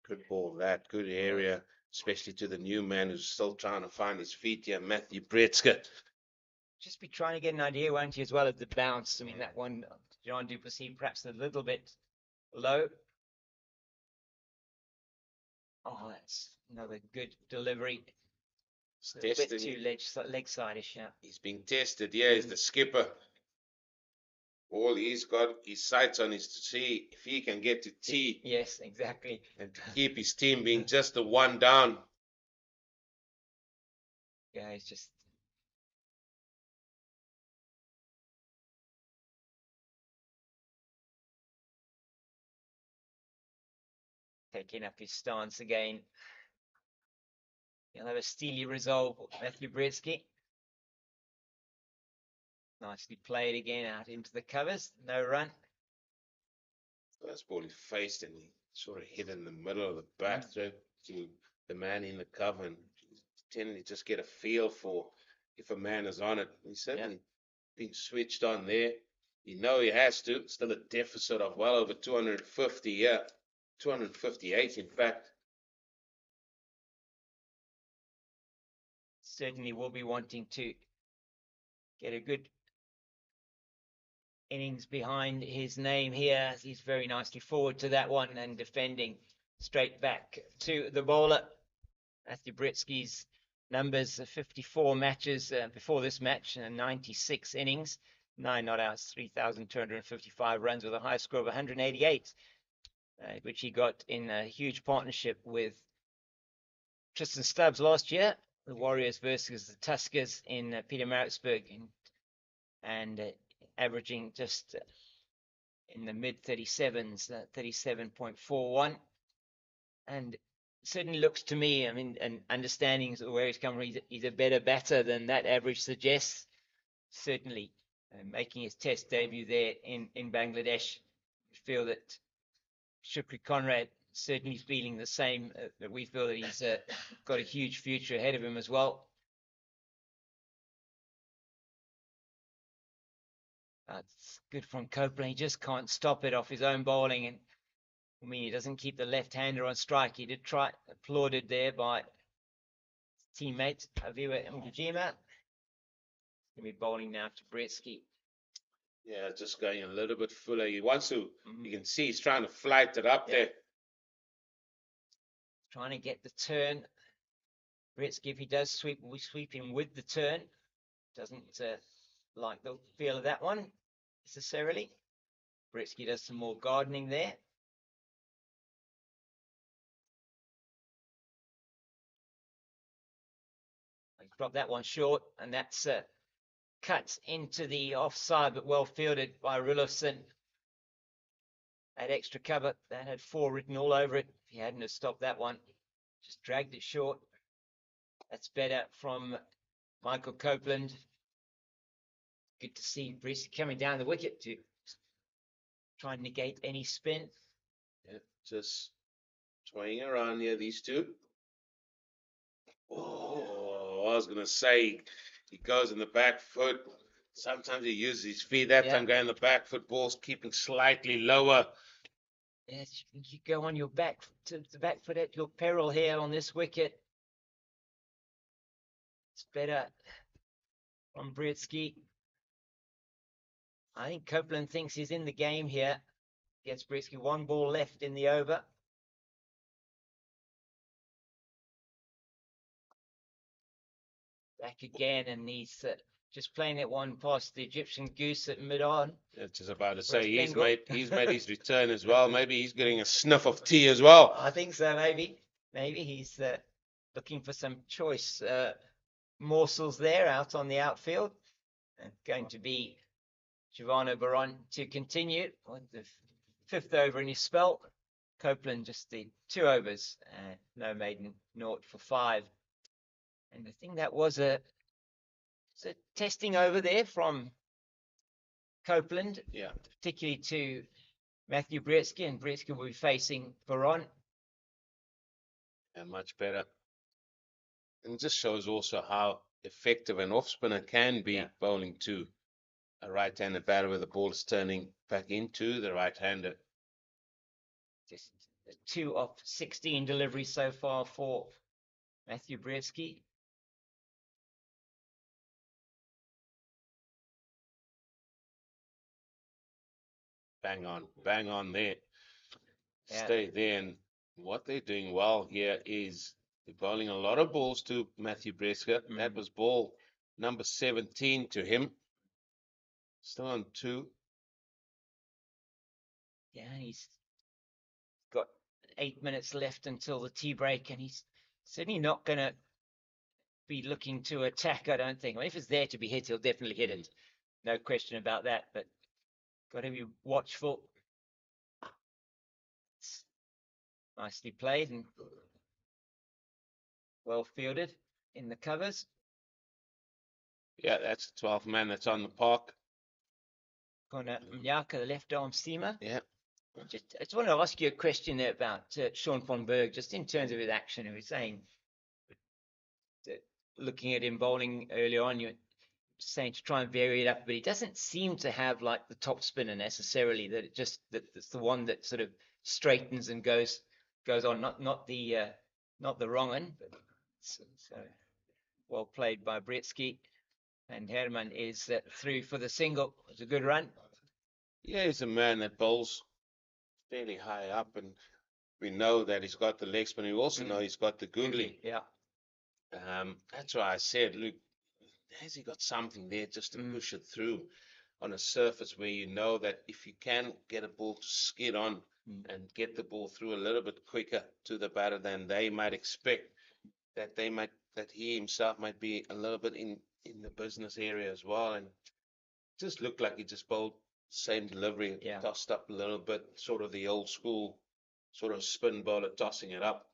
Good ball, that good area, especially to the new man who's still trying to find his feet here, Matthew Britsky. Just be trying to get an idea, won't you, as well, of the bounce. I mean, that one, John Duplessis, perhaps a little bit low. Oh, that's another good delivery. A bit too leg side-ish, yeah. He's being tested. Yeah, he's the skipper. All he's got his sights on is to see if he can get to tee. Yes, exactly. And to keep his team being just the one down. Yeah, he's just taking up his stance again. He'll have a steely resolve, Matthew Britsky. Nicely played again out into the covers. No run. First ball he faced and he sort of hit in the middle of the bat to the man in the cover. And tend to just get a feel for if a man is on it. He's certainly being switched on there. You know he has to. Still a deficit of well over 250, yeah. 258 in fact. Certainly will be wanting to get a good innings behind his name here, as he's very nicely forward to that one and defending straight back to the bowler. Matthew Britsky's numbers 54 matches before this match, 96 innings, 9 not outs, 3,255 runs with a high score of 188, which he got in a huge partnership with Tristan Stubbs last year, the Warriors versus the Tuskers in Pietermaritzburg, and averaging just in the mid 37s, 37.41. And certainly looks to me, I mean, and understanding where he's coming from, he's a better batter than that average suggests. Certainly making his test debut there in Bangladesh. I feel that Shukri Conrad certainly feeling the same, that we feel that he's got a huge future ahead of him as well. It's good from Copeland. He just can't stop it off his own bowling. And I mean, he doesn't keep the left-hander on strike. He did try, applauded there by his teammate, Aviwa Mgijima. He'll be bowling now to Bretsky. Yeah, just going a little bit fuller. He wants to, you can see he's trying to flight it up there. Trying to get the turn. Bretsky, if he does sweep, we sweep him with the turn. Doesn't like the feel of that one necessarily. Bretsky does some more gardening there. He's dropped that one short, and that's cut into the offside, but well fielded by Rillofson. That extra cover, that had 4 written all over it. If he hadn't have stopped that one, just dragged it short. That's better from Michael Copeland. Good to see Bretsky coming down the wicket to try and negate any spin. Yeah, just toying around here, these two. Oh, I was going to say, he goes in the back foot. Sometimes he uses his feet. That time going the back foot, ball's keeping slightly lower. Yes, you go on your back to the back foot at your peril here on this wicket. It's better from Bretsky. I think Copeland thinks he's in the game here. Gets Bretsky 1 ball left in the over. Back again, and he's just playing that one past the Egyptian goose at mid-on. Yeah, just about to say he's made his return as well. Maybe he's getting a sniff of tea as well. I think so. Maybe he's looking for some choice morsels there out on the outfield. And going to be Giovanni Baron to continue with the 5th over in his spell. Copeland just the 2 overs, no maiden, 0 for 5. And I think that was a testing over there from Copeland, particularly to Matthew Bretsky, and Bretsky will be facing Baron. Yeah, much better. And it just shows also how effective an off spinner can be bowling to a right-handed batter where the ball is turning back into the right-hander. Just 2 of 16 deliveries so far for Matthew Bretsky. Bang on there. Stay there. And what they're doing well here is they're bowling a lot of balls to Matthew Bretsky. That was ball number 17 to him. Still on 2. Yeah, he's got 8 minutes left until the tea break, and he's certainly not going to be looking to attack, I don't think. I mean, if it's there to be hit, he'll definitely hit it. No question about that, but got to be watchful. It's nicely played and well fielded in the covers. Yeah, that's the 12th man that's on the park. Kona Mnyaka, the left arm seamer. Yeah. I just want to ask you a question there about Sean von Berg, just in terms of his action. He was saying, looking at him bowling earlier on, you're saying to try and vary it up, but he doesn't seem to have like the top spinner necessarily. That it's the one that sort of straightens and goes on, not the wrong one. But so well played by Bretsky, and Herman is through for the single. It's a good run. Yeah, he's a man that bowls fairly high up, and we know that he's got the leg spin. We also know he's got the googly. Yeah. That's why I said, look, has he got something there just to push it through on a surface where you know that if you can get a ball to skid on and get the ball through a little bit quicker to the batter than they might expect, that he himself might be a little bit in the business area as well, and just looked like he just bowled same delivery, Yeah. tossed up a little bit, sort of the old school, sort of spin bowler tossing it up.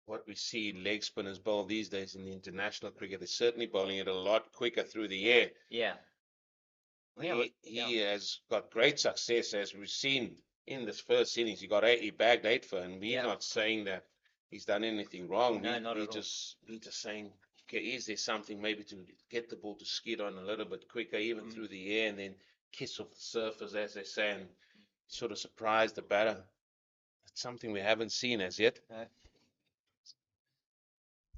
What we see leg spinners bowl these days in the international cricket, they're certainly bowling it a lot quicker through the air. Yeah. He has got great success, as we've seen in this first innings. He bagged 8 for, and we're not saying that he's done anything wrong. No, not at all. We're just saying, okay, is there something maybe to get the ball to skid on a little bit quicker, even through the air, and then kiss off the surface, as they say, and sort of surprise the batter. It's something we haven't seen as yet.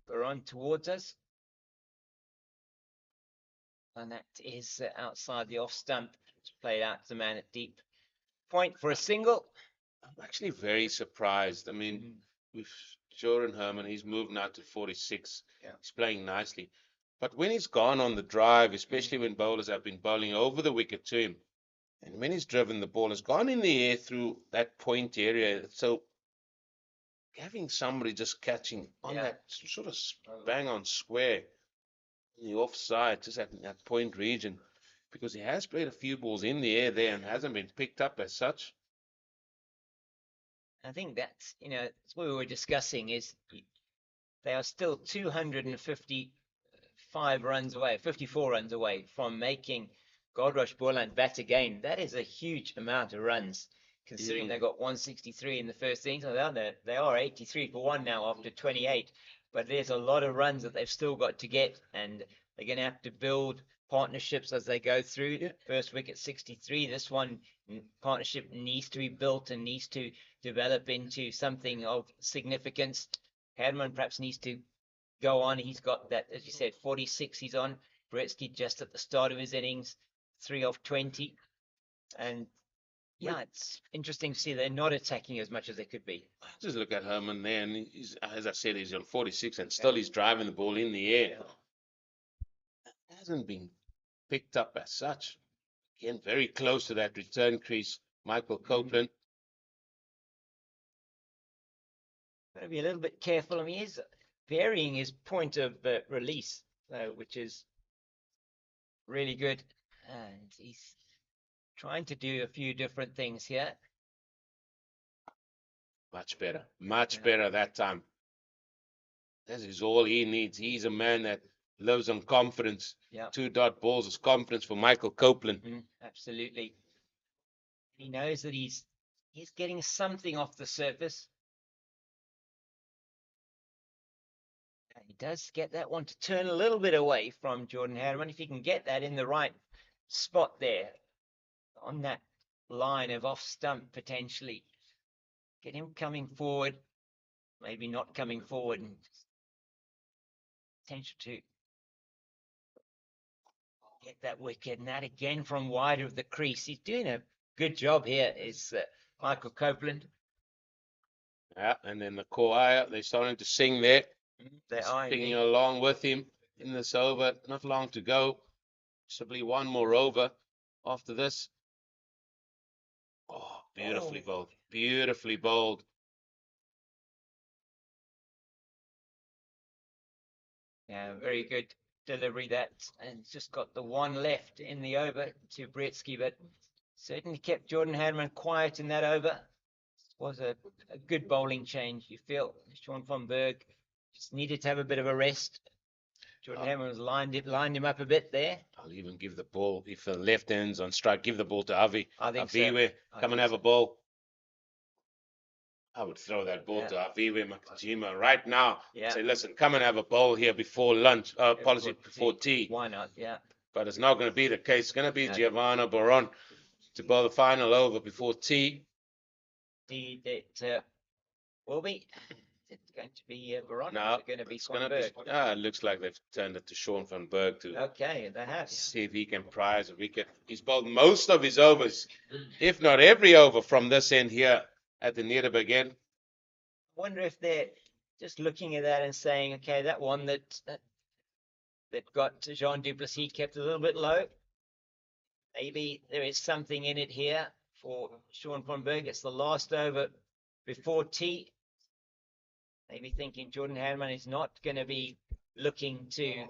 Baron towards us. And that is outside the off stump. It's played out to the man at deep point for a single. I'm actually very surprised. I mean, with Jordan Herman, he's moved now to 46. He's playing nicely. But when he's gone on the drive, especially when bowlers have been bowling over the wicket to him, and when he's driven the ball, has gone in the air through that point area. So having somebody just catching on that sort of bang on square in the offside, just at that point region, because he has played a few balls in the air there and hasn't been picked up as such. I think that's, that's what we were discussing, is they are still 255 runs away, 54 runs away from making Goldrush Boland bat again. That is a huge amount of runs, considering they got 163 in the first innings. They are 83 for 1 now after 28, but there's a lot of runs that they've still got to get, and they're going to have to build partnerships as they go through. First wicket 63. This one partnership needs to be built and needs to develop into something of significance. Herman perhaps needs to go on. He's got that, as you said, 46 he's on. Bretsky just at the start of his innings, 3 off 20. And it's interesting to see they're not attacking as much as they could be. Just look at Herman there, and he's, as I said, he's on 46, and still he's driving the ball in the air. It hasn't been picked up as such. Again, very close to that return crease, Michael Copeland. Got to be a little bit careful. I mean, he's varying his point of release, which is really good. And he's trying to do a few different things here. Much better that time. This is all he needs. He's a man that lives on confidence. 2 dot balls is confidence for Michael Copeland. Absolutely. He knows that he's getting something off the surface. And he does get that one to turn a little bit away from Jordan Herman. If he can get that in the right spot there, on that line of off stump potentially, get him coming forward, maybe not coming forward, and potential to get that wicket. And that again from wide of the crease. He's doing a good job here, is Michael Copeland. Yeah, and then the choir, they're starting to sing there. They are singing along with him in this over. Not long to go. Possibly one more over after this. Oh, beautifully bowled. Beautifully bowled. Yeah, very good delivery that, and just got the one left in the over to Bretsky, but certainly kept Jordan Herman quiet in that over. It was a good bowling change, you feel. Sean van Berg just needed to have a bit of a rest. Jordan Herman was lined him up a bit there. I'll even give the ball, if the left hand's on strike, give the ball to Avi. I think Aviwe, so. come and have a ball. I would throw that ball to Aviwe Makajima right now. Say, listen, come and have a bowl here before lunch. Before tea. Why not? Yeah. But it's not going to be the case. It's going to be Giovanna Baron to bowl the final over before tea. It will be. It's going to be Baron. No, it's going to be it's going to Berg. be. It looks like they've turned it to Sean van Berg to Okay, they have. see if he can prize a wicket. He's bowled most of his overs, if not every over, from this end here at the Nederburg end. I wonder if they're just looking at that and saying, okay, that one that got Jean Duplessis kept a little bit low. Maybe there is something in it here for Sean van Berg. It's the last over before tea. Maybe thinking Jordan Herman is not going to be looking to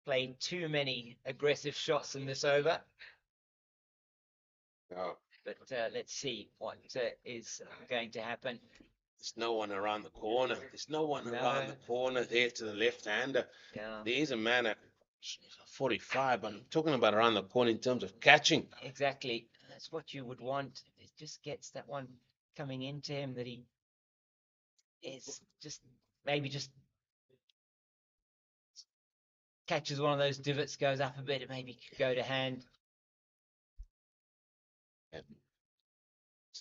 play too many aggressive shots in this over. but let's see what is going to happen. There's no one around the corner. There's no one around No. the corner there to the left-hander. Yeah, There is a man at 45, but I'm talking about around the corner in terms of catching. exactly. That's what you would want. It just gets that one coming into him that he is just maybe just catches one of those divots, goes up a bit, and maybe could go to hand.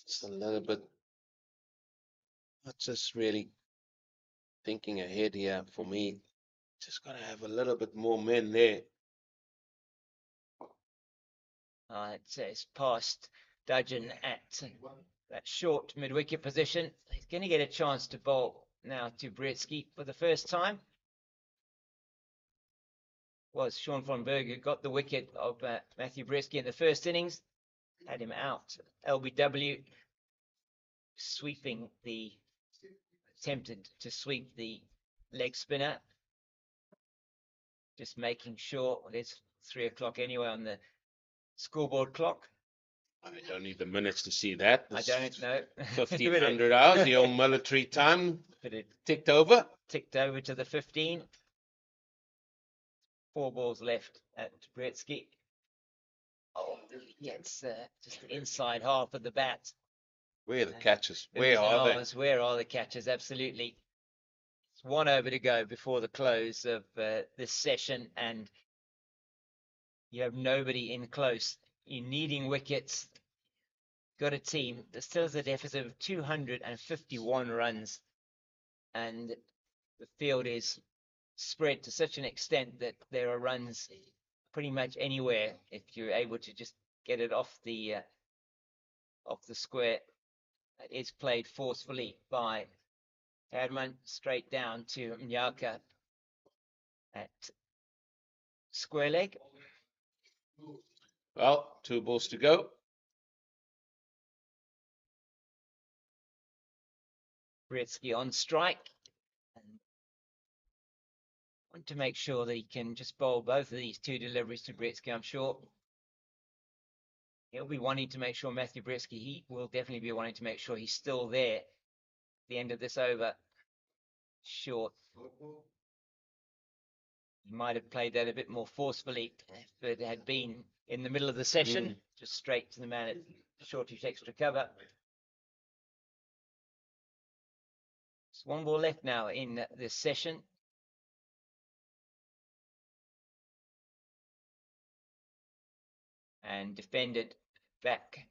Just a little bit. Not just really thinking ahead here for me. Just got to have a little bit more men there. It's past Dudgeon at that short mid-wicket position. He's going to get a chance to bowl now to Britsky for the first time. Was Sean von Berg who got the wicket of Matthew Britsky in the first innings, had him out. LBW attempted to sweep the leg spinner. Just making sure it's 3 o'clock anyway on the scoreboard clock. I don't need the minutes to see that. I don't know. 1500 hours, the old military time But it ticked over. ticked over to the 15. 4 balls left at Britsky. Oh, yeah, it's just the inside half of the bat. Where are the catches? Where are they? Where are the catches? Absolutely. It's 1 over to go before the close of this session, and you have nobody in close. You're needing wickets. Got a team that still has a deficit of 251 runs, and the field is spread to such an extent that there are runs pretty much anywhere if you're able to just get it off the square. It is played forcefully by Herman straight down to Mnyaka at square leg. Well, 2 balls to go. Britsky on strike. And want to make sure that he can just bowl both of these 2 deliveries to Britsky. I'm sure he'll be wanting to make sure Matthew Britsky, he will definitely be wanting to make sure he's still there at the end of this over. Short. He might have played that a bit more forcefully if it had been in the middle of the session, just straight to the man at shortish extra cover. There's 1 ball left now in this session. And defended back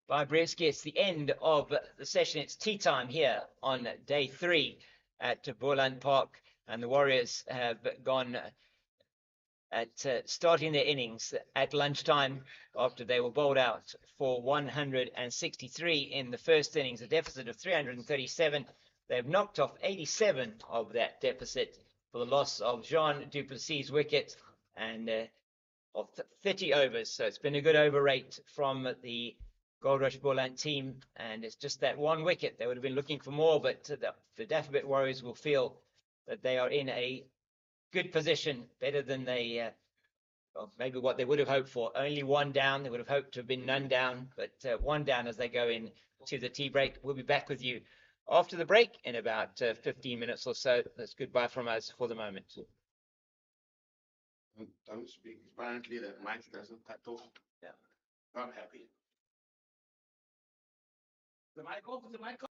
by Britsky. It's the end of the session. It's tea time here on day 3 at Boland Park, and the Warriors have gone at starting their innings at lunchtime after they were bowled out for 163 in the first innings, a deficit of 337. They've knocked off 87 of that deficit for the loss of Jean Duplessis' wicket and of 30 overs. So it's been a good over rate from the Goldrush Boland team, and it's just that 1 wicket. They would have been looking for more, but the Dafabet Warriors will feel that they are in a good position, better than they, well, maybe what they would have hoped for. Only 1 down. They would have hoped to have been none down, but 1 down as they go in to the tea break. We'll be back with you after the break in about 15 minutes or so. That's goodbye from us for the moment. Don't speak. Apparently that mic doesn't cut off. Yeah. Not happy. The mic off, the mic off.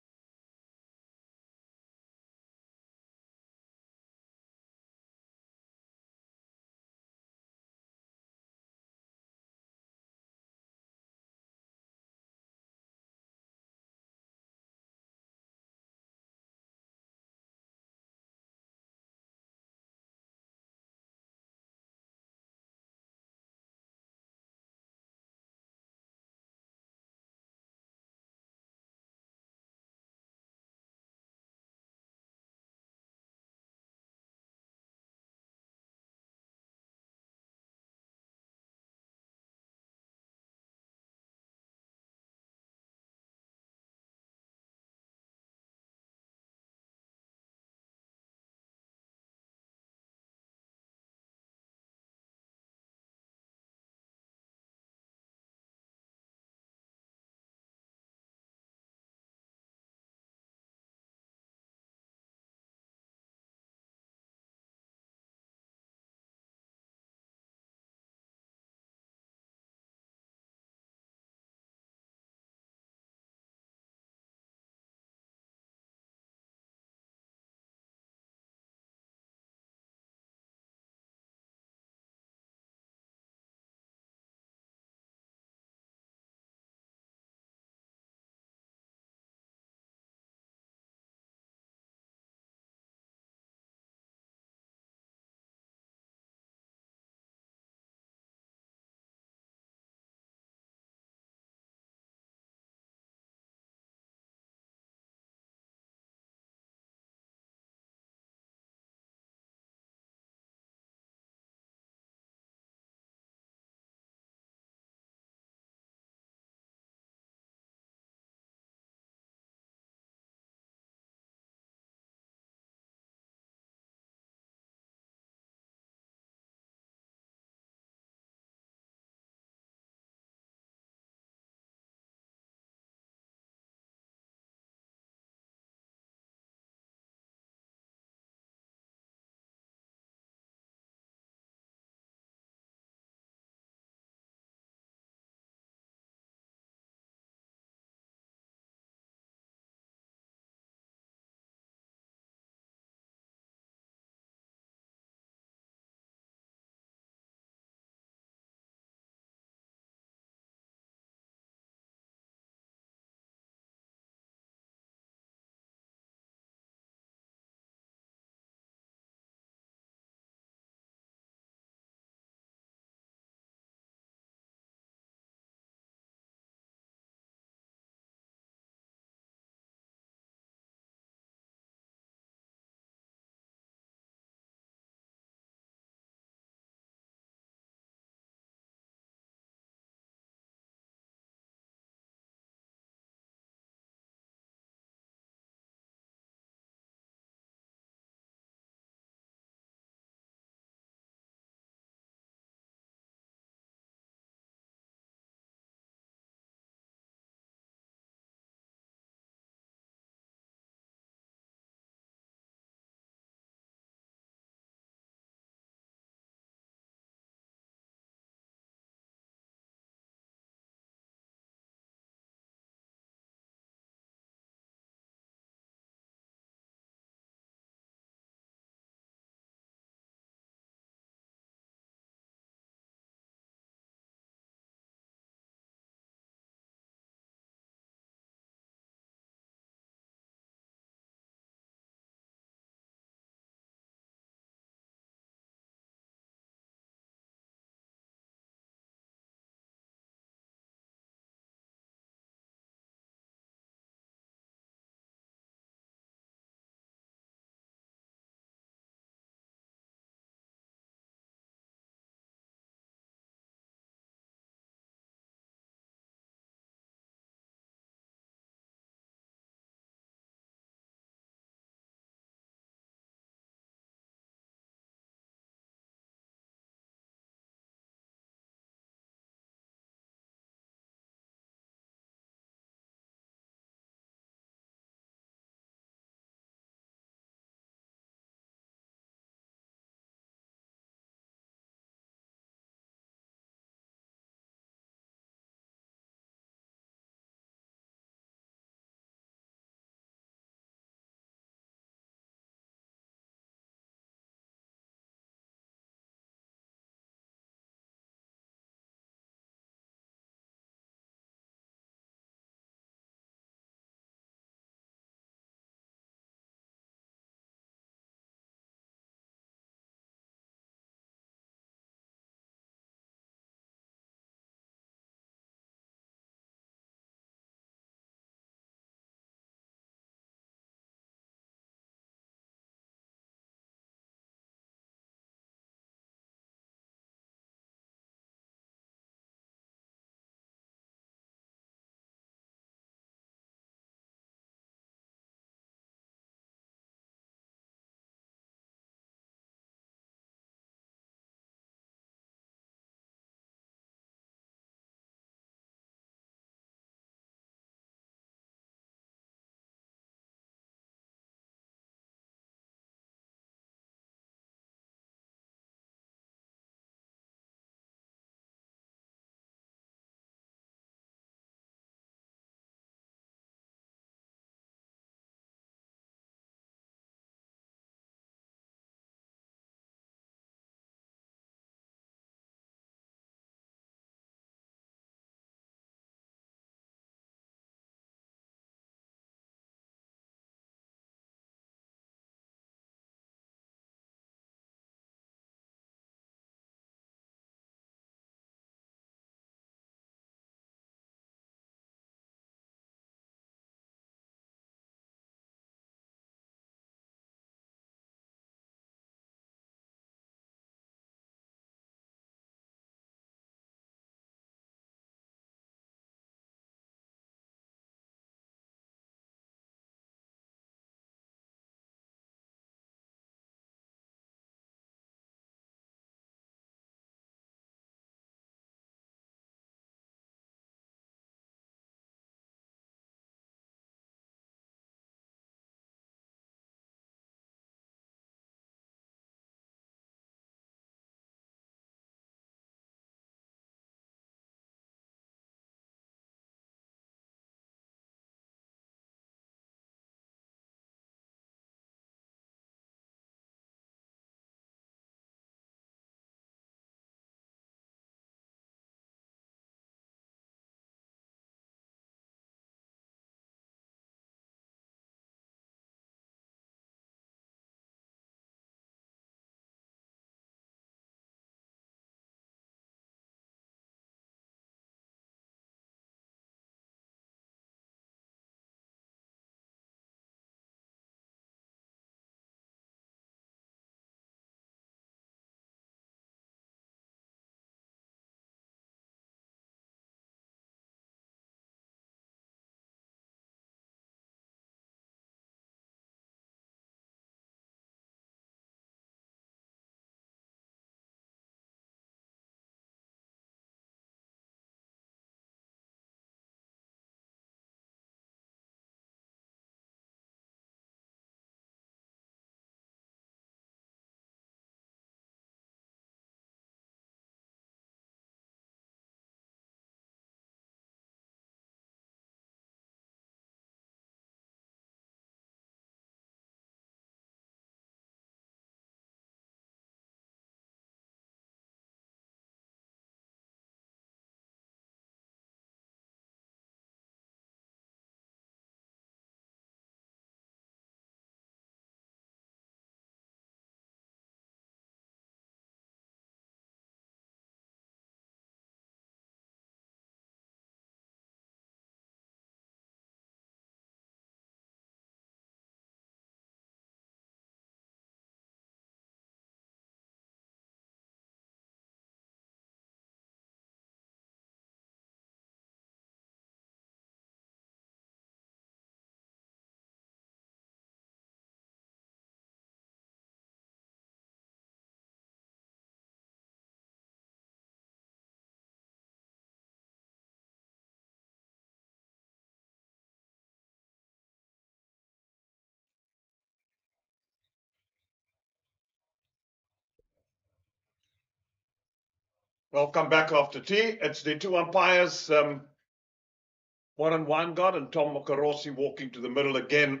I'll come back after tea. It's the two umpires, Warren Weingart and Tom Makarosi, walking to the middle again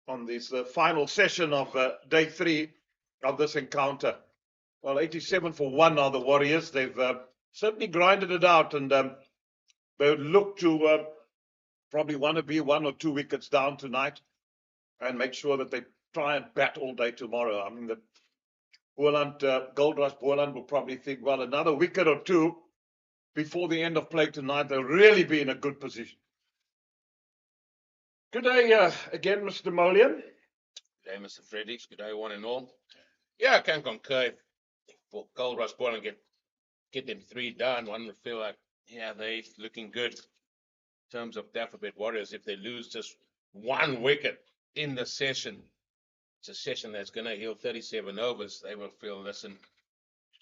on this final session of day 3 of this encounter. Well, 87 for 1 are the Warriors. They've certainly grinded it out, and they look to probably want to be 1 or 2 wickets down tonight and make sure that they try and bat all day tomorrow. I mean, the Boland, Goldrush Boland will probably think, well, another wicket or 2 before the end of play tonight, they'll really be in a good position. Good day again, Mr. Molian. Good day, Mr. Fredericks. Good day, one and all. Yeah, I can concur. For Goldrush Boland get them 3 done, one would feel like, yeah, they're looking good in terms of Dafabet Warriors. If they lose just 1 wicket in the session, it's a session that's going to heal 37 overs. They will feel, listen,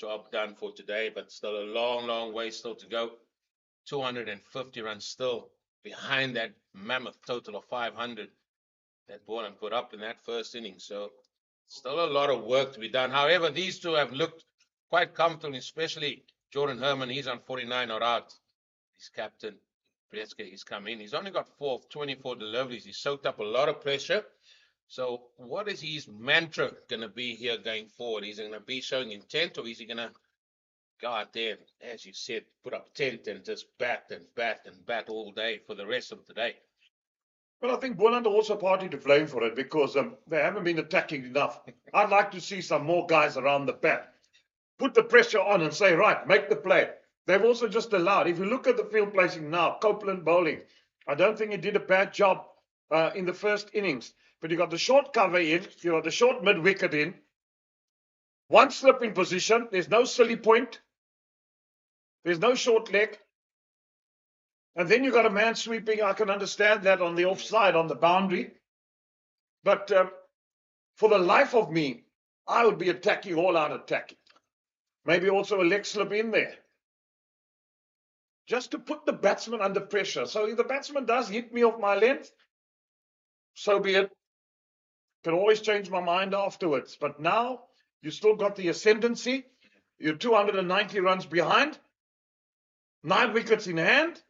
job done for today, but still a long, long way still to go. 250 runs still behind that mammoth total of 500 that Boland put up in that first inning. So still a lot of work to be done. However, these two have looked quite comfortable, especially Jordan Herman. He's on 49 not out. His captain, Brieske, he's come in. He's only got 4 of 24 deliveries. He's soaked up a lot of pressure. So what is his mantra going to be here going forward? Is he going to be showing intent, or is he going to go out there, as you said, put up tent and just bat and bat and bat all day for the rest of the day? Well, I think Boland are also partly to blame for it because they haven't been attacking enough. I'd like to see some more guys around the bat. Put the pressure on and say, right, make the play. They've also just allowed. If you look at the field placing now, Copeland bowling, I don't think he did a bad job in the first innings. But you got the short cover in, you got the short mid-wicket in, 1 slip in position, there's no silly point, there's no short leg. And then you got a man sweeping. I can understand that on the offside, on the boundary. But for the life of me, I would be attacking, all out attacking. Maybe also a leg slip in there. Just to put the batsman under pressure. So if the batsman does hit me off my length, so be it. Can always change my mind afterwards. But now you still got the ascendancy. You're 290 runs behind. 9 wickets in hand.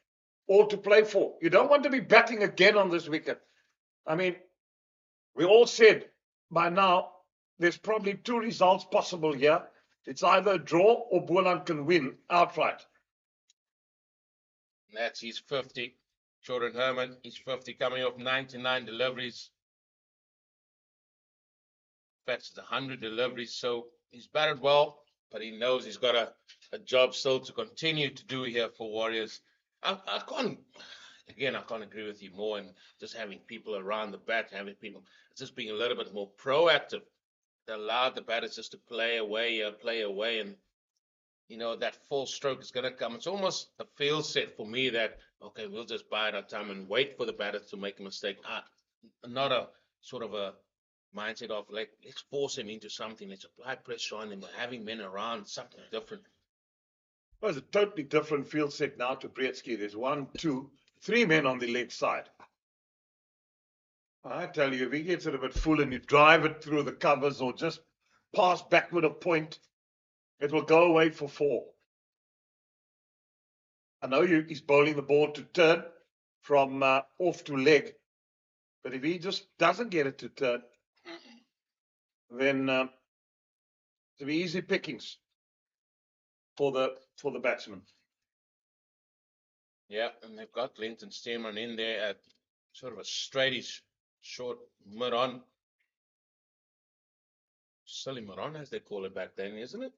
All to play for. You don't want to be batting again on this wicket. I mean, we all said by now there's probably 2 results possible here. It's either a draw or Boland can win outright. That's his 50. Jordan Herman, he's 50, coming off 99 deliveries. In fact, it's 100 deliveries, so he's batted well, but he knows he's got a job still to continue to do here for Warriors. I can't agree with you more in just having people around the bat, having people just being a little bit more proactive. They allowed the batters just to play away, and you know that full stroke is going to come. It's almost a field set for me that, okay, we'll just bide our time and wait for the batters to make a mistake. Not a sort of a mindset of like, let's force him into something, let's apply pressure on him, having men around, something different. Well, it's a totally different field set now to Brieske. There's 1, 2, 3 men on the leg side. I tell you, if he gets it a bit full and you drive it through the covers or just pass backward a point, it will go away for 4. I know he's bowling the ball to turn from off to leg, but if he just doesn't get it to turn, then it'll be easy pickings for the batsman. Yeah, and they've got Linton Stearman in there at sort of a straightish, short mid-on. Silly mid-on, as they call it back then, isn't it?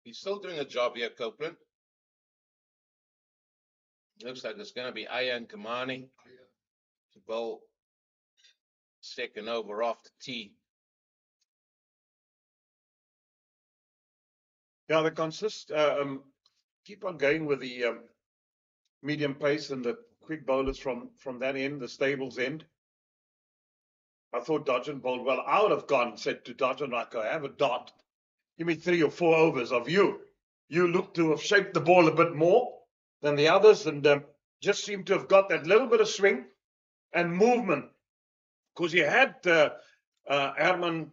He's still doing a job here, Copeland. Looks like it's going to be Ayan Kamani to bowl second over off the tee. Yeah, they keep on going with the medium pace and the quick bowlers from that end, the stables end. I thought Dodgen bowled well. I would have said to Dodgen, like, I have a dot. Give me 3 or 4 overs of you. You look to have shaped the ball a bit more than the others, and just seem to have got that little bit of swing and movement. Because you had Herman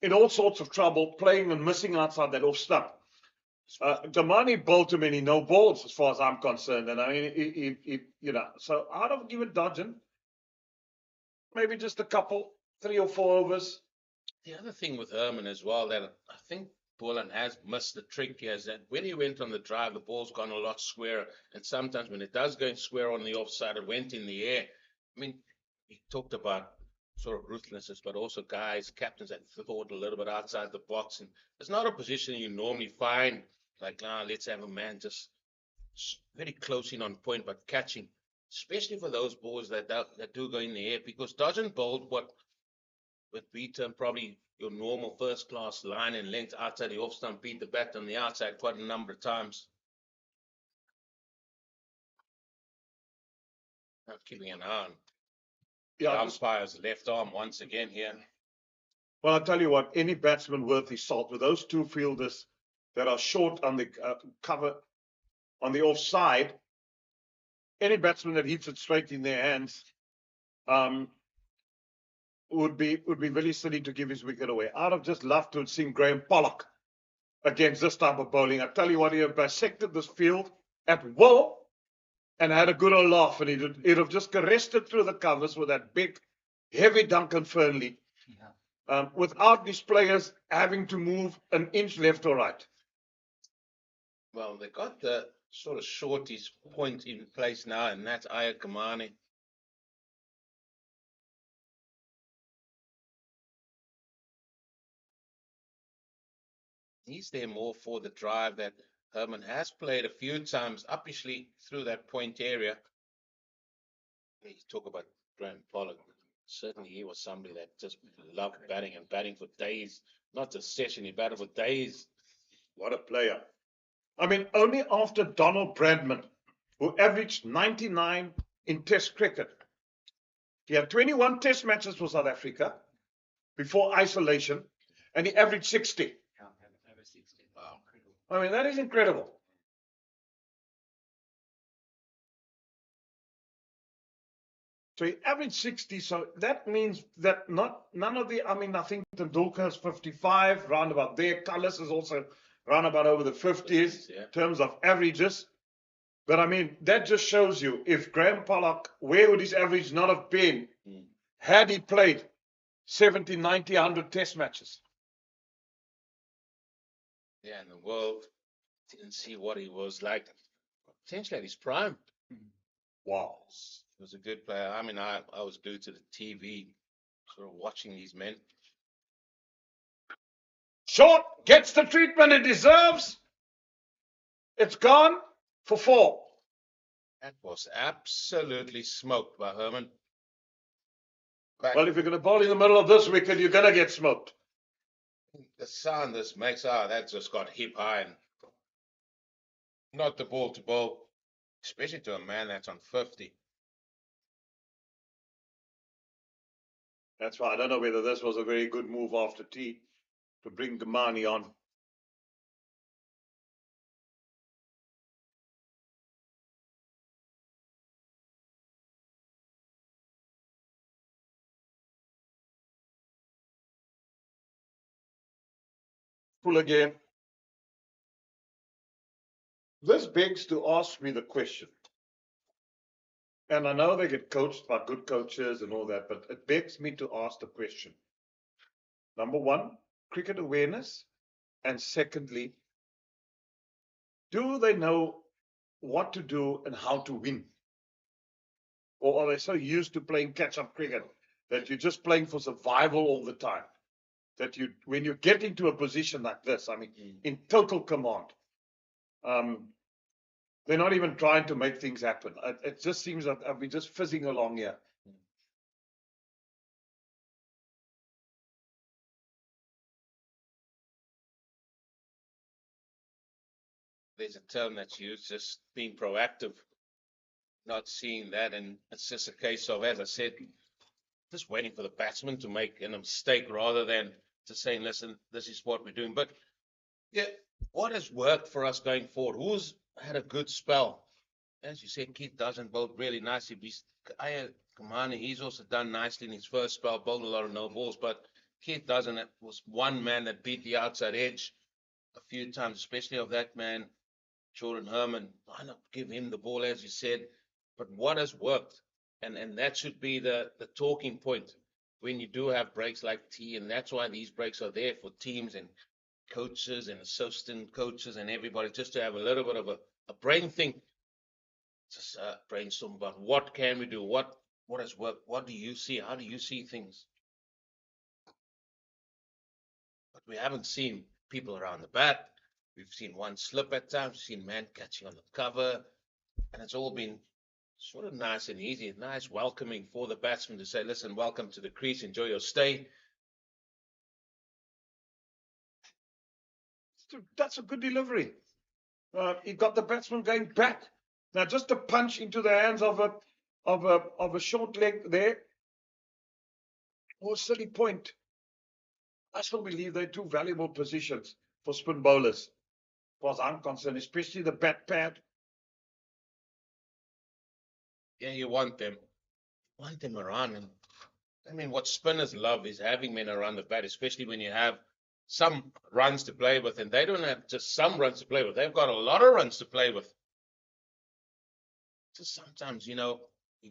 in all sorts of trouble, playing and missing outside that off stump. Damani bowled too many no balls, as far as I'm concerned, and I mean, you know, so I'd have given Dodgen maybe just a couple, 3 or 4 overs. The other thing with Herman as well that I think Boland has missed the trick here is that when he went on the drive, the ball's gone a lot squarer. And sometimes when it does go square on the offside, it went in the air. I mean, he talked about sort of ruthlessness, but also guys, captains that thought a little bit outside the box. And it's not a position you normally find, like, let's have a man just very close in on point, but catching, especially for those balls that do go in the air, because Dodgen bowled what with Beaton, probably your normal first class line and length outside the off stump, beat the bat on the outside quite a number of times. I'm keeping an eye on the umpire's left arm once again here. Well, I'll tell you what, any batsman worth his salt, with those 2 fielders that are short on the cover on the offside, any batsman that hits it straight in their hands would be very silly to give his wicket away. I'd have just loved to have seen Graham Pollock against this type of bowling. I tell you what, he have bisected this field at will and had a good old laugh, and he'd have just caressed it through the covers with that big, heavy Duncan Fernley, without these players having to move an inch left or right. Well, they got the sort of shorties point in place now, and that's Aya Kamani. He's there more for the drive that Herman has played a few times uppishly through that point area. You talk about Graham Pollock. Certainly he was somebody that just loved batting and batting for days. Not just session, he batted for days. What a player. I mean, only after Donald Bradman, who averaged 99 in Test cricket. He had 21 Test matches for South Africa before isolation, and he averaged 60. Wow. I mean, that is incredible. So he averaged 60, so that means that none of the, I mean, I think Tendulkar is 55, round about there. Cullis is also round about over the 50s in terms of averages. But I mean, that just shows you, if Graham Pollock, where would his average not have been had he played 70, 90, 100 Test matches? Yeah, and the world didn't see what he was like potentially at his prime. Wow. He was a good player. I mean, I was glued to the TV, sort of watching these men. Short gets the treatment it deserves. It's gone for 4. That was absolutely smoked by Herman. Back. Well, if you're going to bowl in the middle of this wicket, you're going to get smoked. The sound this makes, that just got hip high and not the ball to bowl, especially to a man that's on 50. That's why I don't know whether this was a very good move after tea to bring Damani on. Full again. This begs to ask me the question. And I know they get coached by good coaches and all that, but it begs me to ask the question. Number 1, cricket awareness. And secondly, do they know what to do and how to win? Or are they so used to playing catch-up cricket that you're just playing for survival all the time? That when you get into a position like this, I mean, in total command, they're not even trying to make things happen. It just seems that I've been just fizzing along here. There's a term that's used, just being proactive, not seeing that. And it's just a case of, as I said, just waiting for the batsman to make a mistake rather than just saying, listen, this is what we're doing. But yeah, what has worked for us going forward? Who's had a good spell? As you said, Keith doesn't bowl really nicely. Aya Kamani, he's also done nicely in his first spell, bowled a lot of no balls. But Keith doesn't. It was one man that beat the outside edge a few times, especially of that man, Jordan Herman. Why not give him the ball, as you said? But what has worked? And that should be the talking point when you do have breaks like T, and that's why these breaks are there for teams and coaches and assistant coaches and everybody, just to have a little bit of a brain think, just brainstorm about what can we do, what has worked, what do you see, how do you see things. But we haven't seen people around the bat. We've seen one slip at times. We've seen man catching on the cover, and it's all been sort of nice and easy, nice welcoming for the batsman to say, listen, welcome to the crease, enjoy your stay. That's a good delivery. He got the batsman going back. Now just a punch into the hands of a short leg there, or silly point. I still believe they're two valuable positions for spin bowlers, as far as I'm concerned, especially the bat pad. Yeah, you want them around. And I mean, what spinners love is having men around the bat, especially when you have some runs to play with, and they don't have just some runs to play with. They've got a lot of runs to play with. Just sometimes, you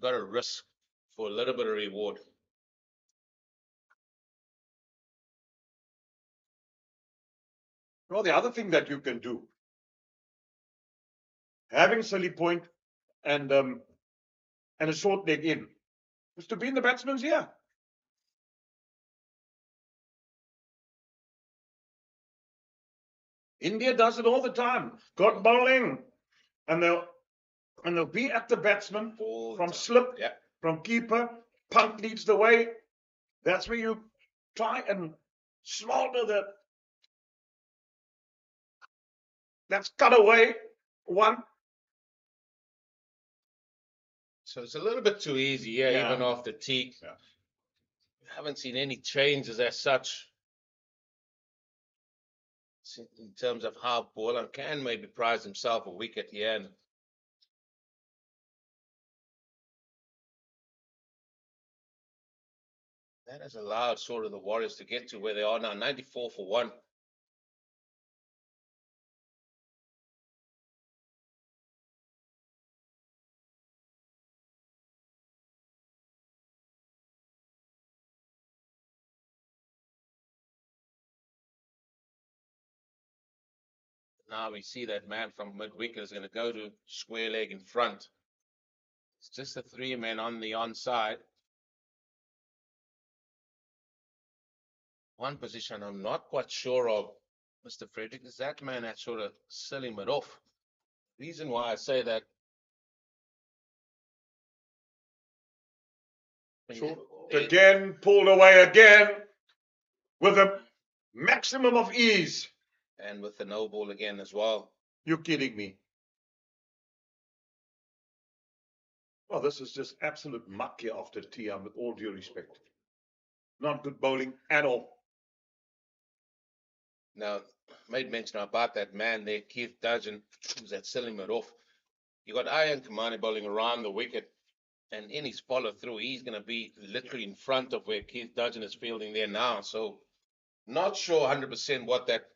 got to risk for a little bit of reward. Well, the other thing that you can do, having silly point and a short leg in, is to be in the batsman's ear. India does it all the time. Got bowling, and they'll be at the batsman from slip, Yeah. from keeper. Punt leads the way. That's where you try and smolder that's cut away one. So it's a little bit too easy, yeah. Even off the tee. Yeah. Haven't seen any changes as such in terms of how Boland can maybe prize himself a wicket here. And that has allowed sort of the Warriors to get to where they are now, 94 for 1. Now we see that man from mid-wicket is going to go to square leg in front. It's just the 3 men on the onside. One position I'm not quite sure of, Mr. Frederick, is that man that sort of silly him off. Reason why I say that. Again, pulled away again with a maximum of ease. And with the no ball again as well. You're kidding me. Well, this is just absolute muck here after tea, with all due respect. Not good bowling at all. Now, made mention about that man there, Keith Dudgeon, who's that selling it off. You got Ian Kamani bowling around the wicket, and in his follow through, he's going to be literally in front of where Keith Dudgeon is fielding there now. So, not sure 100% what that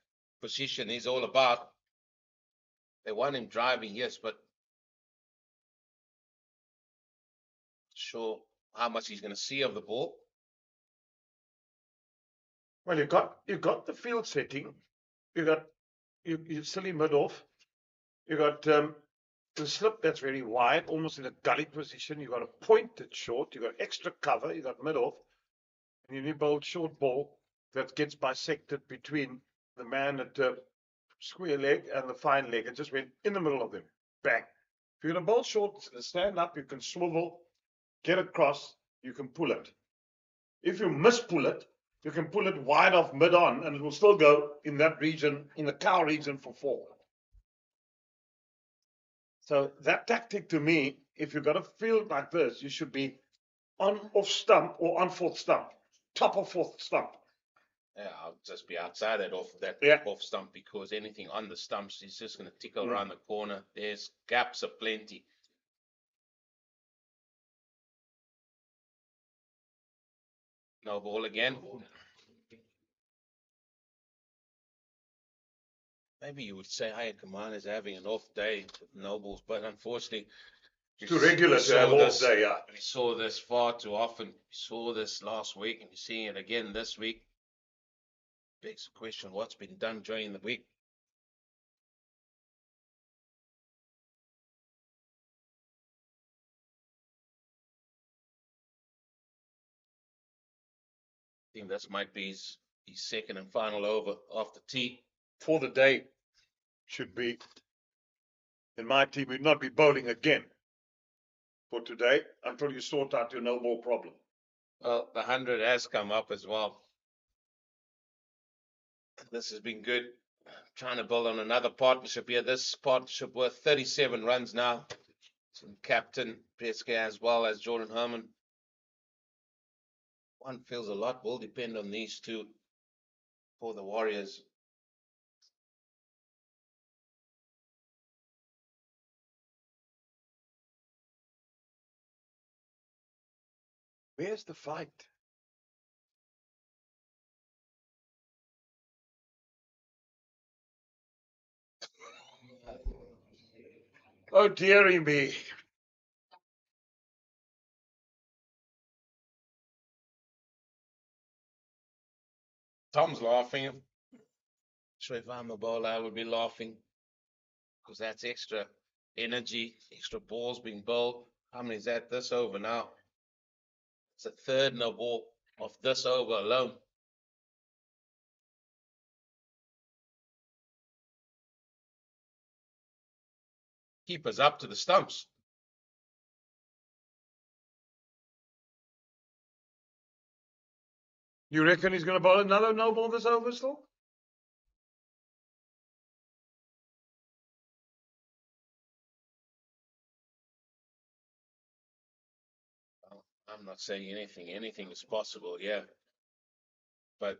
position is all about. They want him driving, yes, but sure how much he's going to see of the ball. Well, you got the field setting. You silly mid off. You got the slip that's very wide, almost in a gully position. You got a pointed short. You got extra cover. You got mid off, and you need bold short ball that gets bisected between the man at the square leg and the fine leg. It just went in the middle of them. Bang. If you're going to bowl short, stand up. You can swivel, get across. You can pull it. If you mispull it, you can pull it wide off mid on, and it will still go in that region, in the cow region, for 4. So that tactic, to me, if you've got a field like this, you should be on off stump or on fourth stump, top of fourth stump. Yeah, I'll just be outside that off stump, because anything on the stumps is just going to tickle around the corner. There's gaps aplenty. No ball again. maybe you would say Higher Command is having an off day with Nobles, but unfortunately, It's too regular to have off day, yeah. we saw this far too often. We saw this last week, and we're seeing it again this week. Begs the question, what's been done during the week? I think this might be his second and final over after tea. For the day, should be, in my team, we'd not be bowling again for today until you sort out your no ball problem. Well, the 100 has come up as well. This has been good. Trying to build on another partnership here. This partnership worth 37 runs now. Some captain Pesca as well as Jordan Herman. One feels a lot will depend on these two for the Warriors. Where's the fight? Oh, dearie me. Tom's laughing. Sure, if I'm a bowler, I would be laughing because that's extra energy, extra balls being bowled. How many is that this over now? It's a third no ball of this over alone. Keepers up to the stumps. You reckon he's going to bowl another no ball this over still? I'm not saying anything. Anything is possible, yeah. But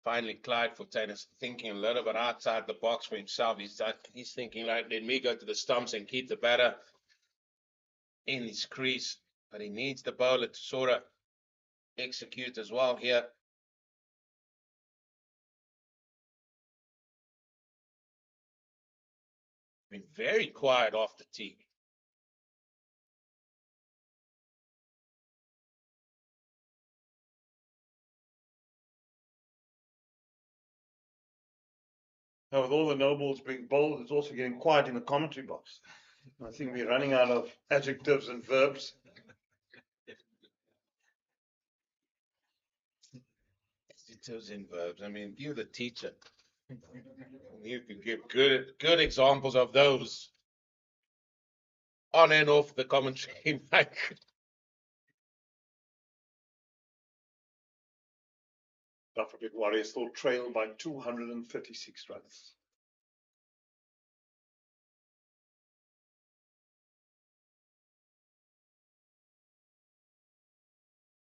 finally, Clyde Fontaine is thinking a little bit outside the box for himself. He's thinking like, let me go to the stumps and keep the batter in his crease. But he needs the bowler to sort of execute as well here. Been very quiet after tea. Now, with all the no balls being bowled, it's also getting quiet in the commentary box. I think we're running out of adjectives and verbs. Adjectives and verbs. I mean, you're the teacher. You could give good examples of those on and off the commentary mic. Dafabet Warriors still trail by 236 runs.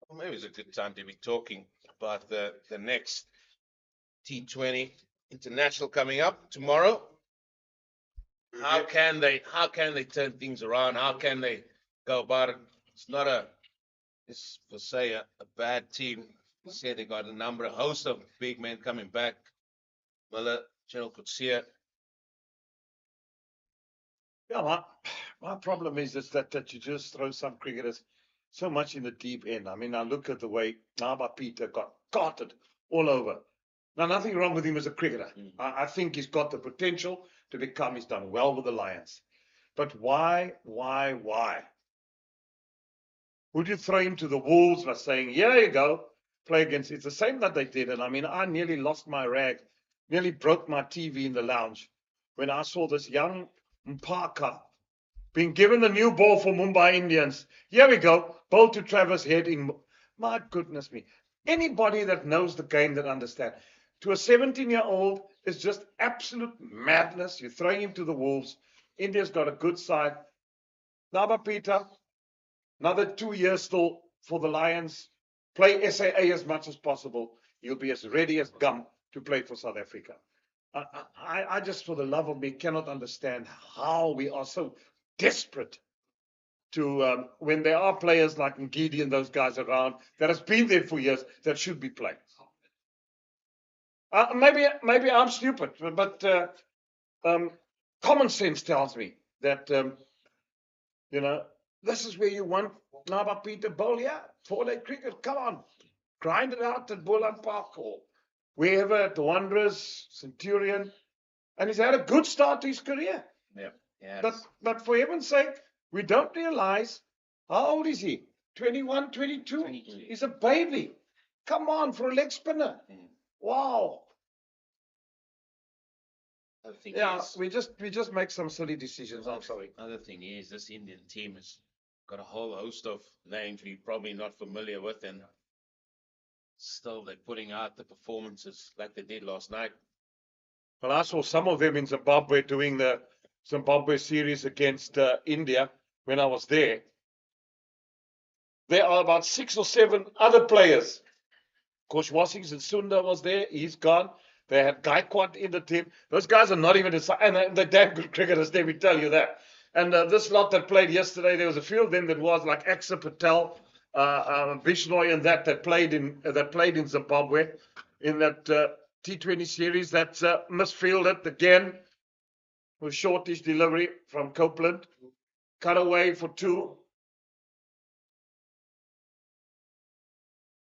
Well, maybe it's a good time to be talking about the next T20 international coming up tomorrow. How can they turn things around? How can they go about it? It's not it's for say a bad team. Say they got a host of big men coming back. Miller, General Kutsia. Yeah, my problem is that you just throw some cricketers so much in the deep end. I mean, I look at the way Naba Peter got carted all over. Now, nothing wrong with him as a cricketer. I think he's got the potential to become, he's done well with the Lions. But why? Would you throw him to the wolves by saying, here you go, play against? It's the same that they did. And I mean, I nearly lost my rag, nearly broke my TV in the lounge when I saw this young Mpaka being given the new ball for Mumbai Indians. Here we go, ball to Travis Head in. My goodness me. Anybody that knows the game that understands. To a 17-year-old, it's just absolute madness. You're throwing him to the wolves. India's got a good side. Naba Peter, another 2 years still for the Lions. Play SAA as much as possible. You'll be as ready as gum to play for South Africa. I just, for the love of me, cannot understand how we are so desperate to, when there are players like Ngidi and those guys around that has been there for years that should be playing. Maybe I'm stupid, but common sense tells me that this is where you want Naba Peter Bowl. Yeah, 4-day cricket. Come on, grind it out at Boland Park or wherever at the Wanderers, Centurion, and he's had a good start to his career. Yeah. Yeah. But for heaven's sake, we don't realize how old is he? 21, 22? 22. He's a baby. Come on, for a leg spinner. Wow. Other thing Yeah, is, we just make some silly decisions. I'm sorry. Other thing is, this Indian team has got a whole host of names you're probably not familiar with, and still they're putting out the performances like they did last night. Well, I saw some of them in Zimbabwe doing the Zimbabwe series against India when I was there. There are about 6 or 7 other players. Coach Washington Sunda was there. He's gone. They had Gaikwad in the team. Those guys are not even and they're damn good cricketers, let me tell you that. And this lot that played yesterday, there was a few of them that was like Axar Patel, Bishnoi, and that played in Zimbabwe in that T20 series. That's misfielded again with shortish delivery from Copeland. Cut away for 2.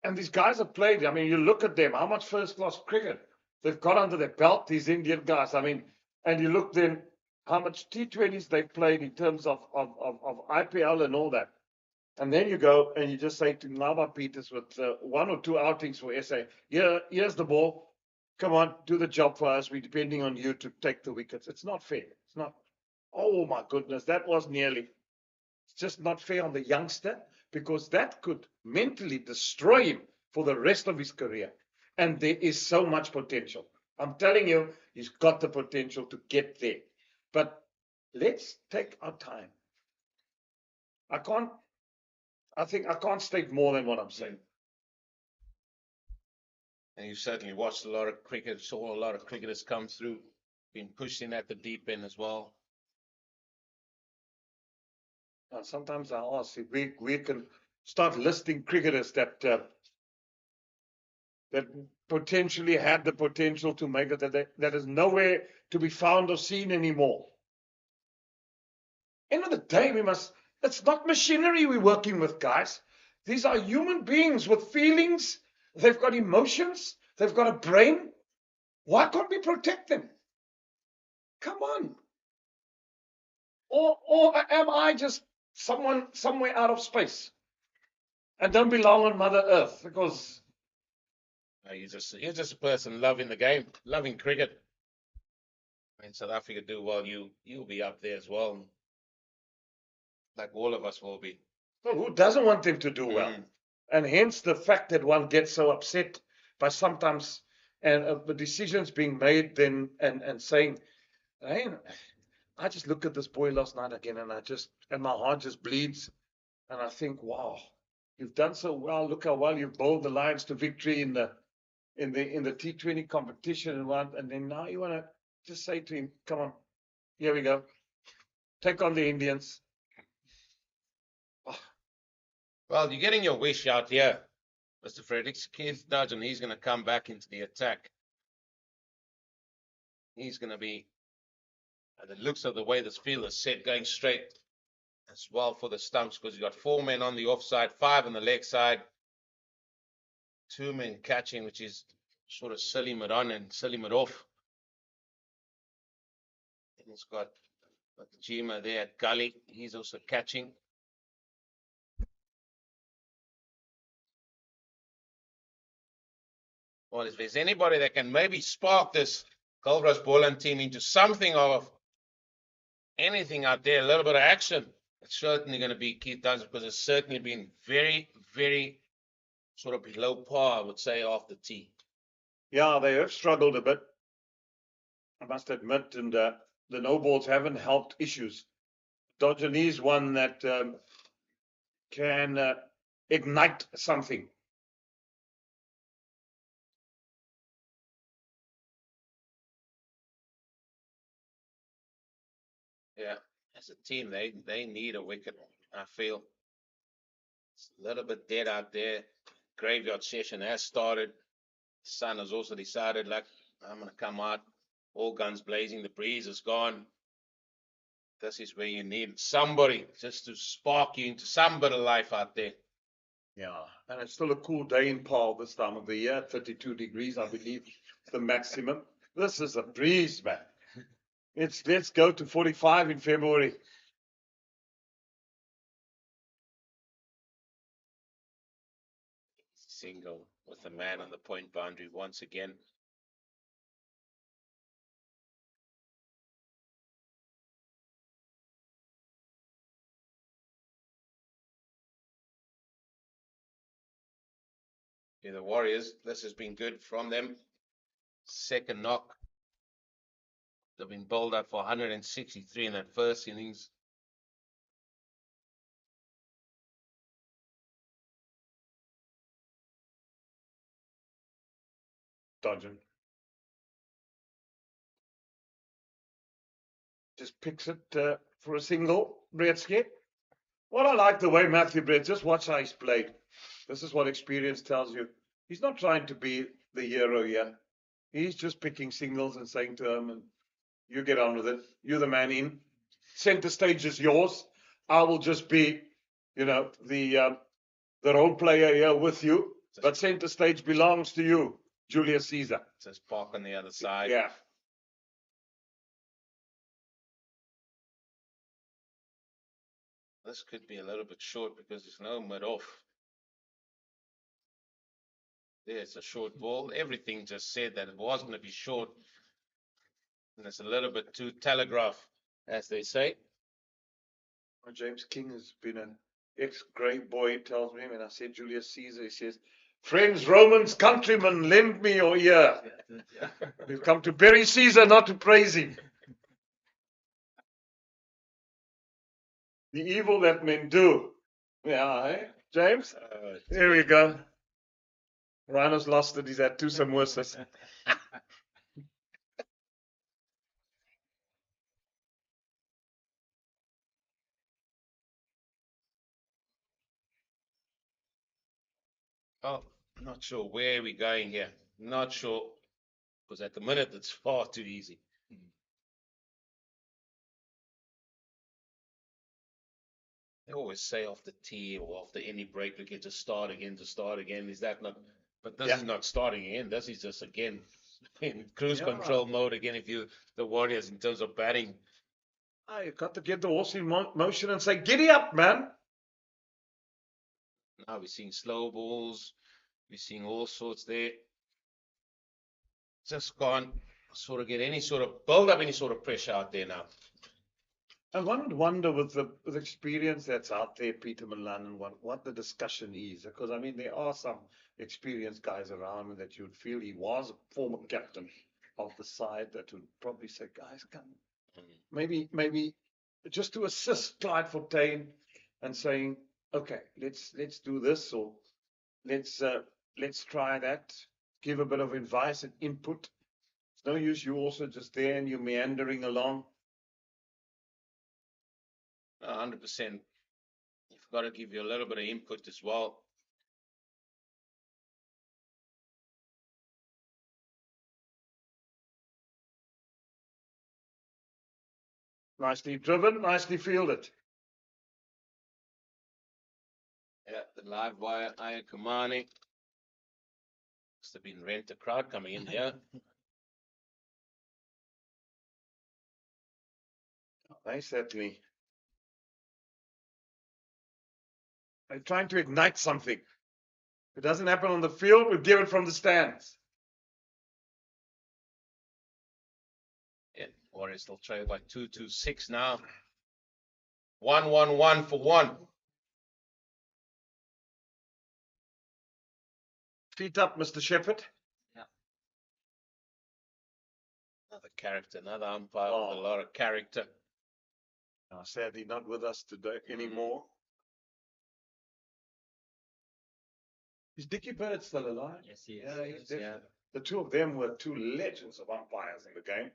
And these guys have played. I mean, you look at them, how much first-class cricket they've got under their belt, these Indian guys. I mean, and you look then how much T20s they've played in terms of IPL and all that. And then you go and you just say to Nava Peters with 1 or 2 outings for SA, here's the ball. Come on, do the job for us. We're depending on you to take the wickets. It's not fair. It's not. Oh, my goodness, that was nearly. It's just not fair on the youngster, because that could mentally destroy him for the rest of his career. And there is so much potential. I'm telling you, he's got the potential to get there. But let's take our time. I think I can't state more than what I'm saying. And you've certainly watched a lot of cricket, saw a lot of cricketers come through, been pushed in at the deep end as well. And sometimes I ask if we can start listing cricketers that potentially had the potential to make it, that is nowhere to be found or seen anymore. End of the day, it's not machinery we're working with, guys. These are human beings with feelings. They've got emotions. They've got a brain. Why can't we protect them? Come on. Or am I just someone somewhere out of space and don't belong on Mother Earth? Because You're just a person loving the game, loving cricket. When South Africa do well, you'll be up there as well, like all of us will be. well, who doesn't want them to do well? And hence the fact that one gets so upset by sometimes and the decisions being made then and saying, hey, I just look at this boy last night again and my heart just bleeds. And I think, wow, you've done so well. Look how well you've bowled the Lions to victory in the T20 competition and then now you want to just say to him, come on, here we go. Take on the Indians. Well, you're getting your wish out here, Mr. Fredericks. Keith Dudgeon, he's going to come back into the attack. He's going to be, at the looks of the way this field is set, going straight as well for the stumps, because you've got 4 men on the offside, 5 on the leg side, 2 men catching, which is sort of Salim on and Salim off. And he's got the Jima there at Gully. He's also catching. Well, if there's anybody that can maybe spark this Goldrush Boland team into something of anything out there, a little bit of action, it's certainly going to be Keith Dudgeon, because it's certainly been very, very sort of below par, I would say, off the tee. Yeah, they have struggled a bit, I must admit, and the no balls haven't helped issues. Dodgen is one that can ignite something. Yeah, as a team, they need a wicket, I feel. It's a little bit dead out there. Graveyard session has started. sun has also decided, like, I'm going to come out, all guns blazing, the breeze is gone. This is where you need somebody just to spark you into some bit of life out there. Yeah, and it's still a cool day in Paarl this time of the year, 32 degrees, I believe, the maximum. This is a breeze, man. Let's go to 45 in February. Single with the man on the point boundary once again. Yeah, the Warriors, this has been good from them. Second knock. They've been bowled up for 163 in that first innings. Dodging. Just picks it for a single, Bretsky. Well, I like the way Matthew Brett, just watch how he's played. This is what experience tells you. He's not trying to be the hero here. He's just picking singles and saying to him, and you get on with it. You're the man in. Center stage is yours. I will just be, the role player here with you. But center stage belongs to you, Julius Caesar. Just park on the other side. Yeah. This could be a little bit short because there's no mid off. There's a short ball. Everything just said that it was going to be short. And it's a little bit too telegraph, as they say. Well, James King has been an ex-grey boy, he tells me. When I said Julius Caesar, he says, friends, Romans, countrymen, lend me your ear. We've come to bury Caesar, not to praise him. The evil that men do. Yeah, eh? James? There we go. Rhino's lost it. He's had two samosas. Oh, not sure where we're going here. Not sure. Because at the minute, it's far too easy. They always say after tea or after any break, we get to start again, to start again. Is that not? But this is not starting again. This is just again in cruise control mode again. If you the Warriors in terms of batting. Oh, you've got to get the horse in motion and say, giddy up, man. Now we're seeing slow balls. We're seeing all sorts there. Just can't sort of get any sort of build up any sort of pressure out there now. And one would wonder with the experience that's out there, Peter Milan, and what the discussion is. Because, I mean, there are some experienced guys around that you would feel he was a former captain of the side that would probably say, guys, come. Maybe just to assist Clyde Fontaine and saying, okay, let's do this, or let's try that. Give a bit of advice and input. It's no use you also just there and you're meandering along. 100%. You've got to give you a little bit of input as well. Nicely driven, nicely fielded. Yeah, the live wire, Aya Kamani. Must have been rent a crowd coming in here. They certainly. They're trying to ignite something. If it doesn't happen on the field, we'll give it from the stands. Yeah, Warriors still trail by 2-6 now. 1-1-1 for one. Feet up, Mr. Shepherd. Yeah. Another character, another umpire with a lot of character. Sadly, not with us today anymore. Is Dickie Bird still alive? Yes, he is. Yeah, he's definitely. The two of them were two legends of umpires in the game.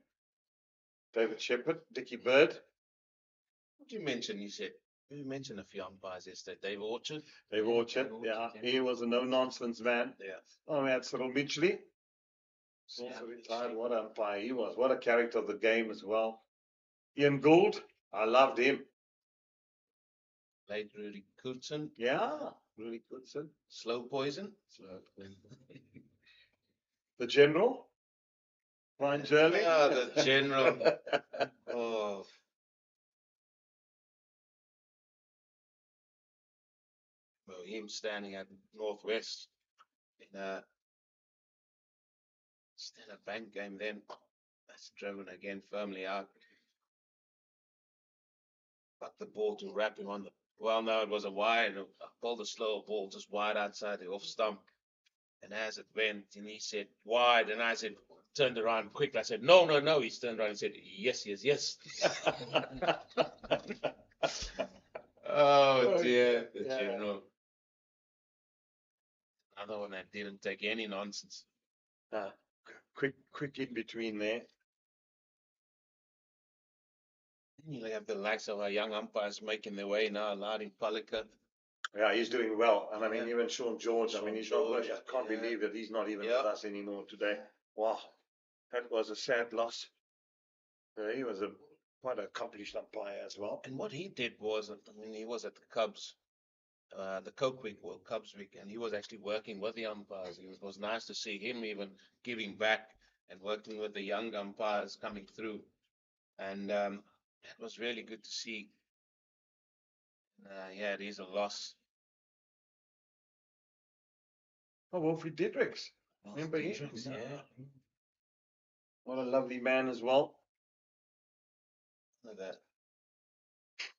David Shepherd, Dickie Bird. What did you mention? You mentioned a few umpires yesterday. Dave Orchard. Dave Orchard, yeah. He was a no-nonsense man. Yeah. Oh, we had Cyril Mitchley. Also retired. What an umpire he was. What a character of the game as well. Ian Gould, I loved him. Late Rudy Kootsen, Yeah, really good, son. Slow Poison. The General, Brian Jerling. Yeah, the General. Oh, well, him standing at Northwest in a Standard Bank game then. That's driven again firmly out. Got the ball to wrap him on the. Well, no, it was a wide. I pulled a slow ball just wide outside the off stump. And as it went, and he said wide, and I said, turned around quick. I said, no, no, no. He's turned around and said, yes, yes, yes. Oh dear, the Yeah. General. Another one that didn't take any nonsense. Quick in between there. You have the likes of our young umpires making their way now, Lardin Palika. Yeah, he's doing well. And I mean, Yeah. even Sean George, I Sean mean, he's George, not, I can't yeah. believe that he's not even Yeah. with us anymore today. Wow, that was a sad loss. He was quite an accomplished umpire as well. And what he did was, I mean, he was at the Cubs, the Coke Week, World Cubs Week, and he was actually working with the umpires. It was nice to see him even giving back and working with the young umpires coming through. And it was really good to see. Yeah, it is a loss. Oh, Wolfie Dietrichs. Remember him? Yeah. What a lovely man as well.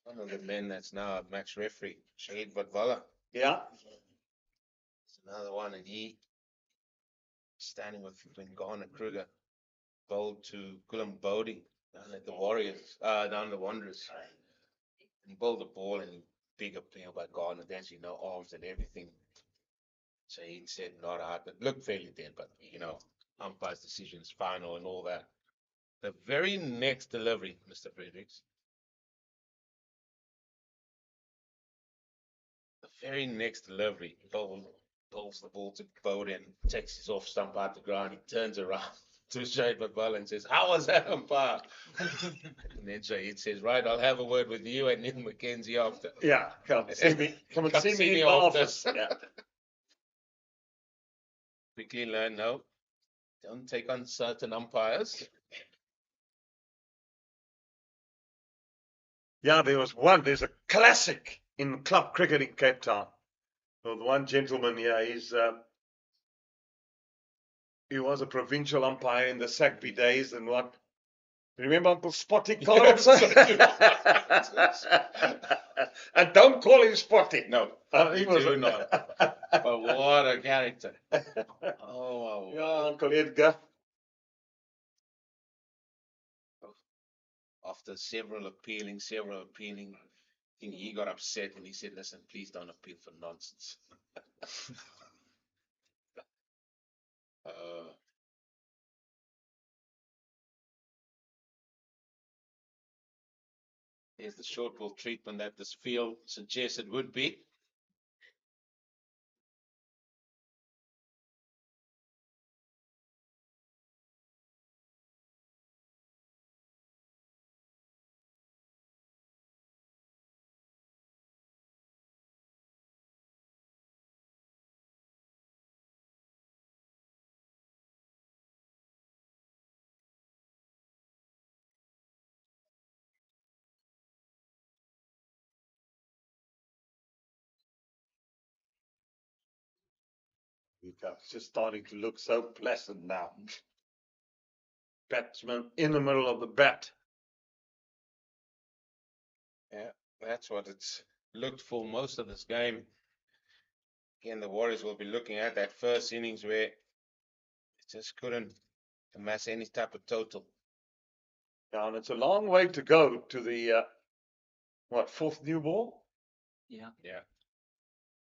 One of the men that's now a match referee, Shahid Vadvala. Yeah. It's another one, and he standing with Garner Kruger, bowled to Kulam Bodie down at the Warriors, down the Wanderers. And bowled the ball and big appeal by Garner, there's no arms and everything. So he said not out, but looked fairly dead, but umpire's decision is final and all that. The very next delivery, Mr. Fredericks. The very next delivery, pulls the ball to Bowden, takes his off stump out the ground. He turns around to Shahid Vadvala and says, how was that, umpire? And then Shahid says, right, I'll have a word with you and Neil McKenzie after. Yeah, come see me. Come and see me in the after. office. Yeah. Quickly learn, no, don't take on certain umpires. Yeah, there's a classic in club cricket in Cape Town. Well, the one gentleman here, he was a provincial umpire in the Sagby days, and what? Remember Uncle Spotty Collins? And don't call him Spotty. No, He was do not. But what a character. Oh, yeah, Uncle Edgar. After several appealing, I think he got upset and he said, listen, please don't appeal for nonsense. Here's the short ball treatment that this field suggested would be. It's just starting to look so pleasant now. Batsman in the middle of the bat. Yeah, that's what it's looked for most of this game. Again, the Warriors will be looking at that first innings where it just couldn't amass any type of total. Yeah, and it's a long way to go to the, fourth new ball? Yeah. Yeah.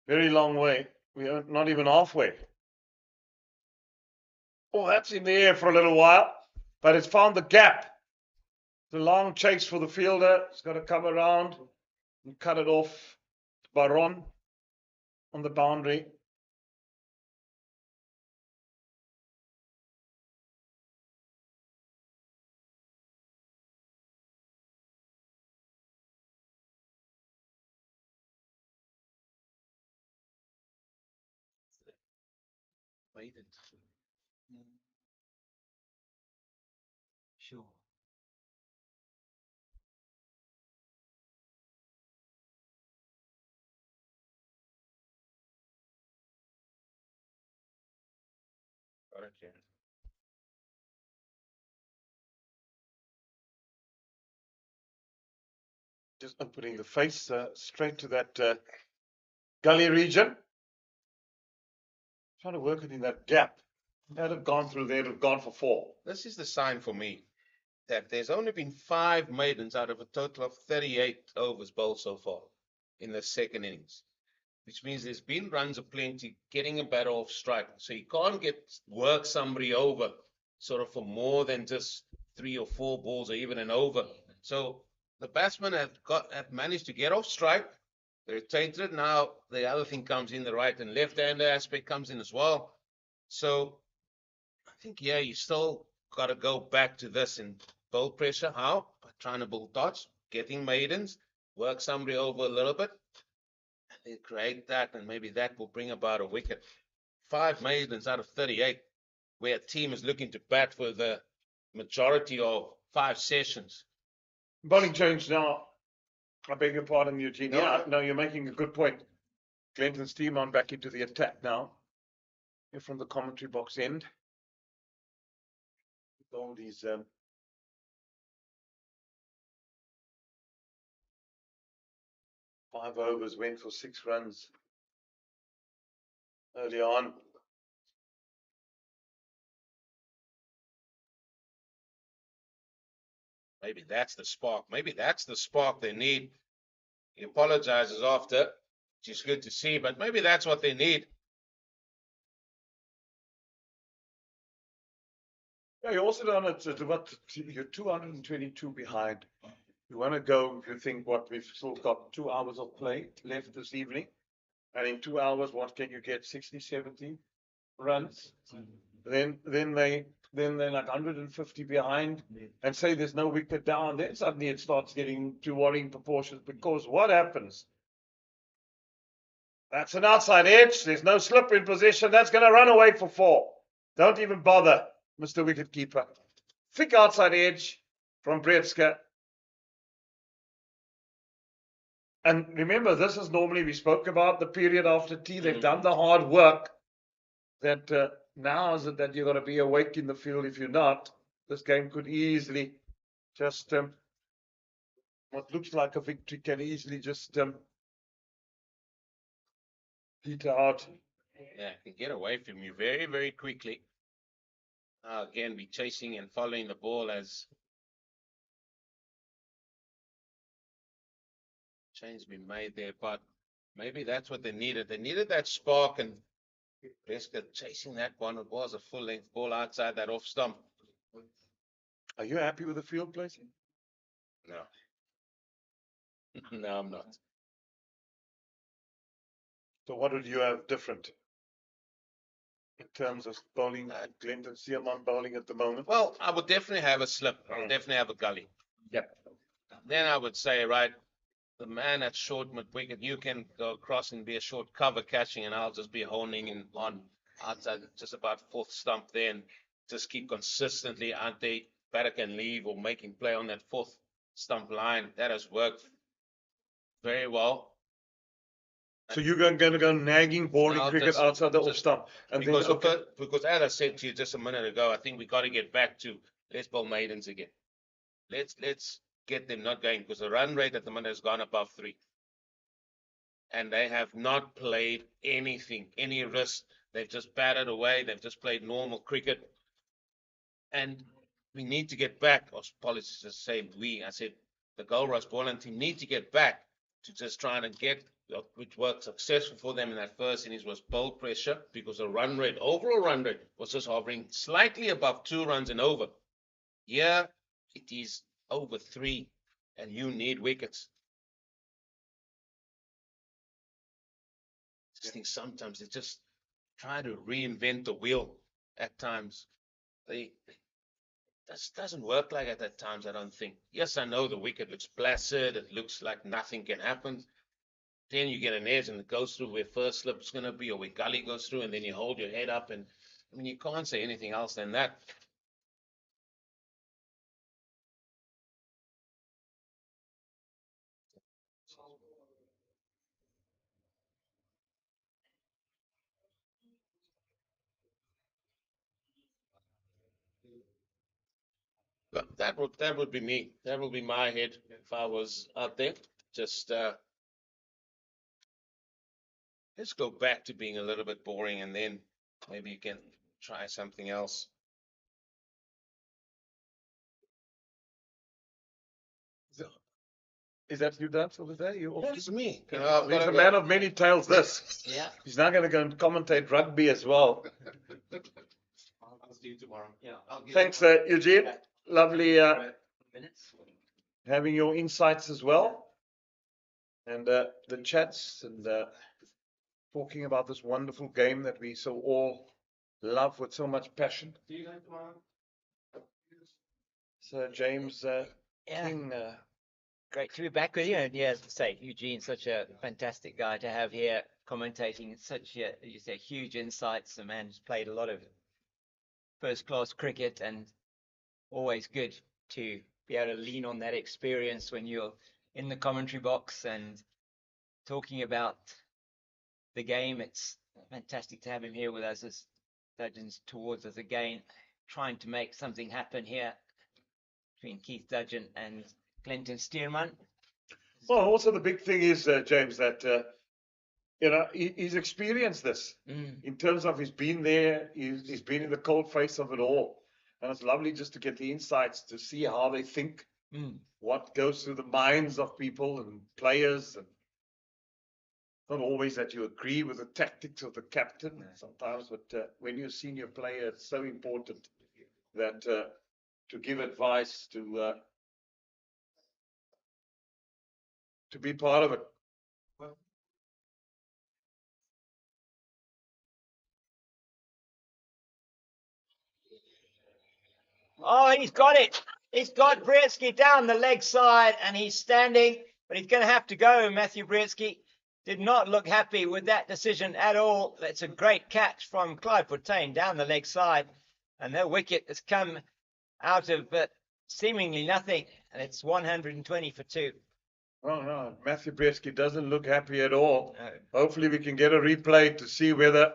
Very long way. We are not even halfway. Oh, that's in the air for a little while, but it's found the gap. The long chase for the fielder. It's got to come around and cut it off. Baron on the boundary. Maiden. Sure. Got it, yeah. Just opening the face straight to that gully region. Trying to work it in that gap. Had it gone through there, it would have gone for 4. This is the sign for me that there's only been 5 maidens out of a total of 38 overs bowled so far in the second innings, which means there's been runs aplenty getting a batter off strike. So you can't work somebody over sort of for more than just 3 or 4 balls or even an over. So the batsmen have managed to get off strike. They're tainted. Now the other thing comes in, the right and left-hander aspect comes in as well. So I think, yeah, you still got to go back to this and build pressure. How? By trying to build dots, getting maidens, work somebody over a little bit, and then create that, and maybe that will bring about a wicket. 5 maidens out of 38, where a team is looking to bat for the majority of 5 sessions. Bowling change now. I beg your pardon, Eugene. No. No, you're making a good point. Glenton's team on back into the attack now. Here from the commentary box end. All these 5 overs went for 6 runs early on. Maybe that's the spark. Maybe that's the spark they need. He apologizes after, which is good to see, but maybe that's what they need. Yeah, you're also down at what you're 222 behind. You want to go, you think what we've still got 2 hours of play left this evening. And in 2 hours, what can you get? 60, 70 runs? Then they're like 150 behind, and say there's no wicket down. Then suddenly it starts getting to worrying proportions, because what happens? That's an outside edge. There's no slip in position. That's going to run away for 4. Don't even bother, Mr. Wicketkeeper. Thick outside edge from Bretska. And remember, this is normally, we spoke about the period after tea. They've done the hard work. That now is it that you're going to be awake in the field. If you're not, this game could easily just, what looks like a victory can easily just peter out. Yeah, can get away from you very, very quickly. Again, be chasing and following the ball as change been made there, but maybe that's what they needed. They needed that spark, and Breska chasing that one. It was a full-length ball outside that off stump. Are you happy with the field placing? No. No, I'm not. So what would you have different in terms of bowling? Glenton Seaman bowling at the moment. Well, I would definitely have a slip. I would definitely have a gully. Yep. Then I would say, right, the man at short mid wicket, you can go across and be a short cover catching, and I'll just be honing in on outside just about 4th stump there, and just keep consistently ante batter can leave or making play on that 4th stump line. That has worked very well. So you're going to go nagging, boring Now cricket just- outside the off just- stump, and Because, then okay. because as I said to you just a minute ago, I think we got to get back to let's bowl maidens again. Let's get them not going, because the run rate at the moment has gone above 3. And they have not played anything, any risk. They've just batted away. They've just played normal cricket. And we need to get back, or policies just say I said the Goldrush Boland team need to get back to just trying to get, which worked successful for them in that first innings, was bold pressure, because the run rate, overall run rate, was just hovering slightly above 2 runs and over. Yeah, it is over 3, and you need wickets. I just think sometimes they just try to reinvent the wheel at times. That doesn't work like it at times, I don't think. Yes, I know the wicket looks placid. It looks like nothing can happen. Then you get an edge and it goes through where first slip's going to be, or where gully goes through, and then you hold your head up and I mean, you can't say anything else than that. But that would be me. That would be my head if I was out there. Just let's go back to being a little bit boring, and then maybe you can try something else. Is that you done for the day? You off? That's me. He's I've got a to man go. of many tales, this. Yeah. He's now going to go and commentate rugby as well. I'll see you tomorrow. Yeah. Thanks, Eugene. Lovely Minutes. having your insights as well. And the chats and talking about this wonderful game that we so all love with so much passion. See you guys tomorrow. So James Yeah. King, Great to be back with you. And yeah, as I say, Eugene's such a fantastic guy to have here commentating. Such a, as you say, huge insights. The man's played a lot of first-class cricket, and always good to be able to lean on that experience when you're in the commentary box and talking about the game. It's fantastic to have him here with us as Dudgeon's towards us again, trying to make something happen here between Keith Dudgeon and Clinton Stearman. well, also the big thing is, James, that he's experienced this in terms of he's been there, he's been in the cold face of it all. And it's lovely just to get the insights to see how they think, what goes through the minds of people and players. And not always that you agree with the tactics of the captain sometimes, but when you're a senior player, it's so important that to give advice, to be part of it. Oh, he's got it. He's got Brzezinski down the leg side, and he's standing, but he's going to have to go. Matthew Brzezinski did not look happy with that decision at all. That's a great catch from Clive Fontaine down the leg side, and that wicket has come out of seemingly nothing, and it's 120 for 2. Oh, no, Matthew Brzezinski doesn't look happy at all. No. Hopefully we can get a replay to see whether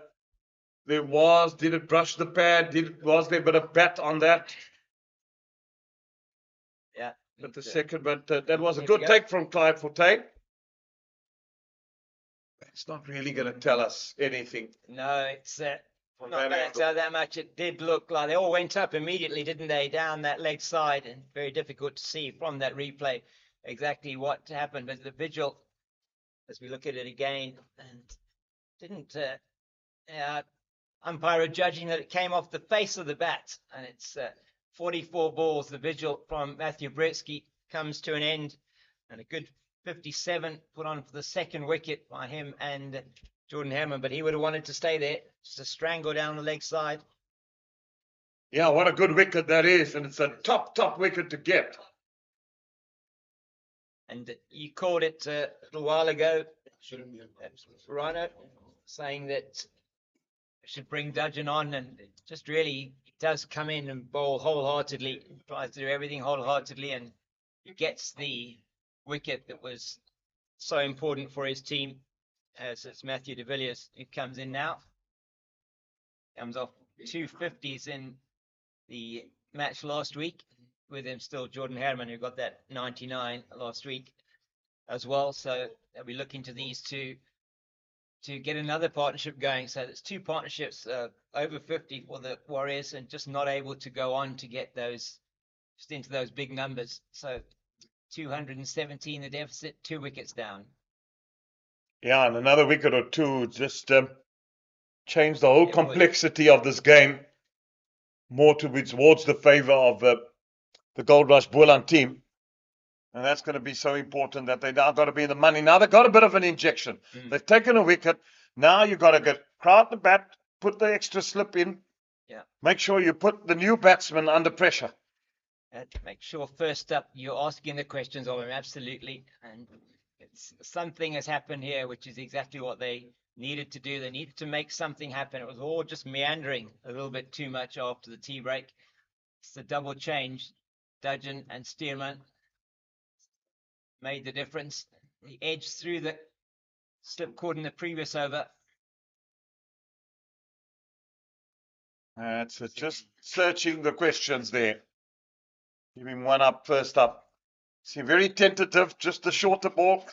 did it brush the pad? Was there a bit of bat on that? Yeah. But that was a There good we go. take from Clive Fontaine. It's not really going to tell us anything. No, it's From not that going to angle. tell that much. It did look like they all went up immediately, didn't they, down that leg side, and very difficult to see from that replay exactly what happened. But the vigil, as we look at it again, and didn't umpire judging that it came off the face of the bat, and it's 44 balls. The vigil from Matthew Brzezinski comes to an end, and a good 57 put on for the second wicket by him and Jordan Herman, but he would have wanted to stay there, just a strangle down the leg side. Yeah, what a good wicket that is. And it's a top wicket to get. And you called it a little while ago, Shouldn't be. Rhino, saying that should bring Dudgeon on, and it just really he does come in and bowl wholeheartedly, tries to do everything wholeheartedly, and gets the wicket that was so important for his team, as it's Matthew de Villiers who comes in now. Comes off 250s in the match last week, with him still Jordan Herman, who got that 99 last week as well. So they'll be looking to these two to get another partnership going. So there's two partnerships over 50 for the Warriors, and just not able to go on to get those just into those big numbers. So 217 the deficit, 2 wickets down. Yeah, and another wicket or two just changed the whole It would. complexity of this game more towards the favor of the Goldrush Boland team. And that's going to be so important that they now got to be in the money. Now they've got a bit of an injection. They've taken a wicket. Now you've got to get crowd the bat, put the extra slip in. Yeah. Make sure you put the new batsman under pressure. And make sure first up you're asking the questions of him, absolutely. And it's something has happened here, which is exactly what they needed to do. They needed to make something happen. It was all just meandering a little bit too much after the tea break. It's the double change. Dudgeon and Stearman made the difference. The edge through the slip cord in the previous over. That's it. Just searching the questions there. Give him one up, first up. See, very tentative, just a shorter ball.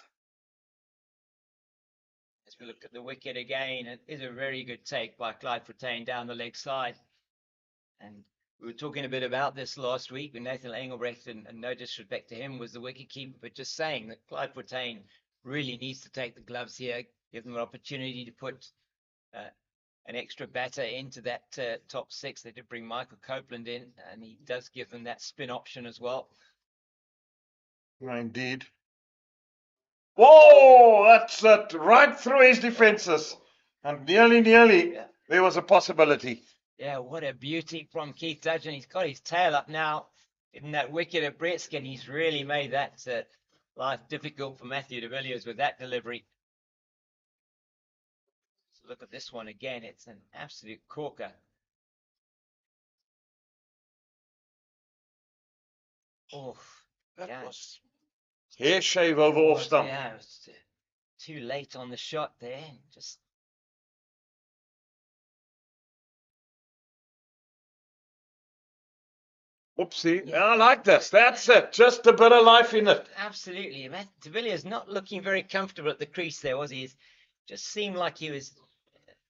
As we look at the wicket again, it is a very good take by Clyde Protein down the leg side. And we were talking a bit about this last week with Nathan Engelbrecht, and no disrespect to him, was the wicket keeper, but just saying that Clyde Protein really needs to take the gloves here, give them an opportunity to put an extra batter into that top six. They did bring Michael Copeland in, and he does give them that spin option as well. Indeed. Whoa, that's it. Right through his defenses. And nearly, there was a possibility. Yeah, what a beauty from Keith Dudgeon. He's got his tail up now in that wicket at Bretskin. He's really made that life difficult for Matthew de Villiers with that delivery. So look at this one again. It's an absolute corker. Oh, That was hair shave over off stump. Yeah, it was too late on the shot there. Just Oopsie. Yeah. I like this. That's it. Just a bit of life in it. absolutely. De Villiers not looking very comfortable at the crease there, was he? It just seemed like he was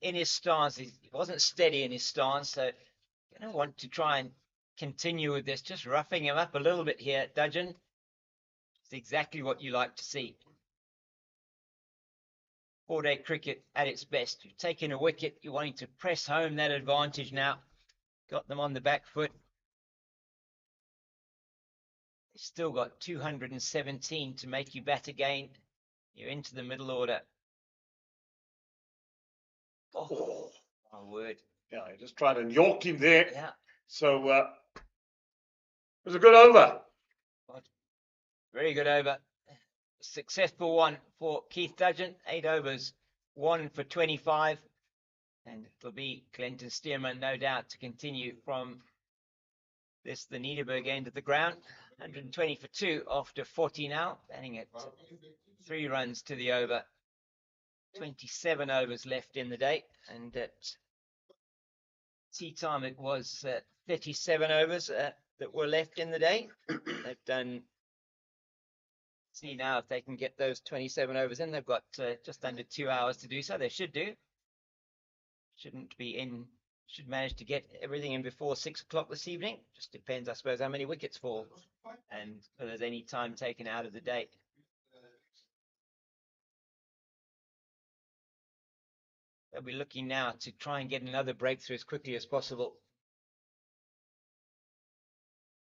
in his stance. He wasn't steady in his stance. So you don't want to try and continue with this. Just roughing him up a little bit here, Dudgeon. It's exactly what you like to see. 4-day cricket at its best. You've taken a wicket. You're wanting to press home that advantage now. Got them on the back foot. You've still got 217 to make you bat again. You're into the middle order. Oh, my word. Yeah, he just tried and yorked him there. Yeah. So it was a good over. Very good over. Successful one for Keith Dudgeon. 8 overs, 1 for 25. And it'll be Clinton Stearman, no doubt, to continue from this, the Niederberg end of the ground. 120 for 2 after 40 now, batting at 3 runs to the over. 27 overs left in the day, and at tea time it was 37 overs that were left in the day. They've done, see now if they can get those 27 overs in. They've got just under 2 hours to do so. They should do. Shouldn't be in, should manage to get everything in before 6 o'clock this evening. Just depends, I suppose, how many wickets fall and whether there's any time taken out of the day. They'll be looking now to try and get another breakthrough as quickly as possible.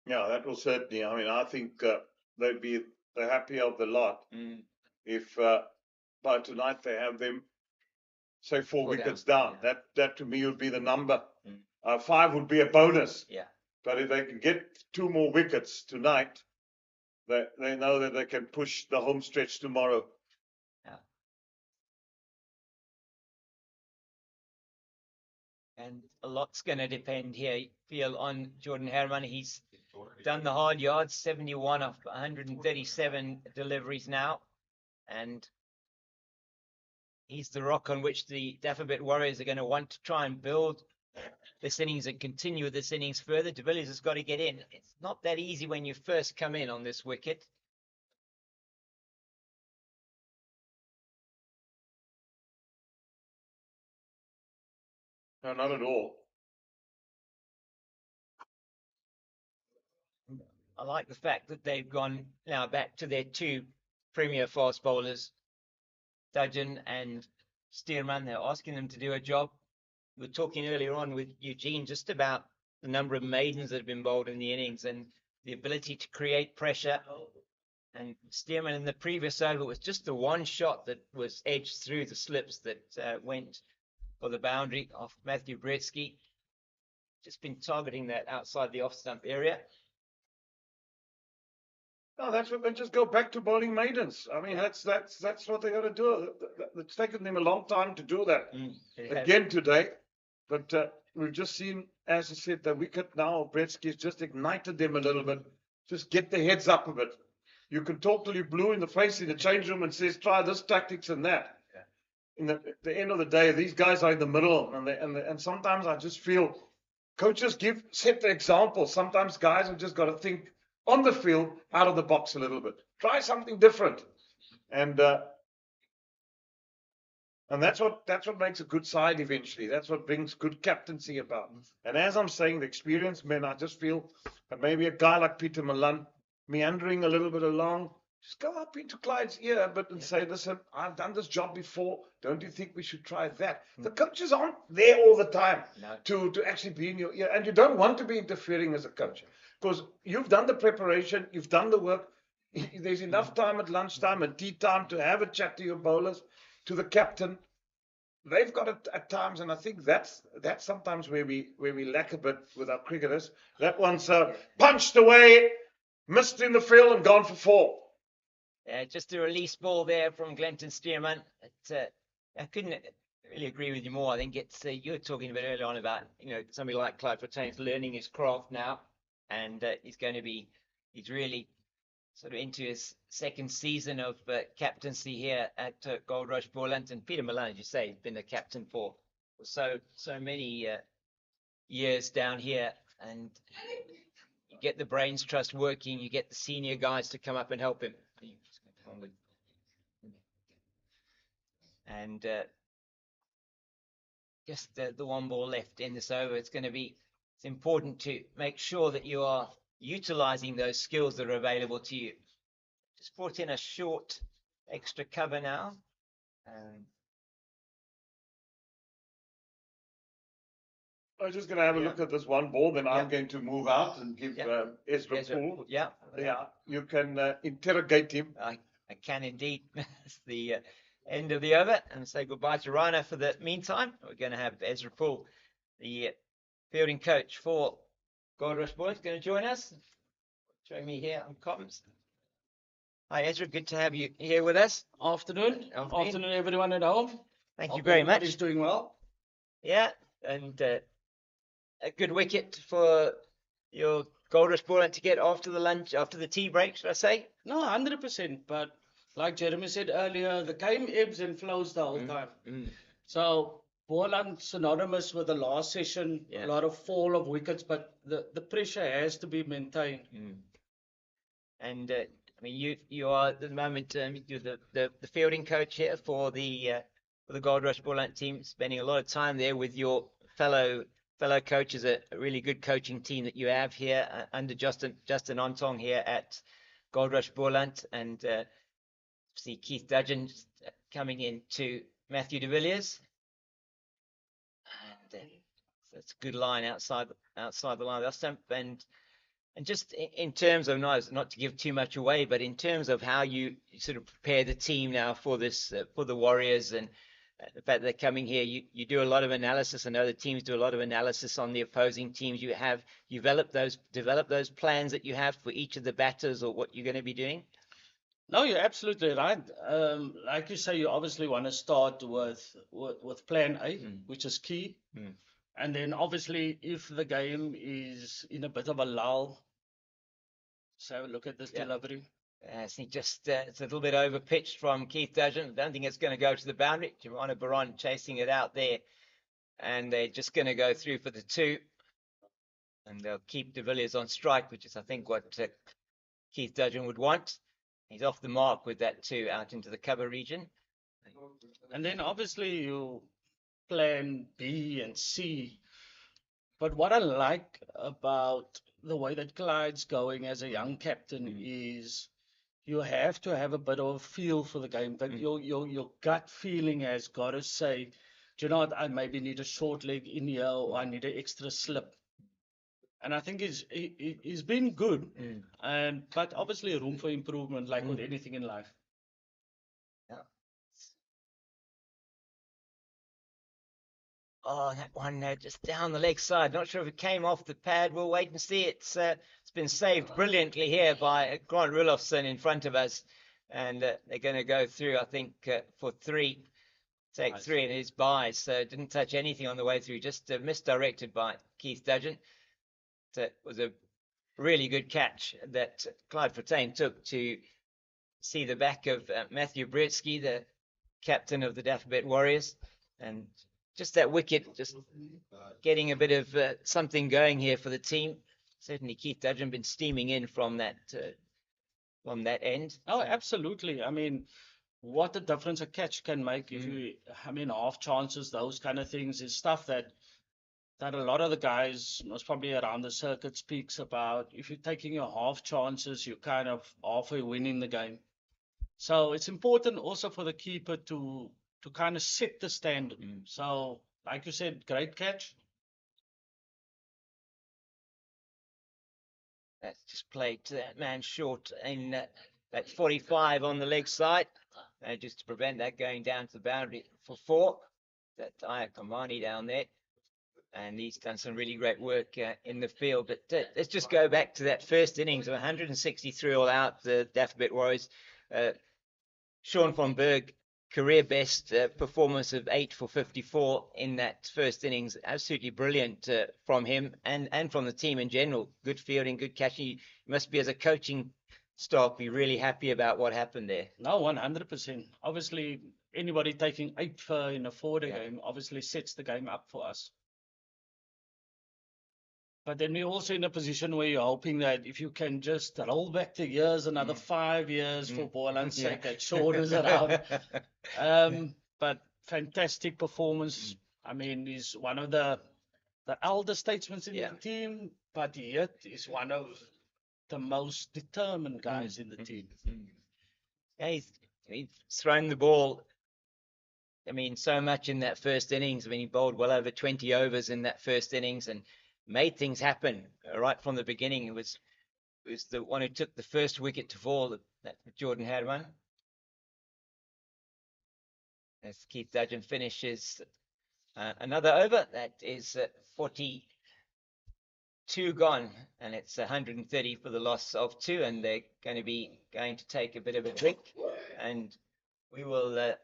Yeah, that will certainly. I mean, I think they'd be the happier of the lot if by tonight they have them, say, 4 wickets down. Yeah. That to me would be the number. 5 would be a bonus. Yeah. But if they can get 2 more wickets tonight, they know that they can push the home stretch tomorrow. Yeah. And a lot's going to depend here, I feel, on Jordan Herman. He's done the hard yards, 71 of 137 deliveries now. And he's the rock on which the Dafabet Warriors are going to want to try and build this innings and continue this innings further. De Villiers has got to get in. It's not that easy when you first come in on this wicket. No, not at all. I like the fact that they've gone now back to their 2 premier fast bowlers, Dudgeon and Stearman. They're asking them to do a job. We were talking earlier on with Eugene just about the number of maidens that have been bowled in the innings and the ability to create pressure. And Stearman in the previous over was just the one shot that was edged through the slips that went for the boundary of Matthew Bretsky. Just been targeting that outside the off stump area. No, that's what they just go back to bowling maidens. I mean, that's what they got to do. It's taken them a long time to do that. Again today, but we've just seen, as I said, the wicket now of Bretsky's just ignited them a little bit. Just get their heads up a bit. You can talk till you're blue in the face in the change room and says, try this tactics and that. In the end of the day, these guys are in the middle, and sometimes I just feel coaches set the example. Sometimes guys have just got to think on the field out of the box a little bit. Try something different, and that's what makes a good side eventually. That's what brings good captaincy about. And as I'm saying, the experienced men, I just feel that maybe a guy like Peter Milan meandering a little bit along. Just go up into Clyde's ear and say, listen, I've done this job before. Don't you think we should try that? The coaches aren't there all the time to actually be in your ear. And you don't want to be interfering as a coach because you've done the preparation, you've done the work. There's enough time at lunchtime and tea time to have a chat to your bowlers, to the captain. They've got it at times, and I think that's sometimes where we lack a bit with our cricketers. That one's punched away, missed in the field and gone for 4. Just a release ball there from Glenton Stearman. I couldn't really agree with you more. I think it's you were talking a bit earlier on about somebody like Clive Fontaine's learning his craft now, and he's really sort of into his second season of captaincy here at Goldrush Boland. And Peter Milan, as you say, has been a captain for so many years down here, and you get the brains trust working, you get the senior guys to come up and help him. And just the one ball left in this over. It's important to make sure that you are utilizing those skills that are available to you. Just brought in a short extra cover now. I'm just going to have a look at this one ball, then I'm going to move out and give Ezra Paarl. Yeah. You can interrogate him. I can indeed. It's the end of the over, and say goodbye to Rhino for the meantime. We're going to have Ezra Paarl, the fielding coach for Goldrush Boys, going to join us. Join me here on comms. Hi Ezra, good to have you here with us. Afternoon, everyone at home. Thank you very much. Everybody's doing well. Yeah, and a good wicket for your Goldrush Boland to get after the tea break, should I say? No, 100%. But like Jeremy said earlier, the game ebbs and flows the whole time. So Boland synonymous with the last session, a lot of fall of wickets, but the pressure has to be maintained. And I mean, you are at the moment you're the fielding coach here for the Goldrush Boland team, spending a lot of time there with your fellow coaches, a really good coaching team that you have here under Justin Ontong here at Goldrush Boland, and see Keith Dudgeon coming in to Matthew de Villiers, and that's a good line outside the line of the stump. And just in terms of, not to give too much away, but in terms of how you sort of prepare the team now for this, for the Warriors, and the fact that they're coming here, you do a lot of analysis. I know the teams do a lot of analysis on the opposing teams. You have developed those plans that you have for each of the batters or what you're going to be doing? No, you're absolutely right. Like you say, you obviously want to start with plan A, which is key. And then obviously, if the game is in a bit of a lull, so have a look at this delivery. I think just it's a little bit over pitched from Keith Dudgeon. I don't think it's going to go to the boundary. Joanna Baron chasing it out there, and they're just going to go through for the 2, and they'll keep de Villiers on strike, which is I think what Keith Dudgeon would want. He's off the mark with that 2 out into the cover region. And then obviously you plan B and C. But what I like about the way that Clyde's going as a young captain is you have to have a bit of a feel for the game. That your gut feeling has got to say, do you know what, I maybe need a short leg in here, or I need an extra slip. And I think he's been good, but obviously room for improvement, like with anything in life. Yeah. Oh, that one just down the leg side. Not sure if it came off the pad. We'll wait and see. It's it's been saved brilliantly here by Grant Rulofsson in front of us. And they're going to go through, I think, for three. Take three in his buys. So didn't touch anything on the way through, just misdirected by Keith Dudgeon. So it was a really good catch that Clyde Fontaine took to see the back of Matthew Bretsky, the captain of the Dafabet Warriors. And just that wicket, just getting a bit of something going here for the team. Certainly Keith Dudgeon been steaming in from that end. Oh, absolutely. I mean, what a difference a catch can make if you, I mean, half chances, those kind of things is stuff that a lot of the guys, most probably around the circuit, speaks about. If you're taking your half chances, you're kind of halfway winning the game. So it's important also for the keeper to kind of set the standard. So, like you said, great catch. That's just played to that man short in that 45 on the leg side, just to prevent that going down to the boundary for 4. That Ayakamani down there. And he's done some really great work in the field. But let's just go back to that first innings of 163 all out, the Dafabet Warriors. Sean von Berg, career best performance of 8 for 54 in that first innings. Absolutely brilliant from him and from the team in general. Good fielding, good catching. You must be, as a coaching staff, be really happy about what happened there. No, 100%. Obviously, anybody taking 8 for in a 4-day game obviously sets the game up for us. But then you're also in a position where you're hoping that if you can just roll back the years, another 5 years for Boland's sake, that shortens it out. But fantastic performance. I mean, he's one of the elder statesmen in the team, but yet is one of the most determined guys in the team. Yeah, he's thrown the ball, I mean, so much in that first innings. I mean, he bowled well over 20 overs in that first innings and made things happen right from the beginning. It was the one who took the first wicket to fall, that Jordan had one. As Keith Dudgeon finishes another over, that is 42 gone, and it's 130 for the loss of 2, and they're going to take a bit of a drink, and we will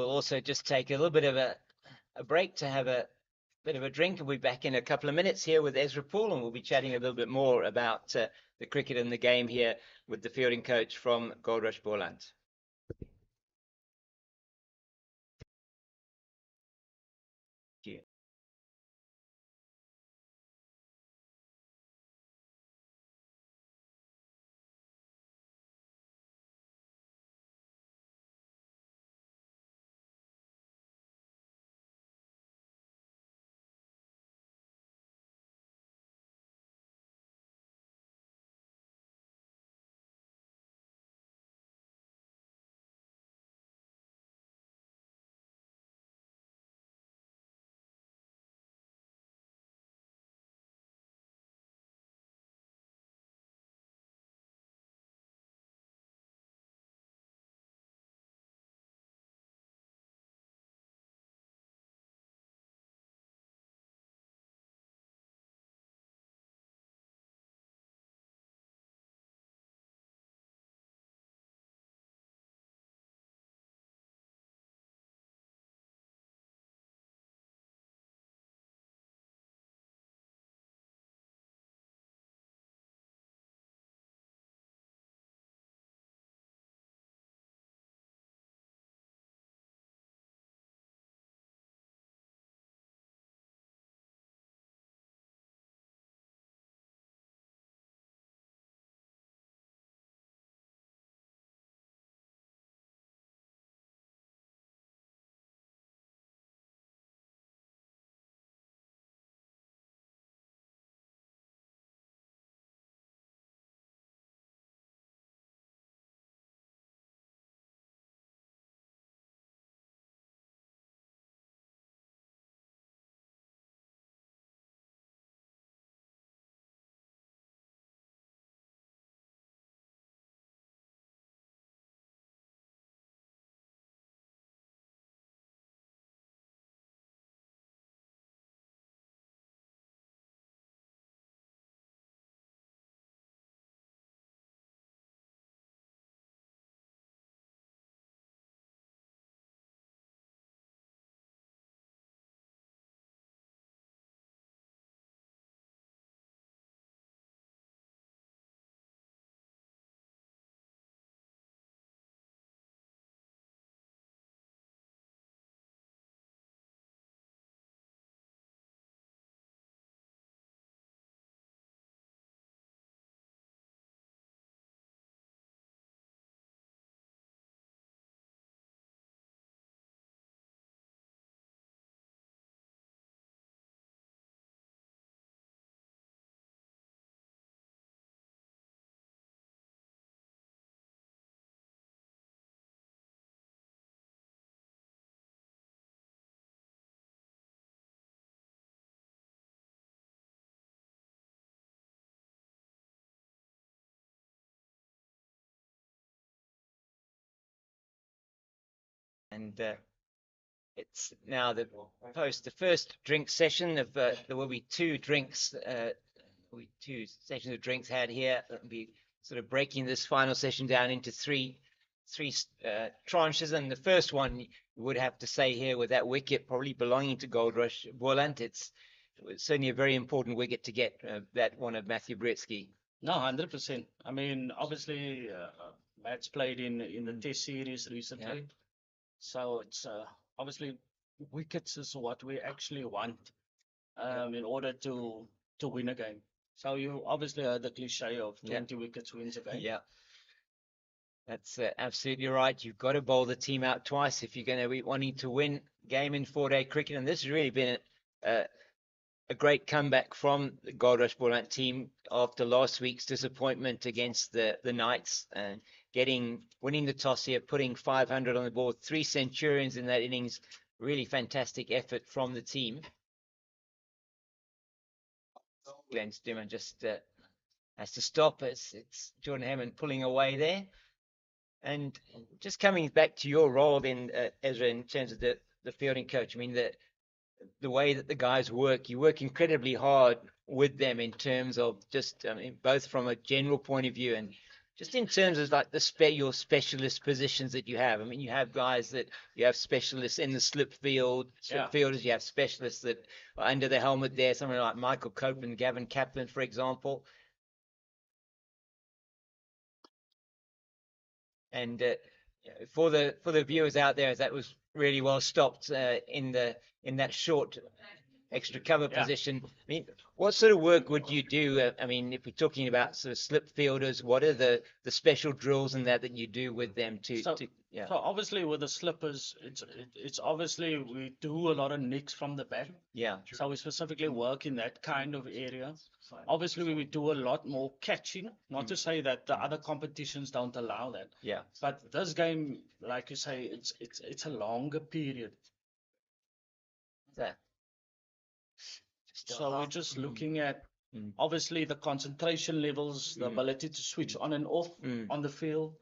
also just take a little bit of a break to have a bit of a drink, and we'll be back in a couple of minutes here with Ezra Paarl, and we'll be chatting a little bit more about the cricket and the game here with the fielding coach from Goldrush Boland. And it's now the first drink session of there will be two drinks, two sessions of drinks had here. It'll be sort of breaking this final session down into three tranches, and the first one you would have to say here with that wicket probably belonging to Goldrush Boland. It was certainly a very important wicket to get, that one of Matthew Britsky. No, 100%. I mean, obviously, Matt's played in the Test series recently, so it's obviously wickets is what we actually want in order to win a game. So you obviously heard the cliche of 20 wickets wins a game. Yeah. That's absolutely right. You've got to bowl the team out twice if you're going to be wanting to win game in 4-day cricket. And this has really been a great comeback from the Goldrush Boland team after last week's disappointment against the Knights, and winning the toss here, putting 500 on the board, 3 centurions in that innings. Really fantastic effort from the team. Glenn Stimmer just has to stop. It's Jordan Hammond pulling away there. And just coming back to your role then, Ezra, in terms of the fielding coach, I mean, the way that the guys work, you work incredibly hard with them in terms of just, I mean, both from a general point of view and just in terms of like your specialist positions that you have. I mean, you have guys that you have specialists in the slip fielders, you have specialists that are under the helmet there, someone like Michael Copeland, Gavin Kaplan, for example. And for the viewers out there, that was really well stopped in that short extra cover position. I mean, what sort of work would you do? I mean, if we're talking about sort of slip fielders, what are the special drills and that you do with them So obviously with the slippers, it's obviously we do a lot of nicks from the back. Yeah. So we specifically work in that kind of area. Obviously we do a lot more catching. Not to say that the other competitions don't allow that. Yeah. But this game, like you say, it's a longer period. So we're just looking at obviously the concentration levels, the ability to switch on and off on the field.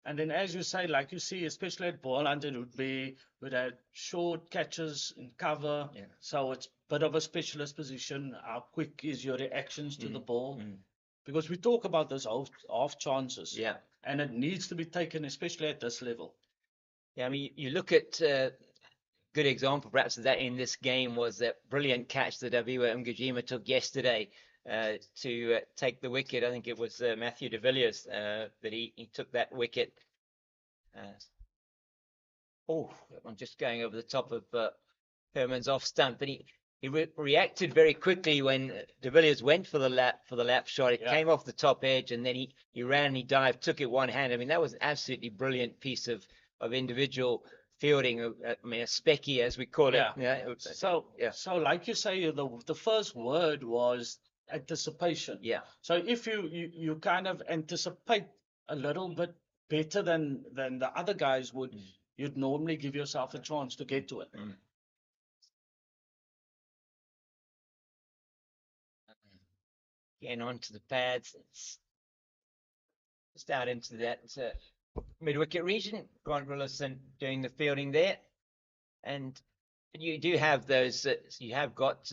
And then, as you say, like you see, especially at Boland, it would be with that short catches in cover. Yeah. So it's a bit of a specialist position. How quick is your reactions to the ball? Because we talk about those half chances. Yeah. And it needs to be taken, especially at this level. Yeah, I mean, you look at good example perhaps of that in this game was that brilliant catch that Aviwa Mgijima took yesterday to take the wicket. I think it was Matthew de Villiers that he took that wicket. I'm just going over the top of Herman's off stump, but he reacted very quickly when de Villiers went for the lap shot. It came off the top edge, and then he ran and he dived, took it one hand. I mean, that was an absolutely brilliant piece of individual fielding. I mean, a specky as we call it. Yeah. So like you say, the first word was anticipation. Yeah. So if you kind of anticipate a little bit better than the other guys would, you'd normally give yourself a chance to get to it. Getting onto the pads, just out into that mid-wicket region. Grant Willison doing the fielding there, and you do have those. You have got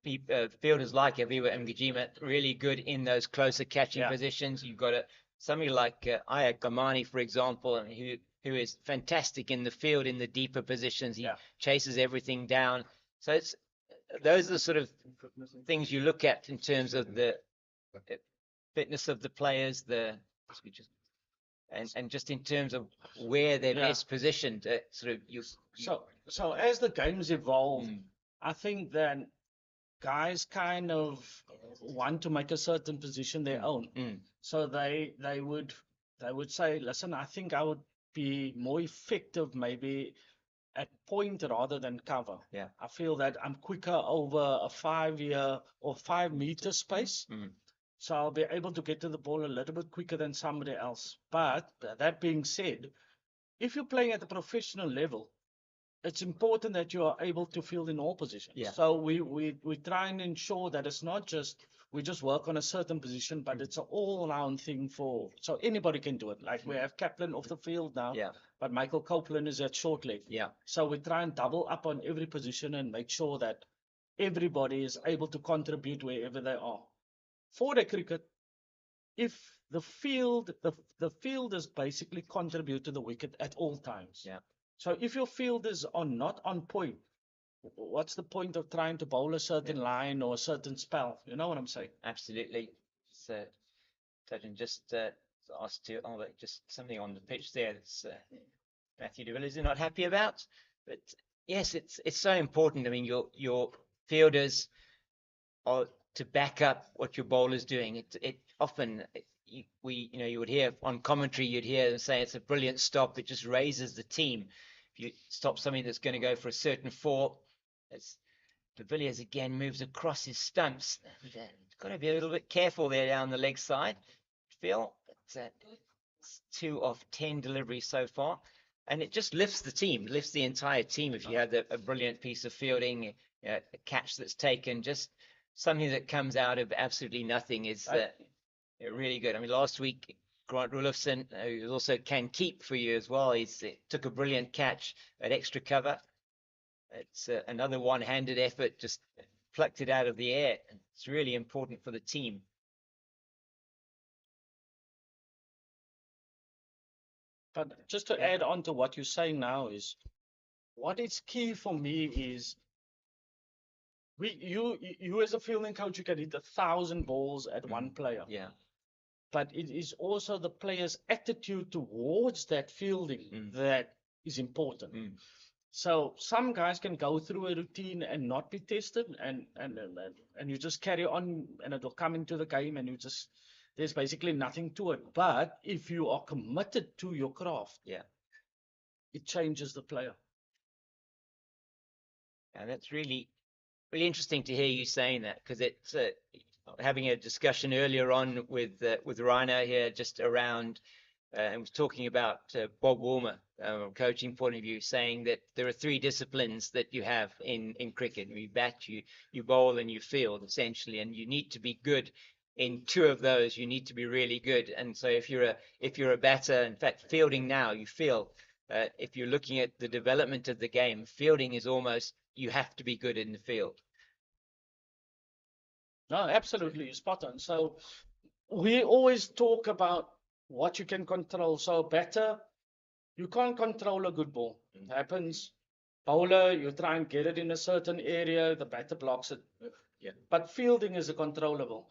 fielders like Aviwa Mgijima really good in those closer catching positions. You've got somebody like Ayak Gamani, for example, who is fantastic in the field in the deeper positions. He chases everything down. So those are the sort of things you look at in terms of the fitness of the players, and just in terms of where they're best positioned. So as the games evolve, I think that guys kind of want to make a certain position their own. So they would say, listen, I think I would be more effective maybe at point rather than cover. Yeah. I feel that I'm quicker over a 5 or 5 meter space. So I'll be able to get to the ball a little bit quicker than somebody else. But that being said, if you're playing at a professional level, it's important that you are able to field in all positions. Yeah. So we try and ensure that it's not just we just work on a certain position, but it's an all-round thing so anybody can do it. Like we have Kaplan off the field now, Yeah. but Michael Copeland is at short leg. Yeah. So we try and double up on every position and make sure that everybody is able to contribute wherever they are. For the cricket, if the fielders basically contribute to the wicket at all times. Yeah. So if your fielders are not on point, what's the point of trying to bowl a certain line or a certain spell? You know what I'm saying? Absolutely. So, Touching just asked to Albert just something on the pitch there that's Matthew de Villiers is not happy about. But yes, it's so important. I mean, your fielders are to back up what your bowler's doing. It often you would hear on commentary, you'd hear them say it's a brilliant stop. It just raises the team. If you stop something that's going to go for a certain four, it's de Villiers again moves across his stumps. Got to be a little bit careful there down the leg side. Phil, it's 2 of 10 deliveries so far, and it just lifts the team, lifts the entire team. If you have a brilliant piece of fielding, a catch that's taken, just something that comes out of absolutely nothing is really good. I mean, last week Grant Rulofsson, who also can keep for you as well, he took a brilliant catch at extra cover. It's another one-handed effort, just plucked it out of the air. It's really important for the team. But just to add on to what you're saying now is, what is key for me is you as a fielding coach, you can hit 1,000 balls at one player. Yeah. But it is also the player's attitude towards that fielding that is important. So some guys can go through a routine and not be tested, and you just carry on, and it'll come into the game, and there's basically nothing to it. But if you are committed to your craft, it changes the player. And that's really interesting to hear you saying that, because it's having a discussion earlier on with Rhino here just around and was talking about Bob Woolmer, coaching point of view, saying that there are 3 disciplines that you have in cricket. You bat, you bowl, and you field, essentially, and you need to be good in 2 of those. You need to be really good. And so if you're a batter, in fact, fielding now, you feel if you're looking at the development of the game, fielding is almost, you have to be good in the field. No, absolutely, spot on. So we always talk about what you can control. So batter, you can't control a good ball. It happens. Bowler, you try and get it in a certain area, the batter blocks it. Yeah. But fielding is a controllable.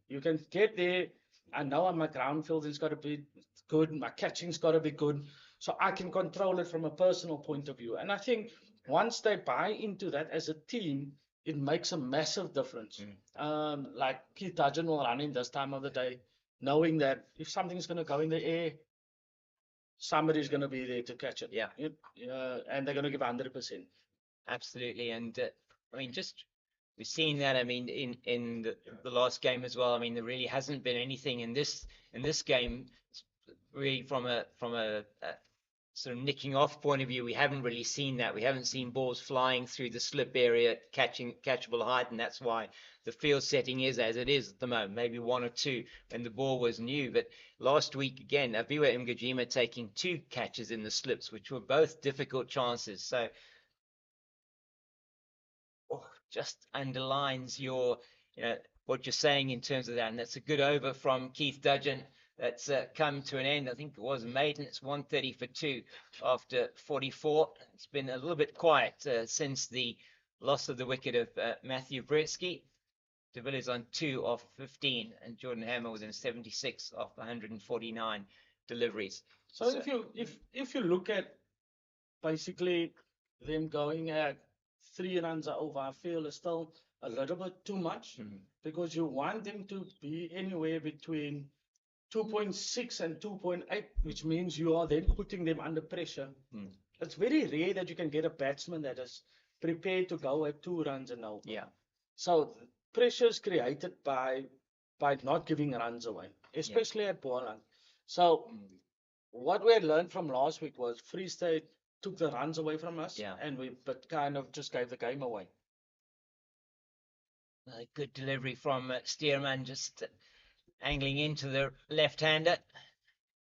You can get there. I know my ground fielding's got to be good, my catching's got to be good, so I can control it from a personal point of view. And I think once they buy into that as a team, it makes a massive difference. Like Keith Dudgeon will run in this time of the day, knowing that if something's going to go in the air, somebody's going to be there to catch it. Yeah. And they're going to give 100%. Absolutely. And I mean, just we've seen that. I mean, in the last game as well. I mean, there really hasn't been anything in this game, really from a sort of nicking off point of view. We haven't really seen that. We haven't seen balls flying through the slip area, catchable height, and that's why the field setting is as it is at the moment. Maybe 1 or 2 when the ball was new, but last week again, Aviwa Mgajima taking 2 catches in the slips, which were both difficult chances. So just underlines your, what you're saying in terms of that. And that's a good over from Keith Dudgeon. That's come to an end. I think it was maiden. It's 130 for 2 after 44. It's been a little bit quiet since the loss of the wicket of Matthew Bretsky. De Villiers on 2 of 15, and Jordan Hammer was in 76 off 149 deliveries. So if you look at basically them going at 3 runs over, I feel is still a little bit too much, because you want them to be anywhere between 2.6 and 2.8, which means you are then putting them under pressure. It's very rare that you can get a batsman that is prepared to go at 2 runs and over. Yeah. So pressure is created by not giving runs away, especially at Boland. So what we had learned from last week was Free State took the runs away from us, and we kind of just gave the game away. A good delivery from Stearman, just angling into the left-hander.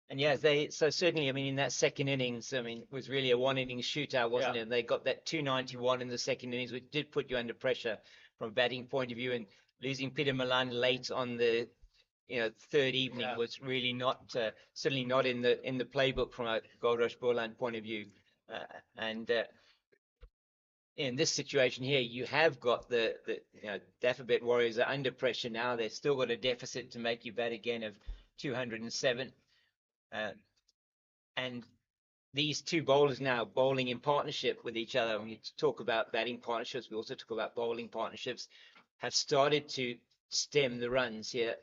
And yeah, so certainly, I mean, in that second innings, I mean, it was really a one-innings shootout, wasn't it? And they got that 291 in the second innings, which did put you under pressure from a batting point of view. And losing Peter Milan late on the third evening was really not certainly not in the playbook from a Goldrush Boland point of view. And in this situation here, you have got the Dafabet Warriors are under pressure now. They've still got a deficit to make you bat again of 207. And these two bowlers now bowling in partnership with each other. When you talk about batting partnerships, we also talk about bowling partnerships, have started to stem the runs here.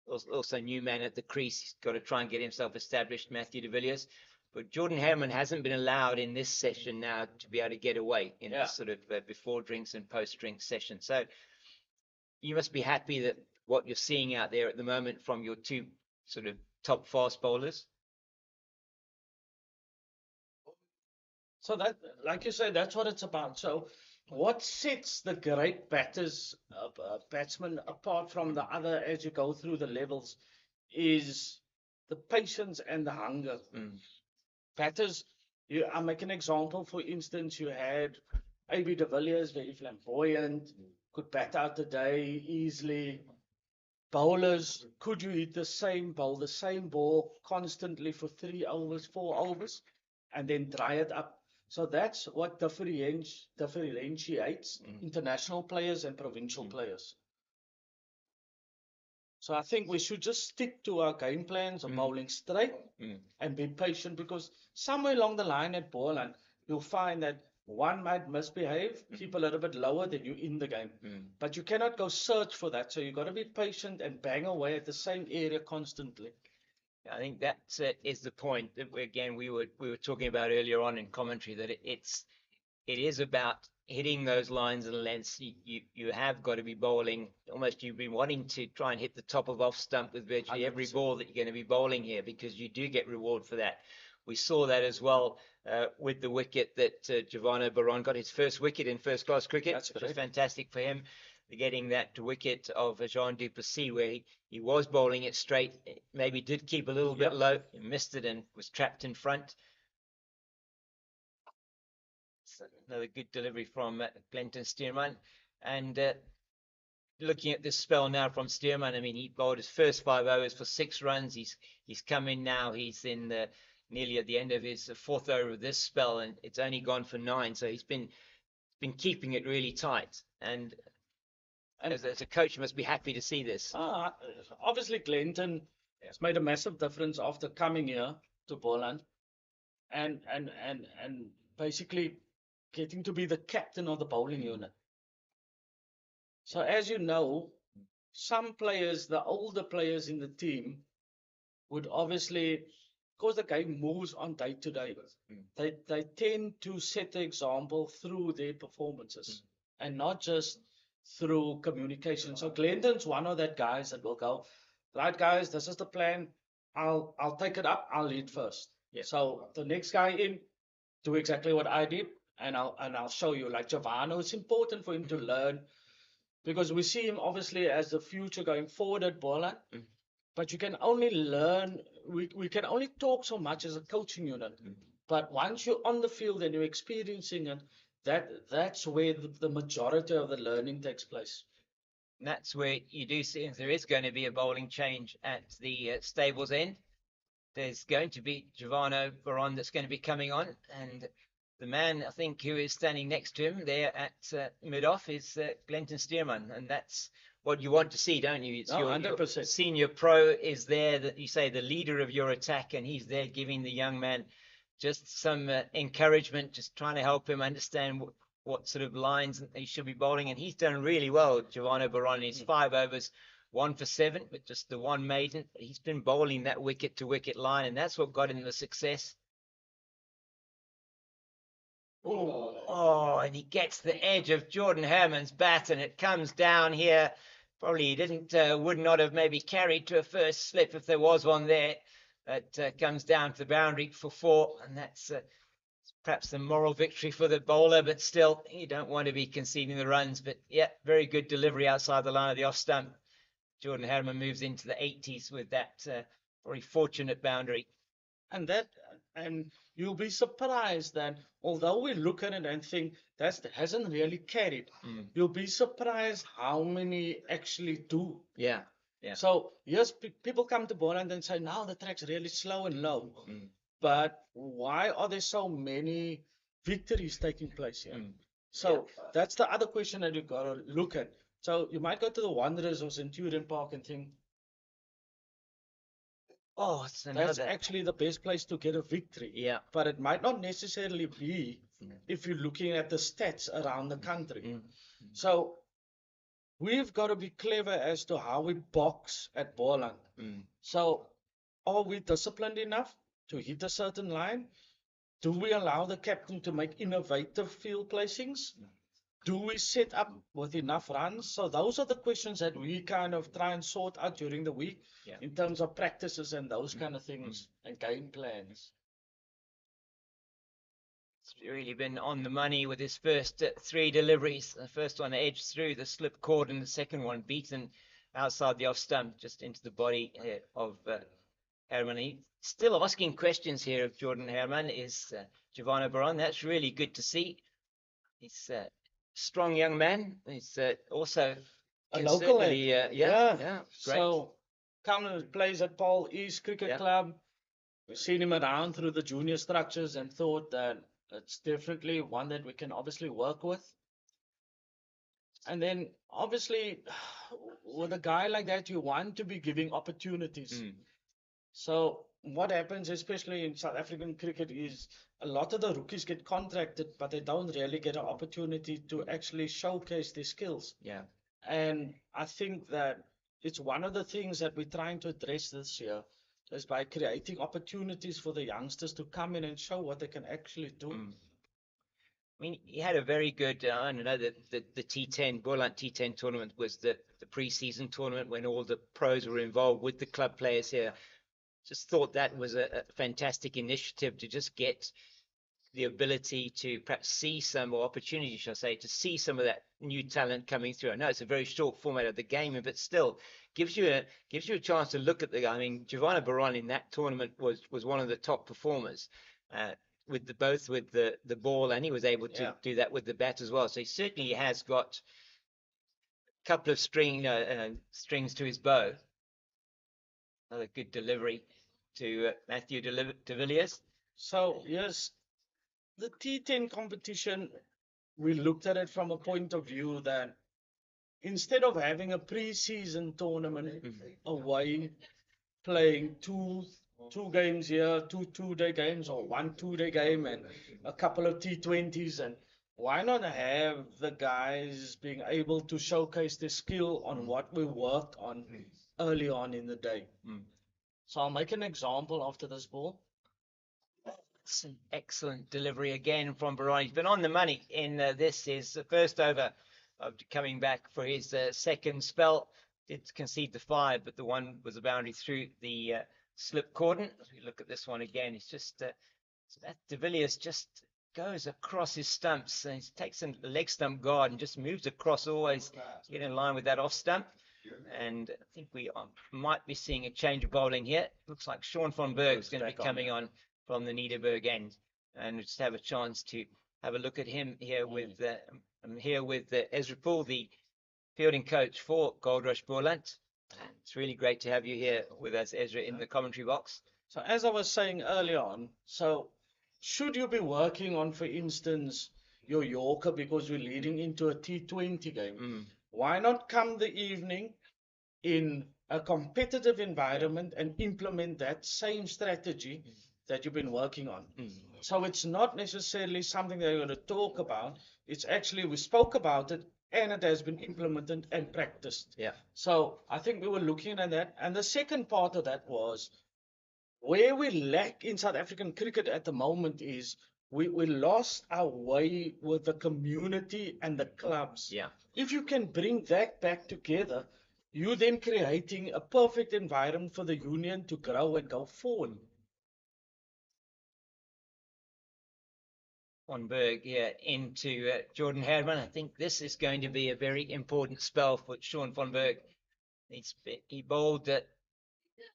Also, new man at the crease. He's got to try and get himself established, Matthew de Villiers. But Jordan Hammond hasn't been allowed in this session now to be able to get away in this sort of before drinks and post drinks session. So you must be happy that what you're seeing out there at the moment from your two sort of top fast bowlers. So that, like you said, that's what it's about. So what sets the great batsmen apart from the other as you go through the levels is the patience and the hunger. Batters, I'll make an example. For instance, you had A.B. de Villiers, very flamboyant, could bat out the day easily. Bowlers, could you hit the same ball constantly for 3 overs, 4 overs, and then dry it up? So that's what differentiates international players and provincial players. So I think we should just stick to our game plans of bowling straight and be patient, because somewhere along the line at Boland, you'll find that one might misbehave, keep a little bit lower than you in the game. But you cannot go search for that. So you've got to be patient and bang away at the same area constantly. I think that is the point that we were talking about earlier on in commentary, that it is about hitting those lines and lengths. You have got to be bowling almost. You've been wanting to try and hit the top of off stump with virtually every ball that you're going to be bowling here, because you do get reward for that. We saw that as well with the wicket that Giovanni Baron got his first wicket in first class cricket. That's which was fantastic for him. Getting that wicket of Jean du Plessis, where he was bowling it straight, maybe did keep a little bit low, missed it and was trapped in front. So another good delivery from Glenton Stearman. And looking at this spell now from Stearman, I mean, he bowled his first 5 overs for 6 runs. He's come in now. He's in nearly at the end of his 4th over of this spell, and it's only gone for 9. So he's been keeping it really tight. And as a coach, you must be happy to see this. Obviously, Glenton has made a massive difference after coming here to Boland, and basically getting to be the captain of the bowling unit. So as you know, some players, the older players in the team, would obviously, because the game moves on day to day, they tend to set the example through their performances and not just through communication. So Glenton's one of that guys that will go, right guys, this is the plan. I'll take it up. I'll lead first. So the next guy in, do exactly what I did, and I'll show you. Like Giovanni, it's important for him to learn, because we see him obviously as the future going forward at Boland. But you can only learn. We can only talk so much as a coaching unit. But once you're on the field and you're experiencing it, that's where the majority of the learning takes place. And that's where you do see if there is going to be a bowling change at the stables end. There's going to be Giovanni Baron that's going to be coming on, and the man I think who is standing next to him there at mid-off is Glenton Stearman, and that's what you want to see, don't you? It's 100%. Your senior pro is there, that you say the leader of your attack, and he's there giving the young man just some encouragement, just trying to help him understand what sort of lines he should be bowling. And he's done really well, Giovanni Baron. He's 5 overs, 1 for 7, with just the 1 maiden. He's been bowling that wicket to wicket line, and that's what got him the success. Oh, and he gets the edge of Jordan Hammond's bat, and it comes down here. Probably he would not have maybe carried to a first slip if there was one there. That comes down to the boundary for 4, and that's Perhaps the moral victory for the bowler, but still, you don't want to be conceding the runs. But yeah, very good delivery outside the line of the off stump. Jordan Herman moves into the 80s with that very fortunate boundary. And you'll be surprised that although we look at it and think that hasn't really carried, you'll be surprised how many actually do. Yeah. Yeah. So yes, people come to Boland and say, now the track's really slow and low. But why are there so many victories taking place here? So that's the other question that you've got to look at. So you might go to the Wanderers or Centurion Park and think, oh, it's that's another. actually the best place to get a victory. Yeah. But it might not necessarily be if you're looking at the stats around the country. So we've got to be clever as to how we box at Boland. So are we disciplined enough to hit a certain line? Do we allow the captain to make innovative field placings? Do we set up with enough runs? So those are the questions that we kind of try and sort out during the week in terms of practices and those kind of things and game plans. It's really been on the money with his first 3 deliveries. The first one edged through the slip cord, and the second one beaten outside the off stump, just into the body of Herman. He's still asking questions here of Jordan Herman. Is Giovanni Baron. That's really good to see. He's a strong young man. He's also A local lad. Yeah, great. So plays at Paarl East Cricket Club. We've seen him around through the junior structures and thought that it's definitely one that we can obviously work with. And then obviously with a guy like that, you want to be giving opportunities. So what happens, especially in South African cricket, is a lot of the rookies get contracted, but they don't really get an opportunity to actually showcase their skills. Yeah. And I think that it's one of the things that we're trying to address this year is by creating opportunities for the youngsters to come in and show what they can actually do. I mean, he had a very good, I don't know, the T10, Boland T10 tournament was the pre-season tournament when all the pros were involved with the club players here. Just thought that was a fantastic initiative to just get the ability to perhaps see some more opportunity, shall I say, to see some of that new talent coming through. I know it's a very short format of the game, but still gives you a chance to look at the guy. I mean, Giovanni Baron in that tournament was one of the top performers with the ball, and he was able to do that with the bat as well. So he certainly has got a couple of strings to his bow. Another good delivery to Matthew de Villiers. So yes, the T10 competition, we looked at it from a point of view that instead of having a pre-season tournament away, playing two games here, two-day games, or 1 2-day game, and a couple of T20s, and why not have the guys being able to showcase their skill on what we worked on early on in the day? So I'll make an example after this ball. It's an excellent delivery again from Baron. He's been on the money in this. His first over of coming back for his second spell. Did concede the 5, but the one was a boundary through the slip cordon. As we look at this one again, it's just that de Villiers just goes across his stumps and he takes a leg stump guard and just moves across, always get in line with that off stump. And I think we might be seeing a change of bowling here. Looks like Sean van Berg is going to be coming on from the Nederburg end, and just have a chance to have a look at him here with I'm here with Ezra Poole, the fielding coach for Goldrush Boland. It's really great to have you here with us, Ezra, in the commentary box. So as I was saying earlier on, so should you be working on, for instance, your Yorker because we're leading into a T20 game? Why not come the evening in a competitive environment and implement that same strategy that you've been working on? So it's not necessarily something that you're going to talk about. It's actually, we spoke about it and it has been implemented and practiced. Yeah. So I think we were looking at that. And the second part of that was where we lack in South African cricket at the moment is we lost our way with the community and the clubs. Yeah. If you can bring that back together, you're then creating a perfect environment for the union to grow and go forward. von Berg here into Jordan Herman. I think this is going to be a very important spell for Sean von Berg. He bowled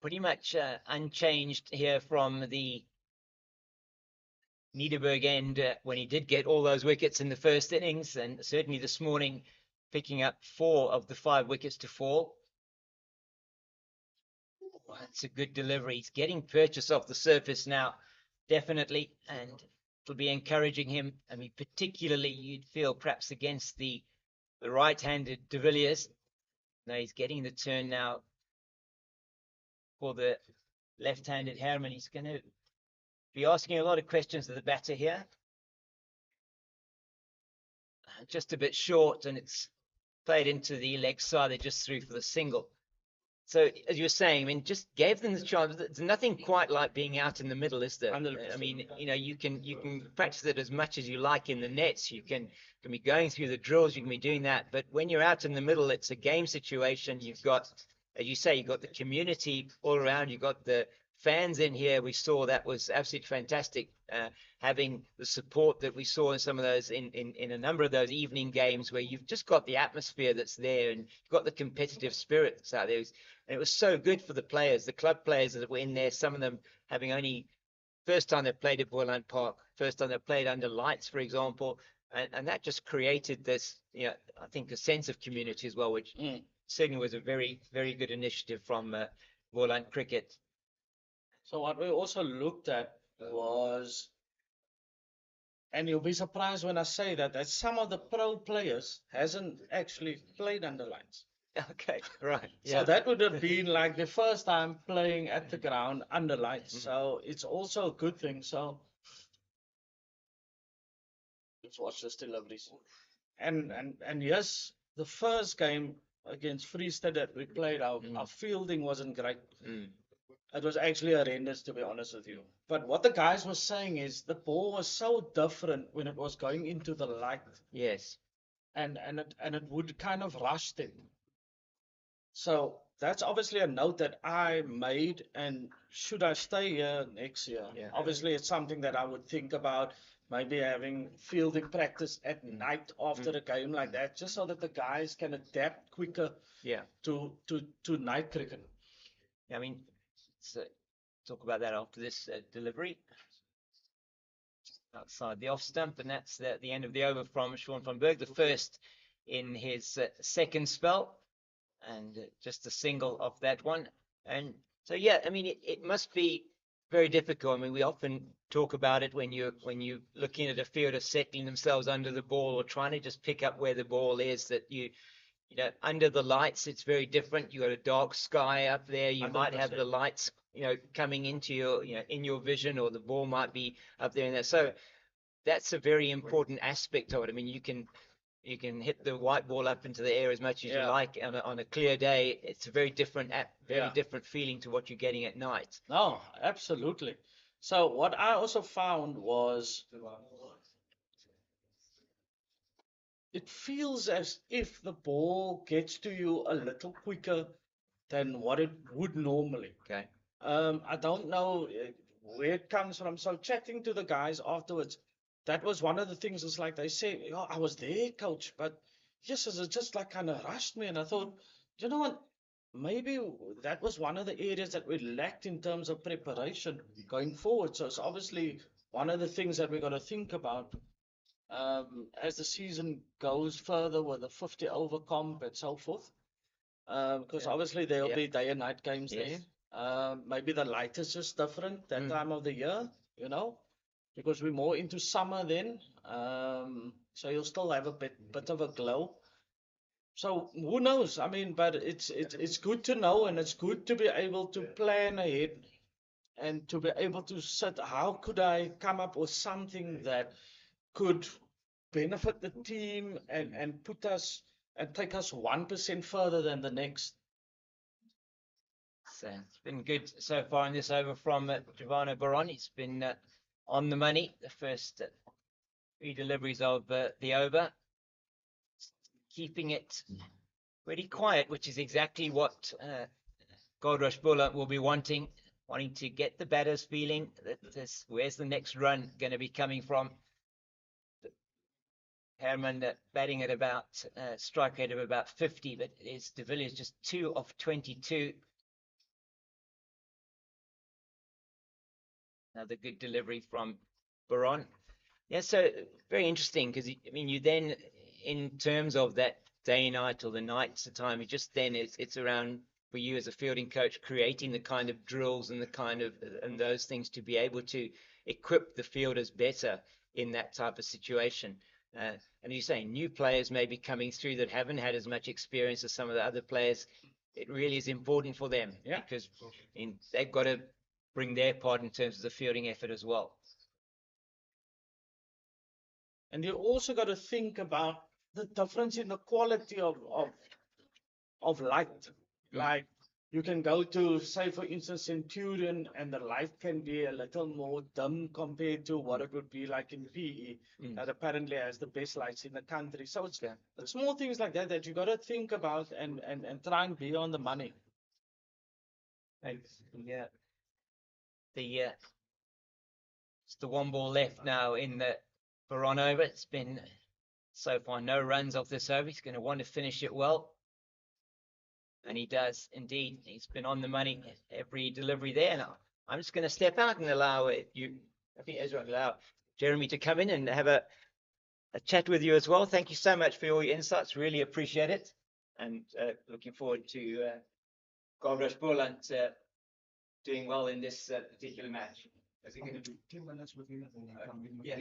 pretty much unchanged here from the Niederberg end when he did get all those wickets in the first innings, and certainly this morning picking up 4 of the 5 wickets to fall. That's a good delivery. He's getting purchase off the surface now, definitely, and it'll be encouraging him. I mean, particularly you'd feel perhaps against the right-handed De Villiers. Now he's getting the turn now for the left-handed Herman. He's going to be asking a lot of questions of the batter here. Just a bit short, and it's played into the leg side. They just threw for the single. So, as you were saying, I mean, just gave them the chance. There's nothing quite like being out in the middle, is there? 100%. I mean, you can practice it as much as you like in the nets. You can be going through the drills. You can be doing that. But when you're out in the middle, it's a game situation. You've got, as you say, you've got the community all around. You've got the fans in here. We saw that was absolutely fantastic. Having the support that we saw in some of those in a number of those evening games, where you've just got the atmosphere that's there, and you've got the competitive spirit that's out there. And it was so good for the players, the club players that were in there, some of them having only first time they played at Boland Park, first time they played under lights, for example. And that just created this, I think, a sense of community as well, which certainly was a very, very good initiative from Boland Cricket. So what we also looked at was, and you'll be surprised when I say that some of the pro players hasn't actually played under lights. Okay, right. So that would have been like the first time playing at the ground under lights. So it's also a good thing. So let's watch this deliveries. And yes, the first game against Free State that we played, our fielding wasn't great. It was actually horrendous, to be honest with you. But what the guys were saying is the ball was so different when it was going into the light. Yes. And it would kind of rush them. So that's obviously a note that I made. And should I stay here next year? Yeah. Obviously, it's something that I would think about. Maybe having fielding practice at night after a game like that, just so that the guys can adapt quicker to night cricket. I mean, so talk about that after this delivery. Outside the off stump, and that's the end of the over from Sean van Berg, the first in his second spell, and just a single off that one. And so, yeah, I mean, it must be very difficult. I mean, we often talk about it when you're looking at a fielder settling themselves under the ball or trying to just pick up where the ball is, that you know, under the lights, it's very different. You got a dark sky up there. You 100%. Might have the lights, coming into your, in your vision, or the ball might be up there. And there. So that's a very important aspect of it. I mean, you can hit the white ball up into the air as much as you like on a clear day. It's a very different different feeling to what you're getting at night. No, absolutely. So what I also found was, it feels as if the ball gets to you a little quicker than what it would normally. Okay. I don't know where it comes from. So chatting to the guys afterwards, that was one of the things. It's like they say, I was there, coach, but yes, it just like kind of rushed me. And I thought, you know what? Maybe that was one of the areas that we lacked in terms of preparation going forward. So it's obviously one of the things that we're going to think about as the season goes further with the 50 over comp and so forth. Because obviously there'll be day and night games there. Maybe the light is just different that time of the year, because we're more into summer then. So you'll still have a bit of a glow. So who knows? I mean, but it's good to know, and it's good to be able to plan ahead and to be able to set, how could I come up with something that could benefit the team and put us and take us 1% further than the next. So it's been good so far in this over from Giovanni Baron. He's been on the money, the first 3 deliveries of the over, keeping it pretty quiet, which is exactly what Goldrush Buller will be wanting to get the batters feeling that where's the next run going to be coming from. Herman batting at about strike rate of about 50, but De Villiers just 2 of 22. Another good delivery from Baron. Yeah, so very interesting because I mean, you then, in terms of that day night or the night's the time, it just then it's around for you as a fielding coach creating the kind of drills and the kind of and those things to be able to equip the fielders better in that type of situation. And you say new players may be coming through that haven't had as much experience as some of the other players. It really is important for them because they've got to bring their part in terms of the fielding effort as well. And you also got to think about the difference in the quality of light. Like you can go to, say, for instance, Centurion, and the light can be a little more dim compared to what it would be like in PE, that apparently has the best lights in the country. So it's small things like that you got to think about and try and be on the money. Thanks. Yeah. It's the one ball left now in the Baron over. It's been so far no runs off this over. He's going to want to finish it well. And he does indeed. He's been on the money every delivery there. Now I'm just going to step out and allow Jeremy to come in and have a chat with you as well. Thank you so much for all your insights. Really appreciate it. And looking forward to Goldrush Boland doing well in this particular match. Is he going to do 2 minutes with you? Yeah.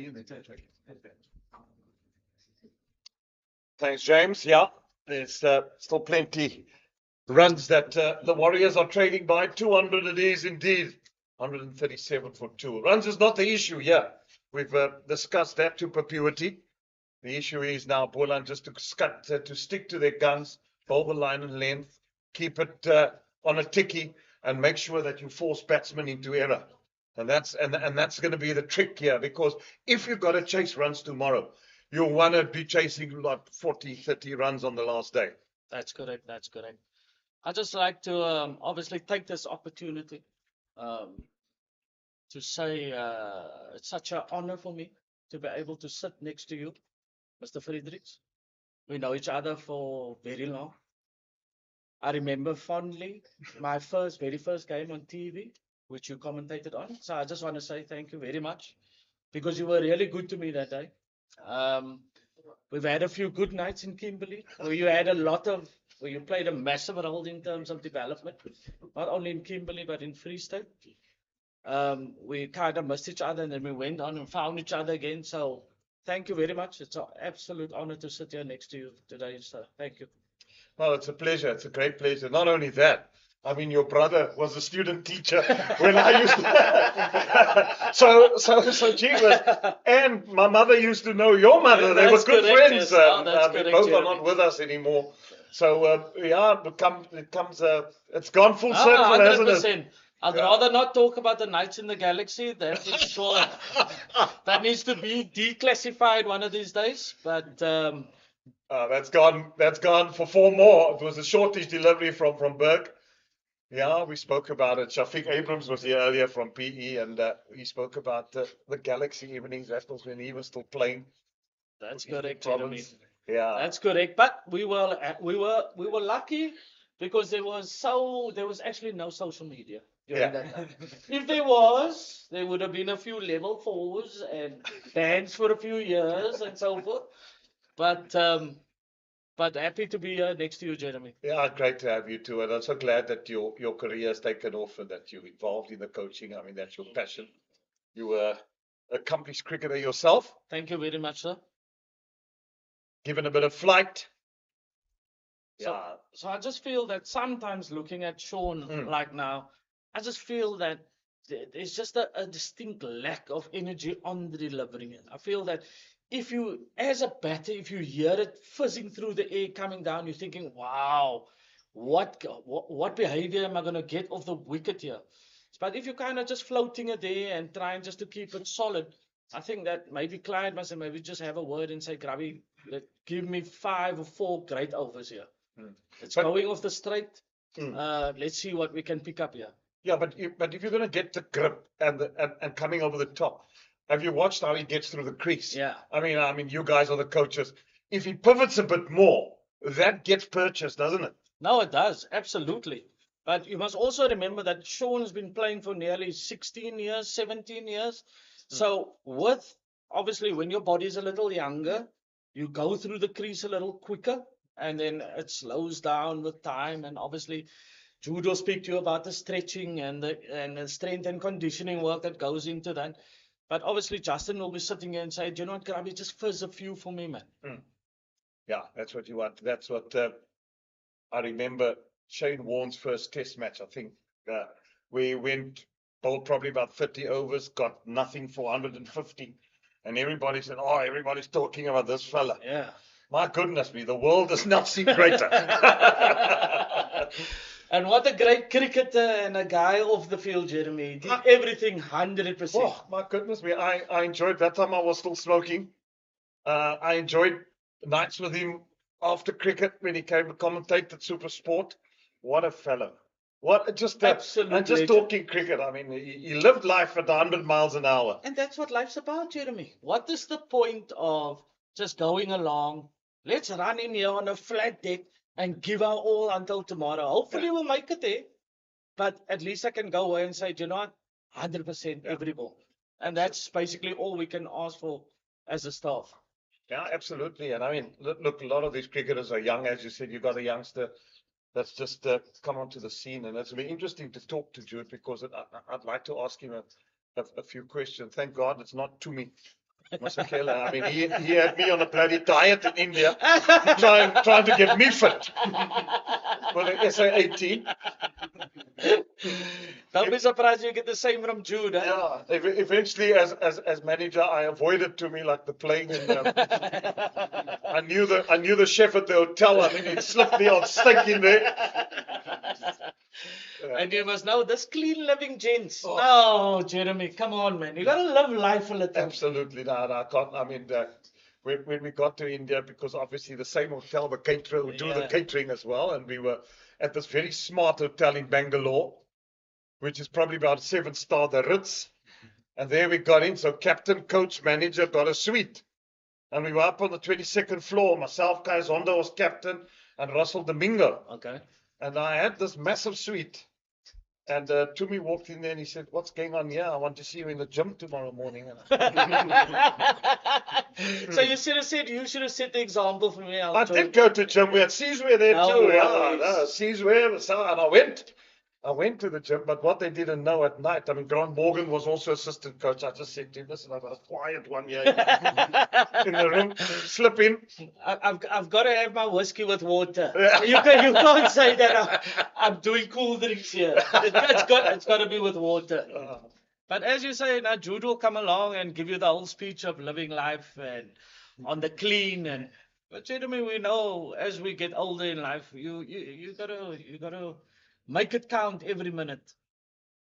Thanks, James. Yeah, there's still plenty runs that the Warriors are trailing by. 200 it is indeed. 137 for 2. Runs is not the issue here. We've discussed that to perpetuity. The issue is now Boland just to stick to their guns, bowl the line and length, keep it on a ticky, and make sure that you force batsmen into error. And that's going to be the trick here, because if you've got to chase runs tomorrow, you'll want to be chasing like 40, 30 runs on the last day. That's correct. That's correct. I'd just like to obviously take this opportunity to say it's such an honor for me to be able to sit next to you, Mr. Fredericks. We know each other for very long. I remember fondly my very first game on TV, which you commentated on. So I just want to say thank you very much, because you were really good to me that day. We've had a few good nights in Kimberley where you played a massive role in terms of development, not only in Kimberley but in Free State. We kind of missed each other, and then we went on and found each other again. So thank you very much. It's an absolute honor to sit here next to you today. So thank you. Well, it's a pleasure. It's a great pleasure. Not only that, I mean, your brother was a student teacher when I used to. so gee whiz. And my mother used to know your mother. They were good friends. Both are not with us anymore. So it's gone full circle, hasn't it? I'd rather not talk about the nights in the galaxy. That is sure. That needs to be declassified one of these days. But that's gone for 4 more. It was a shortish delivery from Berg. Yeah, we spoke about it. Shafiq Abrams was here earlier from PE, and he spoke about the Galaxy evenings. That was when he was still playing. That's correct, Jeremy. Yeah, that's correct. But we were lucky because there was actually no social media during that time. If there was, there would have been a few level 4s and bans for a few years and so forth. But happy to be here next to you, Jeremy. Yeah, great to have you too. And I'm so glad that your career has taken off and that you're involved in the coaching. I mean, that's your passion. You were an accomplished cricketer yourself. Thank you very much, sir. Given a bit of flight. So I just feel that sometimes looking at Sean like now, I just feel that there's just a distinct lack of energy on the delivery. I feel that if you, as a batter, if you hear it fizzing through the air coming down, you're thinking, wow, what behavior am I going to get off the wicket here? But if you're kind of just floating it there and trying just to keep it solid, I think that maybe Clyde must maybe just have a word and say, Grabby, give me 5 or 4 great overs here. It's going off the straight. Let's see what we can pick up here. Yeah, but if you're going to get the grip and coming over the top, Have you watched how he gets through the crease? Yeah. I mean, you guys are the coaches. If he pivots a bit more, that gets purchased, doesn't it? No, it does. Absolutely. But you must also remember that Sean's been playing for nearly 16 years, 17 years. So obviously, when your body's a little younger, you go through the crease a little quicker, and then it slows down with time. And obviously, Jude will speak to you about the stretching and the strength and conditioning work that goes into that. But obviously, Justin will be sitting here and say, "Do you know what, Grabby, just fizz a few for me, man." Yeah, that's what you want. That's what I remember Shane Warne's first test match. I think we bowled probably about 30 overs, got nothing for 150. And everybody said, "Oh, everybody's talking about this fella." Yeah. My goodness me, the world does not seem greater. And what a great cricketer and a guy off the field, Jeremy. He did everything 100%. Oh, my goodness me. I enjoyed that time I was still smoking. I enjoyed nights with him after cricket when he came to commentate at Super Sport. What a fellow. Absolutely. And just talking cricket. I mean, he lived life at 100 miles an hour. And that's what life's about, Jeremy. What is the point of just going along? Let's run in here on a flat deck and give our all until tomorrow. Hopefully we'll make it there. But at least I can go away and say, "Do you know what? 100% every ball." And that's basically all we can ask for as a staff. Yeah, absolutely. And I mean, look, a lot of these cricketers are young. As you said, you've got a youngster that's just come onto the scene. And it's going to be interesting to talk to Jude because I'd like to ask him a few questions. Thank God it's not to me. Masakela. I mean, he had me on a bloody diet in India, trying to get me fit for the SA 18. Don't be surprised you get the same from Jude. Yeah, eventually, as manager, I avoided to me like the plague. And I knew the chef at the hotel. I mean, he'd slipped me on steak in there. And you must know this clean living gents. Oh, Jeremy, come on, man. You gotta live life a little. Absolutely, no, I can't. I mean, when we got to India, because obviously the same hotel, the caterer would do the catering as well, and we were at this very smart hotel in Bangalore, which is probably about 7-star, the Ritz. And there we got in. So captain, coach, manager got a suite. And we were up on the 22nd floor. Myself, Kai Zondo was captain, and Russell Domingo. Okay. And I had this massive suite. And Tumi walked in there and he said, "What's going on here? I want to see you in the gym tomorrow morning." So you should have set the example for me. I did go to gym. We had Seaswear there too. Yeah, Seaswear. So, and I went to the gym, but what they didn't know at night, I mean, Grant Morgan was also assistant coach. I just said to him, "Listen, I've got a quiet one here in the room. Slip in." I've got to have my whiskey with water. You can't say that I'm doing cool drinks here. It's got to be with water. But as you say, now Jude will come along and give you the whole speech of living life and on the clean. But Jeremy, we know as we get older in life, you gotta make it count every minute.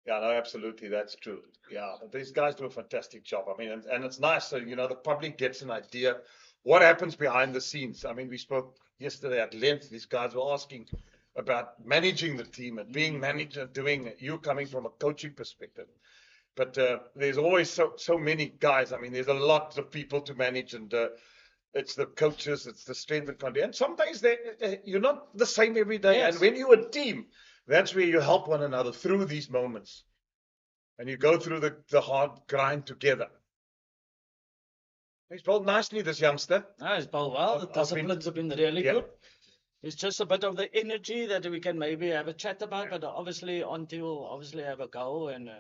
Yeah, no, absolutely, that's true. Yeah, these guys do a fantastic job. I mean, and it's nice, so the public gets an idea what happens behind the scenes. I mean, we spoke yesterday at length. These guys were asking about managing the team and being manager, you coming from a coaching perspective. But there's always so many guys. I mean, there's a lot of people to manage, and it's the coaches, it's the strength and conditioning. And sometimes you're not the same every day. Yes. And when you're a team, that's where you help one another through these moments. And you go through the hard grind together. He's bowled nicely, this youngster. No, he's bowled well. The disciplines have been really good. It's just a bit of the energy that we can maybe have a chat about, but obviously Auntie will obviously have a go and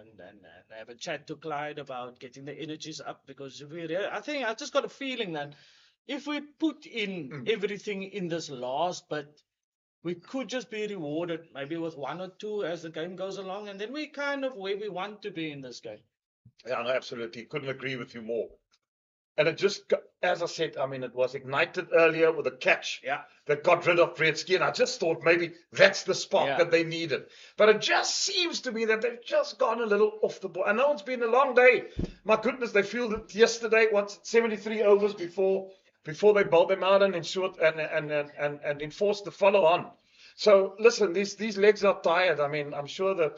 have a chat to Clyde about getting the energies up, because I just got a feeling that if we put in everything in this last bit, we could just be rewarded maybe with 1 or 2 as the game goes along, and then we kind of where we want to be in this game. Yeah, no, absolutely. Couldn't agree with you more. And it just, as I said, I mean, it was ignited earlier with a catch that got rid of Bretsky. And I just thought maybe that's the spark that they needed. But it just seems to me that they've just gone a little off the ball. I know it's been a long day. My goodness, they fielded yesterday, 73 overs before they bowled them out and ensured and enforced the follow on. So listen, these legs are tired. I mean, I'm sure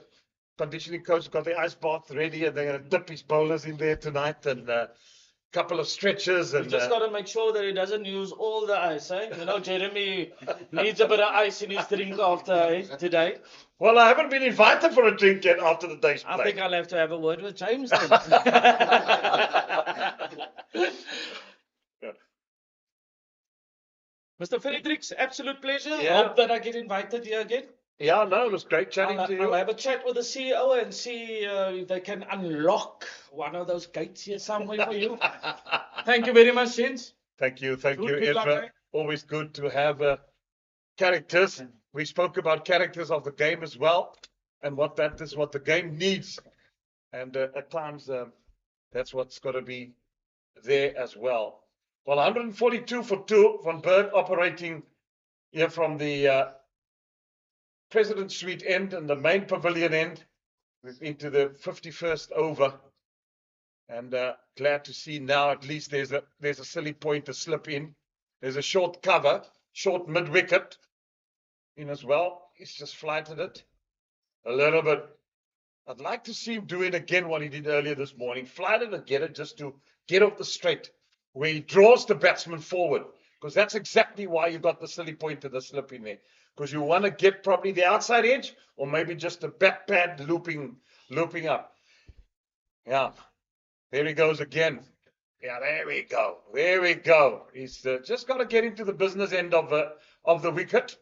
conditioning coach got the ice bath ready, and they're going to dip his bowlers in there tonight, and a couple of stretches. You And just got to make sure that he doesn't use all the ice, eh? You know, Jeremy needs a bit of ice in his drink after today. well, I haven't been invited for a drink yet after the day's I play. think I'll have to have a word with James then. Mr. Fredericks, absolute pleasure. Yeah. Hope that I get invited here again. Yeah, no, it was great chatting to you. I'll have a chat with the CEO and see if they can unlock one of those gates here somewhere for you. Thank you very much, gents. Thank you, Good luck, Ezra. eh? Always good to have characters. We spoke about characters of the game as well, and what that is, what the game needs. And at times, that's what's got to be there as well. Well, 142 for 2, Van Berg operating here from the President Suite end and the main pavilion end. We're into the 51st over. And glad to see now at least there's a silly point to slip in. There's a short cover, short mid wicket in as well. He's just flighted it a little bit. I'd like to see him do it again what he did earlier this morning. Flight it and get it just to get off the straight where he draws the batsman forward. Because that's exactly why you got the silly point to the slip in there. Because you want to get probably the outside edge or maybe just a back pad looping up. Yeah. There he goes again. Yeah, there we go. There we go. He's just got to get into the business end of the wicket.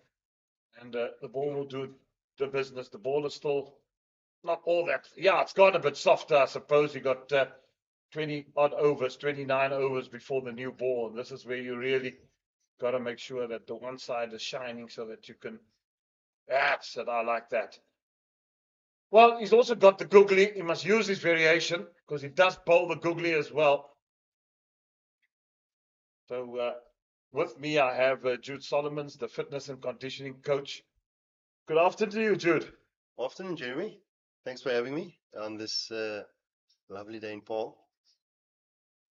And the ball will do the business. The ball is still not all that. Yeah, it's gone a bit softer, I suppose. You got 20 odd overs, 29 overs before the new ball. And this is where you really got to make sure that the one side is shining so that you can. That's it. I like that. Well, he's also got the googly. He must use his variation because he does bowl the googly as well. So with me, I have Jude Solomons, the fitness and conditioning coach. Good afternoon to you, Jude. Afternoon, Jeremy. Thanks for having me on this lovely day in Paarl.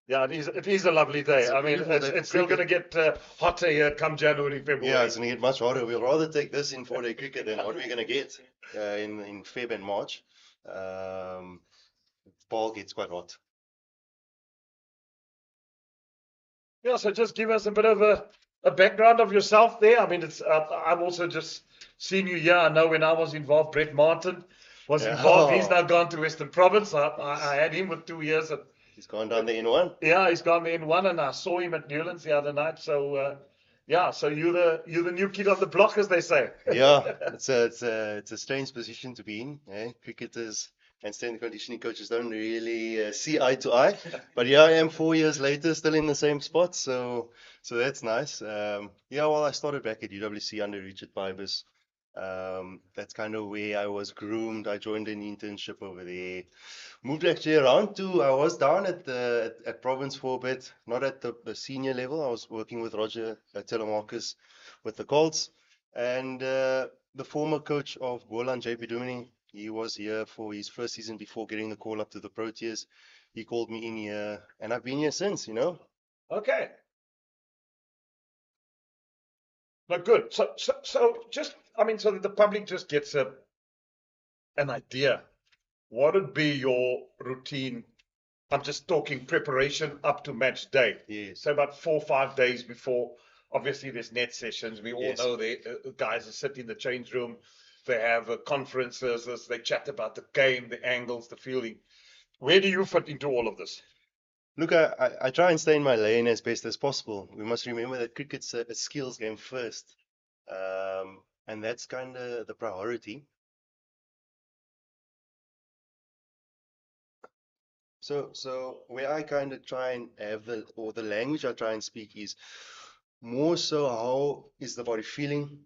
Yeah, it is a lovely day. It's a I mean, beautiful day for it's still going to get hotter here come January, February. Yeah, it's going to get much hotter. We'll rather take this in 4-day cricket than what we're going to get in Feb and March. Paarl gets quite hot. Yeah, so just give us a bit of a background of yourself there. I mean, I've also just seen you here. I know when I was involved, Brett Martin was involved. He's now gone to Western Province. I had him with 2 years. He's gone down the N1. Yeah, he's gone the N1, and I saw him at Newlands the other night. So yeah, so you're the new kid on the block, as they say. Yeah, it's a strange position to be in. Cricketers and strength and conditioning coaches don't really see eye to eye. But yeah, I am 4 years later, still in the same spot. So that's nice. Yeah, well, I started back at UWC under Richard Pybus. That's kind of where I was groomed. I joined an internship over there. Moved actually around I was down at Province for a bit, not at the senior level. I was working with Roger Telemarcus with the Colts. And the former coach of Boland, JP Dumini, he was here for his first season before getting the call up to the Proteas. He called me in here, and I've been here since, Okay. But good. So just, I mean, so that the public just gets an idea. What would be your routine? I'm just talking preparation up to match day. Yes. So about 4 or 5 days before. Obviously, there's net sessions. We all know the guys are sitting in the change room. They have conferences. They chat about the game, the angles, the fielding. Where do you fit into all of this? Look, I try and stay in my lane as best as possible. We must remember that cricket's a skills game first. And that's kind of the priority. So where I kind of try and have the language I try and speak is more so how is the body feeling,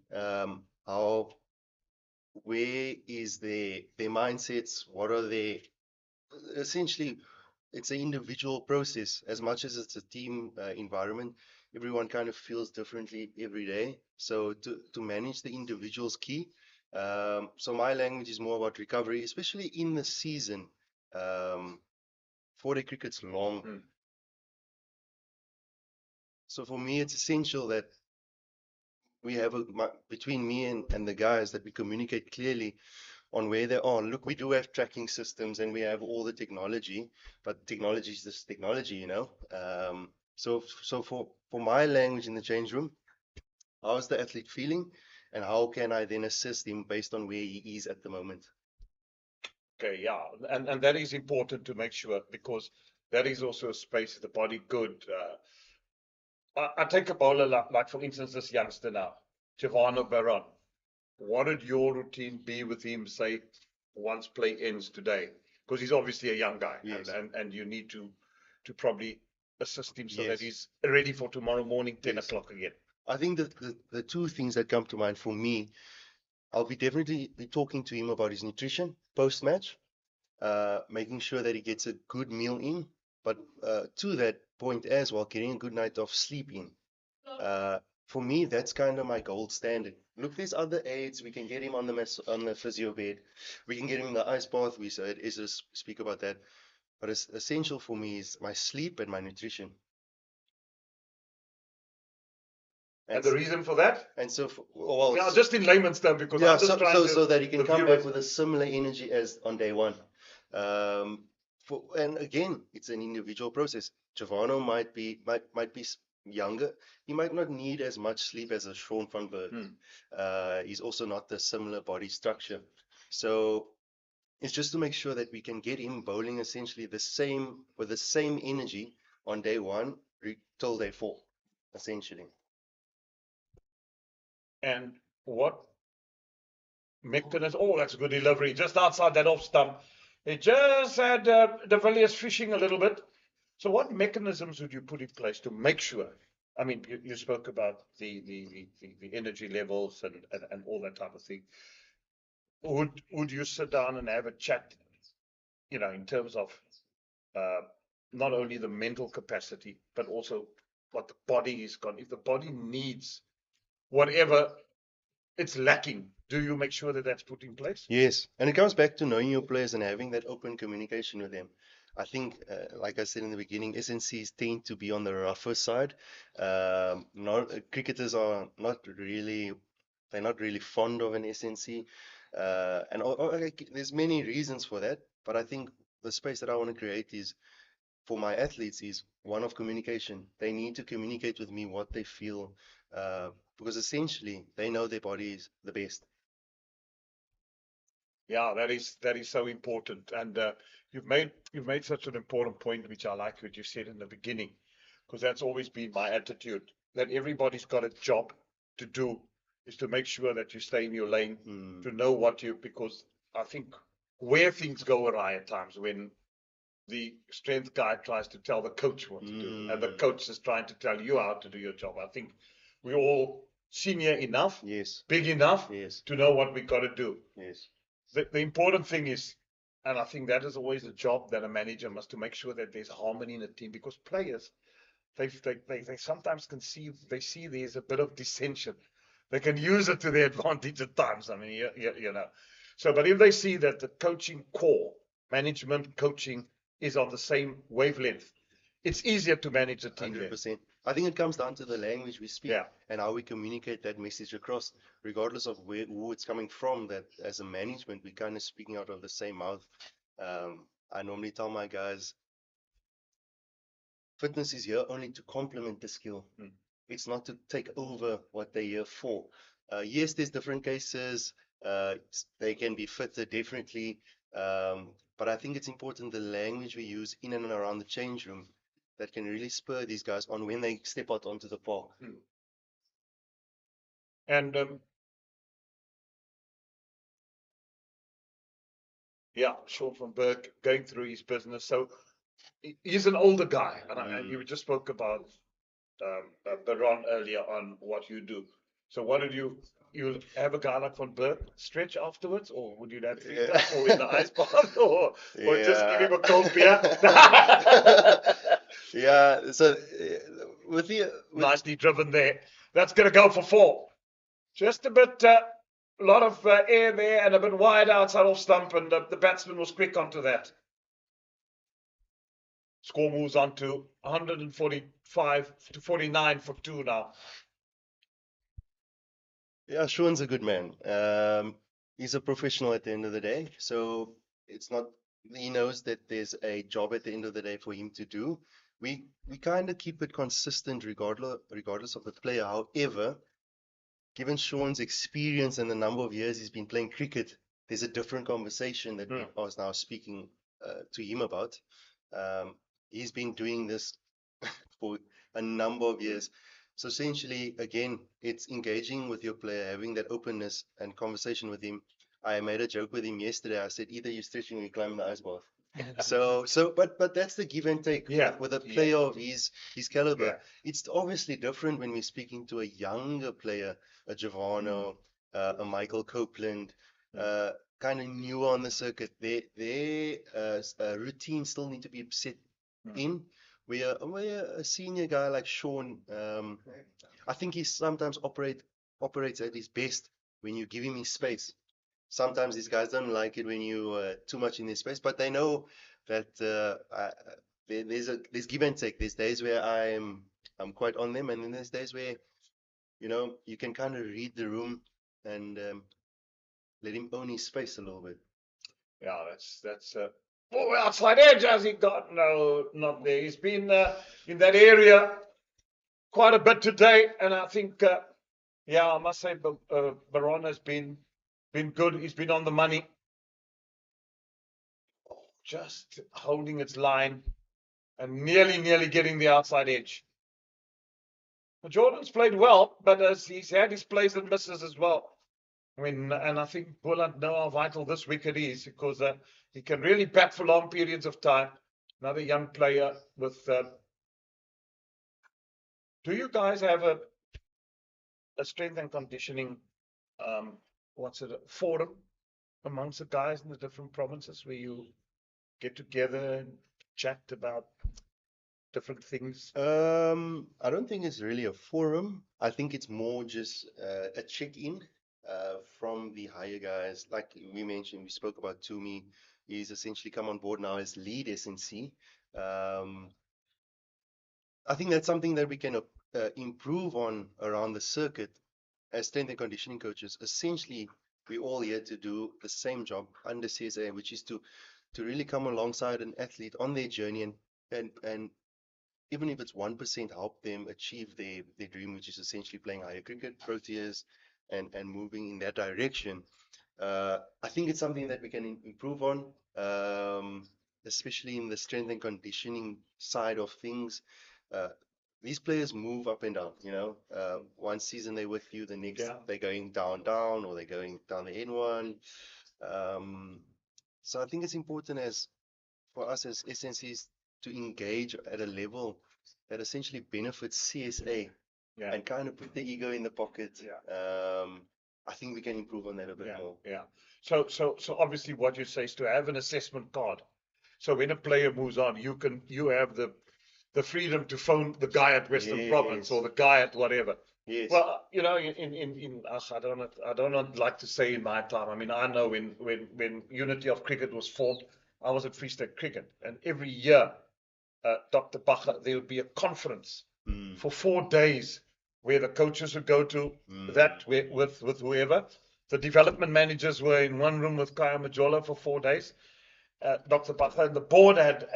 where is their mindsets, what are they, essentially it's an individual process as much as it's a team environment. Everyone kind of feels differently every day. So to manage the individual's key. So my language is more about recovery, especially in the season. 4-day cricket's long. So for me, it's essential that we have between me and the guys that we communicate clearly on where they are. Look, we do have tracking systems and we have all the technology, but technology is just technology, you know. So for my language in the change room, how's the athlete feeling, and how can I then assist him based on where he is at the moment? Okay, yeah, and that is important to make sure, because that is also a space of the body good. I take a bowler like for instance this youngster now, Giovanni Baron. What would your routine be with him, say, once play ends today? Because he's obviously a young guy, Yes. and you need to probably assist him so that Yes. he's ready for tomorrow morning, 10 Yes. o'clock again. I think that the two things that come to mind for me, I'll be definitely be talking to him about his nutrition post-match, making sure that he gets a good meal in, but to that point as well, getting a good night of sleep in. For me, that's kind of my gold standard. Look, there's other aids. We can get him on the physio bed. We can get him in the ice bath. We said is just speak about that. But it's essential for me is my sleep and my nutrition. And the reason for that? And so, well, Yeah, just in layman's terms, because yeah, I'm just trying to so that he can the come viewers- back with a similar energy as on day one. And again, it's an individual process. Giovanni might be younger. He might not need as much sleep as a Sean van Berg. He's also not the similar body structure. So it's just to make sure that we can get him bowling essentially the same with the same energy on day one till day 4, essentially. And what mechanism? Oh, that's a good delivery. Just outside that off stump. They just had De Villiers fishing a little bit. So what mechanisms would you put in place to make sure? I mean, you spoke about the energy levels and all that type of thing. Would you sit down and have a chat, you know, in terms of not only the mental capacity, but also what the body is gone. If the body needs whatever it's lacking, do you make sure that that's put in place? Yes, and it comes back to knowing your players and having that open communication with them. I think, like I said in the beginning, SNCs tend to be on the rougher side. Cricketers are not really, they're not really fond of an SNC, and there's many reasons for that. But I think the space that I want to create is for my athletes is one of communication. They need to communicate with me what they feel, because essentially they know their body is the best. Yeah, that is so important, and you've made such an important point, which I like what you said in the beginning, because that's always been my attitude. That everybody's got a job to do, is to make sure that you stay in your lane, to know what you, because I think where things go awry at times when the strength guy tries to tell the coach what to do, and the coach is trying to tell you how to do your job. I think we're all senior enough, Yes, big enough, yes, to know what we got to do. yes. The important thing is, and I think that is always the job that a manager must, to make sure that there's harmony in the team, because players, they sometimes they see there's a bit of dissension. They can use it to their advantage at times. I mean, you know. So, but if they see that the coaching core, management, coaching is on the same wavelength, it's easier to manage the team there. 100%. I think it comes down to the language we speak, Yeah. and how we communicate that message across, regardless of who it's coming from. That as a management, we're kind of speaking out of the same mouth. I normally tell my guys, fitness is here only to complement the skill. It's not to take over what they're here for. Yes, there's different cases. They can be fitter, definitely. But I think it's important the language we use in and around the change room that can really spur these guys on when they step out onto the park. And yeah, Sean van Berg going through his business. So he's an older guy, and you just spoke about Baron earlier on what you do. So what did you have a guy like Van Berg stretch afterwards, or would you have to or in the ice bath, or just give him a cold beer? Yeah, so with Nicely driven there. That's going to go for 4. Just a bit, a lot of air there and a bit wide outside off stump, and the batsman was quick onto that. Score moves on to 145 to 49 for 2 now. Yeah, Sean's a good man. he's a professional at the end of the day. So it's not, he knows that there's a job at the end of the day for him to do. We kind of keep it consistent regardless of the player. However, given Sean's experience and the number of years he's been playing cricket, there's a different conversation that I was now speaking to him about. He's been doing this for a number of years. So essentially, again, it's engaging with your player, having that openness and conversation with him. I made a joke with him yesterday. I said, either you're stretching or you're climbing the ice bath. But that's the give and take with a player of his caliber. Yeah. It's obviously different when we're speaking to a younger player, a Giovanni, a Michael Copeland, kind of newer on the circuit. Their routines still need to be set in. Where a senior guy like Sean, I think he sometimes operates at his best when you give him his space. Sometimes these guys don't like it when you too much in their space, but they know that there's give and take. There's days where I'm quite on them, and then there's days where you can kind of read the room and let him own his space a little bit. Yeah, that's outside edge has he got? No, not there. He's been in that area quite a bit today, and I think I must say Baron has been good. He's been on the money, just holding its line and nearly getting the outside edge. Jordan's played well, but he's had his plays and misses as well. And I think Boland know how vital this wicket is, because he can really bat for long periods of time. Another young player with. Do you guys have a strength and conditioning? Forum amongst the guys in the different provinces where you get together and chat about different things? I don't think it's really a forum. I think it's more just a check-in from the higher guys. Like we mentioned, we spoke about Tumi. He's essentially come on board now as lead SNC. I think that's something that we can improve on around the circuit as strength and conditioning coaches. Essentially, we're all here to do the same job under CSA, which is to really come alongside an athlete on their journey and even if it's 1%, help them achieve their dream, which is essentially playing higher cricket, Proteas, and moving in that direction. I think it's something that we can improve on, especially in the strength and conditioning side of things. These players move up and down, one season they're with you, the next they're going down, or they're going down the N1. So I think it's important for us as SNCs to engage at a level that essentially benefits CSA and kind of put the ego in the pocket. I think we can improve on that a bit more. Yeah. So obviously what you say is to have an assessment card. So when a player moves on, you have the freedom to phone the guy at Western Province or the guy at whatever. Yes. Well, in us, I don't like to say in my time. I mean, I know when Unity of Cricket was formed, I was at Free State Cricket, and every year, Dr. Bacher, there would be a conference for 4 days where the coaches would go to with whoever. The development managers were in one room with Kaya Majola for 4 days. Dr. Bacher and the board had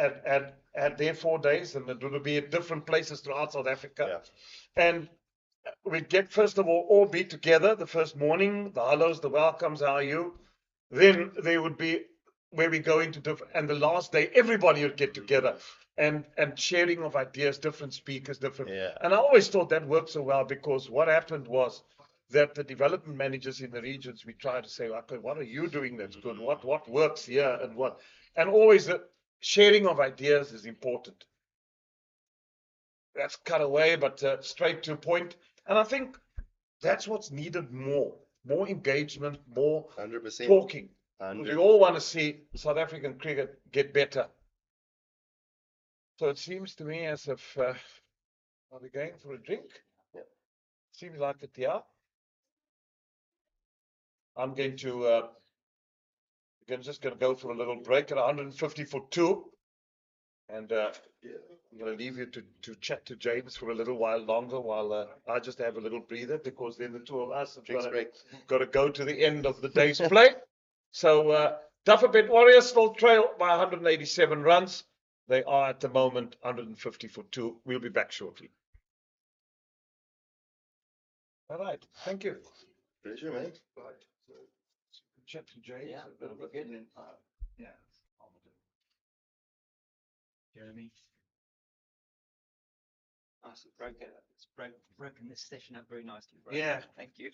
their 4 days, and it would be at different places throughout South Africa. And we'd get, first of all be together the first morning, the hellos, the welcomes, how are you? Then there would be where we go into different, and the last day, everybody would get together and sharing of ideas, different speakers, different. And I always thought that worked so well, because what happened was that the development managers in the regions, we try to say, okay, what are you doing that's good? What works here and what? And always the sharing of ideas is important. That's cut away, but straight to point. And I think that's what's needed more engagement, more 100%. talking. 100%. We all want to see South African cricket get better. So it seems to me as if, are we going for a drink? Yeah. Seems like it, yeah. I'm going to, just going to go for a little break at 150 for 2. And I'm going to leave you to chat to James for a little while longer while I just have a little breather, because then the two of us have Drinks break. got to go to the end of the day's play. So Dafabet Warriors still trail by 187 runs. They are at the moment 150 for 2. We'll be back shortly. All right. Thank you. Pleasure, man. Right. So, chat to James. Yeah, a little bit, and then, yeah. Jeremy. Nice, it's broken this session up very nicely. Bro. Yeah. Thank you.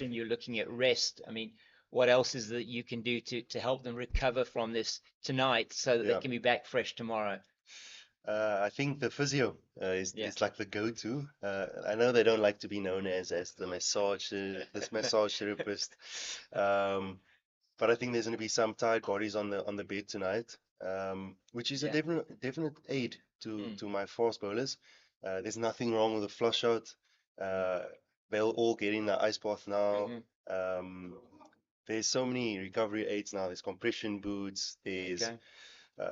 You're looking at rest. I mean, what else is that you can do to help them recover from this tonight so that they Yeah. can be back fresh tomorrow? I think the physio is Yeah. is like the go-to. I know they don't like to be known as the massage this massage therapist, but I think there's going to be some tired bodies on the bed tonight, which is a Yeah. definite aid Mm. to my fast bowlers. There's nothing wrong with a flush out. they'll all get in the ice bath now. Mhm. There's so many recovery aids now. There's compression boots. There's Okay.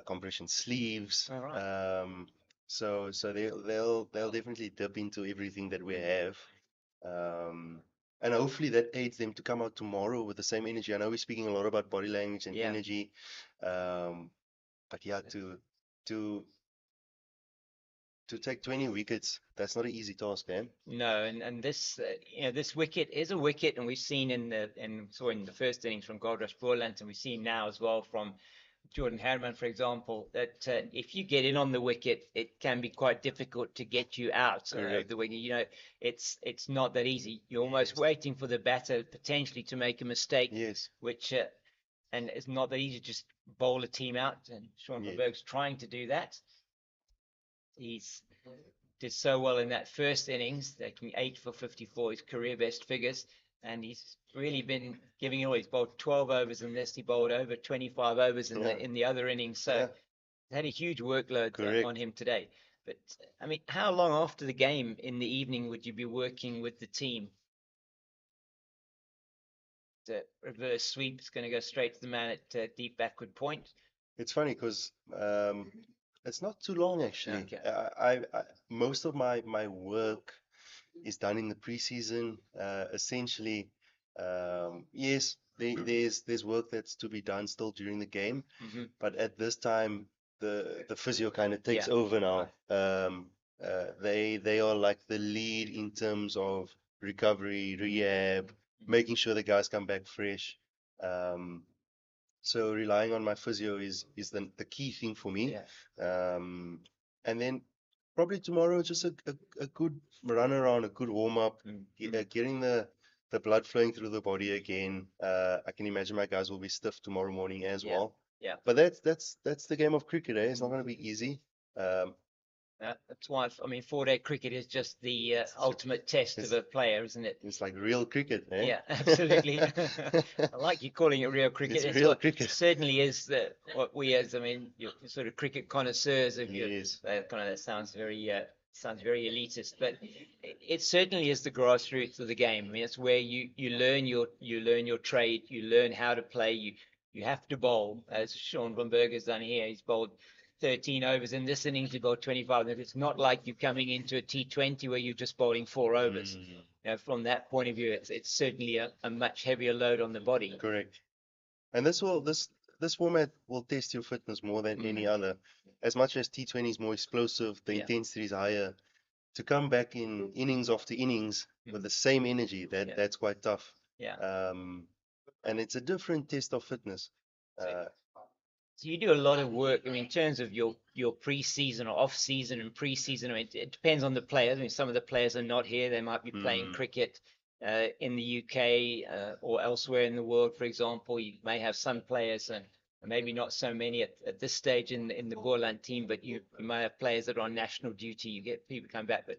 compression sleeves. All right. So they'll definitely dip into everything that we have. And hopefully that aids them to come out tomorrow with the same energy. I know we're speaking a lot about body language and Yeah. energy, but yeah, to to take 20 wickets, that's not an easy task, man. No, and this this wicket is a wicket, and we've seen in the first innings from Goldrush Boland, and we've seen now as well from Jordan Harriman, for example, that if you get in on the wicket, it can be quite difficult to get you out of Correct. the wicket. It's not that easy. You're almost waiting for the batter potentially to make a mistake, Yes. which and it's not that easy to just bowl a team out. And Sean Yeah. Verberg's trying to do that. He's did so well in that first innings, taking 8 for 54, his career best figures. And he's really been giving it all. He's bowled 12 overs in this. He bowled over 25 overs in Yeah. the other innings. So Yeah. he's had a huge workload Correct. on him today. But I mean, how long after the game in the evening would you be working with the team? The reverse sweep is going to go straight to the man at deep backward point. It's funny because it's not too long actually. Okay. I most of my work is done in the preseason. Essentially, yes, there's work that's to be done still during the game, Mhm. but at this time the physio kind of takes Yeah. over now. They are like the lead in terms of recovery, rehab, making sure the guys come back fresh. So relying on my physio is the key thing for me. Yeah. And then probably tomorrow just a good run around, a good warm up, getting the blood flowing through the body again. I can imagine my guys will be stiff tomorrow morning as Yeah. well. Yeah. But that's the game of cricket, eh? It's not going to be easy. That's why, I mean, 4-day cricket is just the ultimate test of a player, isn't it? It's like real cricket, eh? Yeah, absolutely. I like you calling it real cricket. It's real what cricket. certainly is what we as, I mean, you're sort of cricket connoisseurs of you. Yes. That sounds very elitist, but it certainly is the grassroots of the game. I mean, it's where you learn your trade, you learn how to play, you have to bowl, as Sean Van Berg has done here. He's bowled 13 overs in this innings, he bowled 25. It's not like you're coming into a T20 where you're just bowling 4 overs. From that point of view, it's certainly a much heavier load on the body. Correct. And this format will test your fitness more than any other. As much as T20 is more explosive, the intensity is higher. To come back in innings after innings with the same energy, that's quite tough. Yeah. And it's a different test of fitness. So you do a lot of work. I mean, in terms of your pre-season or off-season and pre-season. I mean, it depends on the players. I mean, some of the players are not here. They might be playing cricket in the UK or elsewhere in the world, for example. You may have some players and maybe not so many at this stage in the Boland team, but you may have players that are on national duty. You get people come back, but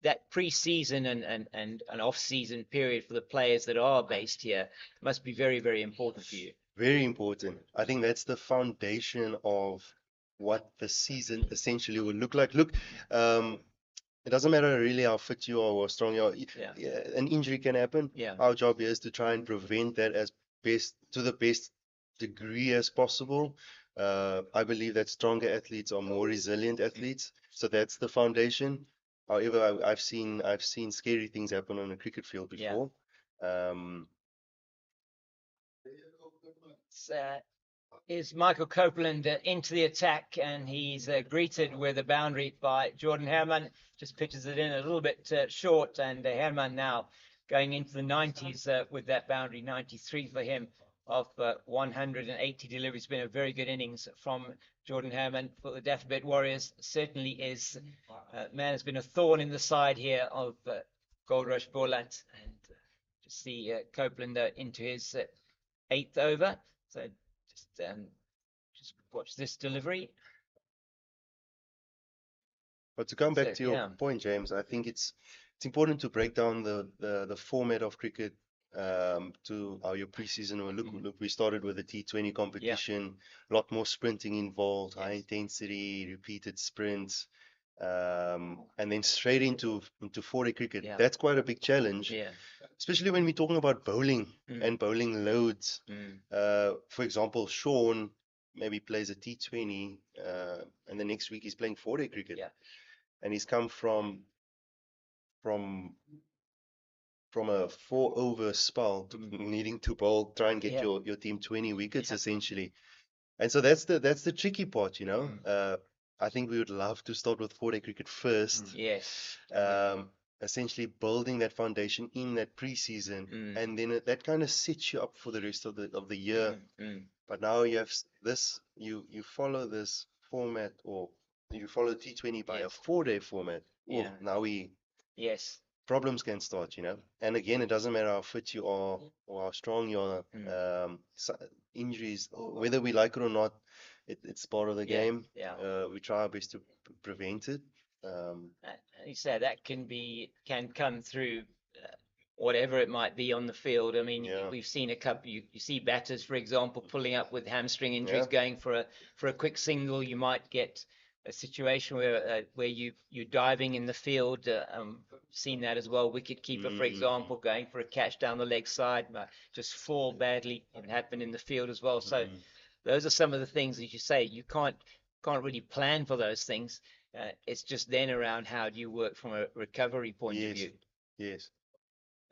that pre-season and an off-season period for the players that are based here must be very, very important for you. Very important. I think that's the foundation of what the season essentially will look like. Look, it doesn't matter really how fit you are or strong you are. An injury can happen. Yeah. Our job here is to try and prevent that to the best degree as possible. I believe that stronger athletes are more resilient athletes. So that's the foundation. However, I've seen scary things happen on a cricket field before. Is Michael Copeland into the attack, and he's greeted with a boundary by Jordan Herman. Just pitches it in a little bit short, and Herman now going into the 90s with that boundary, 93 for him of 180 deliveries. It's been a very good innings from Jordan Herman for the Dafabet Warriors. Certainly is, man, has been a thorn in the side here of Goldrush Boland, and just see Copeland into his 8th over. So just watch this delivery. But to come back to your point, James, I think it's important to break down the format of cricket to how your preseason will look. Look, we started with a T20 competition, a lot more sprinting involved, high intensity, repeated sprints. and then straight into 4-day cricket. Yeah. That's quite a big challenge, Yeah. especially when we're talking about bowling Mm. and bowling loads. Mm. For example, Sean maybe plays a T20, and the next week he's playing 4-day cricket. Yeah. And he's come from a 4-over spell to needing to bowl, try and get Yeah. your team 20 wickets Yeah. essentially. And so that's the tricky part, you know. Mm. I think we would love to start with 4-day cricket first. Yes. Essentially building that foundation in that preseason, Mm. and then that kind of sets you up for the rest of the year. Mm. But now you have this, you follow this format, or you follow T20 by a Yes. 4-day format. Oh, Yeah. now Yes. problems can start, you know. And again, it doesn't matter how fit you are or how strong you are. Injuries, whether we like it or not, it's part of the Yeah. game. Yeah. We try our best to prevent it. You say that can come through whatever it might be on the field. I mean, Yeah. we've seen a couple. You see batters, for example, pulling up with hamstring injuries, Yeah. going for a quick single. You might get a situation where you're diving in the field. Seen that as well. Wicket keeper, for example, going for a catch down the leg side, might just fall badly. It happened in the field as well. So those are some of the things that you say. You can't really plan for those things. It's just then around how do you work from a recovery point of Yes. view. Yes.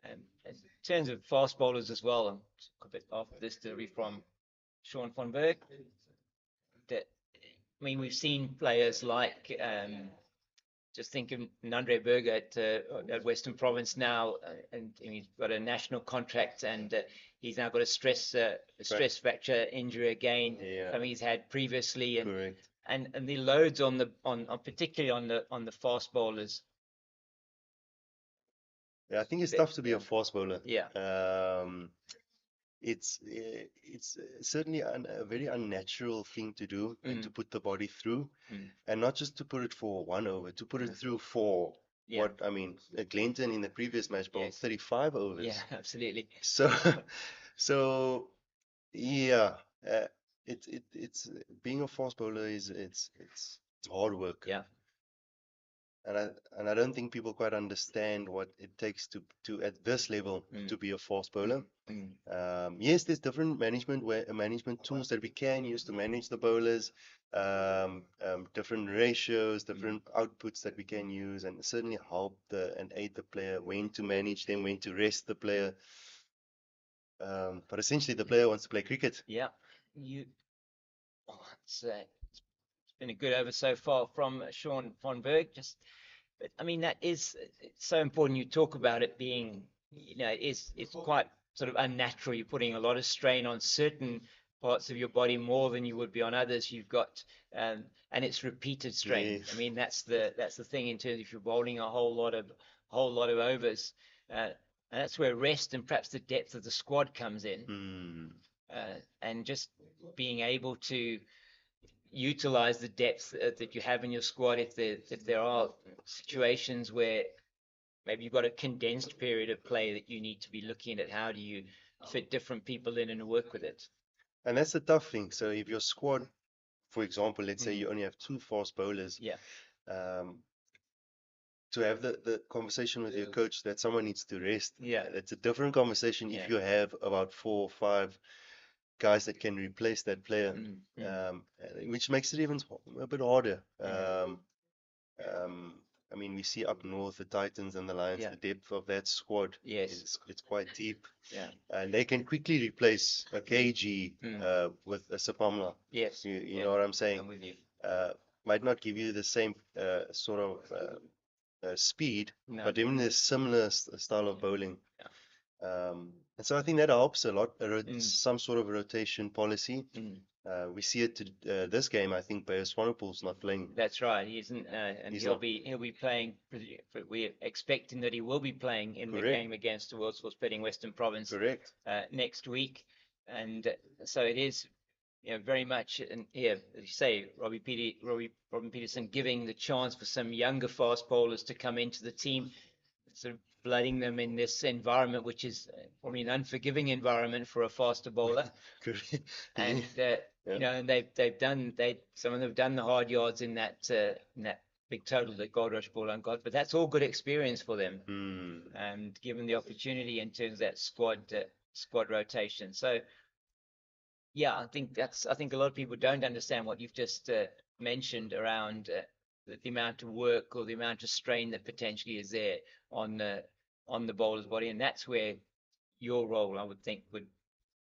In terms of fast bowlers as well, and a bit after this delivery from Sean van Berg, that I mean, we've seen players like just think of Nandre Berger at Western Province now, and he's got a national contract, and he's now got a stress fracture injury again. Yeah. I mean, he's had previously, Correct. and the loads on particularly on the fast bowlers. Yeah, I think it's tough to be Yeah. a fast bowler. Yeah. It's certainly a very unnatural thing to do, and to put the body through, and not just to put it for 1 over, to put it through for Yeah. what I mean. Glenton in the previous match bowled Yes. 35 overs. Yeah, absolutely. So yeah, it's being a fast bowler it's hard work. Yeah. And I don't think people quite understand what it takes to at this level to be a fast bowler. Yes, there's different management tools that we can use to manage the bowlers, different ratios, different outputs that we can use, and certainly help and aid the player when to manage them, when to rest the player. But essentially, the player wants to play cricket. Yeah. It's been a good over so far from Sean van Berg. But I mean, it's so important. You talk about it being, it's quite sort of unnatural. You're putting a lot of strain on certain parts of your body more than you would be on others. You've got, and it's repeated strain. Yes. I mean, that's the thing in terms of if you're bowling a whole lot of overs, and that's where rest and perhaps the depth of the squad comes in, and just being able to utilize the depth that you have in your squad. If there are situations where maybe you've got a condensed period of play that you need to be looking at, how do you fit different people in and work with it? And that's the tough thing. So if your squad, for example, let's say you only have 2 fast bowlers, Yeah. To have the conversation with your coach that someone needs to rest. Yeah. It's a different conversation Yeah. if you have about 4 or 5 guys that can replace that player, which makes it even a bit harder. I mean, we see up north the Titans and the Lions, Yeah. the depth of that squad Yes. it's quite deep. Yeah. And they can quickly replace a KG with a Sapamla. Yes. You know what I'm saying? I'm with you. Might not give you the same sort of speed, No. but even a similar style of bowling. And so I think that helps a lot. Some sort of rotation policy. We see it this game. I think Bayer Swanepoel's not playing. That's right. He isn't, and He's he'll not. be playing. We're expecting that he will be playing in the Correct. game against the World Sports Betting Western Province Correct. next week, and so it is, very much. And here, as you say, Robin Peterson giving the chance for some younger fast bowlers to come into the team, sort of flooding them in this environment, which is probably an unforgiving environment for a faster bowler. Correct. And Yeah. and some of them have done the hard yards in that big total that Goldrush Boland got, but that's all good experience for them Mm. and given the opportunity in terms of that squad rotation. So yeah, I think a lot of people don't understand what you've just mentioned around the amount of work or the amount of strain that potentially is there on the bowler's body, and that's where your role, I would think, would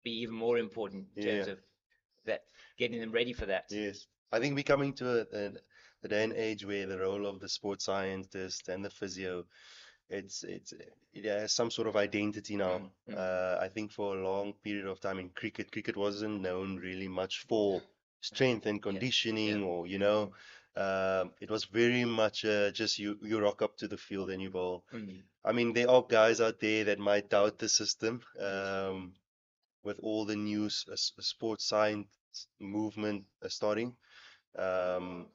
be even more important in terms Yeah. of that, getting them ready for that. Yes. I think we're coming to a day and age where the role of the sports scientist and the physio, it has some sort of identity now. I think for a long period of time in cricket wasn't known really much for strength and conditioning, or it was very much just you rock up to the field and you bowl. I mean, there are guys out there that might doubt the system, with all the new sports science movement starting. Um,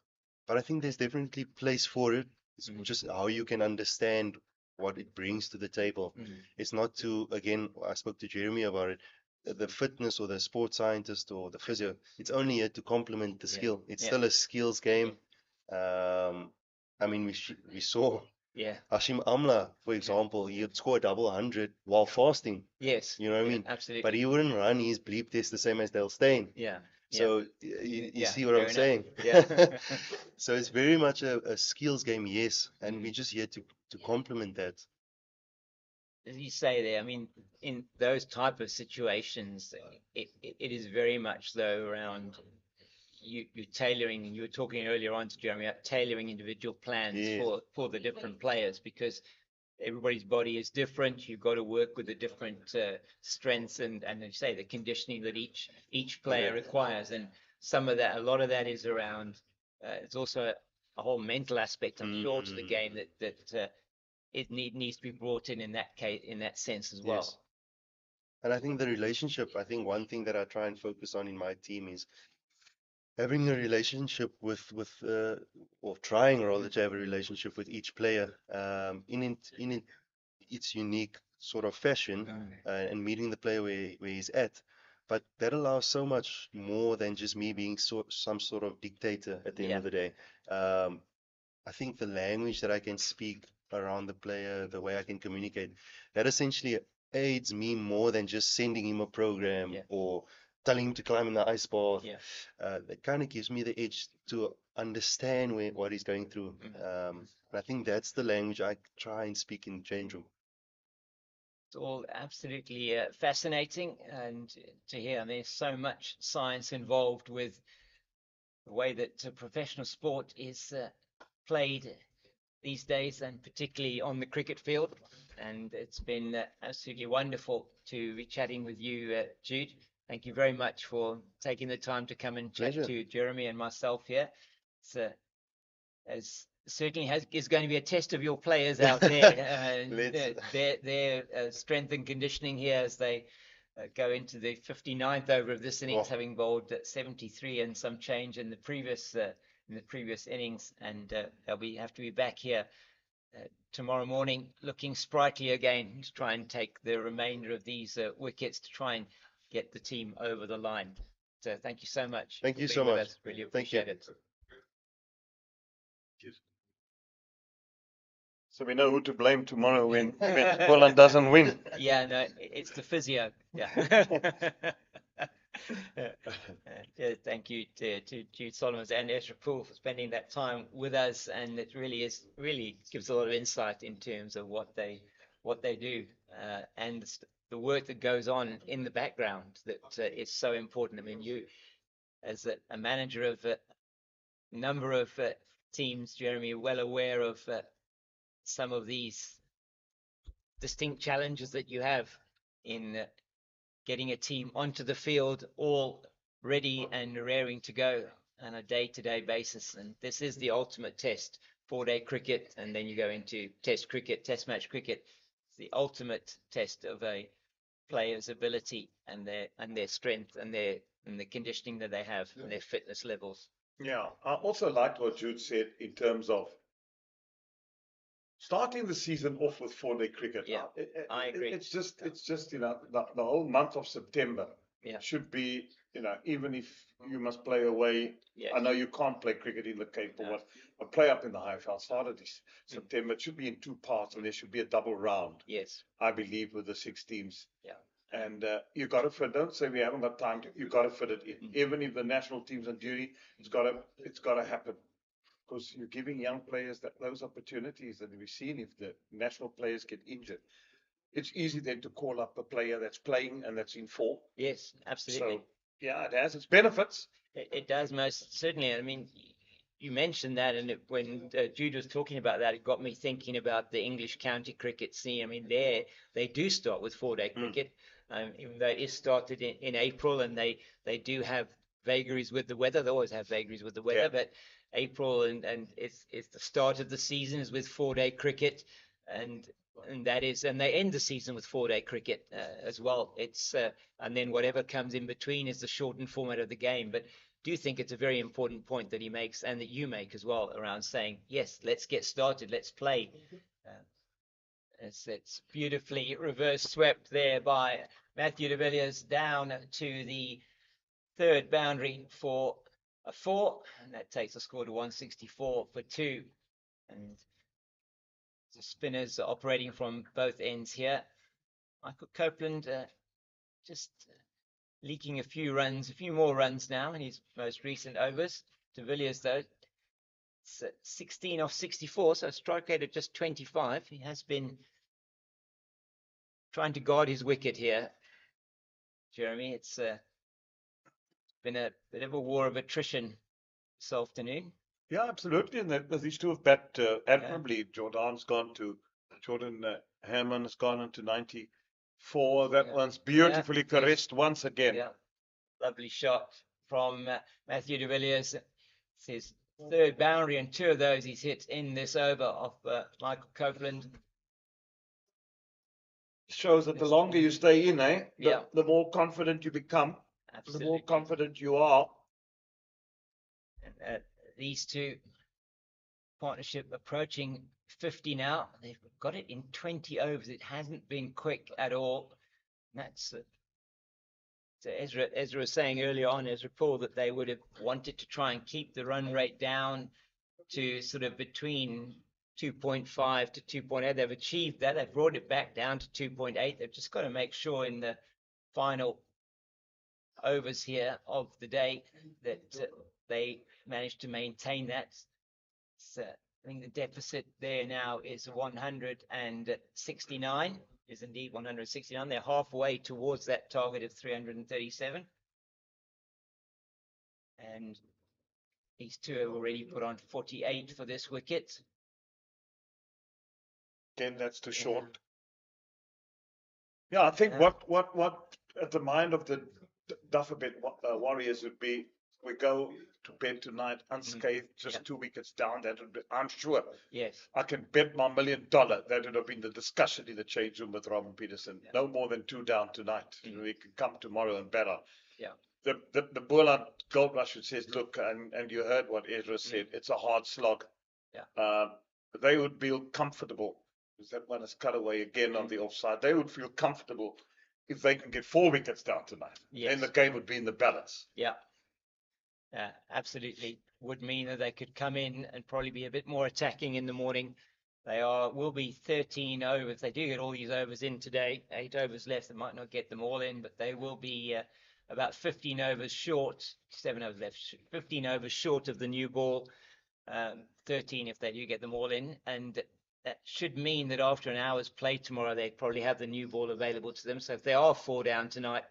but I think there's definitely place for it. It's just how you can understand what it brings to the table. It's not to, again, I spoke to Jeremy about it, the fitness or the sports scientist or the physio, it's only here to complement the skill. It's still a skills game. I mean, we saw Hashim Amla, for example, he'd score a double 100 while fasting. Yes. You know what I mean? Absolutely. But he wouldn't run his bleep test the same as Dale Steyn. Yeah. So you see what fair I'm saying? enough. Yeah. So it's very much a skills game, yes, and we're just here to complement that. As you say there, I mean, in those type of situations, it is very much though around you tailoring, and you were talking earlier on to Jeremy about tailoring individual plans for the different players, because everybody's body is different. You've got to work with the different strengths and as you say, the conditioning that each player requires, and a lot of that is around. It's also a whole mental aspect, I'm sure, to the game that it needs to be brought in that case, in that sense as well. Yes. And I think the relationship, I think one thing that I try and focus on in my team is having a relationship with or trying rather to have a relationship with each player, in its unique sort of fashion, and meeting the player where he's at. But that allows so much more than just me being some sort of dictator at the end of the day. I think the language that I can speak around the player, the way I can communicate, that essentially aids me more than just sending him a program or telling him to climb in the ice bath. That kind of gives me the edge to understand what he's going through. And I think that's the language I try and speak in change room. It's all absolutely fascinating, and to hear, and there's so much science involved with the way that professional sport is played these days, and particularly on the cricket field. And it's been absolutely wonderful to be chatting with you, Jude. Thank you very much for taking the time to come and chat to Jeremy and myself here. It's certainly is going to be a test of your players out there, their strength and conditioning here as they go into the 59th over of this innings, having bowled 73 and some change in the previous innings, and they'll have to be back here tomorrow morning looking sprightly again to try and take the remainder of these wickets to try and get the team over the line. So thank you so much. Thank you so much. Really appreciate it. So we know who to blame tomorrow when Boland doesn't win. Yeah, no, it's the physio. Yeah. Thank you to Jude Solomons and Ezra Poole for spending that time with us, and it really gives a lot of insight in terms of what they do, and the work that goes on in the background that is so important. I mean, you as a manager of a number of teams, Jeremy, are well aware of some of these distinct challenges that you have in getting a team onto the field all ready and raring to go on a day-to-day basis. And this is the ultimate test, 4-day cricket, and then you go into test cricket, test match cricket. It's the ultimate test of a player's ability and their strength and the conditioning that they have and their fitness levels. Yeah, I also liked what Jude said in terms of starting the season off with 4-day cricket. Yeah, I agree. It's just the whole month of September Yeah. should be, even if you must play away. Yes. I know you can't play cricket in the Cape or No. what, but play up in the Highveld started this September. It should be in 2 parts, and there should be a double round, Yes. I believe, with the 6 teams. Yeah. And you got to fit. Don't say we haven't got time to. You got to fit it in. Even if the national team's on duty, it's got to happen, because you're giving young players those opportunities. And we've seen if the national players get injured, it's easy then to call up a player that's playing and that's in form. Yes, absolutely. So yeah, it has its benefits. It does most certainly. I mean, you mentioned that, and when Jude was talking about that, it got me thinking about the English county cricket scene. I mean, they do start with 4-day cricket, even though it is started in April, and they do have vagaries with the weather. They always have vagaries with the weather, Yeah. but April and it's the start of the season is with 4-day cricket, and they end the season with 4-day cricket as well. It's and then whatever comes in between is the shortened format of the game. But do think it's a very important point that he makes and that you make as well around saying, yes, let's get started, let's play. It's beautifully reverse swept there by Matthew de Villiers down to the third boundary for a 4, and that takes the score to 164 for 2. And the spinners are operating from both ends here. Michael Copeland just leaking a few more runs now in his most recent overs. De Villiers, though, it's 16 off 64, so a strike rate of just 25. He has been trying to guard his wicket here, Jeremy. It's been a bit of a war of attrition this afternoon. Yeah, absolutely. And these two have bat admirably. Jordan Hammond has gone into 94. That one's beautifully caressed once again. Yeah, lovely shot from Matthew de Villiers. It's his third boundary, and 2 of those he's hit in this over of Michael Copeland. Shows that the longer you stay in, Yeah. the more confident you become, Absolutely. the more confident you are. And these two partnership approaching 50 now. They've got it in 20 overs. It hasn't been quick at all. And that's so Ezra was saying earlier on, Ezra Paarl, that they would have wanted to try and keep the run rate down to sort of between 2.5 to 2.8. They've achieved that. They've brought it back down to 2.8. They've just got to make sure in the final overs here of the day that they manage to maintain that. So I think the deficit there now is 169. Is indeed 169. They're halfway towards that target of 337. And these two have already put on 48 for this wicket. Again, that's too short. Yeah, I think what at the mind of the Dafabet Warriors would be, we go to bed tonight unscathed, just 2 wickets down. That would be, I'm sure. Yes. I can bet my $1 million that would have been the discussion in the change room with Robin Peterson. Yeah. No more than 2 down tonight. We can come tomorrow and better. Yeah. The Boland Goldrush says, look, and you heard what Ezra said, it's a hard slog. Yeah. They would feel comfortable, because that one is cut away again on the offside. They would feel comfortable if they can get 4 wickets down tonight. Yes. Then the game would be in the balance. Yeah. Absolutely. Would mean that they could come in and probably be a bit more attacking in the morning. Will be 13 overs. They do get all these overs in today. 8 overs left. They might not get them all in, but they will be about 15 overs short. 7 overs left. 15 overs short of the new ball. 13 if they do get them all in. And that should mean that after an hour's play tomorrow, they probably have the new ball available to them. So if they are 4 down tonight,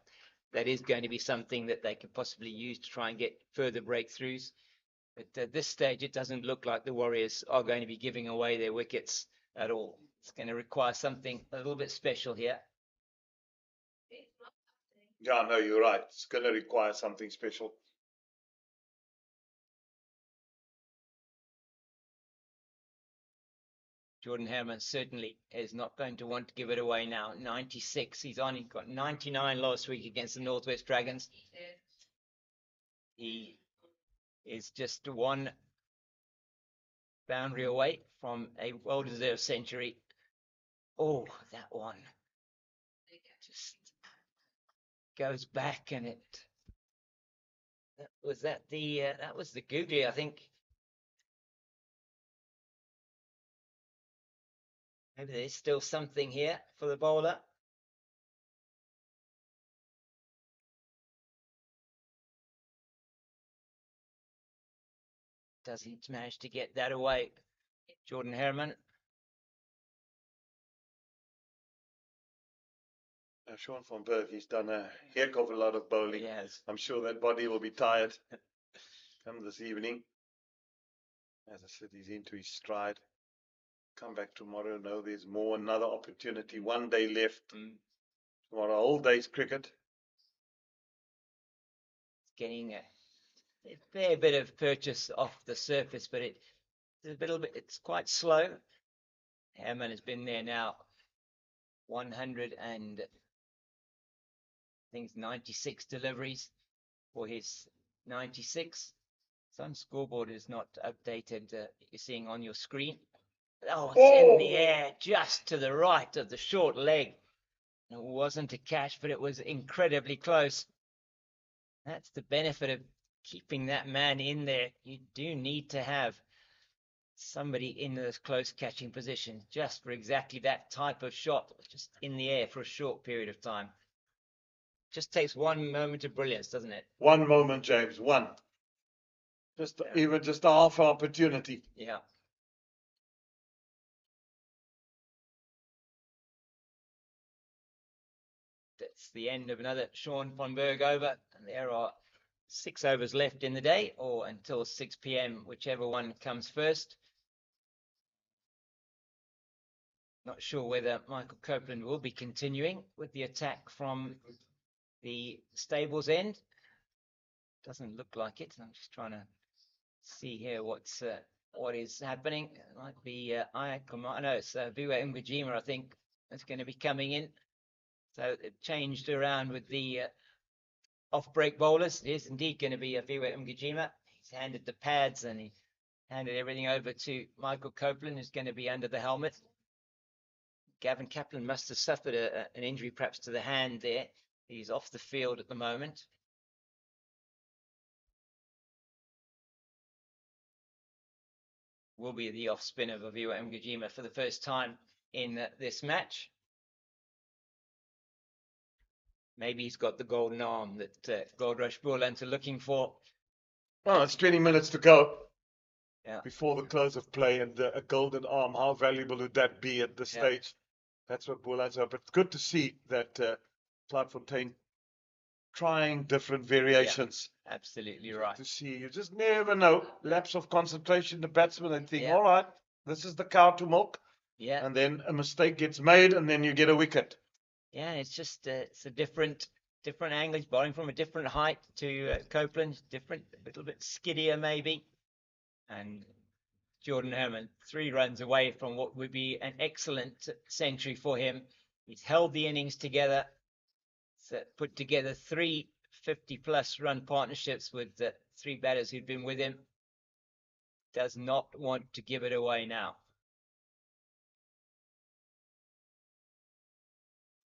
that is going to be something that they could possibly use to try and get further breakthroughs. But at this stage, it doesn't look like the Warriors are going to be giving away their wickets at all. It's going to require something a little bit special here. Yeah, no, you're right. It's going to require something special. Jordan Hammond certainly is not going to want to give it away now. 96. He's only got 99 last week against the Northwest Dragons. He is just 1 boundary away from a well-deserved century. Oh, that one. Just goes back, and that was the googly, I think. Maybe there's still something here for the bowler. Doesn't manage to get that away. Jordan Herman. Sean van Berg, he's done a heck of a lot of bowling. Yes. I'm sure that body will be tired come this evening. As I said, he's into his stride. Come back tomorrow. No, there's more. Another opportunity. 1 day left. Tomorrow, all day's cricket. Getting a fair bit of purchase off the surface, but it's quite slow. Herman has been there now 100 and I think it's 96 deliveries for his 96. Some scoreboard is not updated. You're seeing on your screen. Oh, it's in the air, just to the right of the short leg. It wasn't a catch, but it was incredibly close. That's the benefit of keeping that man in there. You do need to have somebody in those close catching positions just for exactly that type of shot, just in the air for a short period of time. Just takes one moment of brilliance, doesn't it? One moment, James. One. Even just a half opportunity. Yeah. That's the end of another Sean van Berg over, and there are 6 overs left in the day, or until 6 p.m, whichever one comes first. Not sure whether Michael Copeland will be continuing with the attack from the stables end. Doesn't look like it. I'm just trying to see here what is happening. It might be it's Viwa Ngujima, I think, that's going to be coming in. So it changed around with the off-break bowlers. It is indeed going to be a Viwa Ngujima. He's handed the pads and he handed everything over to Michael Copeland, who's going to be under the helmet. Gavin Kaplan must have suffered an injury perhaps to the hand there. He's off the field at the moment. Will be the off spin of Viwa Ngujima for the first time in this match. Maybe he's got the golden arm that Goldrush Boland are looking for. Well, it's 20 minutes to go. Yeah. Before the close of play, and a golden arm, how valuable would that be at this stage? That's what Boland's up. It's good to see that Clyde Fontaine trying different variations. Yeah, absolutely right. To see, you just never know. Lapse of concentration, the batsman, and think, all right, this is the cow to milk. Yeah. And then a mistake gets made, and then you get a wicket. Yeah, it's just it's a different angle. He's bowling from a different height to Copeland, a little bit skiddier maybe. And Jordan Herman 3 runs away from what would be an excellent century for him. He's held the innings together, put together 3 50-plus run partnerships with 3 batters who'd been with him. Does not want to give it away now.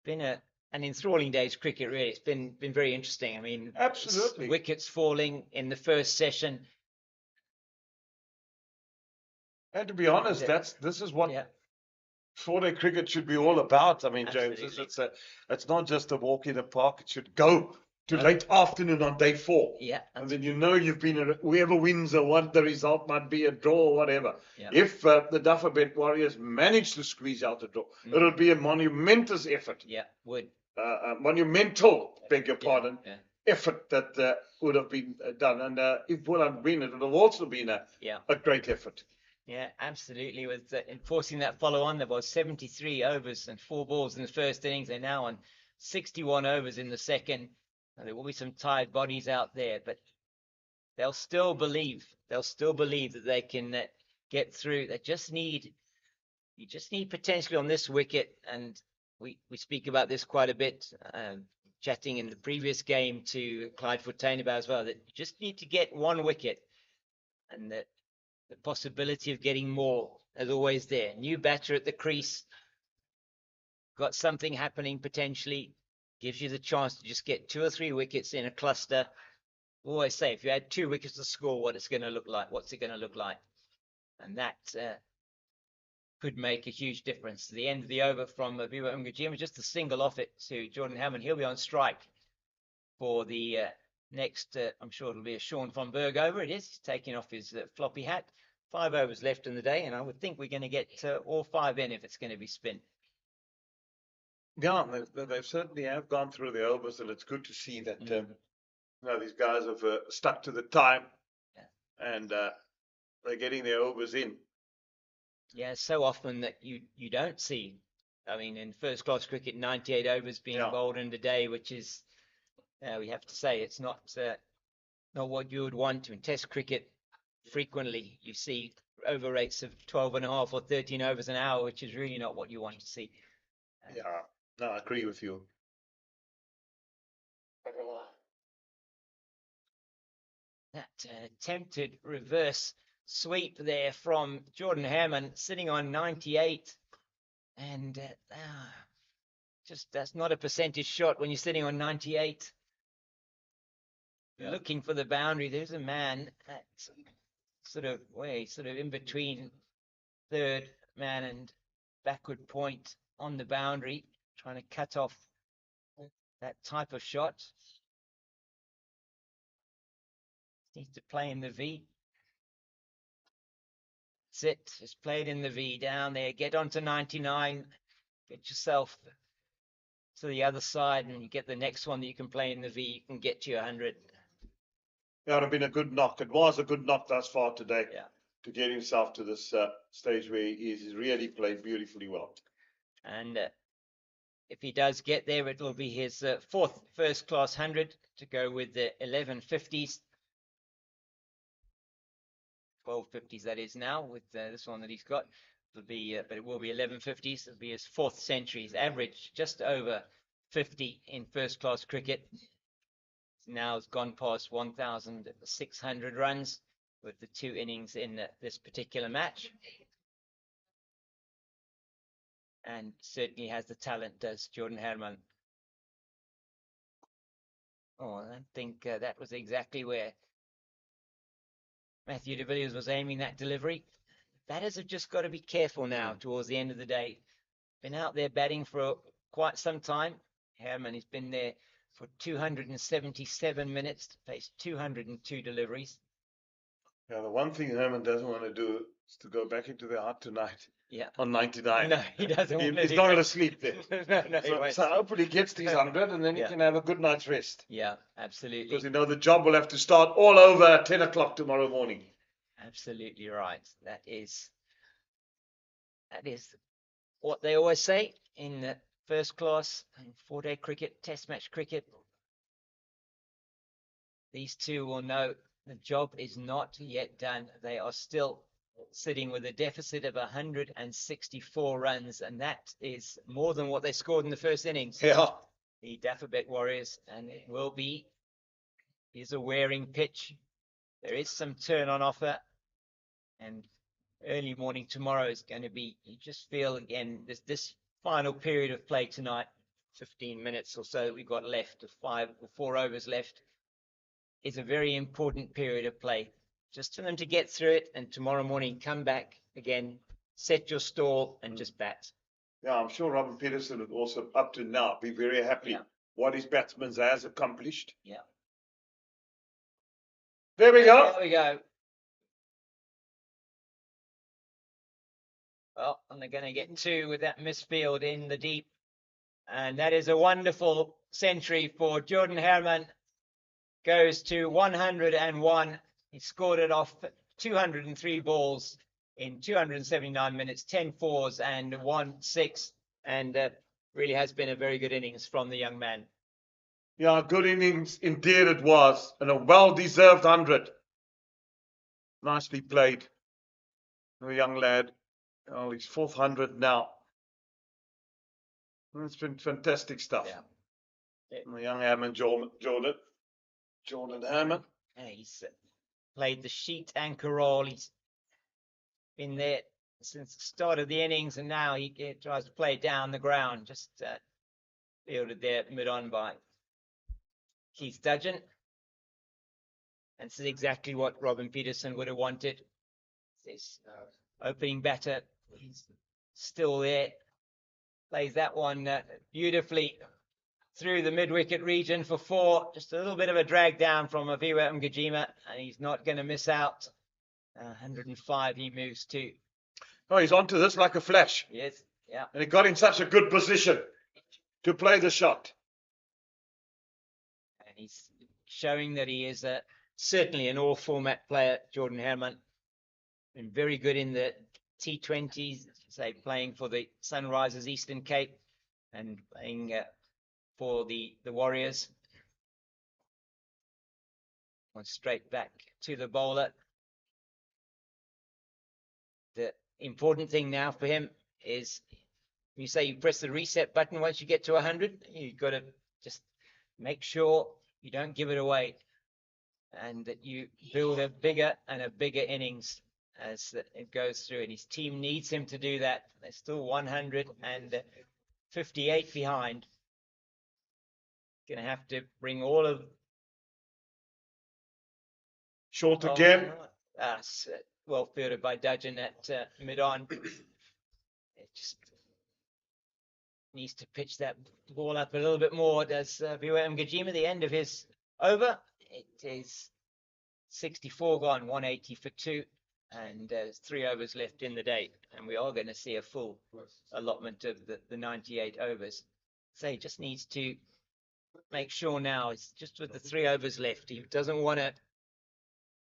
Been an enthralling day's cricket, really. It's been very interesting. I mean, absolutely. Wickets falling in the first session. And to be honest, this is what 4-day cricket should be all about. I mean, absolutely. James, it's not just a walk in the park. It should go to late afternoon on day 4. Yeah. And then you've been whoever wins or what the result might be, a draw or whatever. Yeah. If the Dafabet Warriors manage to squeeze out a draw, it'll be a monumentous effort. Yeah, would. Monumental, beg your pardon, effort that would have been done. And if Boland win, it would have also been a great effort. Yeah, absolutely. With enforcing that follow-on, there was 73 overs and 4 balls in the first innings. They're now on 61 overs in the second. Now, there will be some tired bodies out there, but they'll still believe. They'll still believe that they can get through. You just need potentially on this wicket, and we speak about this quite a bit, chatting in the previous game to Clyde Fontaine about as well, that you just need to get 1 wicket, and that the possibility of getting more is always there. New batter at the crease, got something happening potentially. gives you the chance to just get 2 or 3 wickets in a cluster. Always say, if you had 2 wickets to score, what it's going to look like, what's it going to look like? And that could make a huge difference. The end of the over from Viva Umgajima, just a single off it to Jordan Hammond. He'll be on strike for the next, I'm sure it'll be a Sean von Berg over. It is. He's taking off his floppy hat. 5 overs left in the day, and I would think we're going to get all 5 in if it's going to be spin. Yeah, they certainly have gone through the overs, and it's good to see that these guys have stuck to the time, and they're getting their overs in. Yeah, so often that you don't see. I mean, in first class cricket, 98 overs being bowled in a day, which is, we have to say, it's not what you would want to. In Test cricket, frequently you see over rates of 12.5 or 13 overs an hour, which is really not what you want to see. Yeah, no, I agree with you. That attempted reverse sweep there from Jordan Hammond, sitting on 98, and just that's not a percentage shot when you're sitting on 98. Looking for the boundary. There's a man at sort of in between third man and backward point on the boundary, trying to cut off that type of shot. Needs to play in the V. That's it. Just play it in the V down there. Get onto 99. Get yourself to the other side, and you get the next one that you can play in the V. You can get to 100. That would have been a good knock. It was a good knock thus far today. Yeah. To get himself to this stage where he's really played beautifully well. And if he does get there, it will be his 4th first class 100 to go with the 1150s. 1250s, that is now, with this one that he's got. It'll be, but it will be 1150s. It'll be his 4th century. His average just over 50 in first class cricket. Now has gone past 1,600 runs with the 2 innings in this particular match. And certainly has the talent, does Jordan Hammond. Oh, I think that was exactly where Matthew de Villiers was aiming that delivery. Batters have just got to be careful now towards the end of the day. Been out there batting for quite some time. Hammond has been there for 277 minutes, faced 202 deliveries. Yeah, the one thing Herman doesn't want to do is to go back into the hut tonight. Yeah. On 99. No, he doesn't want to. He's not going to sleep there. No, so hopefully he gets these 100 and then he can have a good night's rest. Yeah, absolutely. Because the job will have to start all over at 10 o'clock tomorrow morning. Absolutely right. That is what they always say in first class and 4-day cricket, test match cricket. These two will know the job is not yet done. They are still sitting with a deficit of 164 runs, and that is more than what they scored in the first innings. Yeah. The Dafabet Warriors, and it is a wearing pitch. There is some turn on offer, and early morning tomorrow is going to be, you just feel again, this final period of play tonight, 15 minutes or so we've got left, 5 or 4 overs left, is a very important period of play. Just for them to get through it, and tomorrow morning come back again, set your stall, and just bat. Yeah, I'm sure Robin Peterson would also, up to now, be very happy what his batsman has accomplished. Yeah. There we go. There we go. Well, and they're going to get 2 with that misfield in the deep. And that is a wonderful century for Jordan Hammond. Goes to 101. He scored it off 203 balls in 279 minutes, 10 fours and 1 6. And really has been a very good innings from the young man. Yeah, good innings indeed it was. And a well-deserved 100. Nicely played. The young lad. Oh, his 4th 100 now. It's been fantastic stuff. Yeah. The young Hammond, Jordan Hammond. Yeah, he's played the sheet anchor role. He's been there since the start of the innings, and now he tries to play down the ground. Just fielded there mid-on by Keith Dudgeon. And this is exactly what Robin Peterson would have wanted. This opening batter, he's still there. Plays that one beautifully through the mid-wicket region for 4. Just a little bit of a drag down from Aviwa Mgajima, and he's not going to miss out. 105 he moves to. Oh, he's onto this like a flash. Yes, yeah. And he got in such a good position to play the shot. And he's showing that he is certainly an all-format player, Jordan Herman. Been very good in the T20s, say playing for the Sunrisers Eastern Cape and playing for the Warriors. One straight back to the bowler. The important thing now for him is, you say you press the reset button once you get to 100, you've got to just make sure you don't give it away and that you build a bigger and a bigger innings as it goes through. And his team needs him to do that. They're still 158 behind. Going to have to bring all of... Short again. Well fielded by Dudgeon at mid-on. It just needs to pitch that ball up a little bit more. Does Aviwa Mgajima, the end of his over? It is 64 gone, 180 for 2, and there's 3 overs left in the day, and we are going to see a full allotment of the 98 overs. So he just needs to make sure now, it's just with the 3 overs left, he doesn't want to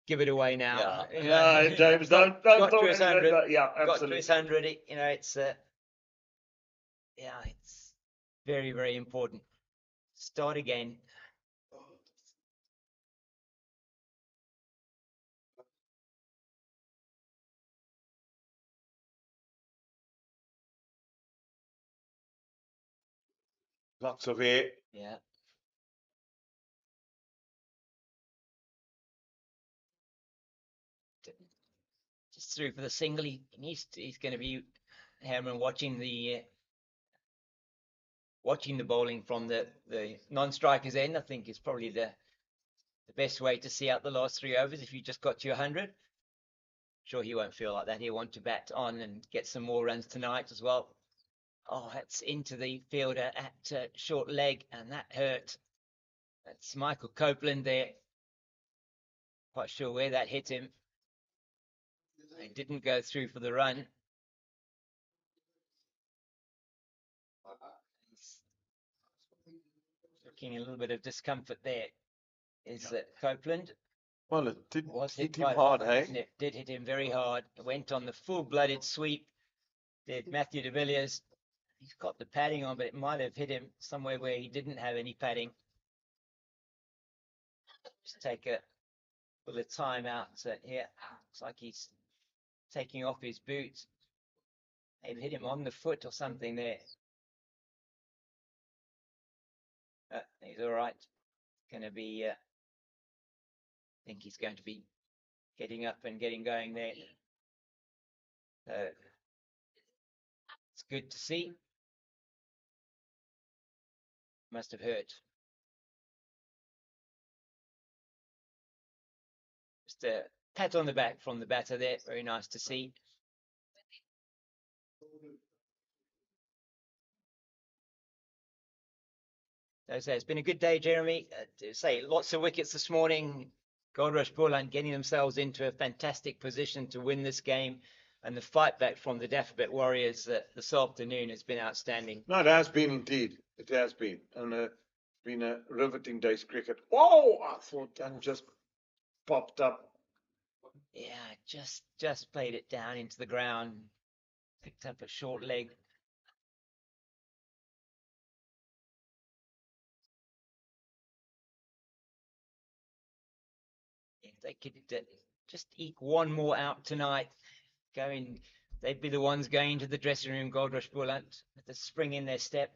give it away now. Yeah, James, don't got talk to his 100. Yeah, Got to absolutely. his 100. It's it's very, very important. Start again. Lots of air. Yeah. Just through for the single. He's going to be Herman watching the bowling from the non-strikers end. I think is probably the best way to see out the last 3 overs. If you just got to 100, sure he won't feel like that. He'll want to bat on and get some more runs tonight as well. Oh, that's into the fielder at short leg, and that hurt. That's Michael Copeland there. Quite sure where that hit him. He didn't go through for the run. Looking a little bit of discomfort there. Is that Copeland? Well, it did hit him quite hard, hey? It did hit him very hard. It went on the full-blooded sweep. Did Matthew de Villiers. He's got the padding on, but it might have hit him somewhere where he didn't have any padding. Just take a little time out. So here, looks like he's taking off his boots. Maybe hit him on the foot or something there. He's all right. Going to be, I think he's going to be getting up and getting going there. So it's good to see. Must have hurt. Just a pat on the back from the batter there. Very nice to see. So it's been a good day, Jeremy. Say lots of wickets this morning. Goldrush Boland getting themselves into a fantastic position to win this game. And the fight back from the Dafabet Warriors this afternoon has been outstanding. No, it has been indeed. It has been. And it's been a riveting day's cricket. Whoa! I thought that just popped up. Yeah, just played it down into the ground. Picked up a short leg. If they could just eke one more out tonight, they'd be the ones going into the dressing room, Goldrush Boland, with the spring in their step.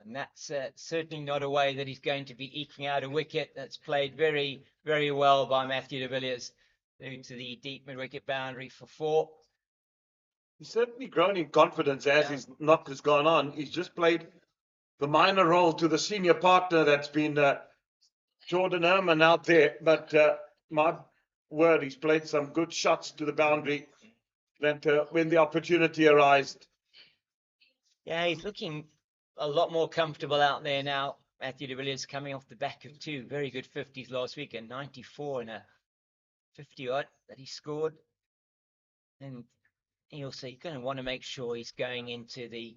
And that's certainly not a way that he's going to be eking out a wicket. That's played very, very well by Matthew de Villiers through to the deep mid-wicket boundary for 4. He's certainly grown in confidence as his knock has gone on. He's just played the minor role to the senior partner that's been Jordan Herman out there. But my word, he's played some good shots to the boundary. That when the opportunity arose, Yeah, he's looking a lot more comfortable out there now. Matthew de Villiers coming off the back of two very good 50s last week, a 94 and a 50 odd that he scored. And he also, you're going to want to make sure he's going into the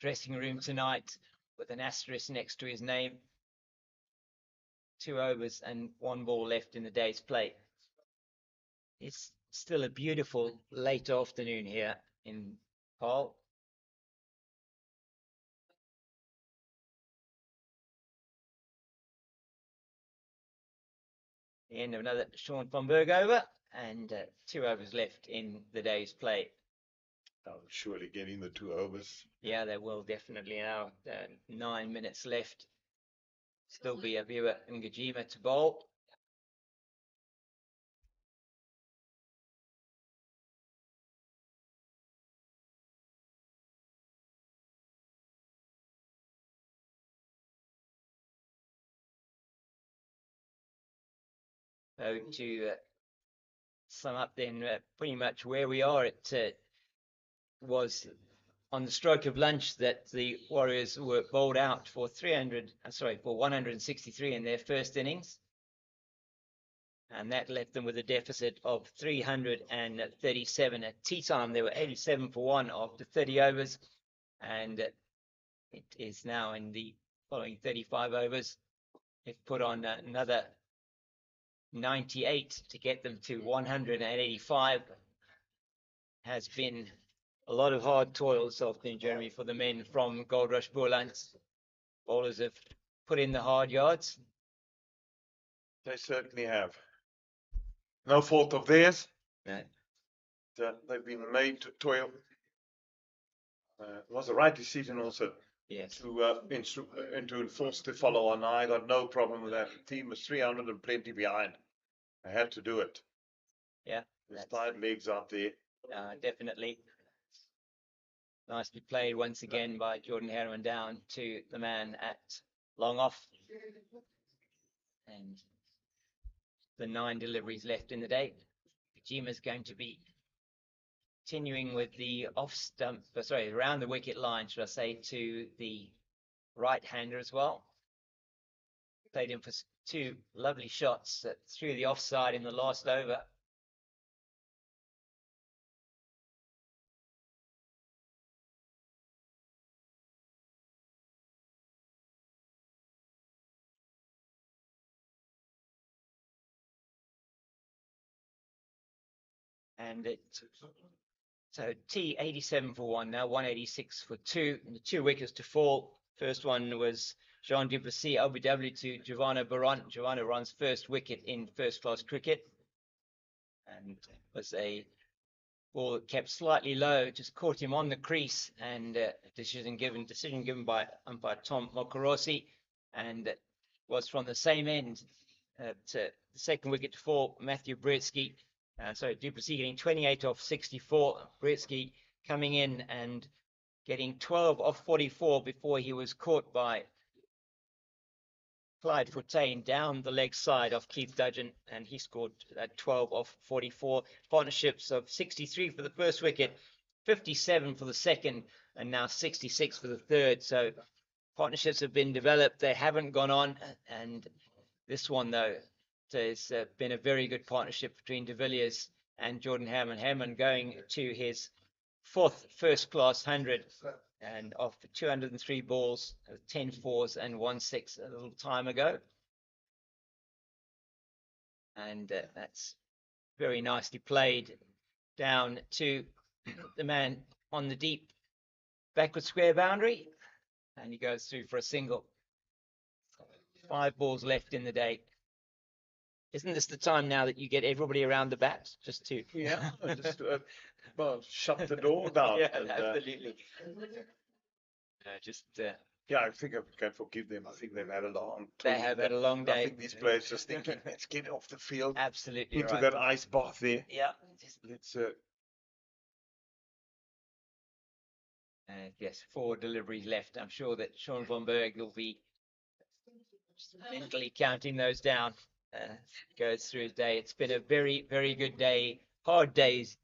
dressing room tonight with an asterisk next to his name. 2 overs and 1 ball left in the day's play. It's still a beautiful late afternoon here in Paarl. The end of another Sean van Berg over, and 2 overs left in the day's play. they'll surely get in the 2 overs. Yeah, they will definitely now. 9 minutes left. Still be a viewer Ngajima to bowl. So to sum up then, pretty much where we are, it was on the stroke of lunch that the Warriors were bowled out for 163 in their first innings. And that left them with a deficit of 337 at tea time. They were 87 for 1 after 30 overs. And it is now in the following 35 overs. They've put on another 98 to get them to 185. Has been a lot of hard toil this afternoon, Jeremy, for the men from Goldrush Boland. Bowlers have put in the hard yards. They certainly have. No fault of theirs. No. They've been made to toil. It was the right decision also Yes. to enforce the follow on. I got no problem with that. The team was 300 and plenty behind. I had to do it. Yeah. There's tired legs out there. Definitely. Nicely played once again by Jordan Harriman down to the man at long off. And the 9 deliveries left in the day. Kajima's going to be continuing with the off stump, around the wicket line, should I say, to the right-hander as well. Played him for 2 lovely shots through the offside in the last over. And so T 87 for 1 now, 186 for 2, and the 2 wickets to fall. First one was Jean du Plessis, LBW to Giovanna Baron. Giovanna Baron's first wicket in first-class cricket, and was a ball that kept slightly low, just caught him on the crease, and decision given by umpire Tom Mokorosi, and was from the same end to the second wicket to fall, Matthew Britsky. Du Plessis getting 28 off 64. Britsky coming in and getting 12 off 44 before he was caught by Clyde Fontaine down the leg side of Keith Dudgeon, and he scored 12 off 44. Partnerships of 63 for the first wicket, 57 for the second, and now 66 for the third. So partnerships have been developed. They haven't gone on, and this one, though, there's been a very good partnership between de Villiers and Jordan Hammond. Hammond going to his 4th first-class 100, and after 203 balls, 10 fours and 1 6 a little time ago. And that's very nicely played down to the man on the deep backward square boundary, and he goes through for a single. 5 balls left in the day. Isn't this the time now that you get everybody around the bat just to just shut the door down? Yeah, absolutely. I think I can forgive them. I think they've had a long. They have had a long day. I think these players just thinking, let's get off the field Absolutely into right. that ice bath there. Yeah. Let's Yes, 4 deliveries left. I'm sure that Sean von Berg will be mentally counting those down. Goes through his day. It's been a very, very good day. Hard days.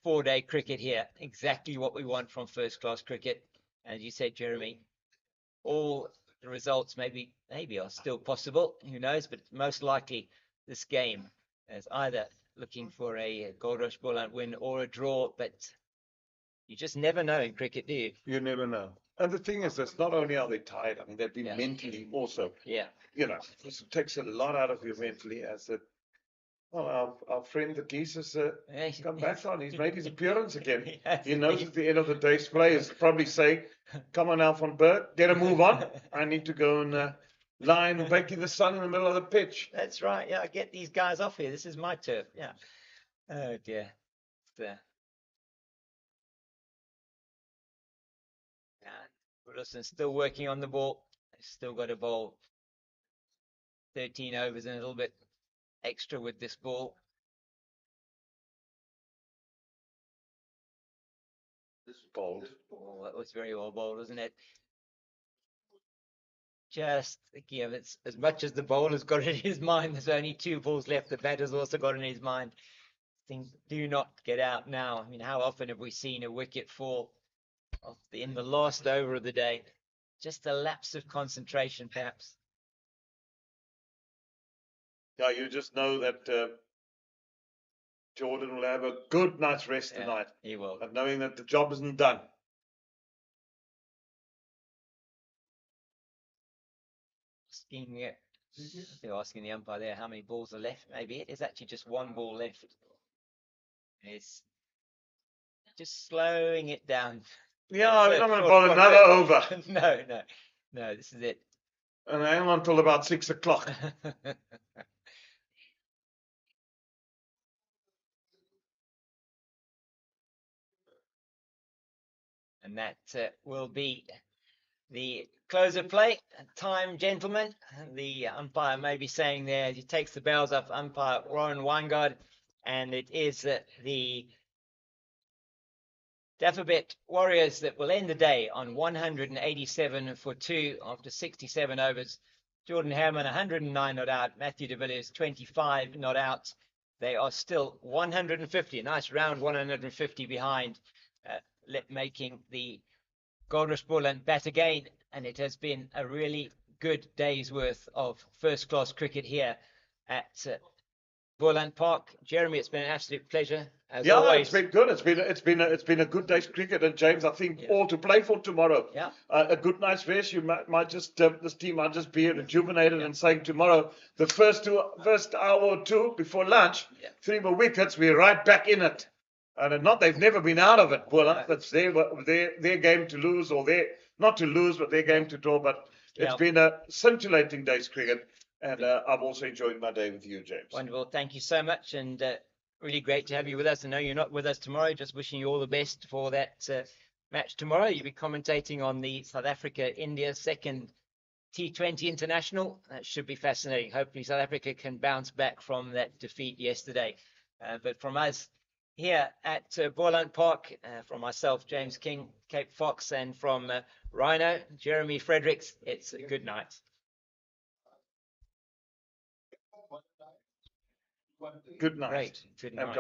4-day cricket here. Exactly what we want from first class cricket. As you said, Jeremy, all the results maybe are still possible. Who knows? But most likely this game is either looking for a Goldrush Boland win or a draw. But you just never know in cricket, do you? You never know. And the thing is, it's not only are they tired, I mean, they've been Yeah. mentally also, Yeah. you know, it takes a lot out of you mentally as it. Well, our friend the geese has come back on. He's made his appearance again. He knows at the end of the day's play is probably saying, come on now, Van Berg, get a move on. I need to go and lie and bake in the sun in the middle of the pitch. That's right. Yeah, get these guys off here. This is my turf. Yeah. Oh dear. Yeah. Wilson's still working on the ball. Still got a bowl. 13 overs and a little bit extra with this ball. This is bold. Oh, that was very well bowled, wasn't it? Just again, it's as much as the bowler's got it in his mind. There's only 2 balls left. The batter's also got it in his mind. Things do not get out now. I mean, how often have we seen a wicket fall in the last over of the day? Just a lapse of concentration, perhaps. Yeah, you just know that Jordan will have a good night's rest tonight. He will. But knowing that the job isn't done. They're asking the umpire there how many balls are left. Maybe it is actually just 1 ball left. It's just slowing it down. Yeah, I'm not going to bowl another over. No, this is it. And hang on till about 6 o'clock. And that will be the close of play. Time, gentlemen. The umpire may be saying there, he takes the bells off umpire Warren Weingard, and it is the Dafabet Warriors that will end the day on 187 for 2 after 67 overs. Jordan Hammond 109 not out. Matthew de Villiers 25 not out. They are still 150, a nice round 150 behind, making the Goldrush Boland bat again. And it has been a really good day's worth of first class cricket here at Boland Park. Jeremy, it's been an absolute pleasure. As always. It's been good. It's been a good day's cricket, and James, I think all to play for tomorrow. Yeah. A good night's rest. You might just this team might just be rejuvenated and saying tomorrow the first hour or 2 before lunch, 3 more wickets, we're right back in it. And they've never been out of it. Well, that's their game to lose, or not to lose, but their game to draw. But it's been a scintillating day's cricket, and I've also enjoyed my day with you, James. Wonderful. Thank you so much, and really great to have you with us. I know you're not with us tomorrow. Just wishing you all the best for that match tomorrow. You'll be commentating on the South Africa-India second T20 International. That should be fascinating. Hopefully South Africa can bounce back from that defeat yesterday. But from us here at Boland Park, from myself, James King, Cape Fox, and from Rhino, Jeremy Fredericks, it's a good night. Good night. Great. Good night.